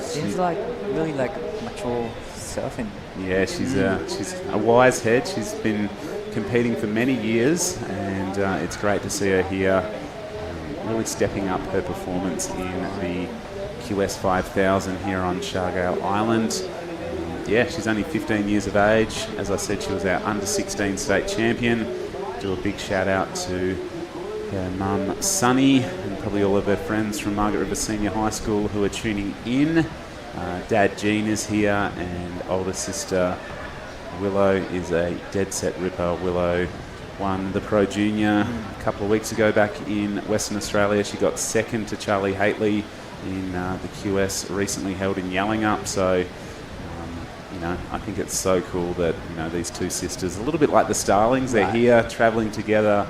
Speaker 5: seems like really like mature surfing.
Speaker 6: Yeah, she's a wise head. She's been competing for many years, and it's great to see her here, really stepping up her performance in the QS 5000 here on Siargao Island. Yeah, she's only 15 years of age. As I said, she was our under-16 state champion. Do a big shout out to her mum, Sunny, and probably all of her friends from Margaret River Senior High School who are tuning in. Dad Jean is here, and older sister Willow is a dead set ripper. Willow won the Pro Junior a couple of weeks ago back in Western Australia. She got second to Charlie Haitley in the QS recently held in Yallingup. So, I think it's so cool that, these two sisters, a little bit like the Starlings, they're here traveling together,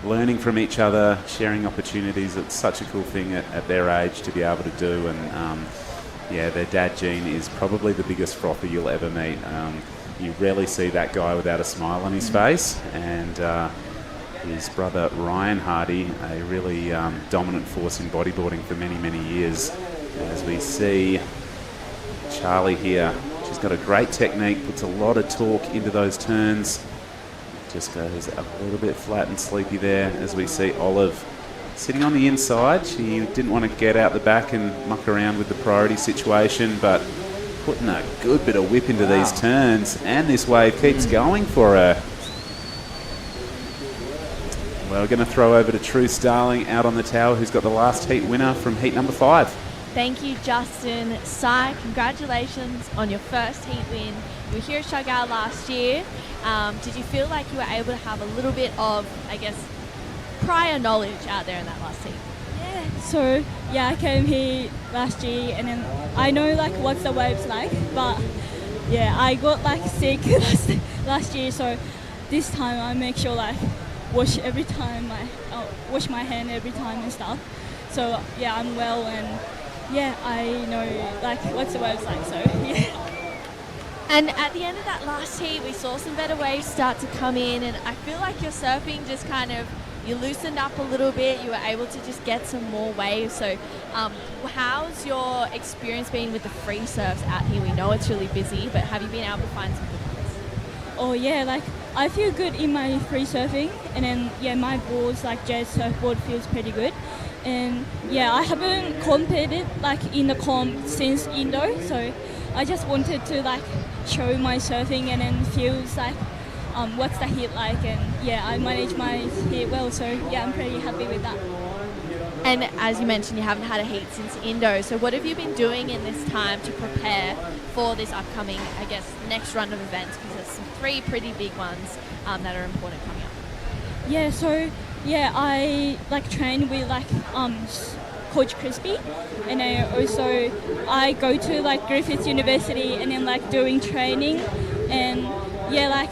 Speaker 6: learning from each other, sharing opportunities. It's such a cool thing at their age to be able to do. And their dad, Gene, is probably the biggest frother you'll ever meet. You rarely see that guy without a smile on his face. And his brother, Ryan Hardy, a really dominant force in bodyboarding for many, many years. As we see Charlie here, she's got a great technique, puts a lot of torque into those turns. Just goes a little bit flat and sleepy there, as we see Olive sitting on the inside. She didn't want to get out the back and muck around with the priority situation, but putting a good bit of whip into these turns, and this wave keeps going for her. Well, we're going to throw over to True Starling out on the tower, who's got the last heat winner from heat number 5.
Speaker 12: Thank you, Justin. Sai, congratulations on your first heat win. You were here at Siargao last year. Did you feel like you were able to have a little bit of, prior knowledge out there in that last heat?
Speaker 17: Yeah, so I came here last year, and then I know what the waves like, but I got sick last year, so this time I make sure wash every time, wash my hand every time and stuff. So I'm well, and I know what's the waves like, so yeah.
Speaker 12: And at the end of that last heat, we saw some better waves start to come in, and I feel like your surfing just you loosened up a little bit. You were able to just get some more waves. So how's your experience been with the free surfs out here? We know it's really busy, but have you been able to find some good ones?
Speaker 17: Oh yeah, like I feel good in my free surfing, and then yeah, my boards like jet surfboard feels pretty good. And yeah, I haven't competed like in the comp since Indo, so I just wanted to like show my surfing and then feels like what's the heat like, and yeah, I manage my heat well, so yeah, I'm pretty happy with that.
Speaker 12: And as you mentioned, you haven't had a heat since Indo, so what have you been doing in this time to prepare for this upcoming, I guess, next run of events, because there's some 3 pretty big ones that are important coming up?
Speaker 17: Yeah, so yeah, I like train with like Coach Crispy, and I go to like Griffith University and then like doing training, and yeah, like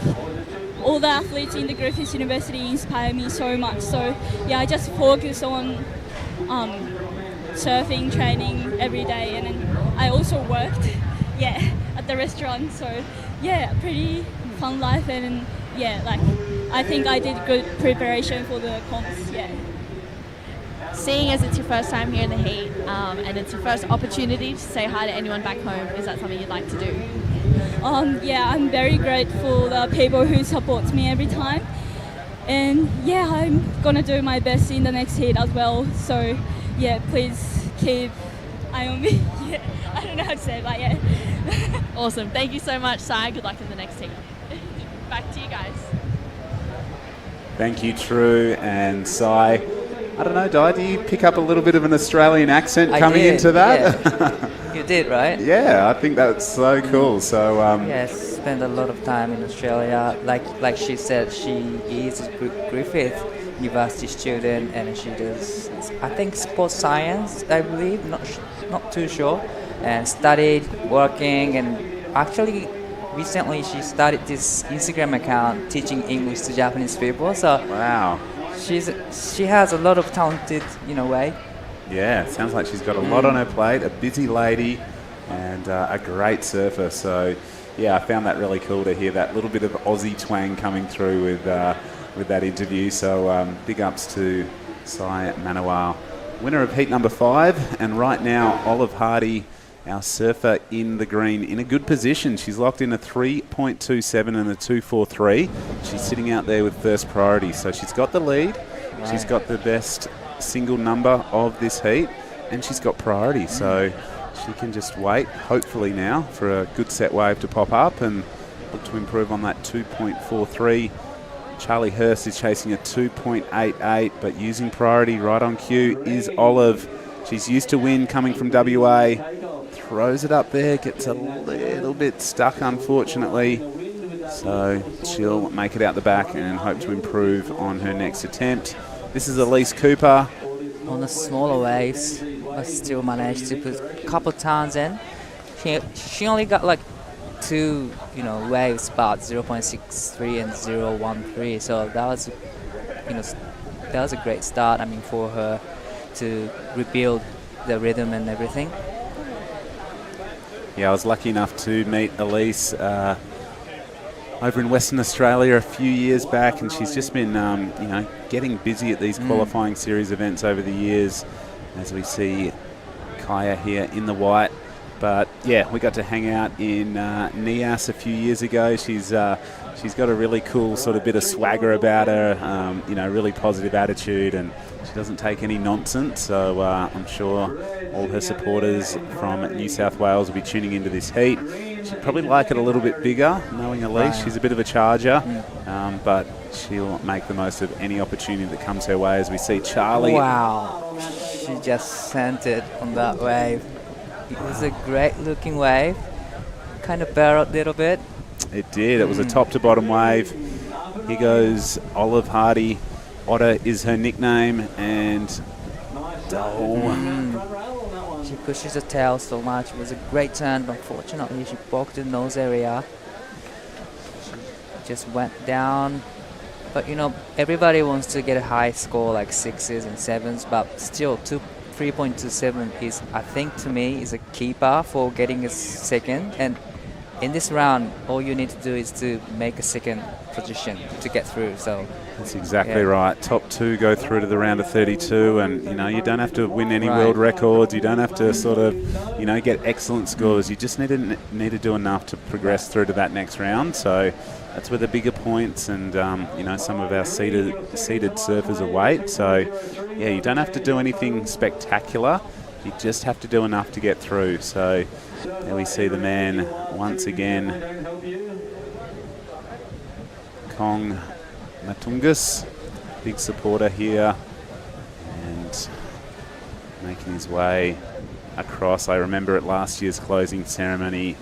Speaker 17: all the athletes in the Griffith University inspire me so much. So yeah, I just focus on surfing training every day, and then I also worked at the restaurant. So yeah, pretty fun life, and yeah, like I think I did good preparation for the comps. Yeah.
Speaker 12: Seeing as it's your first time here in the heat, and it's your first opportunity to say hi to anyone back home, is that something you'd like to do?
Speaker 17: Yeah, I'm very grateful the people who support me every time, and yeah, I'm gonna do my best in the next heat as well. So yeah, please keep eye on me. Yeah, I don't know how to say it, but yeah.
Speaker 12: Awesome. Thank you so much, Sai. Good luck in the next heat. Back to you guys.
Speaker 6: Thank you, True and Sai. I don't know, Di, do you pick up a little bit of an Australian accent coming into that?
Speaker 5: Yeah. You did, right?
Speaker 6: Yeah, I think that's so cool. So
Speaker 5: yes, spent a lot of time in Australia. Like she said, she is a Griffith University student, and she does, I think, sports science, I believe, not too sure, and studied, working, and actually recently she started this Instagram account teaching English to Japanese people. So
Speaker 6: wow.
Speaker 5: She has a lot of talented, way.
Speaker 6: Yeah, sounds like she's got a lot on her plate, a busy lady, and a great surfer. So, yeah, I found that really cool to hear that little bit of Aussie twang coming through with that interview. So, big ups to Sai Manuel, winner of heat number 5, and right now Olive Hardy, our surfer in the green, in a good position. She's locked in a 3.27 and a 2.43. She's sitting out there with first priority. So she's got the lead. Right. She's got the best single number of this heat, and she's got priority. So she can just wait, hopefully now, for a good set wave to pop up and look to improve on that 2.43. Charlie Hurst is chasing a 2.88, but using priority right on cue is Olive. She's used to win coming from WA. Throws it up there, gets a little bit stuck, unfortunately. So she'll make it out the back and hope to improve on her next attempt. This is Elise Cooper.
Speaker 5: On the smaller waves, but still managed to put a couple turns in. She only got like 2, wave spots, 0.63 and 0.13. So that was a great start. For her to rebuild the rhythm and everything.
Speaker 6: Yeah, I was lucky enough to meet Elise over in Western Australia a few years back, and she's just been, getting busy at these qualifying series events over the years, as we see Kaya here in the white. But yeah, we got to hang out in Nias a few years ago. She's got a really cool sort of bit of swagger about her, really positive attitude, and she doesn't take any nonsense. So I'm sure all her supporters from New South Wales will be tuning into this heat. She'd probably like it a little bit bigger, knowing Elise. She's a bit of a charger, but she'll make the most of any opportunity that comes her way, as we see Charlie.
Speaker 5: Wow, she just sent it on that wave. It was a great looking wave, kind of barreled a little bit.
Speaker 6: It did. It was a top to bottom wave. Here goes Olive Hardy. Otter is her nickname, and
Speaker 5: She pushes the tail so much. It was a great turn, but unfortunately she poked the nose area. She just went down. But everybody wants to get a high score like 6s and 7s, but still 3.27 is, I think, to me, is a keeper for getting a second. And in this round, all you need to do is to make a second position to get through. So
Speaker 6: that's exactly right. Top 2 go through to the round of 32, and you don't have to win any world records. You don't have to sort of get excellent scores. You just need to do enough to progress through to that next round. So that's where the bigger points and some of our seeded surfers await. So yeah, you don't have to do anything spectacular. You just have to do enough to get through. So there we see the man once again, Kong Matungus, big supporter here, and making his way across. I remember at last year's closing ceremony,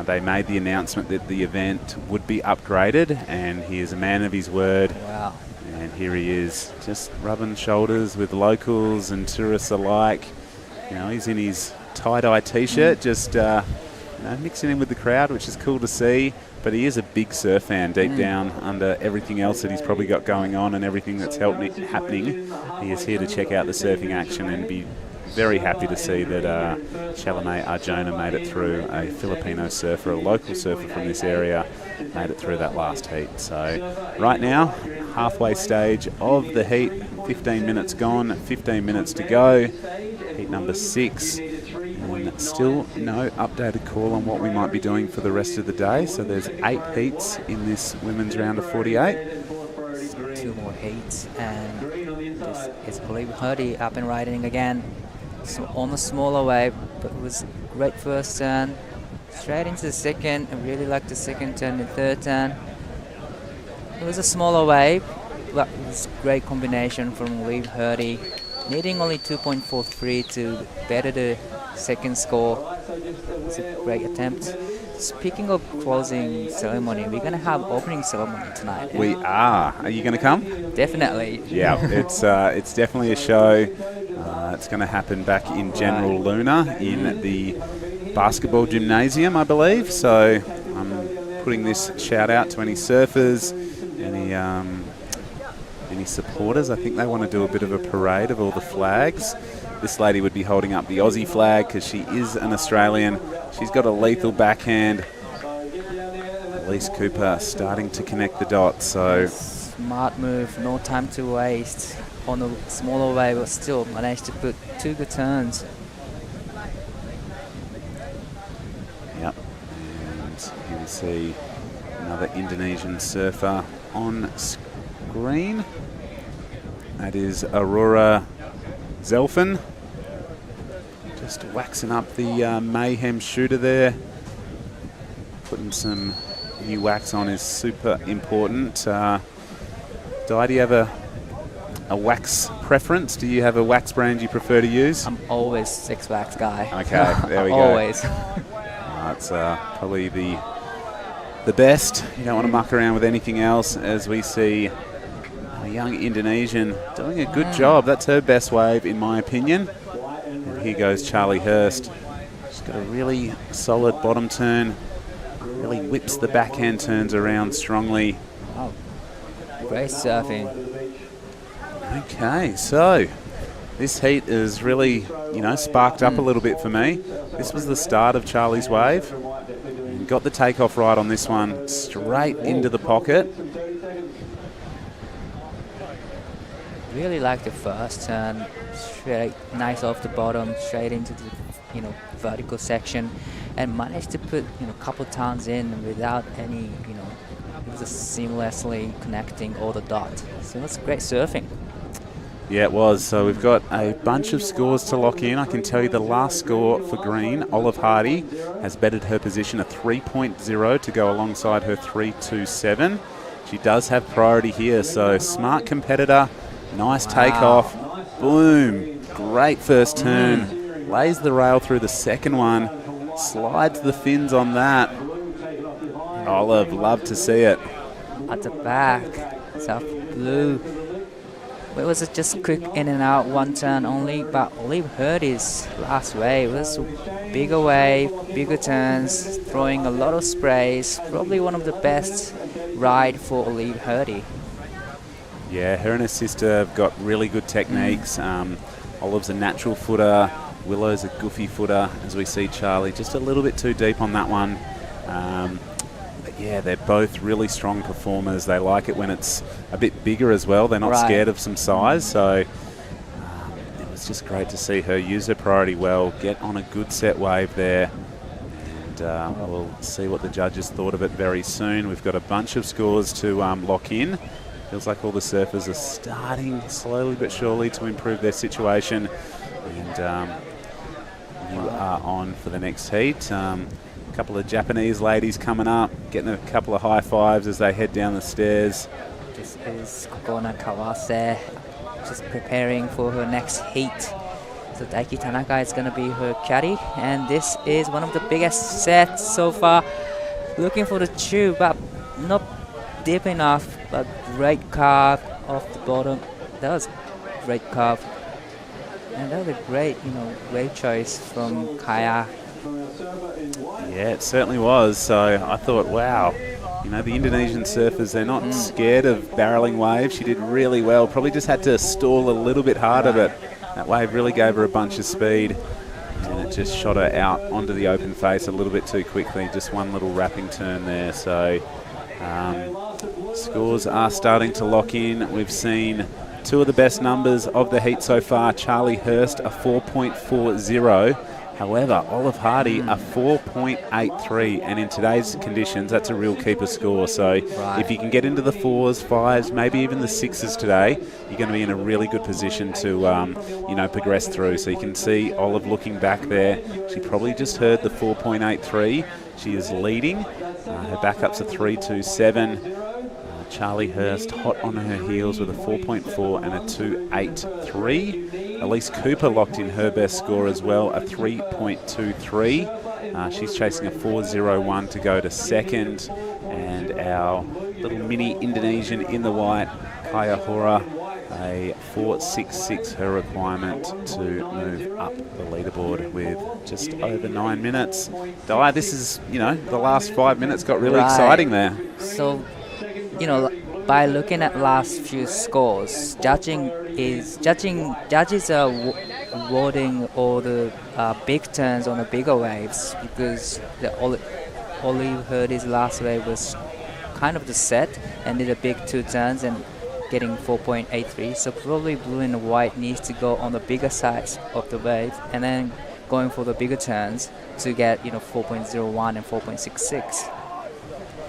Speaker 6: they made the announcement that the event would be upgraded, and he is a man of his word.
Speaker 5: Wow.
Speaker 6: And here he is, just rubbing shoulders with locals and tourists alike. He's in his tie-dye t-shirt, just mixing in with the crowd, which is cool to see. But he is a big surf fan deep down under everything else that he's probably got going on and everything that's happening. He is here to check out the surfing action and be very happy to see that Chalame Arjona made it through. A Filipino surfer, a local surfer from this area, made it through that last heat. So right now, halfway stage of the heat, 15 minutes gone, 15 minutes to go. Heat number 6. And still no updated call on what we might be doing for the rest of the day. So there's 8 heats in this women's round of 48.
Speaker 5: 2 more heats, and this is Olive Hurdy up and riding again. So on a smaller wave, but it was a great first turn. Straight into the second. I really liked the second turn and third turn. It was a smaller wave, but it was a great combination from Olive Hurdy, needing only 2.43 to better the second score. It's a great attempt. Speaking of closing ceremony, we're going to have opening ceremony tonight.
Speaker 6: We are. Are you going to come?
Speaker 5: Definitely.
Speaker 6: Yeah, it's definitely a show. It's going to happen back in General Luna in the basketball gymnasium, I believe. So I'm putting this shout out to any surfers, any supporters. I think they want to do a bit of a parade of all the flags. This lady would be holding up the Aussie flag because she is an Australian. She's got a lethal backhand. Elise Cooper starting to connect the dots. So
Speaker 5: smart move, no time to waste. On a smaller wave, but still managed to put 2 good turns.
Speaker 6: Yep. And here we see another Indonesian surfer on screen. That is Aurora Zelfin. Just waxing up the Mayhem shooter there. Putting some new wax on is super important. Di, do you have a wax preference? Do you have a wax brand you prefer to use?
Speaker 5: I'm always Six Wax guy.
Speaker 6: Okay, there we go.
Speaker 5: Always.
Speaker 6: That's probably the best. You don't want to muck around with anything else, as we see a young Indonesian doing a good job. That's her best wave, in my opinion. And here goes Charlie Hurst. She's got a really solid bottom turn. Really whips the backhand turns around strongly.
Speaker 5: Oh, great surfing.
Speaker 6: Okay, so this heat is really, sparked up a little bit for me. This was the start of Charlie's wave. And got the takeoff right on this one, straight into the pocket.
Speaker 5: Really like the first turn, straight, nice off the bottom, straight into the, vertical section, and managed to put, a couple turns in without any, it was just seamlessly connecting all the dots. So that's great surfing.
Speaker 6: Yeah, it was. So we've got a bunch of scores to lock in. I can tell you the last score for green, Olive Hardy, has bettered her position a 3.0 to go alongside her 3.27. She does have priority here, so smart competitor, nice takeoff, boom, great first turn, lays the rail through the second one, slides the fins on that. Olive, love to see it.
Speaker 5: At the back, South Blue. It was just quick in and out, one turn only, but Olive Hurdy's last wave was a bigger wave, bigger turns, throwing a lot of sprays. Probably one of the best ride for Olive Hurdy.
Speaker 6: Yeah, her and her sister have got really good techniques. Olive's a natural footer, Willow's a goofy footer, as we see Charlie just a little bit too deep on that one. But yeah, they're both really strong performers. They like it when it's a bit bigger as well. They're not scared of some size. So it was just great to see her use her priority well, get on a good set wave there. And we'll see what the judges thought of it very soon. We've got a bunch of scores to lock in. Feels like all the surfers are starting slowly but surely to improve their situation. And you are on for the next heat. A couple of Japanese ladies coming up, getting a couple of high fives as they head down the stairs.
Speaker 5: This is Kokona Kawase, just preparing for her next heat. So Daiki Tanaka is going to be her caddy, and this is one of the biggest sets so far. Looking for the tube, but not deep enough, but great carve off the bottom. That was great carve. And that was a great, great choice from Kaya.
Speaker 6: Yeah, it certainly was. So I thought, wow, the Indonesian surfers, they're not scared of barreling waves. She did really well. Probably just had to stall a little bit harder, but that wave really gave her a bunch of speed. And it just shot her out onto the open face a little bit too quickly. Just one little wrapping turn there. So scores are starting to lock in. We've seen two of the best numbers of the heat so far. Charlie Hurst, a 4.40. However, Olive Hardy, a 4.83. And in today's conditions, that's a real keeper score. So if you can get into the 4s, 5s, maybe even the 6s today, you're going to be in a really good position to, progress through. So you can see Olive looking back there. She probably just heard the 4.83. She is leading. Her backup's a 3.27. Charlie Hurst hot on her heels with a 4.4 and a 2.83. Elise Cooper locked in her best score as well, a 3.23. She's chasing a 4.01 to go to second. And our little mini Indonesian in the white, Kaya Hora, a 4.66, her requirement to move up the leaderboard with just over 9 minutes. Di, this is, the last 5 minutes got really exciting there.
Speaker 5: So, by looking at last few scores, judges are awarding all the big turns on the bigger waves, because Olive Hardy's last wave was kind of the set and did a big 2 turns and getting 4.83. So probably blue and white needs to go on the bigger sides of the wave and then going for the bigger turns to get 4.01 and 4.66.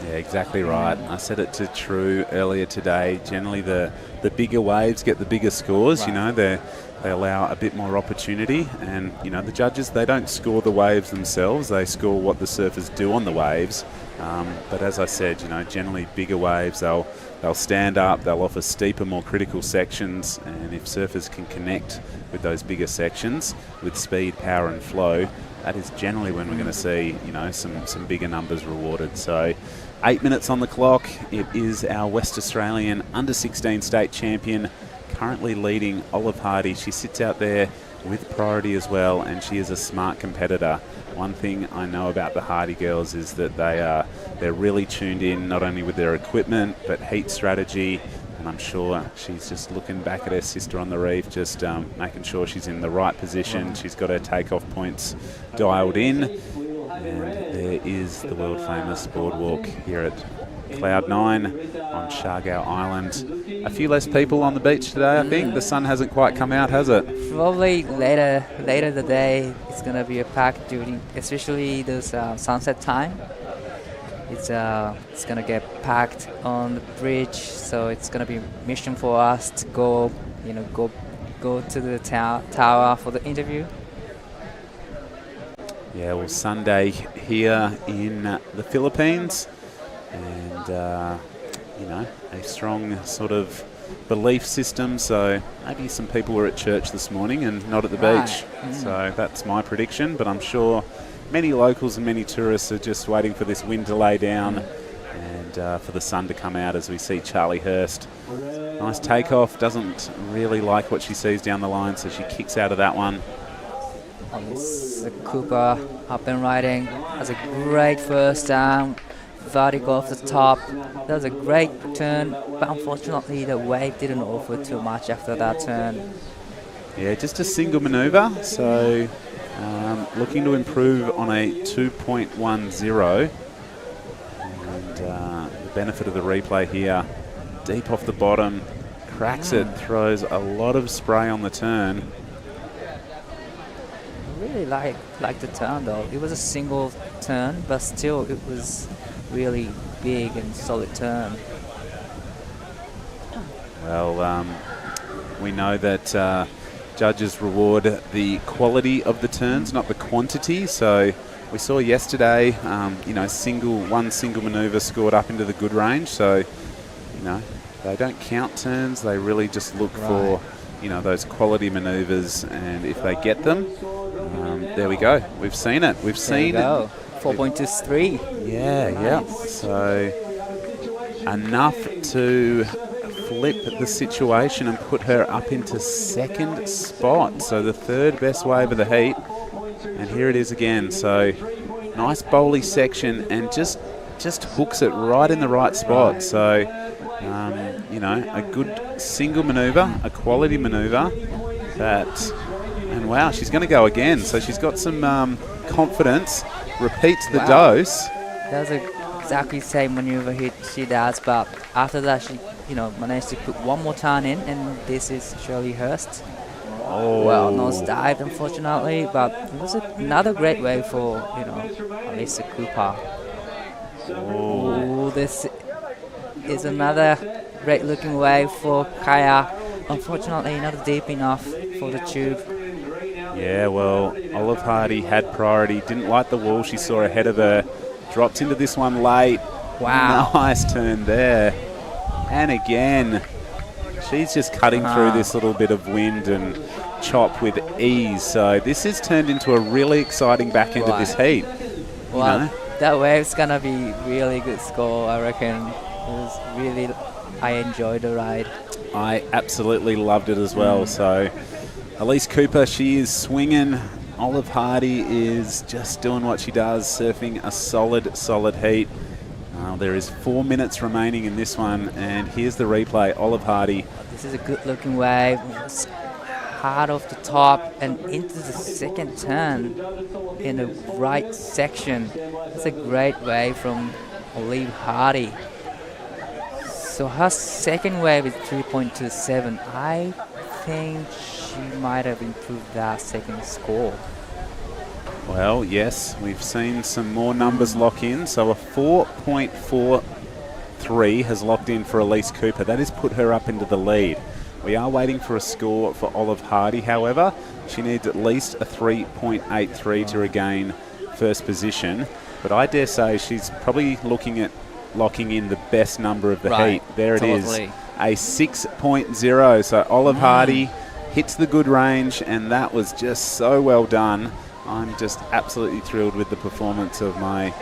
Speaker 6: Yeah, exactly right. I said it to True earlier today. Generally, the bigger waves get the bigger scores. They allow a bit more opportunity, and the judges, they don't score the waves themselves. They score what the surfers do on the waves. But as I said, generally bigger waves, they'll stand up. They'll offer steeper, more critical sections, and if surfers can connect with those bigger sections with speed, power, and flow, that is generally when we're going to see some bigger numbers rewarded. So 8 minutes on the clock. It is our West Australian under-16 state champion, currently leading Olive Hardy. She sits out there with priority as well, and she is a smart competitor. One thing I know about the Hardy girls is that they're really tuned in, not only with their equipment but heat strategy. And I'm sure she's just looking back at her sister on the reef, just making sure she's in the right position. She's got her takeoff points dialed in. And there is the world-famous boardwalk here at Cloud9 on Siargao Island. A few less people on the beach today, I think. The sun hasn't quite come out, has it?
Speaker 5: Probably later the day, it's going to be a packed during, especially this sunset time. It's going to get packed on the bridge, so it's going to be a mission for us to go to the tower for the interview.
Speaker 6: Yeah, well, Sunday here in the Philippines, and a strong sort of belief system. So maybe some people were at church this morning and not at the beach. So that's my prediction, but I'm sure many locals and many tourists are just waiting for this wind to lay down and for the sun to come out as we see Charlie Hurst. Nice takeoff, doesn't really like what she sees down the line, so she kicks out of that one.
Speaker 5: Cooper up and riding, has a great first down, vertical off the top. That was a great turn, but unfortunately the wave didn't offer too much after that turn.
Speaker 6: Yeah, just a single manoeuvre, so looking to improve on a 2.10. the benefit of the replay here, deep off the bottom, cracks it, throws a lot of spray on the turn.
Speaker 5: I really like the turn though. It was a single turn, but still it was really big and solid turn.
Speaker 6: Well, we know that judges reward the quality of the turns, not the quantity. So we saw yesterday, one single manoeuvre scored up into the good range. So, they don't count turns. They really just look for, those quality manoeuvres. And if they get them, there we go. We've seen it. We've seen it.
Speaker 5: 4.23.
Speaker 6: Yeah. So enough to flip the situation and put her up into second spot. So the third best wave of the heat. And here it is again. So nice bowly section and just hooks it right in the right spot. So, a good single manoeuvre, a quality manoeuvre. And wow, she's going to go again. So she's got some confidence. Repeats the dose.
Speaker 5: That was exactly the same maneuver she does, but after that she managed to put one more turn in, and this is Shirley Hurst. Well, nose dived unfortunately, but it was another great wave for Alyssa Cooper. This is another great looking wave for Kaya. Unfortunately not deep enough for the tube.
Speaker 6: Yeah, well, Olive Hardy had priority, didn't like the wall she saw ahead of her, dropped into this one late.
Speaker 5: Wow.
Speaker 6: Nice turn there. And again, she's just cutting through this little bit of wind and chop with ease. So this has turned into a really exciting back end of this heat.
Speaker 5: Well, that wave's going to be really good score, I reckon. I enjoyed the ride.
Speaker 6: I absolutely loved it as well. So Elise Cooper, she is swinging. Olive Hardy is just doing what she does, surfing a solid heat. There is 4 minutes remaining in this one, and here's the replay. Olive Hardy.
Speaker 5: This is a good-looking wave. It's hard off the top and into the second turn in the right section. It's a great wave from Olive Hardy. So her second wave is 3.27. I think she might have improved that second score.
Speaker 6: Well, yes, we've seen some more numbers lock in. So a 4.43 has locked in for Elise Cooper. That has put her up into the lead. We are waiting for a score for Olive Hardy, however. She needs at least a 3.83 to regain first position. But I dare say she's probably looking at locking in the best number of the heat. There it is, a 6.0. So Olive Hardy hits the good range, and that was just so well done. I'm just absolutely thrilled with the performance of my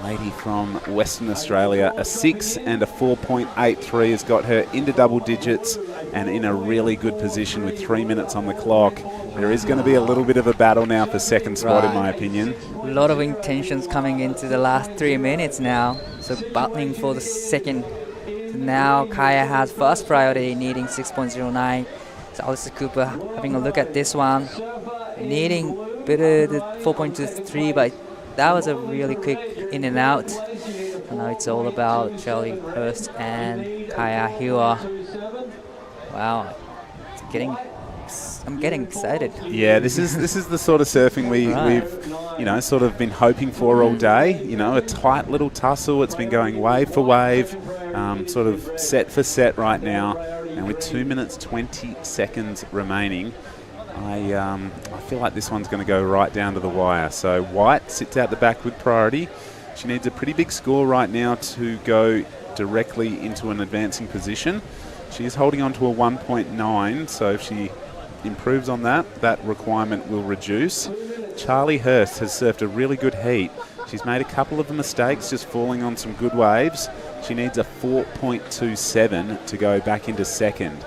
Speaker 6: lady from Western Australia. A 6 and a 4.83 has got her into double digits and in a really good position with 3 minutes on the clock. There is going to be a little bit of a battle now for second spot, in my opinion.
Speaker 5: A lot of intentions coming into the last 3 minutes now. So battling for the second. Now Kaya has first priority, needing 6.09. So Alyssa Cooper having a look at this one, needing better the 4.23, but that was a really quick in and out. And now it's all about Shirley Hurst and Kaya Hiwa. Wow, I'm getting excited.
Speaker 6: Yeah, this is the sort of surfing we've sort of been hoping for all day. A tight little tussle. It's been going wave for wave, sort of set for set right now. And with 2 minutes 20 seconds remaining, I feel like this one's going to go right down to the wire. So White sits out the back with priority. She needs a pretty big score right now to go directly into an advancing position. She is holding on to a 1.9, so if she improves on that, that requirement will reduce. Charlie Hurst has surfed a really good heat. She's made a couple of mistakes just falling on some good waves. She needs a 4.27 to go back into second.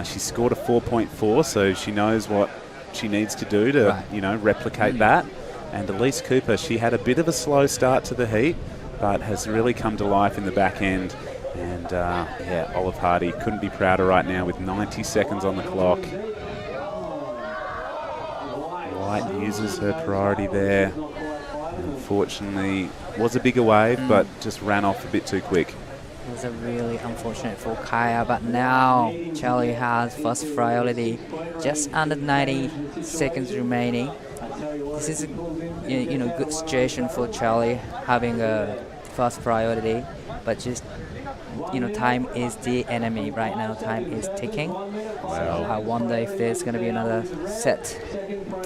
Speaker 6: She scored a 4.4, so she knows what she needs to do to, replicate that. And Elise Cooper, she had a bit of a slow start to the heat, but has really come to life in the back end. And Olive Hardy couldn't be prouder right now with 90 seconds on the clock. White uses her priority there. Unfortunately, was a bigger wave, but just ran off a bit too quick.
Speaker 5: It was a really unfortunate for Kaya, but now Charlie has first priority, just under 90 seconds remaining. This is a good situation for Charlie having a first priority, but just time is the enemy right now. Time is ticking. So I wonder if there's going to be another set.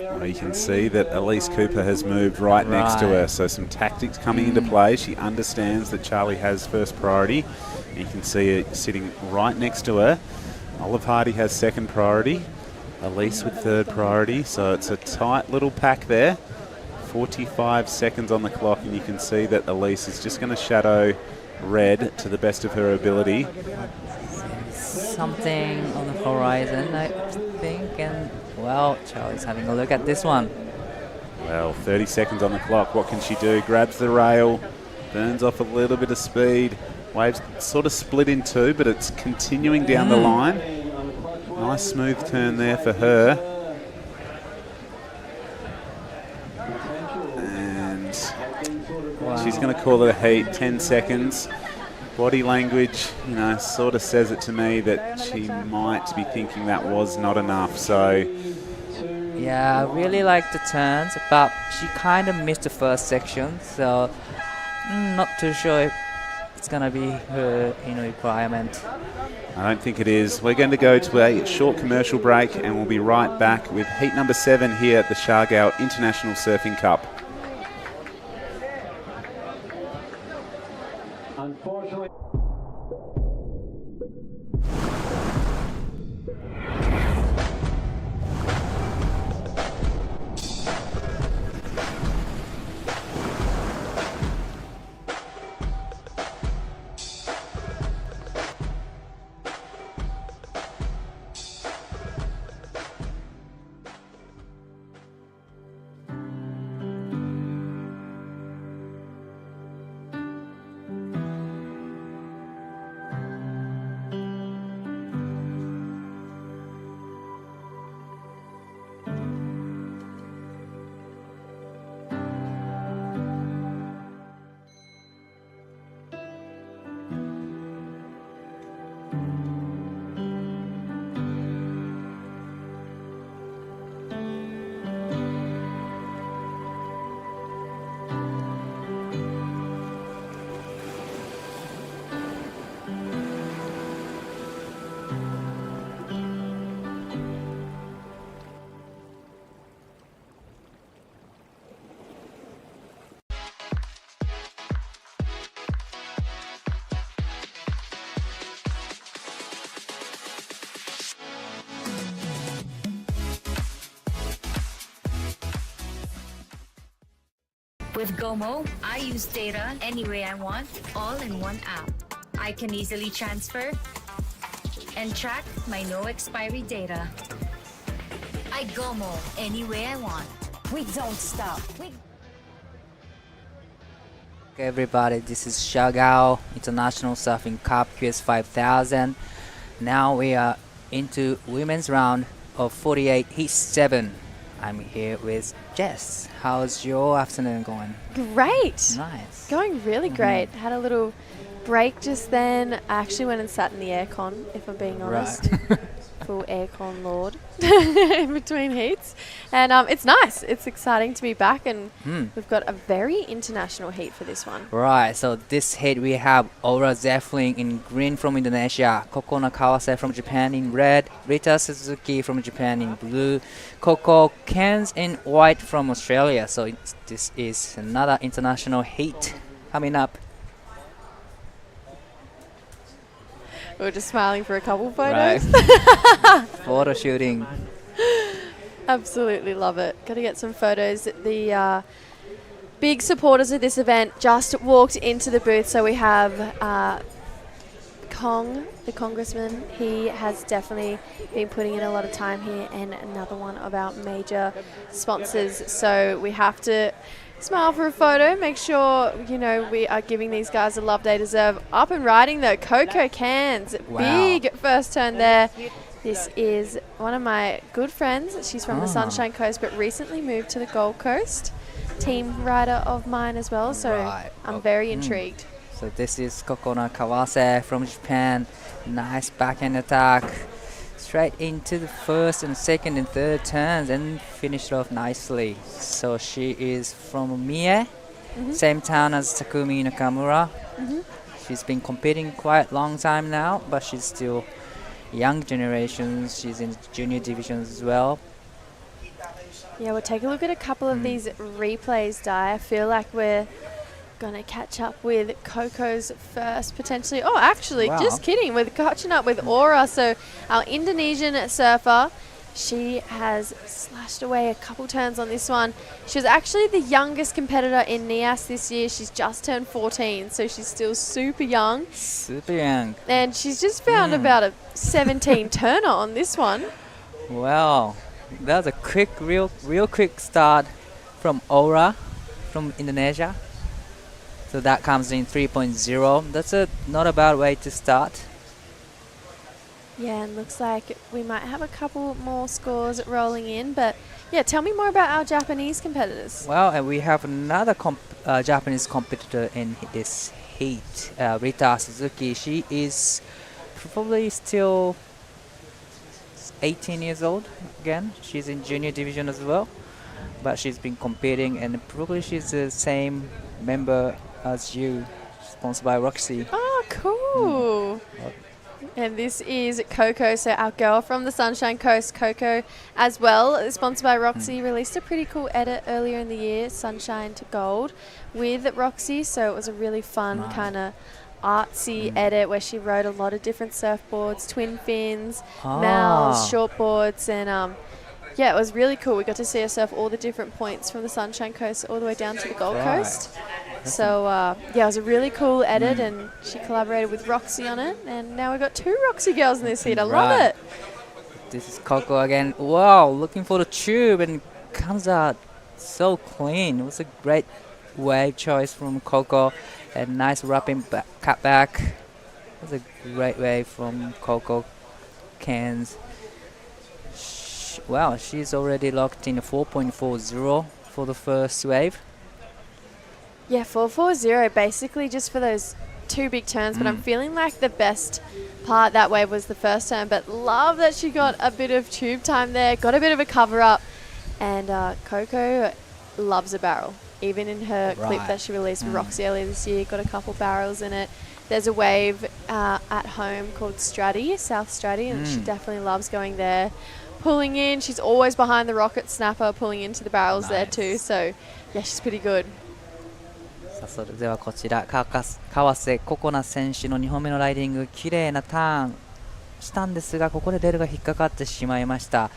Speaker 6: Well, you can see that Elise Cooper has moved right next to her, so some tactics coming into play. She understands that Charlie has first priority. And you can see her sitting right next to her. Olive Hardy has second priority. Elise with third priority, so it's a tight little pack there. 45 seconds on the clock, and you can see that Elise is just going to shadow red to the best of her ability.
Speaker 5: Something on the horizon, I think, and well, Charlie's having a look at this one.
Speaker 6: Well, 30 seconds on the clock. What can she do? Grabs the rail, burns off a little bit of speed. Waves sort of split in two, but it's continuing down the line. Nice smooth turn there for her. And she's going to call it a heat. 10 seconds. Body language, sort of says it to me that she might be thinking that was not enough. So
Speaker 5: yeah, I really like the turns, but she kind of missed the first section, so not too sure if it's going to be her requirement.
Speaker 6: I don't think it is. We're going to go to a short commercial break, and we'll be right back with heat number 7 here at the Siargao International Surfing Cup.
Speaker 18: Unfortunately.
Speaker 2: With GOMO, I use data any way I want, all in one app. I can easily transfer and track my no expiry data. I GOMO any way I want. We don't stop.
Speaker 5: Okay, everybody, this is Siargao International Surfing Cup QS 5000. Now we are into women's round of 48 heat 7. I'm here with Jess. How's your afternoon going?
Speaker 8: Great.
Speaker 5: Nice.
Speaker 8: Going really great. Had a little break just then. I actually went and sat in the aircon, if I'm being honest.
Speaker 5: Right.
Speaker 8: Full aircon lord in between heats. And it's nice. It's exciting to be back, and we've got a very international heat for this one.
Speaker 5: Right, so this heat we have Aura Zeflin in green from Indonesia, Koko Nakawase from Japan in red, Rita Suzuki from Japan in blue, Coco Cairns in white from Australia. So this is another international heat coming up.
Speaker 8: We were just smiling for a couple photos.
Speaker 5: Right. Photo shooting.
Speaker 8: Absolutely love it. Got to get some photos. The big supporters of this event just walked into the booth. So we have Kong, the congressman. He has definitely been putting in a lot of time here, and another one of our major sponsors. So we have to smile for a photo, make sure, we are giving these guys the love they deserve. Up and riding though, Coco Cairns.
Speaker 5: Wow.
Speaker 8: Big first turn there. This is one of my good friends. She's from the Sunshine Coast, but recently moved to the Gold Coast.
Speaker 4: team rider of mine as well, so
Speaker 5: Right.
Speaker 4: I'm very intrigued.
Speaker 5: So this is Kokona Kawase from Japan. Nice backhand attack. Straight into the first and second and third turns and finished off nicely. So she is from Mie, same town as Takumi Nakamura. She's been competing quite long time now, but she's still young generation. She's in junior divisions as well.
Speaker 4: Yeah, we'll take a look at a couple of these replays, Di. I feel like we're going to catch up with Coco's first, potentially. Oh, actually, just kidding. We're catching up with Aura. So our Indonesian surfer, she has slashed away a couple turns on this one. She was actually the youngest competitor in NIAS this year. She's just turned 14, so she's still super young.
Speaker 5: Super young.
Speaker 4: And she's just found about a 17 turner on this one.
Speaker 5: Well, that was a quick, real quick start from Aura from Indonesia. So that comes in 3.0. That's not a bad way to start.
Speaker 4: Yeah, and looks like we might have a couple more scores rolling in. But yeah, tell me more about our Japanese competitors.
Speaker 5: Well, and we have another Japanese competitor in this heat, Rita Suzuki. She is probably still 18 years old again. She's in junior division as well, but she's been competing, and probably she's the same member as you, sponsored by Roxy.
Speaker 4: Oh, cool. And this is Coco, so our girl from the Sunshine Coast, Coco as well, sponsored by Roxy, released a pretty cool edit earlier in the year, Sunshine to Gold, with Roxy. So it was a really fun kind of artsy edit where she rode a lot of different surfboards, twin fins, mals, shortboards, and yeah, it was really cool. We got to see her surf all the different points from the Sunshine Coast all the way down to the Gold Coast. So yeah, it was a really cool edit, and she collaborated with Roxy on it, and now we've got two Roxy girls in this heat. I love it.
Speaker 5: This is Coco again. Wow, looking for the tube, and comes out so clean. It was a great wave choice from Coco, and nice wrapping cut back. It was a great wave from Coco Cans. Wow, she's already locked in a 4.40 for the first wave.
Speaker 4: Yeah, 4.40 basically just for those two big turns, but I'm feeling like the best part that wave was the first turn, but love that she got a bit of tube time there, got a bit of a cover up, and Coco loves a barrel. Even in her clip that she released with Roxy earlier this year, got a couple barrels in it. There's a wave at home called Stratty, South Stratty, and she definitely loves going there. Pulling in, she's always behind the rocket snapper, pulling into the barrels there too, so yeah, she's pretty good.
Speaker 5: さあそれではこちら川瀬心那選手の2本目のライディング、綺麗なターンしたんですが、ここでレールが引っかかってしまいました。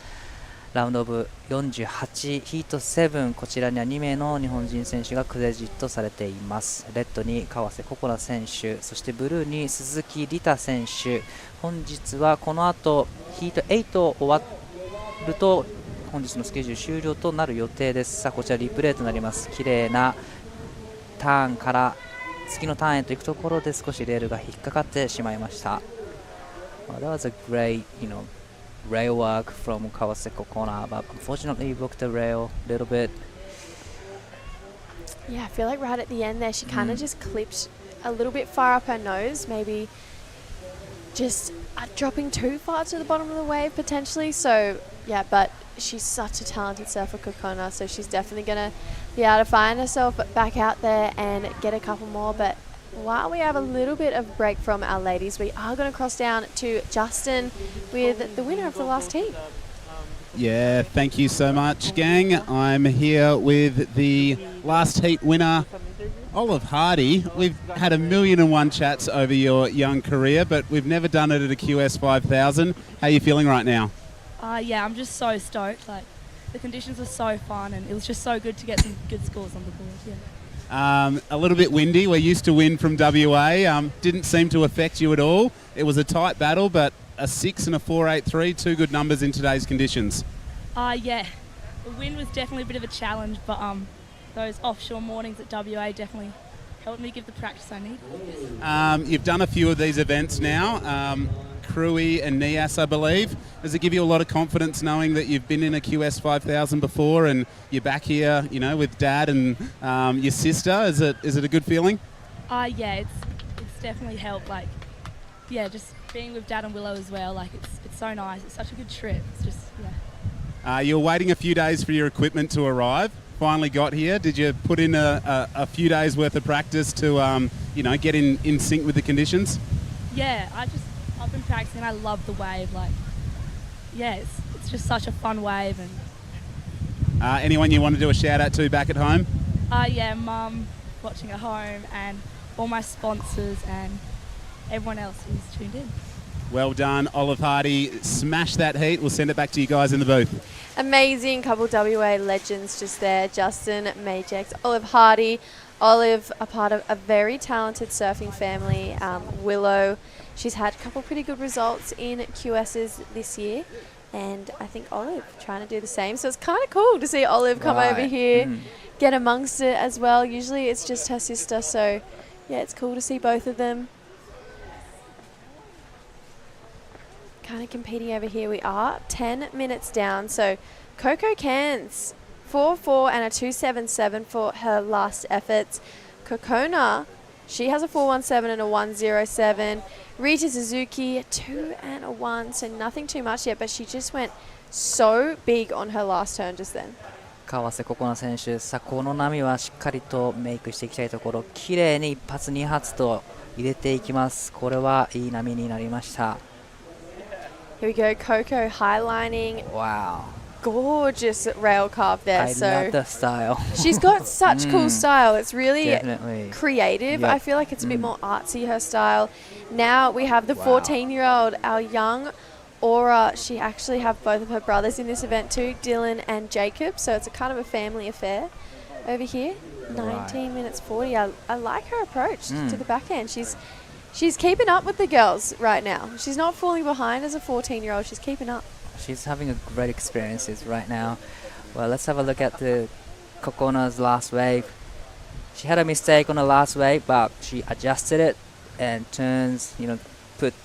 Speaker 5: ラウンドオブ48ヒート7、こちらには2名の日本人選手がクレジットされています。レッドに川瀬心那選手、そしてブルーに鈴木梨太選手。本日はこの後ヒート8終わると本日のスケジュール終了となる予定です。さあこちらリプレイとなります。綺麗なターンから次のターンへと行くところで少しレールが引っかかってしまいました。That was a great, rail work from Kawase Kokona, but unfortunately he broke the rail a little bit.
Speaker 4: Yeah, I feel like right at the end there she kind of just clipped a little bit far up her nose, maybe just dropping too far to the bottom of the wave potentially. So yeah, but she's such a talented surfer, Kokona, so she's definitely going to be able to find herself back out there and get a couple more. But while we have a little bit of break from our ladies, we are going to cross down to Justin with the winner of the last heat.
Speaker 6: Yeah, thank you so much, gang. I'm here with the last heat winner, Olive Hardy. We've had 1,000,001 chats over your young career, but we've never done it at a QS 5000. How are you feeling right now?
Speaker 17: Yeah, I'm just so stoked. Like, the conditions were so fun, and it was just so good to get some good scores on the board. Yeah.
Speaker 6: A little bit windy. We're used to wind from WA. Didn't seem to affect you at all. It was a tight battle, but a 6 and a 4.83, two good numbers in today's conditions.
Speaker 17: Yeah, the wind was definitely a bit of a challenge, but those offshore mornings at WA definitely helped me give the practice I need.
Speaker 6: You've done a few of these events now, Cruy and Nias, I believe. Does it give you a lot of confidence knowing that you've been in a QS 5000 before and you're back here, you know, with Dad and your sister? Is it a good feeling?
Speaker 17: Yeah, it's definitely helped. Like, yeah, just being with Dad and Willow as well. Like, it's so nice. It's such a good trip. It's just, yeah.
Speaker 6: You were waiting a few days for your equipment to arrive. Finally got here. Did you put in a few days worth of practice to, you know, get in sync with the conditions?
Speaker 17: Yeah, I've been practicing. I love the wave. Like, yeah, it's just such a fun wave. And
Speaker 6: anyone you want to do a shout out to back at home?
Speaker 17: Yeah, Mum watching at home and all my sponsors and everyone else who's tuned in.
Speaker 6: Well done, Olive Hardy. Smash that heat. We'll send it back to you guys in the booth.
Speaker 4: Amazing couple WA legends just there. Justin Majex, Olive Hardy. Olive, a part of a very talented surfing family. Willow, she's had a couple pretty good results in QSs this year. And I think Olive trying to do the same. So it's kind of cool to see Olive come over here, get amongst it as well. Usually it's just her sister. So, yeah, it's cool to see both of them kind of competing over here. We are 10 minutes down. So Coco Cairns, 4.4 and a 2.77 for her last efforts. Kokona, she has a 4.17 and a 1.07. Rita Suzuki, 2 and a 1, so nothing too much yet, but she just went so big on her last turn just then.
Speaker 5: 川瀬心那選手、さあこの波はしっかりとメイクしていきたいところ、綺麗に1発2発と入れていきます。これはいい波になりました。
Speaker 4: Here we go, Coco highlining.
Speaker 5: Wow.
Speaker 4: Gorgeous rail carve there.
Speaker 5: I love the style.
Speaker 4: She's got such cool style. It's really
Speaker 5: Definitely.
Speaker 4: creative.
Speaker 5: Yep.
Speaker 4: I feel like it's a bit more artsy, her style. Now we have the 14-year-old, our young Aura. She actually have both of her brothers in this event too, Dylan and Jacob. So it's a kind of a family affair over here. 19 minutes 40. I like her approach to the backhand. She's keeping up with the girls right now. She's not falling behind as a 14-year-old. She's keeping up.
Speaker 5: She's having a great experiences right now. Well, let's have a look at the Kokona's last wave. She had a mistake on the last wave, but she adjusted it and turns, you know,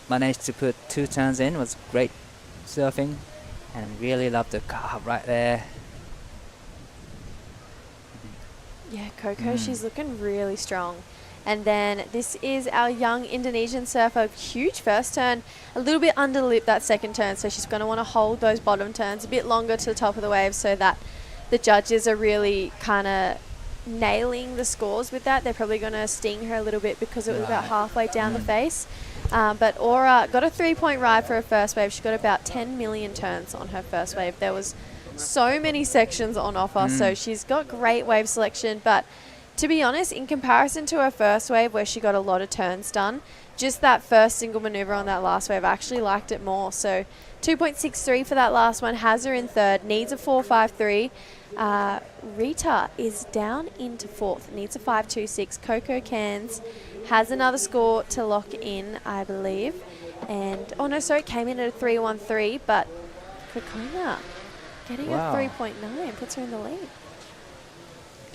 Speaker 5: managed to put 2 turns in. It was great surfing and really loved the carve right there.
Speaker 4: Yeah, Coco, she's looking really strong. And then this is our young Indonesian surfer. Huge first turn, a little bit under the lip that second turn. So she's going to want to hold those bottom turns a bit longer to the top of the wave so that the judges are really kind of nailing the scores with that. They're probably going to sting her a little bit because it was about halfway down the face. But Aura got a 3-point ride for her first wave. She got about 10 million turns on her first wave. There was so many sections on offer. So she's got great wave selection. But to be honest, in comparison to her first wave where she got a lot of turns done, just that first single maneuver on that last wave, I actually liked it more. So 2.63 for that last one, has her in third, needs a 4.53. Rita is down into fourth, needs a 5.26. Coco Cairns has another score to lock in, I believe. And, oh no, sorry, it came in at a 3.13, but Kokona getting a 3.9 puts her in the lead.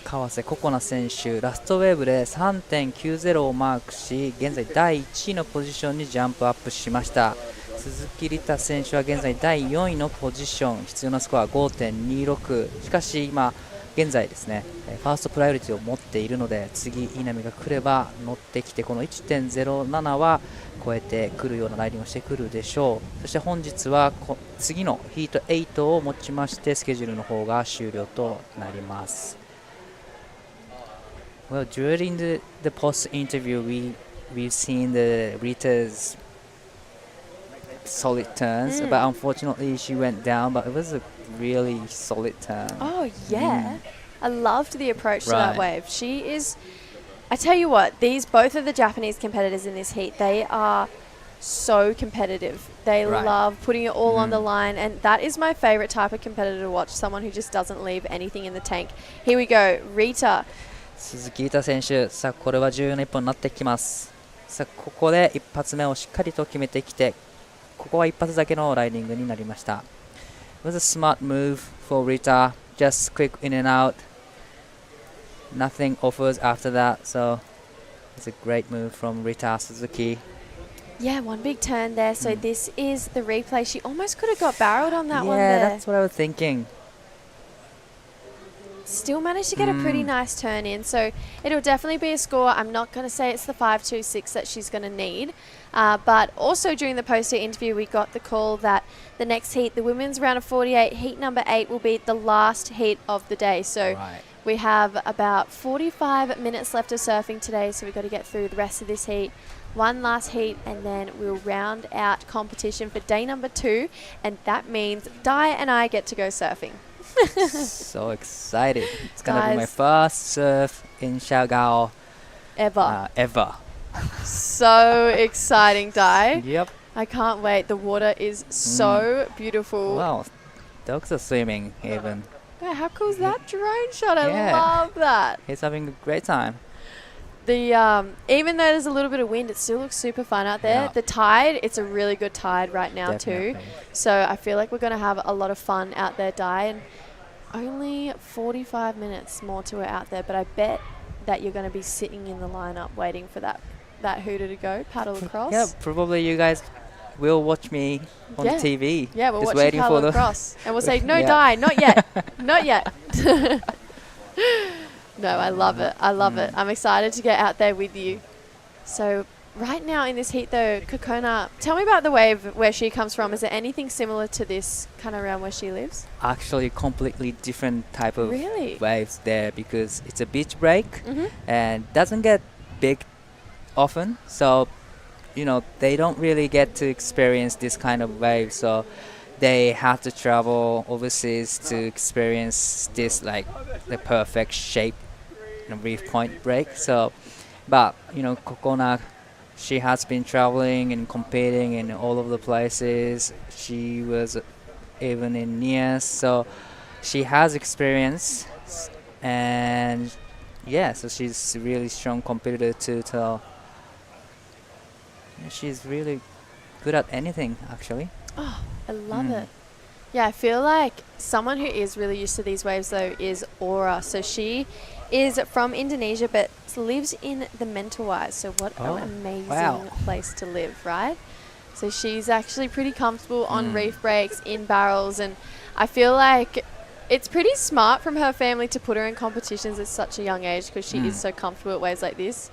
Speaker 5: 川瀬心那選手、ラストウェーブで 3.90 をマークし、現在第1位のポジションにジャンプアップしました。鈴木梨太選手は現在第4位のポジション、必要なスコアは 5.26。しかし今現在ですね、ファーストプライオリティを持っているので、次いい波が来れば乗ってきて、この 1.07 は超えてくるようなライディングをしてくるでしょう。そして本日は次のヒート8をもちましてスケジュールの方が終了となります。Well, during the post interview, we've seen the Rita's solid turns, but unfortunately she went down. But it was a really solid turn.
Speaker 4: Oh yeah, I loved the approach to that wave. She is. I tell you what, both of the Japanese competitors in this heat, they are so competitive. They love putting it all on the line, and that is my favorite type of competitor to watch. Someone who just doesn't leave anything in the tank. Here we go, Rita.
Speaker 5: 鈴木梨太選手、さあこれは重要な一本になってきます。さあここで一発目をしっかりと決めてきて、ここは一発だけのライディングになりました。It was a smart move for Rita, just quick in and out. Nothing offers after that, so It's a great move from Rita Suzuki.
Speaker 4: Yeah, one big turn there. So this is the replay. She almost could have got barreled on that one
Speaker 5: Yeah,
Speaker 4: there.
Speaker 5: that's what I was thinking.
Speaker 4: Still managed to get a pretty nice turn in. So it'll definitely be a score. I'm not going to say it's the 5.26 that she's going to need. But also during the poster interview, we got the call that the next heat, the women's round of 48, heat number 8, will be the last heat of the day. So we have about 45 minutes left of surfing today. So we've got to get through the rest of this heat. One last heat, and then we'll round out competition for day number 2. And that means Di and I get to go surfing.
Speaker 5: So excited. It's going to be my first surf in Siargao ever.
Speaker 4: So exciting, Di.
Speaker 5: Yep.
Speaker 4: I can't wait. The water is so beautiful.
Speaker 5: Wow. Dogs are swimming even.
Speaker 4: Yeah, how cool is that drone shot? I
Speaker 5: Yeah.
Speaker 4: love that.
Speaker 5: He's having a great time.
Speaker 4: The even though there's a little bit of wind, it still looks super fun out there.
Speaker 5: Yeah.
Speaker 4: The tide, it's a really good tide right now
Speaker 5: Definitely.
Speaker 4: too. So I feel like we're going to have a lot of fun out there, Di. And only 45 minutes more to it out there, but I bet that you're going to be sitting in the lineup waiting for that hooter to go, paddle across.
Speaker 5: Yeah, probably you guys will watch me on the TV.
Speaker 4: Yeah, we'll
Speaker 5: just
Speaker 4: watch
Speaker 5: waiting
Speaker 4: you paddle
Speaker 5: for
Speaker 4: across. And we'll say, no,
Speaker 5: Yeah.
Speaker 4: Di, not yet. Not yet. No, I love it. I love it. I'm excited to get out there with you. So right now in this heat though, Kokona, tell me about the wave where she comes from. Is there anything similar to this kind of around where she lives?
Speaker 5: Actually, completely different type of
Speaker 4: Really?
Speaker 5: waves there because it's a beach break
Speaker 4: Mhm.
Speaker 5: and doesn't get big often. So, they don't really get to experience this kind of wave. So they have to travel overseas to experience this like the perfect shape, reef point break. So, but Kokona, she has been traveling and competing in all of the places. She was even in Nias, so she has experience, and so she's a really strong competitor too. So she's really good at anything actually.
Speaker 4: Oh, I love it. Yeah, I feel like someone who is really used to these waves though is Aura. So she is from Indonesia but lives in the Mentawais. So what an amazing place to live, right? So she's actually pretty comfortable on reef breaks, in barrels, and I feel like it's pretty smart from her family to put her in competitions at such a young age because she is so comfortable at waves like this.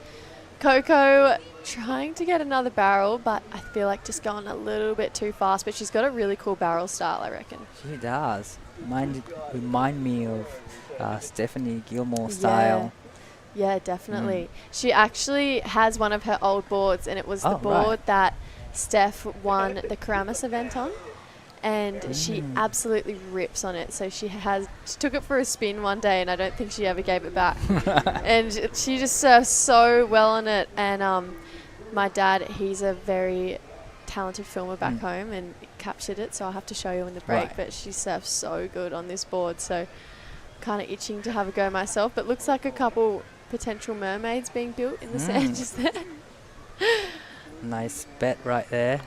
Speaker 4: Coco trying to get another barrel, but I feel like just going a little bit too fast, but she's got a really cool barrel style, I reckon.
Speaker 5: She does. Remind me of Stephanie Gilmore style.
Speaker 4: Yeah, definitely. She actually has one of her old boards, and it was the board that Steph won the Karamis event on. And she absolutely rips on it. So she took it for a spin one day, and I don't think she ever gave it back. And she just surfs so well on it. And my dad, he's a very talented filmer back home and captured it, so I'll have to show you in the break. But she surfs so good on this board, so kind of itching to have a go myself. But looks like a couple potential mermaids being built in the sand just there.
Speaker 5: Nice bet right there.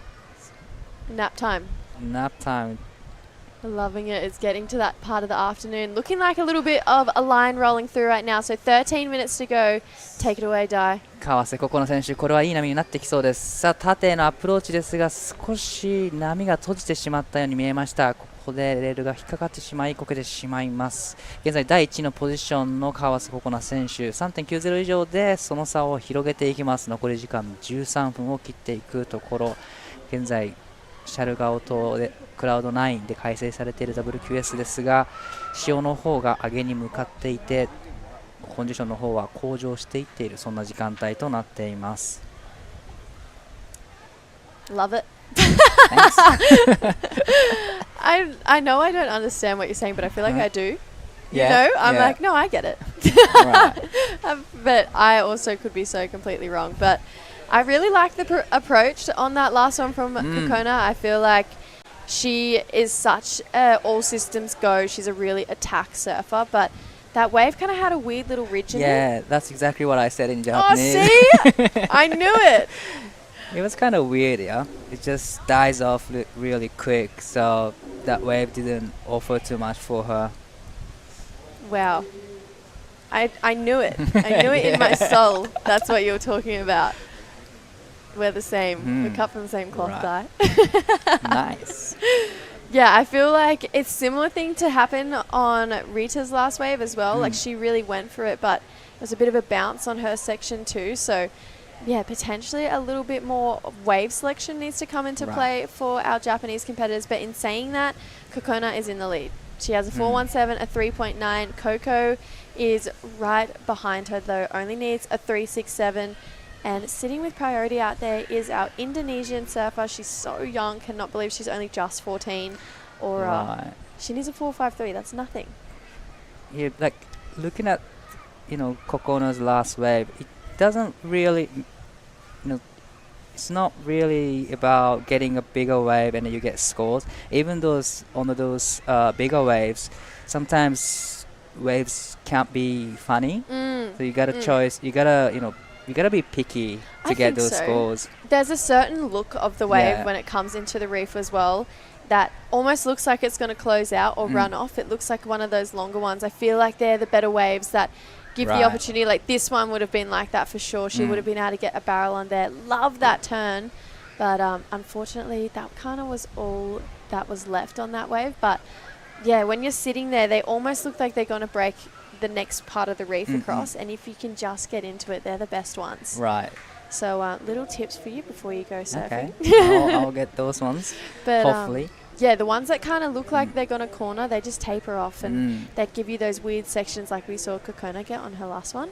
Speaker 4: Nap time.
Speaker 5: Nap time.
Speaker 4: Loving it. It's getting to that part of the afternoon. Looking like a little bit of a line rolling through right now. So 13 minutes to go. Take it away, Di.
Speaker 5: 川瀬心奈選手、これはいい波になってきそうです。さあ、縦へのアプローチですが、少し波が閉じてしまったように見えました。ここでレールが引っかかってしまい、こけてしまいます。現在第1のポジションの川瀬心奈選手、3.90 以上でその差を広げていきます。残り時間13分を切っていくところ。現在シャルガオ島でクラウド9で開催されている WQS ですが、潮の方が上げに向かっていて、コンディションの方は向上していっている、そんな時間帯となっています。
Speaker 4: Love it. I know I don't understand what you're saying, but I feel like I do. I'm like, no, I get it. But I also could be so completely wrong. But I really like the approach on that last one from Kokona. I feel like she is such all systems go. She's a really attack surfer, but that wave kind of had a weird little ridge in it.
Speaker 5: Yeah, that's exactly what I said in Japanese.
Speaker 4: Oh, see? I knew it.
Speaker 5: It was kind of weird, yeah. It just dies off really quick, so that wave didn't offer too much for her.
Speaker 4: Wow. I knew it. I knew it in my soul. That's what you were talking about. We're the same. We're cut from the same cloth,
Speaker 5: Right.
Speaker 4: Di.
Speaker 5: Nice.
Speaker 4: Yeah, I feel like it's similar thing to happen on Rita's last wave as well. Like she really went for it, but there was a bit of a bounce on her section too. So yeah, potentially a little bit more wave selection needs to come into play for our Japanese competitors. But in saying that, Kokona is in the lead. She has a 4.17, a 3.9. Coco is right behind her though, only needs a 3.67. And sitting with priority out there is our Indonesian surfer. She's so young, cannot believe she's only just 14. Or she needs a 4.53. That's nothing.
Speaker 5: Yeah, like looking at, Kokona's last wave, it doesn't really, it's not really about getting a bigger wave and then you get scores. Even those bigger waves, sometimes waves can't be funny. So you gotta choice. You gotta be picky to get those scores.
Speaker 4: There's a certain look of the wave when it comes into the reef as well that almost looks like it's going to close out or run off. It looks like one of those longer ones. I feel like they're the better waves that give the opportunity. Like this one would have been like that for sure. She would have been able to get a barrel on there. Love that turn. But unfortunately, that kind of was all that was left on that wave. But yeah, when you're sitting there, they almost look like they're going to break the next part of the reef across, and if you can just get into it, they're the best ones.
Speaker 5: Right.
Speaker 4: So little tips for you before you go surfing.
Speaker 5: Okay. I'll get those ones.
Speaker 4: But
Speaker 5: hopefully.
Speaker 4: Yeah, the ones that kind of look like they're going to corner, they just taper off, and they give you those weird sections like we saw Kokona get on her last one.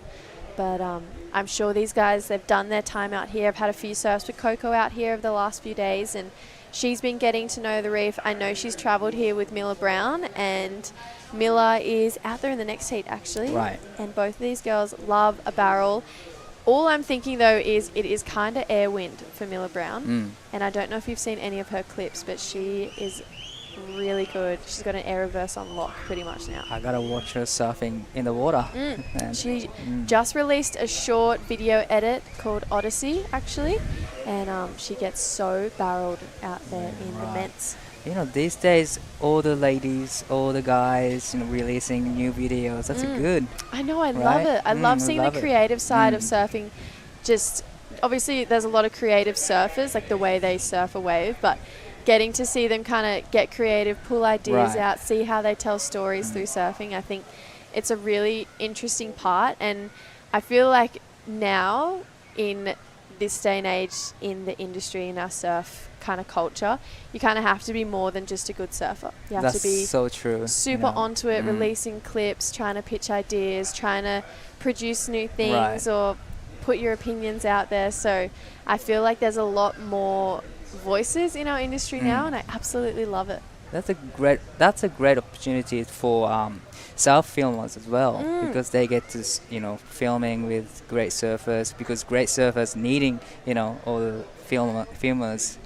Speaker 4: But I'm sure these guys, they've done their time out here. I've had a few surfs with Coco out here over the last few days, and she's been getting to know the reef. I know she's travelled here with Mila Brown, and Mila is out there in the next heat, actually.
Speaker 5: Right.
Speaker 4: And both of these girls love a barrel. All I'm thinking, though, is it is kind of air wind for Mila Brown. And I don't know if you've seen any of her clips, but she is really good. She's got an air reverse on lock pretty much now.
Speaker 5: I gotta watch her surfing in the water.
Speaker 4: She just released a short video edit called Odyssey, actually. And she gets so barreled out there in the Ments.
Speaker 5: These days, all the ladies, all the guys, releasing new videos. That's good.
Speaker 4: I know, I love it. I love seeing the creative side of surfing. Just, obviously, there's a lot of creative surfers, like the way they surf a wave, but getting to see them kind of get creative, pull ideas out, see how they tell stories through surfing, I think it's a really interesting part. And I feel like now, in this day and age, in the industry, in our surf kind of culture, you kind of have to be more than just a good surfer. You have to be
Speaker 5: so true.
Speaker 4: Super onto it, releasing clips, trying to pitch ideas, trying to produce new things or put your opinions out there. So I feel like there's a lot more voices in our industry now, and I absolutely love it.
Speaker 5: That's a great opportunity for self filmers as well, because they get to filming with great surfers, because great surfers needing all the filmers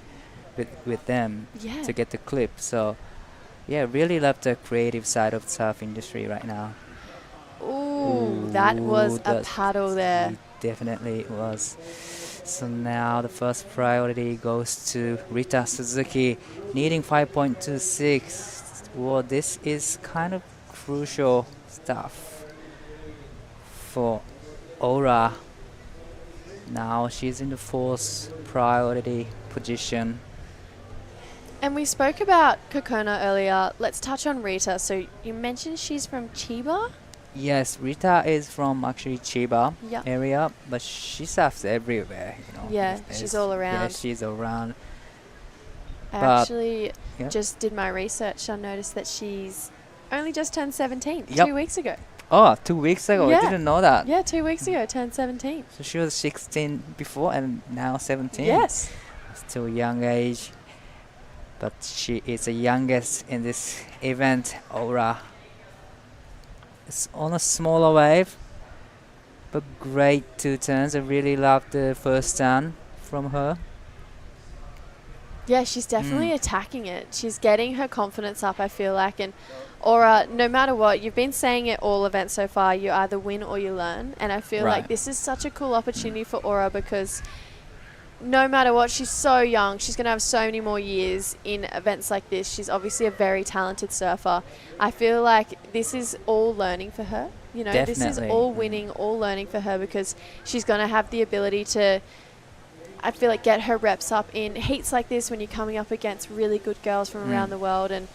Speaker 5: with them to get the clip. So yeah, really love the creative side of the surf industry right now.
Speaker 4: Ooh, that was a paddle there.
Speaker 5: Definitely was. So now the first priority goes to Rita Suzuki, needing 5.26. Well, this is kind of crucial stuff for Aura. Now she's in the fourth priority position.
Speaker 4: And we spoke about Kokona earlier. Let's touch on Rita. So you mentioned she's from Chiba?
Speaker 5: Yes, Rita is from actually Chiba area, but she surfs everywhere.
Speaker 4: Yeah, she's all around.
Speaker 5: Yeah, she's all around.
Speaker 4: I actually just did my research. I noticed that she's only just turned 17 2 weeks ago.
Speaker 5: Oh, 2 weeks ago?
Speaker 4: Yeah.
Speaker 5: I didn't know that.
Speaker 4: Yeah, 2 weeks ago, turned 17.
Speaker 5: So she was 16 before and now 17?
Speaker 4: Yes.
Speaker 5: Still young age. But she is the youngest in this event, Aura. It's on a smaller wave, but great two turns. I really love the first turn from her.
Speaker 4: Yeah, she's definitely attacking it. She's getting her confidence up, I feel like. And Aura, no matter what, you've been saying it all events so far, you either win or you learn. And I feel like this is such a cool opportunity for Aura, because no matter what, she's so young. She's going to have so many more years in events like this. She's obviously a very talented surfer. I feel like this is all learning for her. You know, this is
Speaker 5: Definitely.
Speaker 4: all winning, all learning for her, because she's going to have the ability to, I feel like, get her reps up in heats like this when you're coming up against really good girls from around the world and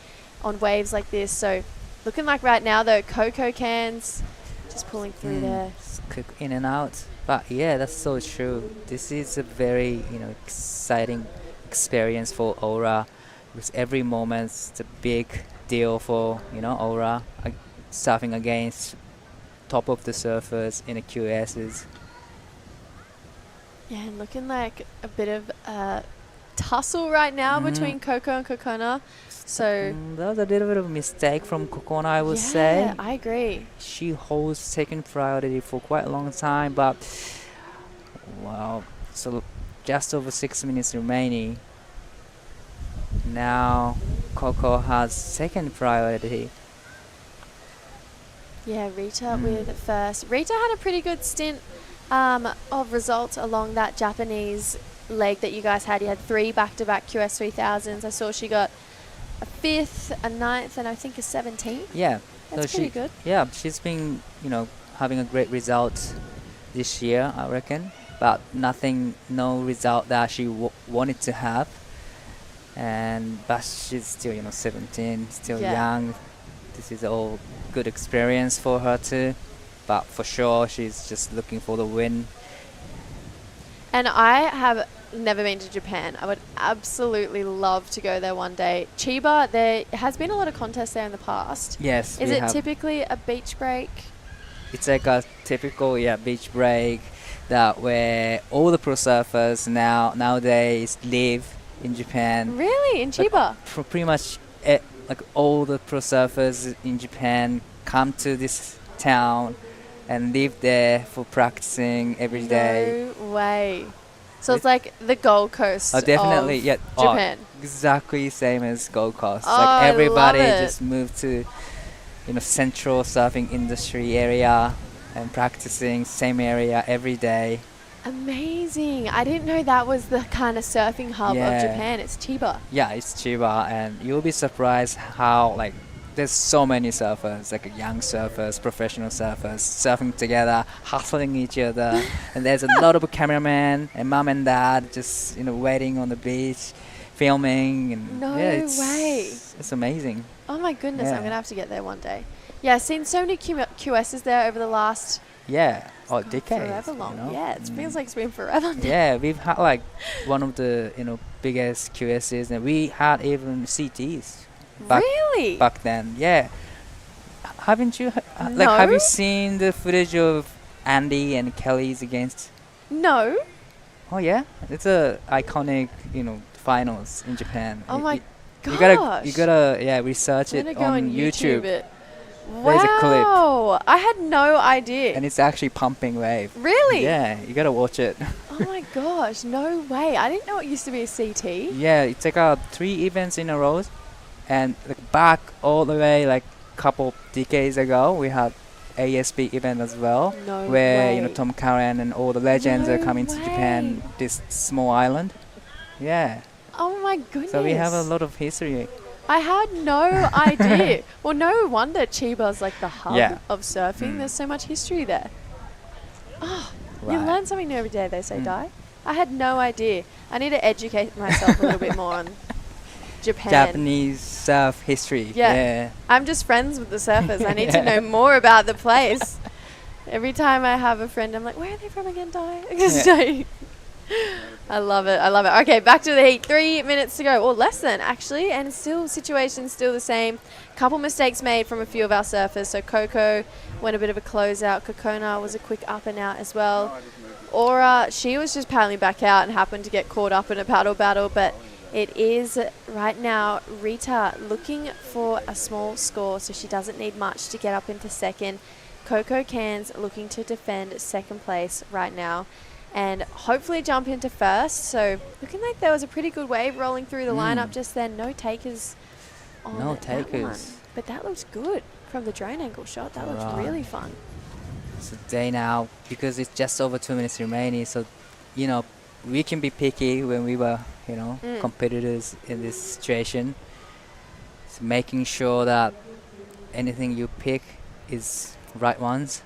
Speaker 4: on waves like this. So looking like right now, though, Coco cans just pulling through there.
Speaker 5: Quick in and out. But yeah, that's so true. This is a very, exciting experience for Aura, because every moment's a big deal for, Aura, surfing against top of the surfers in the QSs.
Speaker 4: Yeah, and looking like a bit of a tussle right now between Coco and Kokona. So
Speaker 5: that was a little bit of a mistake from Kokona, I would say.
Speaker 4: Yeah, I agree.
Speaker 5: She holds second priority for quite a long time, but wow, so just over 6 minutes remaining. Now Coco has second priority.
Speaker 4: Yeah, Rita with first. Rita had a pretty good stint of results along that Japanese leg that you guys had. You had 3 back-to-back QS 3000s. I saw she got a 5th, a 9th, and I think a 17th.
Speaker 5: Yeah,
Speaker 4: that's pretty good.
Speaker 5: Yeah, she's been, having a great result this year, I reckon. But no result that she wanted to have. But she's still, 17, still young. This is all good experience for her too. But for sure, she's just looking for the win.
Speaker 4: And I have never been to Japan. I would absolutely love to go there one day. Chiba, there has been a lot of contests there in the past.
Speaker 5: Yes.
Speaker 4: Is it typically a beach break?
Speaker 5: It's like a typical beach break that where all the pro surfers nowadays live in Japan.
Speaker 4: Really? In Chiba?
Speaker 5: Like, pretty much like all the pro surfers in Japan come to this town and live there for practicing every day.
Speaker 4: No way. So it's like the Gold Coast
Speaker 5: definitely,
Speaker 4: of
Speaker 5: yeah.
Speaker 4: Japan.
Speaker 5: Exactly same as Gold Coast.
Speaker 4: Oh,
Speaker 5: like everybody
Speaker 4: I love it.
Speaker 5: just moved to central surfing industry area and practicing same area every day.
Speaker 4: Amazing. I didn't know that was the kind of surfing hub of Japan. It's Chiba.
Speaker 5: Yeah, it's Chiba, and you'll be surprised how there's so many surfers, like young surfers, professional surfers, surfing together, hustling each other. And there's a lot of cameramen and mom and dad just, waiting on the beach, filming. And
Speaker 4: No way.
Speaker 5: It's amazing.
Speaker 4: Oh my goodness,
Speaker 5: Yeah.
Speaker 4: I'm going to have to get there one day. Yeah, I've seen so many QSs there over the last...
Speaker 5: Yeah, decades.
Speaker 4: Forever long. Yeah, it feels like it's been forever now.
Speaker 5: Yeah, we've had one of the, biggest QSs, and we had even CTs.
Speaker 4: Really?
Speaker 5: Back then, yeah. Haven't you?
Speaker 4: No.
Speaker 5: Have you seen the footage of Andy and Kelly's against?
Speaker 4: No.
Speaker 5: Oh yeah, it's a iconic, finals in Japan.
Speaker 4: Oh my
Speaker 5: gosh. You gotta research
Speaker 4: I'm
Speaker 5: it
Speaker 4: gonna go
Speaker 5: on YouTube.
Speaker 4: it.
Speaker 5: There's a clip.
Speaker 4: Wow, I had no idea.
Speaker 5: And it's actually pumping wave.
Speaker 4: Really?
Speaker 5: Yeah, you gotta watch it.
Speaker 4: Oh my gosh, no way. I didn't know it used to be a CT.
Speaker 5: Yeah, it's like 3 events in a row. And back all the way couple decades ago, we had ASB event as well,
Speaker 4: No
Speaker 5: where
Speaker 4: way.
Speaker 5: Tom Curran and all the legends are
Speaker 4: No
Speaker 5: coming to Japan, this small island. Yeah.
Speaker 4: Oh my goodness.
Speaker 5: So we have a lot of history.
Speaker 4: I had no idea. Well, no wonder Chiba's like the hub of surfing. There's so much history there. Oh, you
Speaker 5: Right.
Speaker 4: learn something new every day, they say, Di. I had no idea. I need to educate myself a little bit more on Japan.
Speaker 5: Japanese surf history. Yeah.
Speaker 4: I'm just friends with the surfers. I need to know more about the place. Every time I have a friend, I'm like, where are they from again, Di? I love it. I love it. Okay, back to the heat. 3 minutes to go, or less than actually, and situation's still the same. Couple mistakes made from a few of our surfers. So Coco went a bit of a closeout. Kokona was a quick up and out as well. Aura, she was just paddling back out and happened to get caught up in a paddle battle, but it is right now Rita looking for a small score, so she doesn't need much to get up into second. Coco Cans looking to defend second place right now and hopefully jump into first. So looking like there was a pretty good wave rolling through the lineup just then. No takers on
Speaker 5: No
Speaker 4: that one.
Speaker 5: takers.
Speaker 4: But that looks good from the drone angle shot. That looks really fun.
Speaker 5: So day now, because it's just over 2 minutes remaining, so we can be picky when we were competitors in this situation. So making sure that anything you pick is right ones.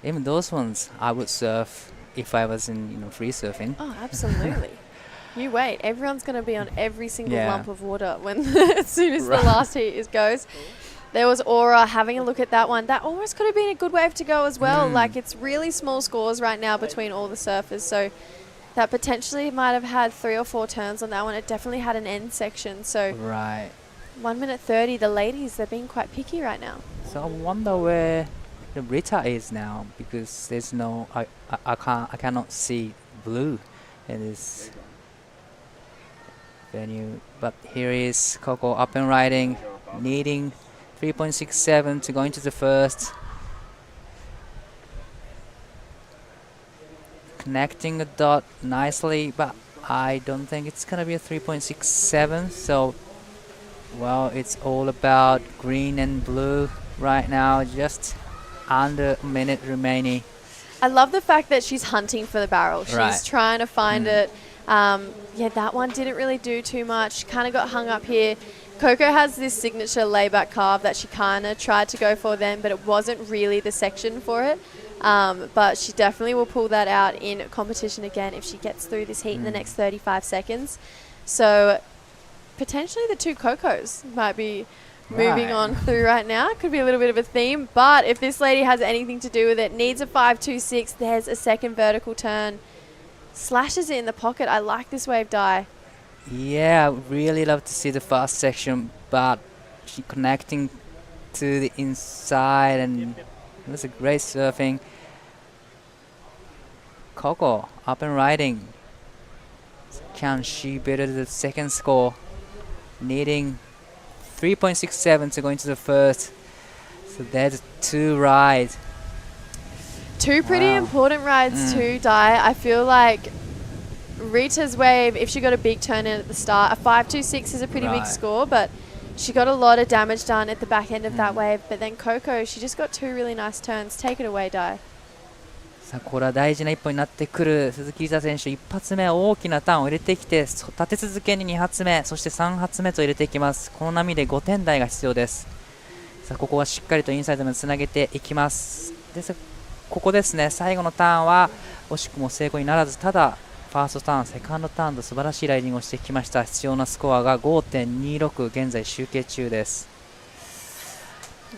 Speaker 5: Even those ones I would surf if I was in free surfing.
Speaker 4: Oh, absolutely. You wait. Everyone's going to be on every single
Speaker 5: Yeah.
Speaker 4: lump of water when as soon as the last heat goes. There was Aura having a look at that one. That almost could have been a good wave to go as well. Like, it's really small scores right now between all the surfers. So that potentially might have had 3 or 4 turns on that one. It definitely had an end section. So
Speaker 5: Right.
Speaker 4: 1 minute 30, the ladies, they're being quite picky right now.
Speaker 5: So I wonder where the Rita is now, because there's no I cannot see blue in this venue. But here is Coco up and riding, needing 3.67 to go into the first. Connecting the dot nicely, but I don't think it's gonna be a 3.67. So, well, it's all about green and blue right now. Just under a minute remaining.
Speaker 4: I love the fact that she's hunting for the barrel. She's
Speaker 5: Right.
Speaker 4: trying to find it. Yeah, that one didn't really do too much. Kind of got hung up here. Coco has this signature layback carve that she kind of tried to go for then, but it wasn't really the section for it. But she definitely will pull that out in competition again if she gets through this heat in the next 35 seconds. So potentially the 2 Cocos might be moving on through right now. Could be a little bit of a theme, but if this lady has anything to do with it, needs a 5.26, there's a second vertical turn. Slashes it in the pocket. I like this wave die.
Speaker 5: Yeah, I would really love to see the fast section, but she connecting to the inside, and it was a great surfing. Coco up and riding. Can she better the second score? Needing 3.67 to go into the first. So there's 2 rides.
Speaker 4: 2 pretty important rides to die. I feel like Rita's wave, if she got a big turn in at the start, a 5.26 is a pretty big score, but she got a lot of damage done at the back end of that wave. But then Coco, she just got 2 really nice turns. Take it away, Dai.
Speaker 5: さあこれは大事な一歩になってくる。鈴木梨沙選手、一発目大きなターンを入れてきて、立て続けに2発目、そして3発目と入れていきます。この波で5点台が必要です。さあここはしっかりとインサイドまでつなげていきます。でここですね、最後のターンは惜しくも成功にならず、ただファーストターン、セカンドターンと素晴らしいライディングをしてきました。必要なスコアが 5.26、現在集計中です。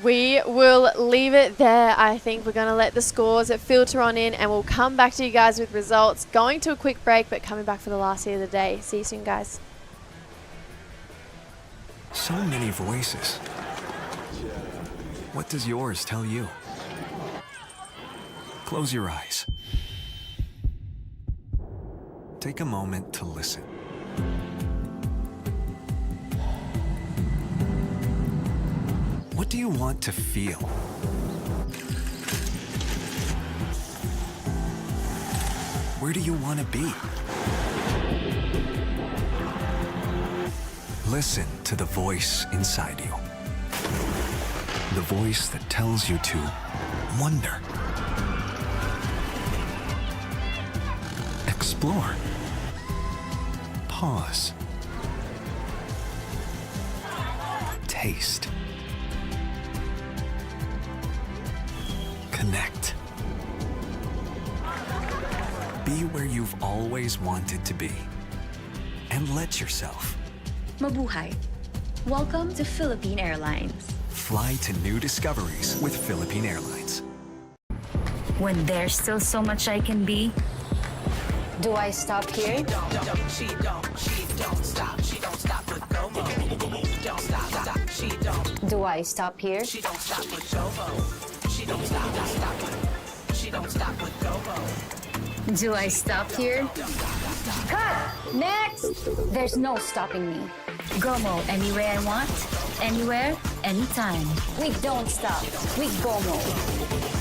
Speaker 4: We will leave it there. I think we're going to let the scores filter on in, and we'll come back to you guys with results. Going to a quick break, but coming back for the last heat of the day. See you soon, guys.
Speaker 14: So many voices. What does yours tell you? Close your eyes. Take a moment to listen. What do you want to feel? Where do you want to be? Listen to the voice inside you. The voice that tells you to wonder, explore, pause, taste, connect. Be where you've always wanted to be, and let yourself
Speaker 16: Mabuhay. Welcome to Philippine Airlines.
Speaker 14: fly to new discoveries with Philippine Airlines.
Speaker 2: When there's still so much I can be,
Speaker 3: Do I stop here?
Speaker 1: She don't stop. She don't stop with Gomo. Don't stop. She don't.
Speaker 3: Do I stop here?
Speaker 1: She don't stop with Gomo. She don't stop with. She don't stop with Gomo.
Speaker 2: do I stop here?
Speaker 3: Cut! Next! There's no stopping me.
Speaker 2: Gomo any way I want, anywhere, anytime.
Speaker 3: We don't stop. We go mode.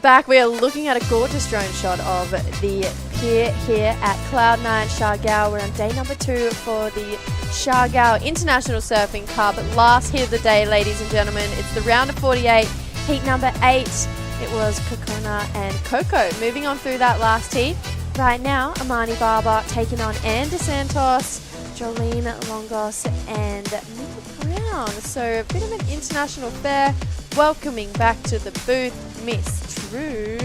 Speaker 4: back, we are looking at a gorgeous drone shot of the pier here at Cloud9 Siargao. We're on day number 2 for the Siargao International Surfing Cup. Last heat of the day, ladies and gentlemen. It's the round of 48, heat number 8. It was Kokona and Coco moving on through that last heat. Right now, Amani Barber taking on Anne DeSantos, Jolene Longos and Mika Brown. So a bit of an international fair. Welcoming back to the booth, Miss True.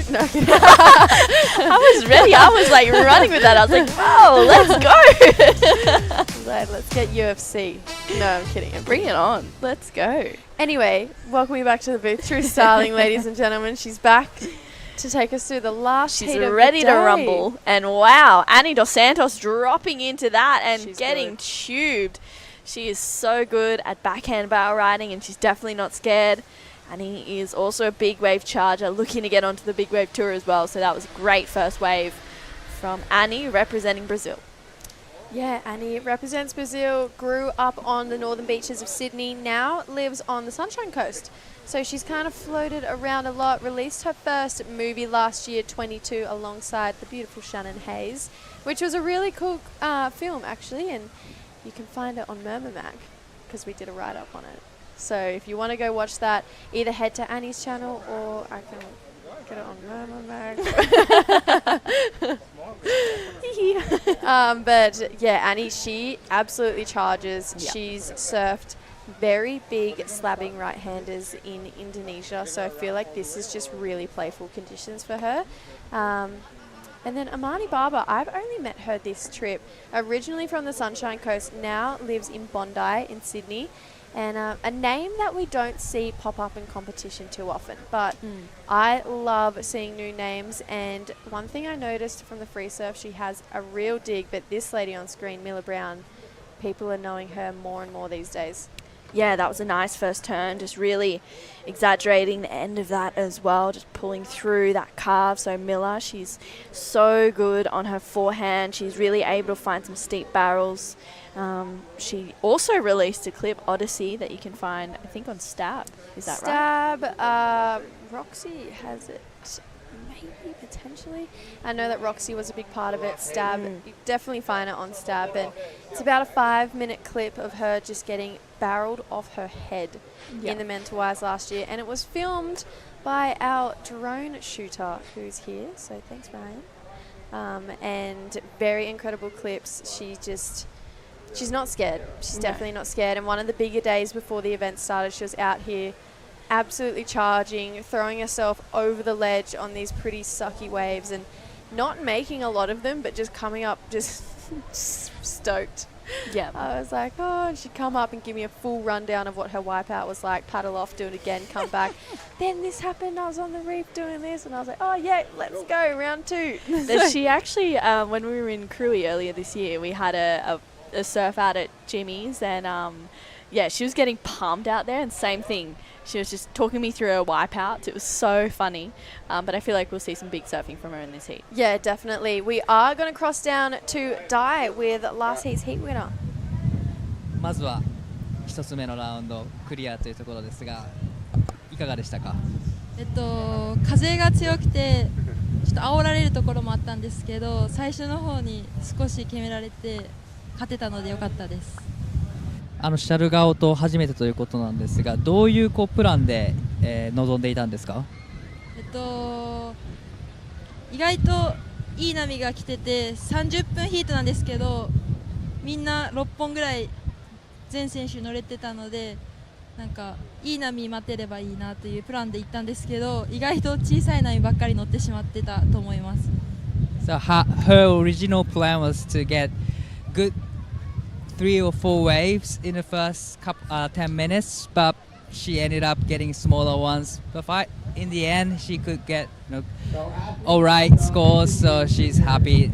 Speaker 4: No,
Speaker 8: I was ready. I was like running with that. I was like, oh, let's go.
Speaker 4: Like, let's get UFC. No, I'm kidding.
Speaker 8: Bring it on. Let's go.
Speaker 4: Anyway, welcoming back to the booth, True Starling, ladies and gentlemen. She's back to take us through the last heat of the day.
Speaker 8: She's ready to rumble. And wow, Annie Dos Santos dropping into that and
Speaker 4: She's
Speaker 8: getting
Speaker 4: good.
Speaker 8: tubed. She is so good at backhand barrel riding and she's definitely not scared. Annie is also a big wave charger, looking to get onto the big wave tour as well. So that was a great first wave from Annie representing Brazil.
Speaker 4: Yeah, Annie represents Brazil, grew up on the northern beaches of Sydney, now lives on the Sunshine Coast. So she's kind of floated around a lot, released her first movie last year, 22, alongside the beautiful Shannon Hayes, which was a really cool film, actually, and you can find it on Murmurmac, because we did a write-up on it. So if you want to go watch that, either head to Annie's channel or I can get it on Murmurmac. But yeah, Annie, she absolutely charges.
Speaker 8: Yeah.
Speaker 4: She's surfed very big slabbing right-handers in Indonesia, so I feel like this is just really playful conditions for her. And then Amani Barber, I've only met her this trip. Originally from the Sunshine Coast, now lives in Bondi in Sydney. And a name that we don't see pop up in competition too often. But I love seeing new names. And one thing I noticed from the free surf, she has a real dig. But this lady on screen, Mila Brown, people are knowing her more and more these days.
Speaker 8: Yeah, that was a nice first turn, just really exaggerating the end of that as well, just pulling through that carve. So Miller, she's so good on her forehand. She's really able to find some steep barrels. She also released a clip, Odyssey, that you can find, I think, on Stab. Is that right?
Speaker 4: Stab, Roxy has it. Maybe, potentially. I know that Roxy was a big part of it. Stab, you definitely find it on Stab. And it's about a 5-minute clip of her just getting barreled off her head in the Mentawais last year. And it was filmed by our drone shooter who's here. So thanks, Ryan. And very incredible clips. She's not scared. She's definitely not scared. And one of the bigger days before the event started, she was out here absolutely charging, throwing herself over the ledge on these pretty sucky waves and not making a lot of them, but just coming up just stoked.
Speaker 8: Yeah.
Speaker 4: I was like, oh, and she'd come up and give me a full rundown of what her wipeout was like, paddle off, do it again, come back. Then this happened, I was on the reef doing this, and I was like, oh, yeah, let's go, round 2.
Speaker 8: She actually, when we were in Cruy earlier this year, we had a surf out at Jimmy's, and yeah, she was getting pumped out there, and same thing. She was just talking me through her wipeouts. It was so funny, but I feel like we'll see some big surfing from her in this heat.
Speaker 4: Yeah, definitely. We are going to cross down to Dai with last heat's heat winner.
Speaker 5: まずは一つ目のラウンドクリアというところですが、いかがでしたか？
Speaker 18: 風が強くてちょっと煽られるところもあったんですけど、最初の方に少し決められて勝てたので良かったです。
Speaker 5: シャルガオと初めてということなんですが、どういうプランで、臨んでいたんですか？
Speaker 18: 意外といい波が来てて30分ヒートなんですけど、みんな6本ぐらい全選手乗れてたので、なんかいい波待てればいいなというプランで行ったんですけど、意外と小さい波ばっかり乗ってしまってたと思います。
Speaker 5: So her original plan was to get good 3 or 4 waves in the first 10 minutes, but she ended up getting smaller ones. But in the end, she could get all right scores, so she's happy.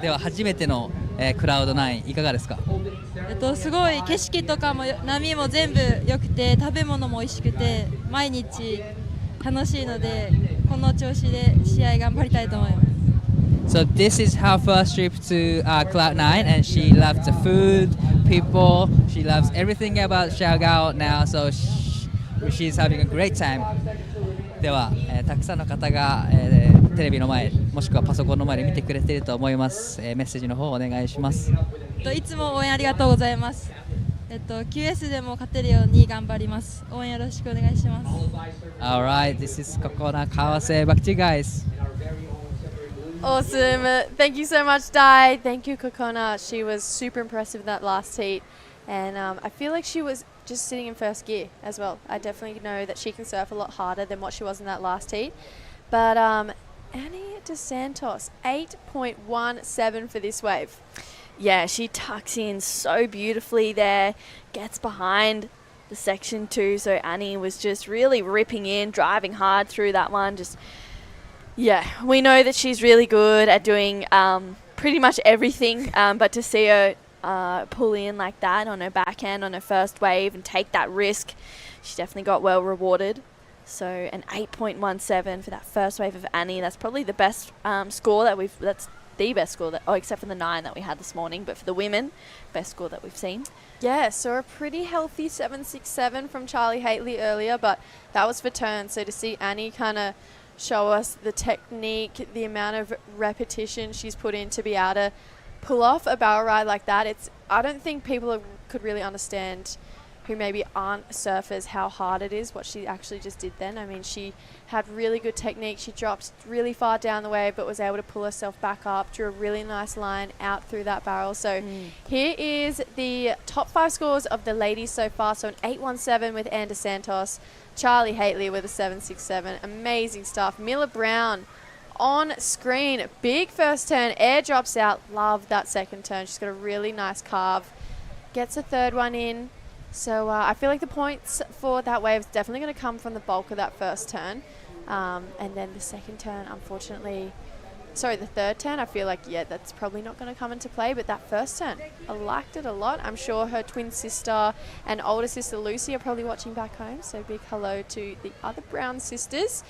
Speaker 5: では初めての、クラウド9いかがですか？
Speaker 18: すごい景色とかも波も全部良くて食べ物も美味しくて毎日楽しいのでこの調子で試合頑張りたいと思います。
Speaker 5: So this is her first trip to Cloud9, and she loves the food, people. She loves everything about Siargao now, so she's having a great time. ては、たくさんの方が、テレビの前もしくはパソコンの前で見てくれていると思います、メッセージの方お願いします。
Speaker 18: いつも応援ありがとうございます。QS でも勝てるように頑張ります。応援よろしくお願いします。
Speaker 5: Alright, this is Kokona Kawase. Back to you guys.
Speaker 4: Awesome. Thank you so much, Dai. Thank you, Kokona. She was super impressive in that last heat. And I feel like she was just sitting in first gear as well. I definitely know that she can surf a lot harder than what she was in that last heat. But Annie DeSantos, 8.17 for this wave.
Speaker 8: Yeah, she tucks in so beautifully there, gets behind the section 2. So Annie was just really ripping in, driving hard through that one. Yeah, we know that she's really good at doing pretty much everything, but to see her pull in like that on her backhand on her first wave and take that risk, she definitely got well rewarded. So an 8.17 for that first wave of Annie. That's probably the best score that that's the best score except for the 9 that we had this morning, but for the women, best score that we've seen.
Speaker 4: Yeah, so a pretty healthy 7.67 from Charlie Haitley earlier, but that was for turn. So to see Annie kind of show us the technique, the amount of repetition she's put in to be able to pull off a barrel ride like that. I don't think people could really understand who maybe aren't surfers how hard it is, what she actually just did then. I mean, she had really good technique. She dropped really far down the wave but was able to pull herself back up, drew a really nice line out through that barrel. So here is the top 5 scores of the ladies so far. So an 8.17 with Anne DeSantos, Charlie Haitley with a 7.67. Amazing stuff. Mila Brown on screen. Big first turn. Air drops out. Love that second turn. She's got a really nice carve. Gets a third one in. So I feel like the points for that wave is definitely going to come from the bulk of that first turn. And then the second turn, unfortunately... Sorry, the third turn, I feel like, yeah, that's probably not going to come into play. But that first turn, I liked it a lot. I'm sure her twin sister and older sister Lucy are probably watching back home. So big hello to the other Brown sisters.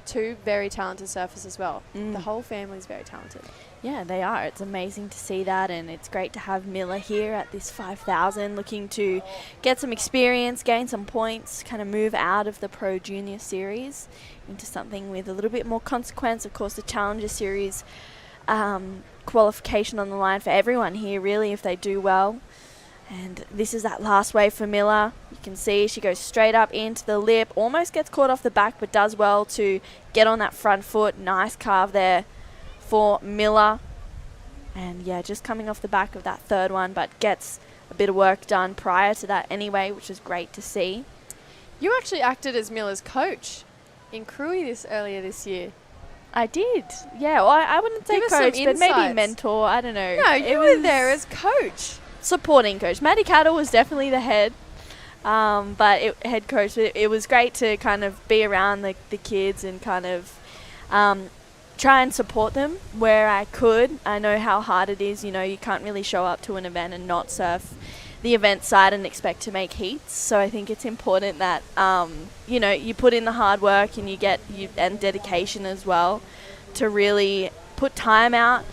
Speaker 4: 2 very talented surfers as well. The whole family is very talented.
Speaker 8: Yeah, they are. It's amazing to see that, and it's great to have Miller here at this 5,000 looking to get some experience, gain some points, kind of move out of the Pro Junior Series into something with a little bit more consequence. Of course, the Challenger Series qualification on the line for everyone here, really, if they do well. And this is that last wave for Miller. You can see she goes straight up into the lip, almost gets caught off the back, but does well to get on that front foot. Nice carve there for Miller. And yeah, just coming off the back of that third one, but gets a bit of work done prior to that anyway, which is great to see.
Speaker 4: You actually acted as Miller's coach in Cruy earlier this year.
Speaker 8: I did. Yeah, well, I wouldn't say coach, but maybe mentor. I don't know.
Speaker 4: No, you were there as coach.
Speaker 8: Supporting coach. Maddie Cattle was definitely the head, head coach. It was great to kind of be around the kids and kind of try and support them where I could. I know how hard it is. You know, you can't really show up to an event and not surf the event side and expect to make heats. So I think it's important that you know, you put in the hard work and and dedication as well to really put time out.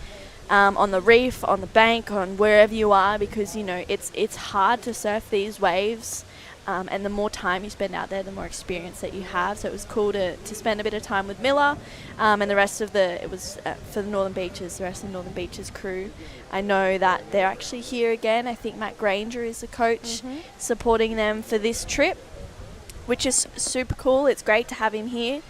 Speaker 8: On the reef, on the bank, on wherever you are, because you know it's hard to surf these waves, and the more time you spend out there, the more experience that you have. So it was cool to spend a bit of time with Miller, and the rest of it was for the Northern Beaches, the rest of the Northern Beaches crew. I know that they're actually here again. I think Matt Granger is the coach supporting them for this trip, which is super cool. It's great to have him here.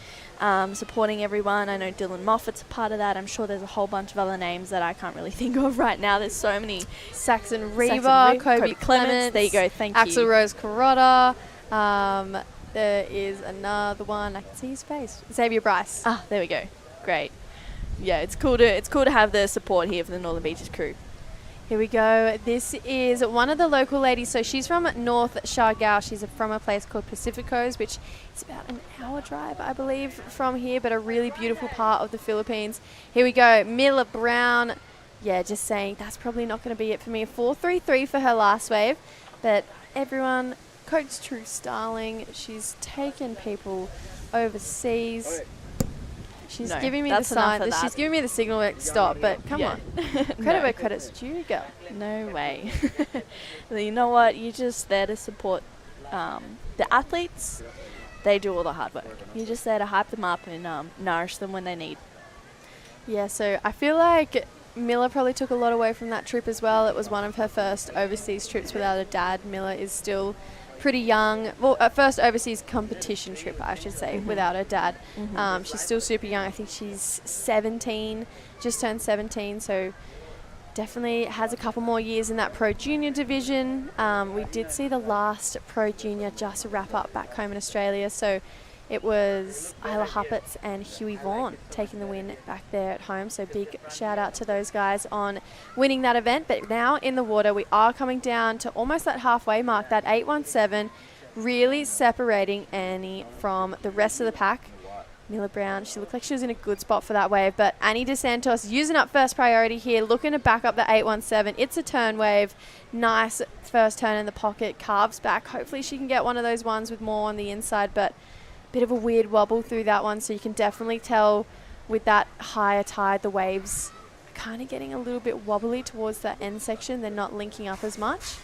Speaker 8: Supporting everyone. I know Dylan Moffat's a part of that. I'm sure there's a whole bunch of other names that I can't really think of right now. There's so many.
Speaker 4: Saxon Reaver, Kobe Clements.
Speaker 8: There you go, thank you.
Speaker 4: Axel Rose Carrotta. There is another one. I can see his face. Xavier Bryce.
Speaker 8: Ah, there we go. Great. Yeah, it's cool to have the support here for the Northern Beaches crew.
Speaker 4: Here we go. This is one of the local ladies. So she's from North Siargao. She's from a place called Pacificos, which is about an hour drive, I believe, from here, but a really beautiful part of the Philippines. Here we go. Mila Brown. Yeah, just saying that's probably not going to be it for me. A 4.33 for her last wave. But everyone, Coach True Starling, she's taken people overseas. She's giving me the sign. She's giving me the signal to stop, but come on. Credit where credit's due, girl.
Speaker 8: No way. You know what? You're just there to support the athletes they do all the hard work. You're just there to hype them up and nourish them when they need.
Speaker 4: Yeah, so I feel like Miller probably took a lot away from that trip as well. It was one of her first overseas trips without a dad. Miller is still pretty young. Well, first overseas competition trip, I should say, without her dad. She's still super young. I think she's 17, just turned 17, so definitely has a couple more years in that Pro Junior division. We did see the last Pro Junior just wrap up back home in Australia, so it was Isla Huppets and Huey Vaughan taking the win back there at home. So big shout out to those guys on winning that event. But now in the water, we are coming down to almost that halfway mark, that 817, really separating Annie from the rest of the pack. Mila Brown, she looked like she was in a good spot for that wave, but Annie DeSantos using up first priority here, looking to back up the 817. It's a turn wave. Nice first turn in the pocket, carves back. Hopefully she can get one of those ones with more on the inside, but bit of a weird wobble through that one, so you can definitely tell with that higher tide the waves are kind of getting a little bit wobbly towards that end section. They're not linking up as much,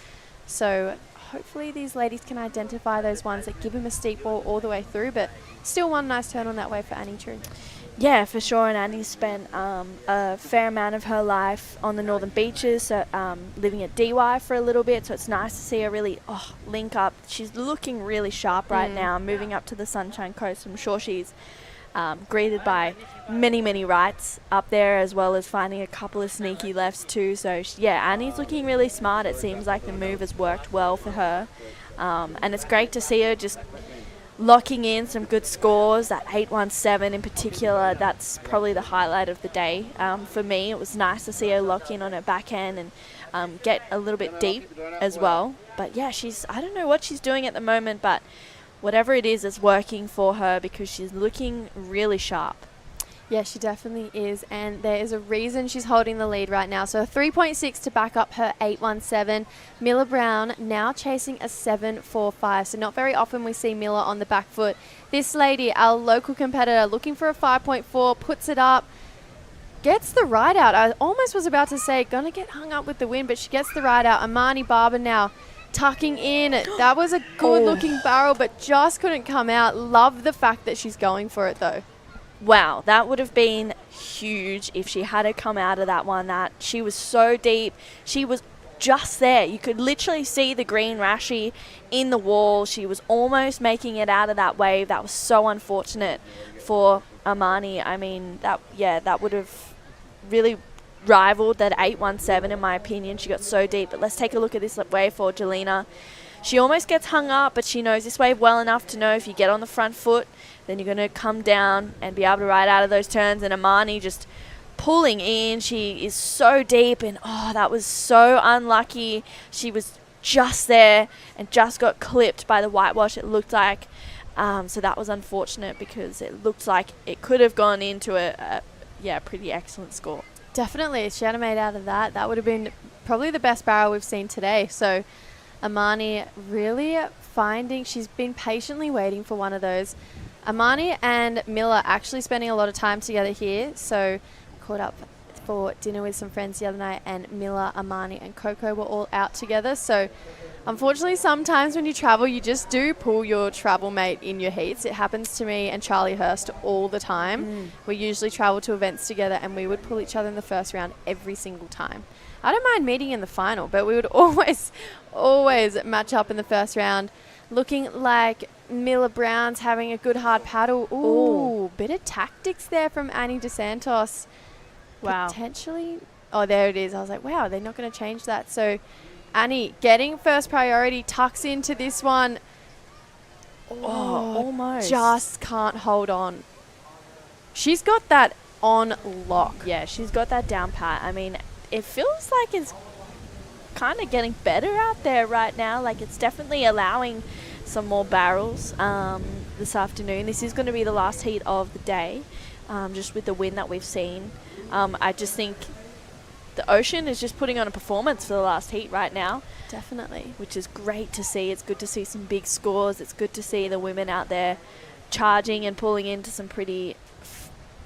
Speaker 4: so hopefully these ladies can identify those ones that give them a steep wall all the way through, but still one nice turn on that wave for Annie True.
Speaker 8: Yeah, for sure. And Annie spent a fair amount of her life on the northern beaches, so, living at DY for a little bit. So it's nice to see her really link up. She's looking really sharp right now, moving up to the Sunshine Coast. I'm sure she's greeted by many, many rights up there, as well as finding a couple of sneaky lefts too. So yeah, Annie's looking really smart. It seems like the move has worked well for her, and it's great to see her just locking in some good scores. That 817 in particular, that's probably the highlight of the day. For me, it was nice to see her lock in on her backhand and get a little bit deep as well. But yeah, I don't know what she's doing at the moment, but whatever it is working for her because she's looking really sharp.
Speaker 4: Yeah, she definitely is, and there is a reason she's holding the lead right now. So a 3.6 to back up her 817. Miller Brown now chasing a 7.45, so not very often we see Miller on the back foot. This lady, our local competitor, looking for a 5.4, puts it up, gets the ride out. I almost was about to say, gonna get hung up with the win, but she gets the ride out. Amani Barber now tucking in. That was a good-looking barrel, but just couldn't come out. Love the fact that she's going for it, though.
Speaker 8: Wow, that would have been huge if she had to come out of that one. That she was so deep. She was just there. You could literally see the green rashi in the wall. She was almost making it out of that wave. That was so unfortunate for Amani. I mean, that would have really rivaled that 817 in my opinion. She got so deep. But let's take a look at this wave for Jelena. She almost gets hung up, but she knows this wave well enough to know if you get on the front foot, then you're going to come down and be able to ride out of those turns. And Amani just pulling in. She is so deep, and that was so unlucky. She was just there and just got clipped by the whitewash, it looked like. So that was unfortunate because it looked like it could have gone into a pretty excellent score.
Speaker 4: Definitely. If she had made out of that, that would have been probably the best barrel we've seen today. So Amani really she's been patiently waiting for one of those. Amani and Miller actually spending a lot of time together here. So I caught up for dinner with some friends the other night, and Miller, Amani and Coco were all out together. So unfortunately, sometimes when you travel, you just do pull your travel mate in your heats. It happens to me and Charlie Hurst all the time. We usually travel to events together, and we would pull each other in the first round every single time. I don't mind meeting in the final, but we would always match up in the first round. Looking like Miller Brown's having a good hard paddle. Ooh, bit of tactics there from Annie DeSantos.
Speaker 8: Wow.
Speaker 4: Potentially. Oh, there it is. I was like, wow, they're not going to change that. So Annie getting first priority, tucks into this one.
Speaker 8: Almost.
Speaker 4: Just can't hold on. She's got that on lock.
Speaker 8: Yeah, she's got that down pat. I mean, it feels like it's kind of getting better out there right now. Like, it's definitely allowing some more barrels this afternoon. This is going to be the last heat of the day, just with the wind that we've seen. I just think the ocean is just putting on a performance for the last heat right now.
Speaker 4: Definitely.
Speaker 8: Which is great to see. It's good to see some big scores. It's good to see the women out there charging and pulling into some pretty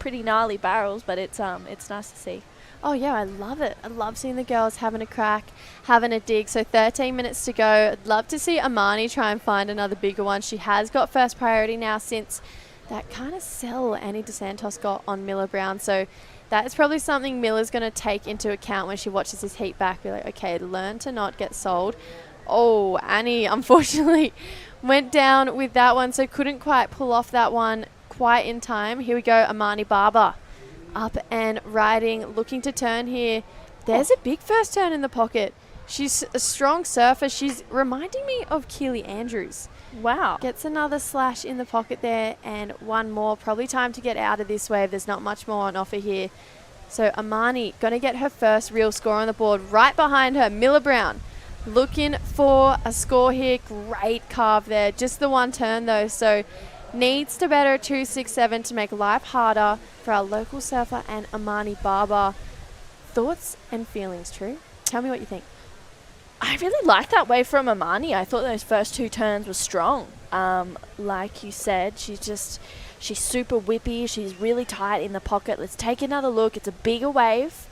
Speaker 8: gnarly barrels, but it's nice to see.
Speaker 4: Oh, yeah, I love it. I love seeing the girls having a crack, having a dig. So 13 minutes to go. I'd love to see Amani try and find another bigger one. She has got first priority now since that kind of sell Annie DeSantos got on Miller Brown. So that is probably something Miller's going to take into account when she watches this heat back. Be like, okay, learn to not get sold. Oh, Annie, unfortunately, went down with that one, so couldn't quite pull off that one quite in time. Here we go, Amani Barber. Up and riding, looking to turn here. There's a big first turn in the pocket. She's a strong surfer. She's reminding me of Keely Andrews.
Speaker 8: Wow.
Speaker 4: Gets another slash in the pocket there and one more. Probably time to get out of this wave. There's not much more on offer here. So Amani going to get her first real score on the board. Right behind her, Miller Brown. Looking for a score here. Great carve there. Just the one turn though. So needs to better 2.67 to make life harder for our local surfer and Amani Barber. Thoughts and feelings, True? Tell me what you think.
Speaker 8: I really like that wave from Amani. I thought those first two turns were strong. Like you said, she's super whippy. She's really tight in the pocket. Let's take another look. It's a bigger wave.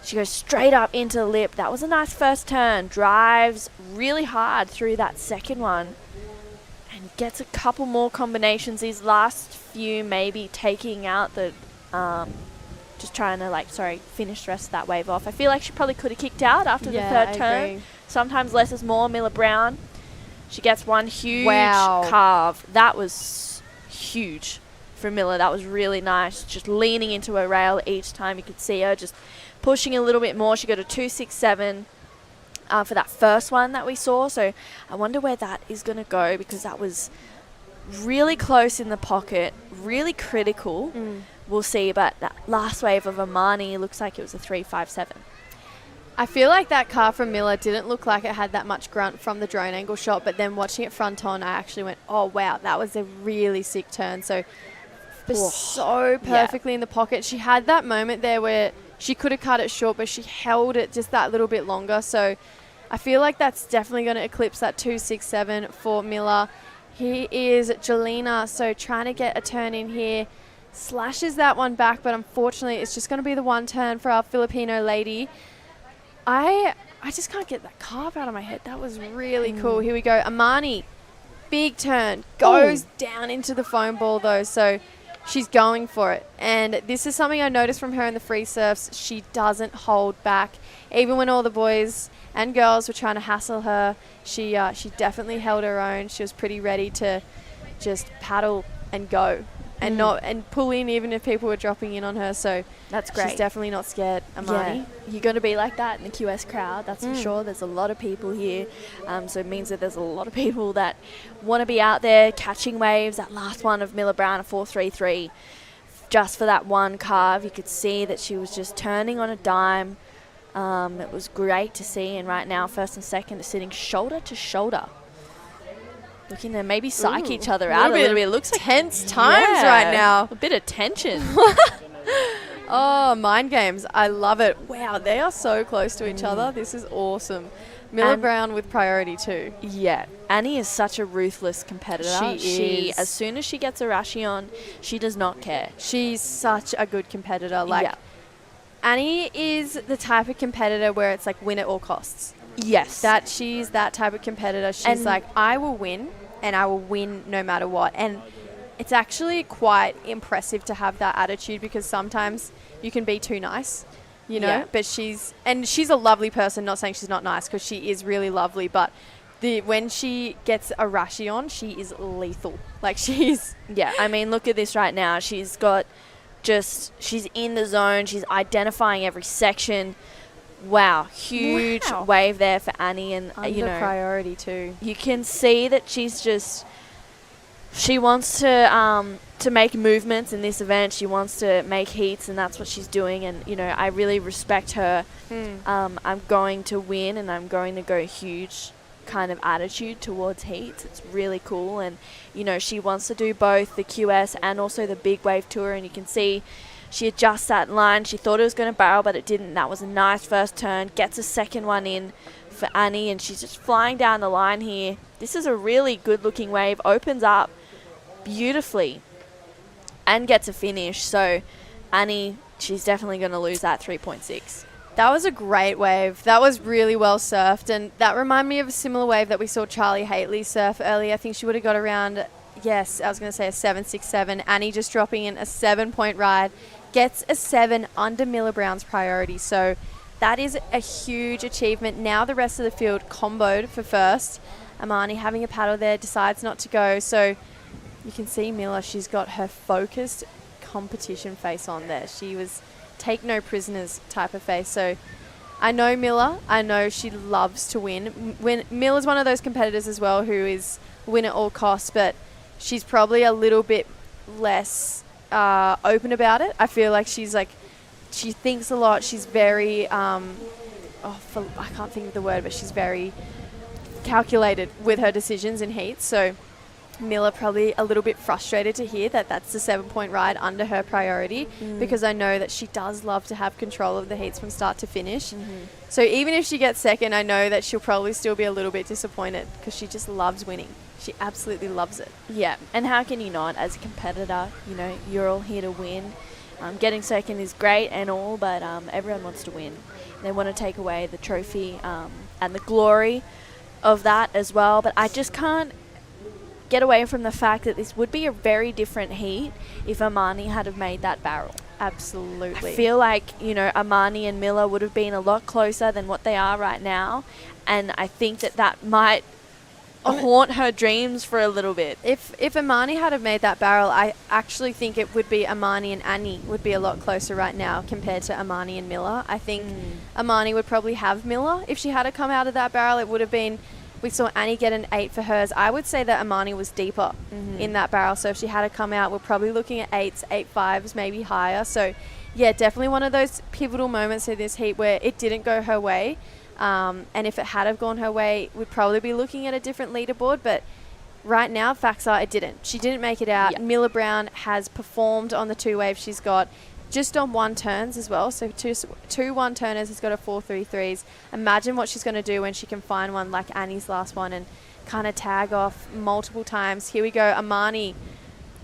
Speaker 8: She goes straight up into the lip. That was a nice first turn. Drives really hard through that second one. And gets a couple more combinations. These last few maybe taking out the, just trying to finish the rest of that wave off. I feel like she probably could have kicked out after the third turn.
Speaker 4: Agree.
Speaker 8: Sometimes less is more. Miller Brown, she gets one huge carve. That was huge for Miller. That was really nice. Just leaning into her rail each time. You could see her just pushing a little bit more. She got a 2.67. For that first one that we saw. So I wonder where that is going to go, because that was really close in the pocket, really critical. We'll see. But that last wave of Amani looks like it was a 3.57.
Speaker 4: I feel like that car from Miller didn't look like it had that much grunt from the drone angle shot, but then watching it front on, I actually went, oh, wow, that was a really sick turn. So so perfectly in the pocket. She had that moment there where she could have cut it short, but she held it just that little bit longer. So I feel like that's definitely going to eclipse that 2.67 for Miller. Here is Jelena, so trying to get a turn in here. Slashes that one back, but unfortunately it's just going to be the one turn for our Filipino lady. I just can't get that carve out of my head. That was really cool. Here we go. Amani, big turn. Goes down into the foam ball though, so she's going for it. And this is something I noticed from her in the free surfs. She doesn't hold back. Even when all the boys and girls were trying to hassle her, she definitely held her own. She was pretty ready to just paddle and go and pull in even if people were dropping in on her. So
Speaker 8: that's great.
Speaker 4: She's definitely not scared, Amani.
Speaker 8: Yeah. You're going to be like that in the QS crowd, that's for sure. There's a lot of people here, so it means that there's a lot of people that want to be out there catching waves. That last one of Miller Brown, a 4.33, just for that one carve. You could see that she was just turning on a dime. It was great to see, and right now first and second are sitting shoulder to shoulder, looking to maybe psych each other out a little bit. It looks like
Speaker 4: tense times right now.
Speaker 8: A bit of tension.
Speaker 4: Oh, mind games. I love it. Wow, they are so close to each other. This is awesome. Miller Brown with priority too.
Speaker 8: Yeah. Annie is such a ruthless competitor.
Speaker 4: She is.
Speaker 8: As soon as she gets a rashi on, she does not care.
Speaker 4: She's such a good competitor. Annie is the type of competitor where it's like win at all costs.
Speaker 8: Yes.
Speaker 4: She's that type of competitor. She's like, I will win, and I will win no matter what. And it's actually quite impressive to have that attitude, because sometimes you can be too nice, you know.
Speaker 8: Yeah.
Speaker 4: But she's a lovely person. Not saying she's not nice, because she is really lovely. But when she gets a rashi on, she is lethal. Like she's
Speaker 8: I mean, look at this right now. She's in the zone. She's identifying every section. Wow, huge wave there for Annie, and
Speaker 4: under priority too.
Speaker 8: You can see that she wants to make movements in this event. She wants to make heats, and that's what she's doing. And I really respect her. I'm going to win, and I'm going to go huge kind of attitude towards heats. It's really cool, and she wants to do both the QS and also the big wave tour. And you can see she adjusts that line. She thought it was going to barrel, but it didn't. That was a nice first turn. Gets a second one in for Annie, and she's just flying down the line here. This is a really good looking wave. Opens up beautifully and gets a finish. So Annie she's definitely going to lose that 3.6.
Speaker 4: That was a great wave. That was really well surfed, and that reminded me of a similar wave that we saw Charlie Haitley surf earlier. I think she would have got around, yes, I was going to say a 7.67. Annie just dropping in a 7-point ride, gets a 7 under Miller Brown's priority. So that is a huge achievement. Now the rest of the field comboed for first. Amani having a paddle there, decides not to go. So you can see Miller, she's got her focused competition face on there. She was take no prisoners type of face. So I know Miller. I know she loves to win. Miller's one of those competitors as well who is win at all costs, but she's probably a little bit less open about it. I feel like she thinks a lot. She's very, I can't think of the word, but she's very calculated with her decisions in heats. So Miller probably a little bit frustrated to hear that that's the 7-point ride under her priority, because I know that she does love to have control of the heats from start to finish. So even if she gets second, I know that she'll probably still be a little bit disappointed because she just loves winning. She absolutely loves it.
Speaker 8: Yeah, and how can you not as a competitor? You know, you're all here to win. Getting second is great and all, but everyone wants to win. They want to take away the trophy and the glory of that as well. But I just can't get away from the fact that this would be a very different heat if Amani had have made that barrel.
Speaker 4: Absolutely.
Speaker 8: I feel like, you know, Amani and Miller would have been a lot closer than what they are right now. And I think that might haunt her dreams for a little bit.
Speaker 4: If Amani had have made that barrel, I actually think it would be Amani and Annie would be a lot closer right now compared to Amani and Miller. I think Amani would probably have Miller. If she had to come out of that barrel, it would have been, we saw Annie get an 8 for hers. I would say that Amani was deeper in that barrel. So if she had to come out, we're probably looking at 8s, 8.5s, maybe higher. So yeah, definitely one of those pivotal moments in this heat where it didn't go her way. And if it had have gone her way, we'd probably be looking at a different leaderboard. But right now, facts are it didn't. She didn't make it out. Yep. Miller Brown has performed on the 2 waves she's got, just on 1 turns as well. So two 1 turners has got a 4.33s. Imagine what she's going to do when she can find one like Annie's last one and kind of tag off multiple times. Here we go. Amani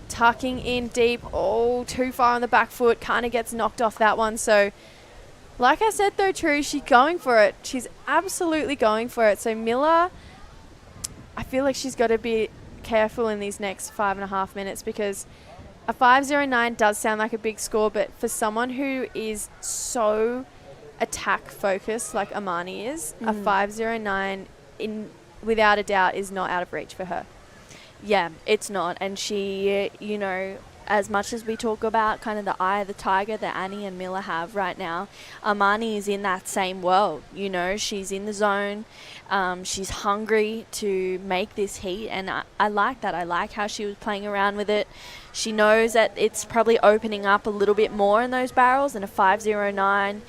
Speaker 4: tucking in deep. Oh, too far on the back foot. Kind of gets knocked off that one. So like I said, though, True, she's going for it. She's absolutely going for it. So Miller, I feel like she's got to be careful in these next 5.5 minutes, because a 5.09 does sound like a big score, but for someone who is so attack focused like Amani is, a 5.09 without a doubt is not out of reach for her.
Speaker 8: Yeah, it's not. And she, you know, as much as we talk about kind of the eye of the tiger that Annie and Miller have right now, Amani is in that same world. You know, she's in the zone. She's hungry to make this heat, and I like that. I like how she was playing around with it. She knows that it's probably opening up a little bit more in those barrels, and a 5.09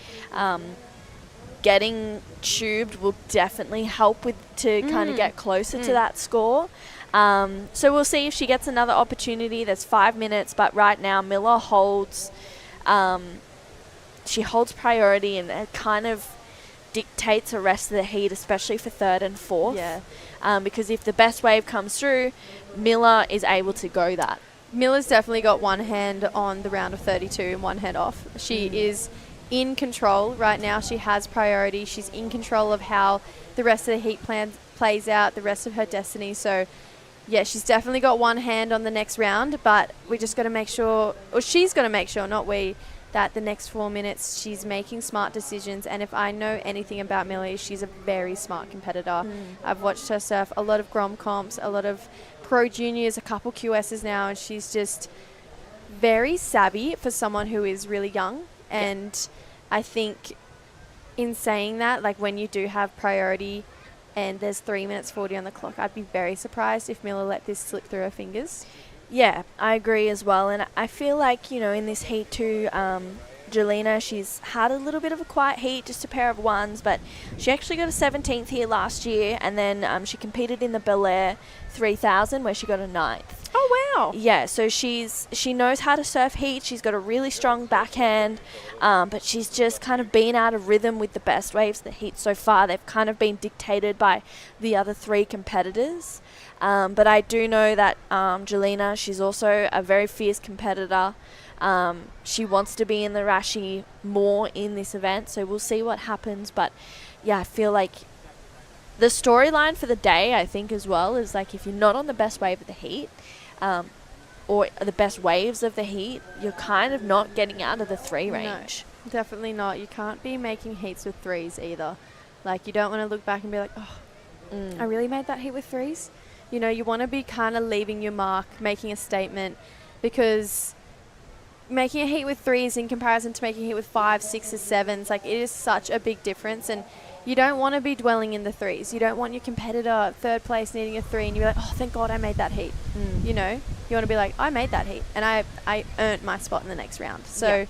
Speaker 8: getting tubed will definitely help to kind of get closer to that score. So we'll see if she gets another opportunity. There's 5 minutes, but right now Miller holds, she holds priority, and it kind of dictates the rest of the heat, especially for 3rd and 4th.
Speaker 4: Yeah.
Speaker 8: Because if the best wave comes through, Miller is able to go that.
Speaker 4: Miller's definitely got one hand on the round of 32 and one hand off. She is in control right now. She has priority. She's in control of how the rest of the heat plays out, the rest of her destiny. So yeah, she's definitely got one hand on the next round, but we just got to make sure, or she's got to make sure, not we, that the next 4 minutes she's making smart decisions. And if I know anything about Millie, she's a very smart competitor. I've watched her surf a lot of Grom comps, a lot of Pro Juniors, a couple QSs now, and she's just very savvy for someone who is really young. And I think in saying that, like when you do have priority and there's 3 minutes 40 on the clock, I'd be very surprised if Miller let this slip through her fingers.
Speaker 8: Yeah, I agree as well. And I feel like, you know, in this heat too, Jelena, she's had a little bit of a quiet heat, just a pair of 1s, but she actually got a 17th here last year, and then she competed in the Bel Air 3000 where she got a 9th.
Speaker 4: Oh, wow.
Speaker 8: Yeah, so she knows how to surf heat. She's got a really strong backhand, but she's just kind of been out of rhythm with the best waves of the heat so far. They've kind of been dictated by the other 3 competitors. But I do know that Jelena, she's also a very fierce competitor. She wants to be in the Rashi more in this event, so we'll see what happens. But yeah, I feel like the storyline for the day, I think as well, is like if you're not on the best wave of the heat, or the best waves of the heat, you're kind of not getting out of the 3 range.
Speaker 4: No, definitely not. You can't be making heats with 3s either. Like, you don't want to look back and be like, oh, I really made that heat with 3s. You know, you want to be kind of leaving your mark, making a statement, because making a heat with 3s in comparison to making a heat with 5s, 6s, 7s, like, it is such a big difference. And you don't want to be dwelling in the 3s. You don't want your competitor, 3rd place, needing a 3, and you're like, oh, thank God I made that heat. You know, you want to be like, I made that heat, and I earned my spot in the next round. So,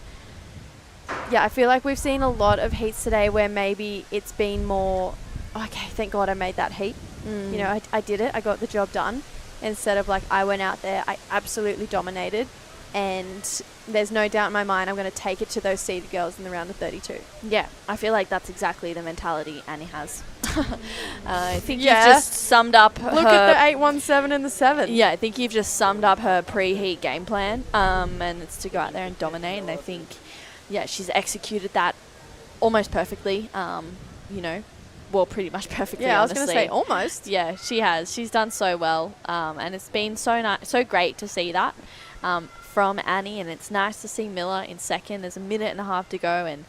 Speaker 4: yeah, I feel like we've seen a lot of heats today where maybe it's been more, okay, thank God I made that heat. You know, I did it. I got the job done. Instead of like, I went out there, I absolutely dominated, and there's no doubt in my mind I'm going to take it to those seeded girls in the round of 32.
Speaker 8: Yeah, I feel like that's exactly the mentality Annie has. I think you've just summed up
Speaker 4: Look at the 817 and the 7.
Speaker 8: Yeah, I think you've just summed up her pre-heat game plan, and it's to go out there and dominate, and I think, yeah, she's executed that almost perfectly, you know. Well, pretty much perfectly,
Speaker 4: Yeah,
Speaker 8: honestly.
Speaker 4: I was going to say almost.
Speaker 8: Yeah, she has. She's done so well, and it's been so great to see that from Annie, and it's nice to see Miller in second. There's a minute and a half to go, and,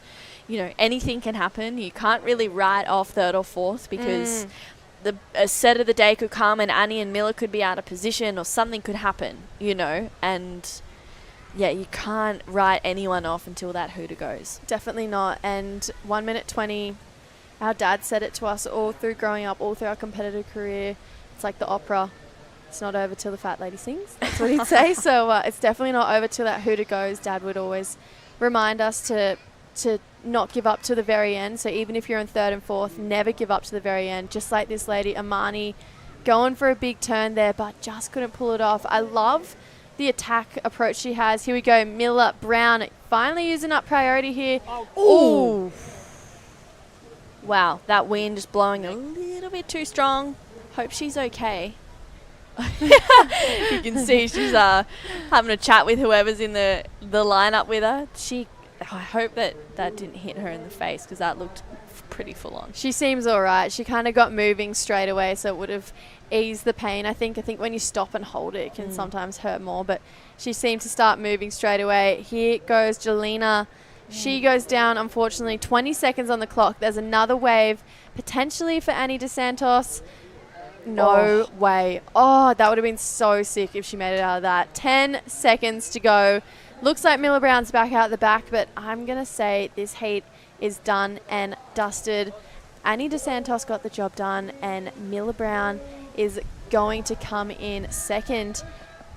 Speaker 8: you know, anything can happen. You can't really write off 3rd or 4th because a set of the day could come and Annie and Miller could be out of position or something could happen, you know, and yeah, you can't write anyone off until that hooter goes.
Speaker 4: Definitely not. And 1 minute 20, our dad said it to us all through growing up, all through our competitive career. It's like the opera. It's not over till the fat lady sings. That's what he'd say. So it's definitely not over till that hooter goes. Dad would always remind us to not give up to the very end. So even if you're in 3rd and 4th, never give up to the very end. Just like this lady, Amani, going for a big turn there, but just couldn't pull it off. I love the attack approach she has. Here we go. Miller, Brown, finally using up priority here.
Speaker 8: Ooh. Wow, that wind is blowing a little bit too strong. Hope she's okay. You can see she's having a chat with whoever's in the lineup with her. I hope that didn't hit her in the face because that looked pretty full on.
Speaker 4: She seems all right. She kind of got moving straight away, so it would have eased the pain. I think when you stop and hold it, it can sometimes hurt more, but she seemed to start moving straight away. Here goes Jelena. She goes down, unfortunately. 20 seconds on the clock. There's another wave, potentially for Annie DeSantos. No way. Oh, that would have been so sick if she made it out of that. 10 seconds to go. Looks like Miller Brown's back out the back, but I'm going to say this heat is done and dusted. Annie DeSantos got the job done, and Miller Brown is going to come in second.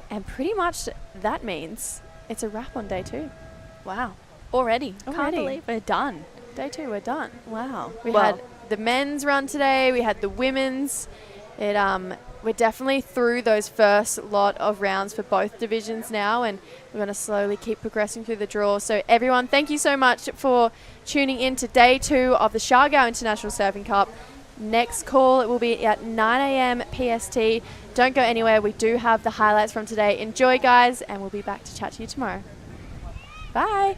Speaker 4: And pretty much that means it's a wrap on day 2. Wow.
Speaker 8: Already. Can't believe we're done.
Speaker 4: Day 2, we're done.
Speaker 8: Wow.
Speaker 4: We had the men's run today. We had the women's. We're definitely through those first lot of rounds for both divisions now, and we're going to slowly keep progressing through the draw. So everyone, thank you so much for tuning in to day 2 of the Siargao International Surfing Cup. Next call, it will be at 9 a.m. PST. Don't go anywhere. We do have the highlights from today. Enjoy, guys, and we'll be back to chat to you tomorrow. Bye.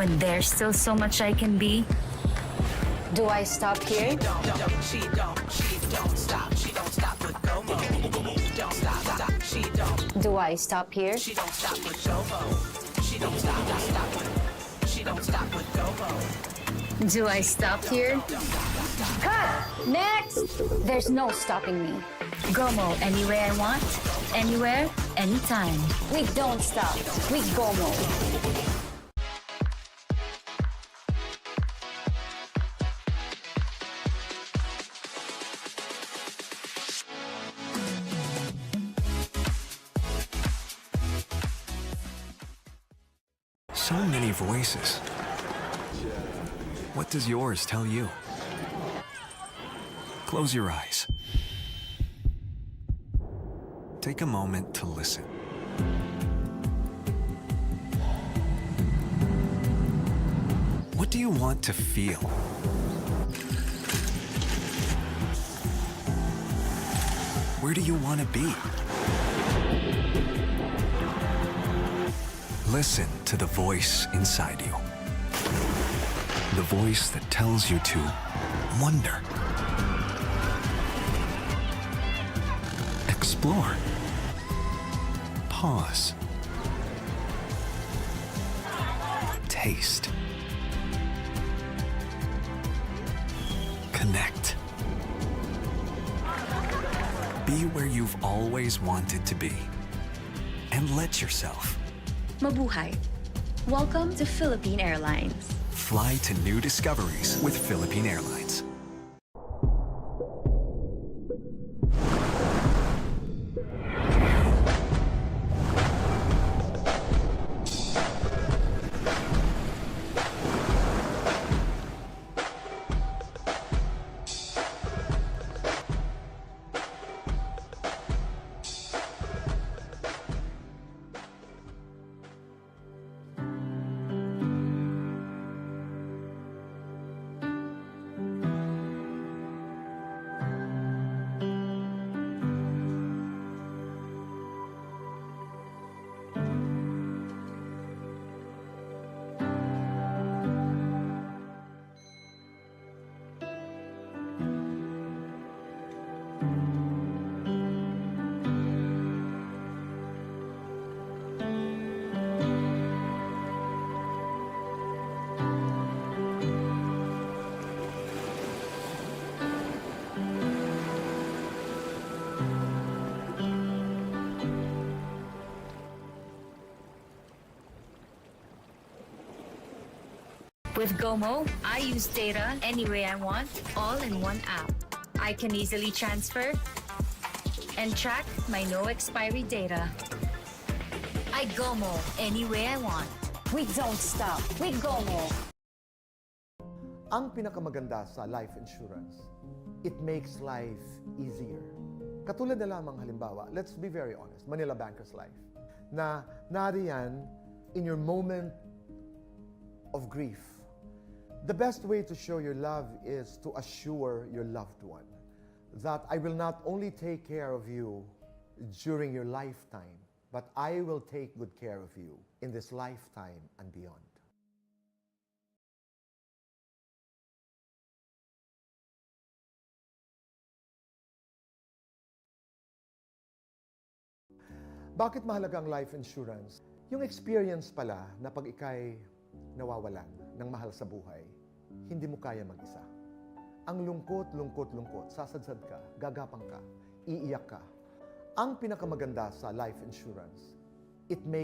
Speaker 2: when there's still so much I can be?
Speaker 3: Do I stop here?
Speaker 1: She don't stop. She don't stop with Como. Don't stop. She don't.
Speaker 3: Do I stop here?
Speaker 1: She don't stop with Como. She don't stop with. She don't stop with Como.
Speaker 2: Do I stop here?
Speaker 3: Cut! Next! There's no stopping me.
Speaker 2: Gomo any way I want, anywhere, anytime.
Speaker 3: We don't stop. We Gomo.
Speaker 14: So many voices. What does yours tell you? Close your eyes. Take a moment to listen. What do you want to feel? Where do you want to be? Listen to the voice inside you. The voice that tells you to wonder, explore, pause, taste, connect. Be where you've always wanted to be, and let yourself.
Speaker 16: Mabuhay. Welcome to Philippine Airlines.
Speaker 14: Fly to new discoveries with Philippine Airlines.
Speaker 2: With Gomo, I use data any way I want, all in one app. I can easily transfer and track my no expiry data. I Gomo any way I want.
Speaker 3: We don't stop. We Gomo.
Speaker 11: Ang pinakamaganda sa life insurance, it makes life easier. Katulad na lamang halimbawa, let's be very honest, Manila Banker's Life, na nariyan in your moment of grief. The best way to show your love is to assure your loved one that I will not only take care of you during your lifetime, but I will take good care of you in this lifetime and beyond. Bakit mahalaga ang life insurance? Yung experience pala na pag ikay nawawalan ng mahal sa buhay, hindi mo kaya mag-isa. Ang lungkot, sasadsad ka, gagapang ka, iiyak ka. Ang pinakamaganda sa life insurance, it makes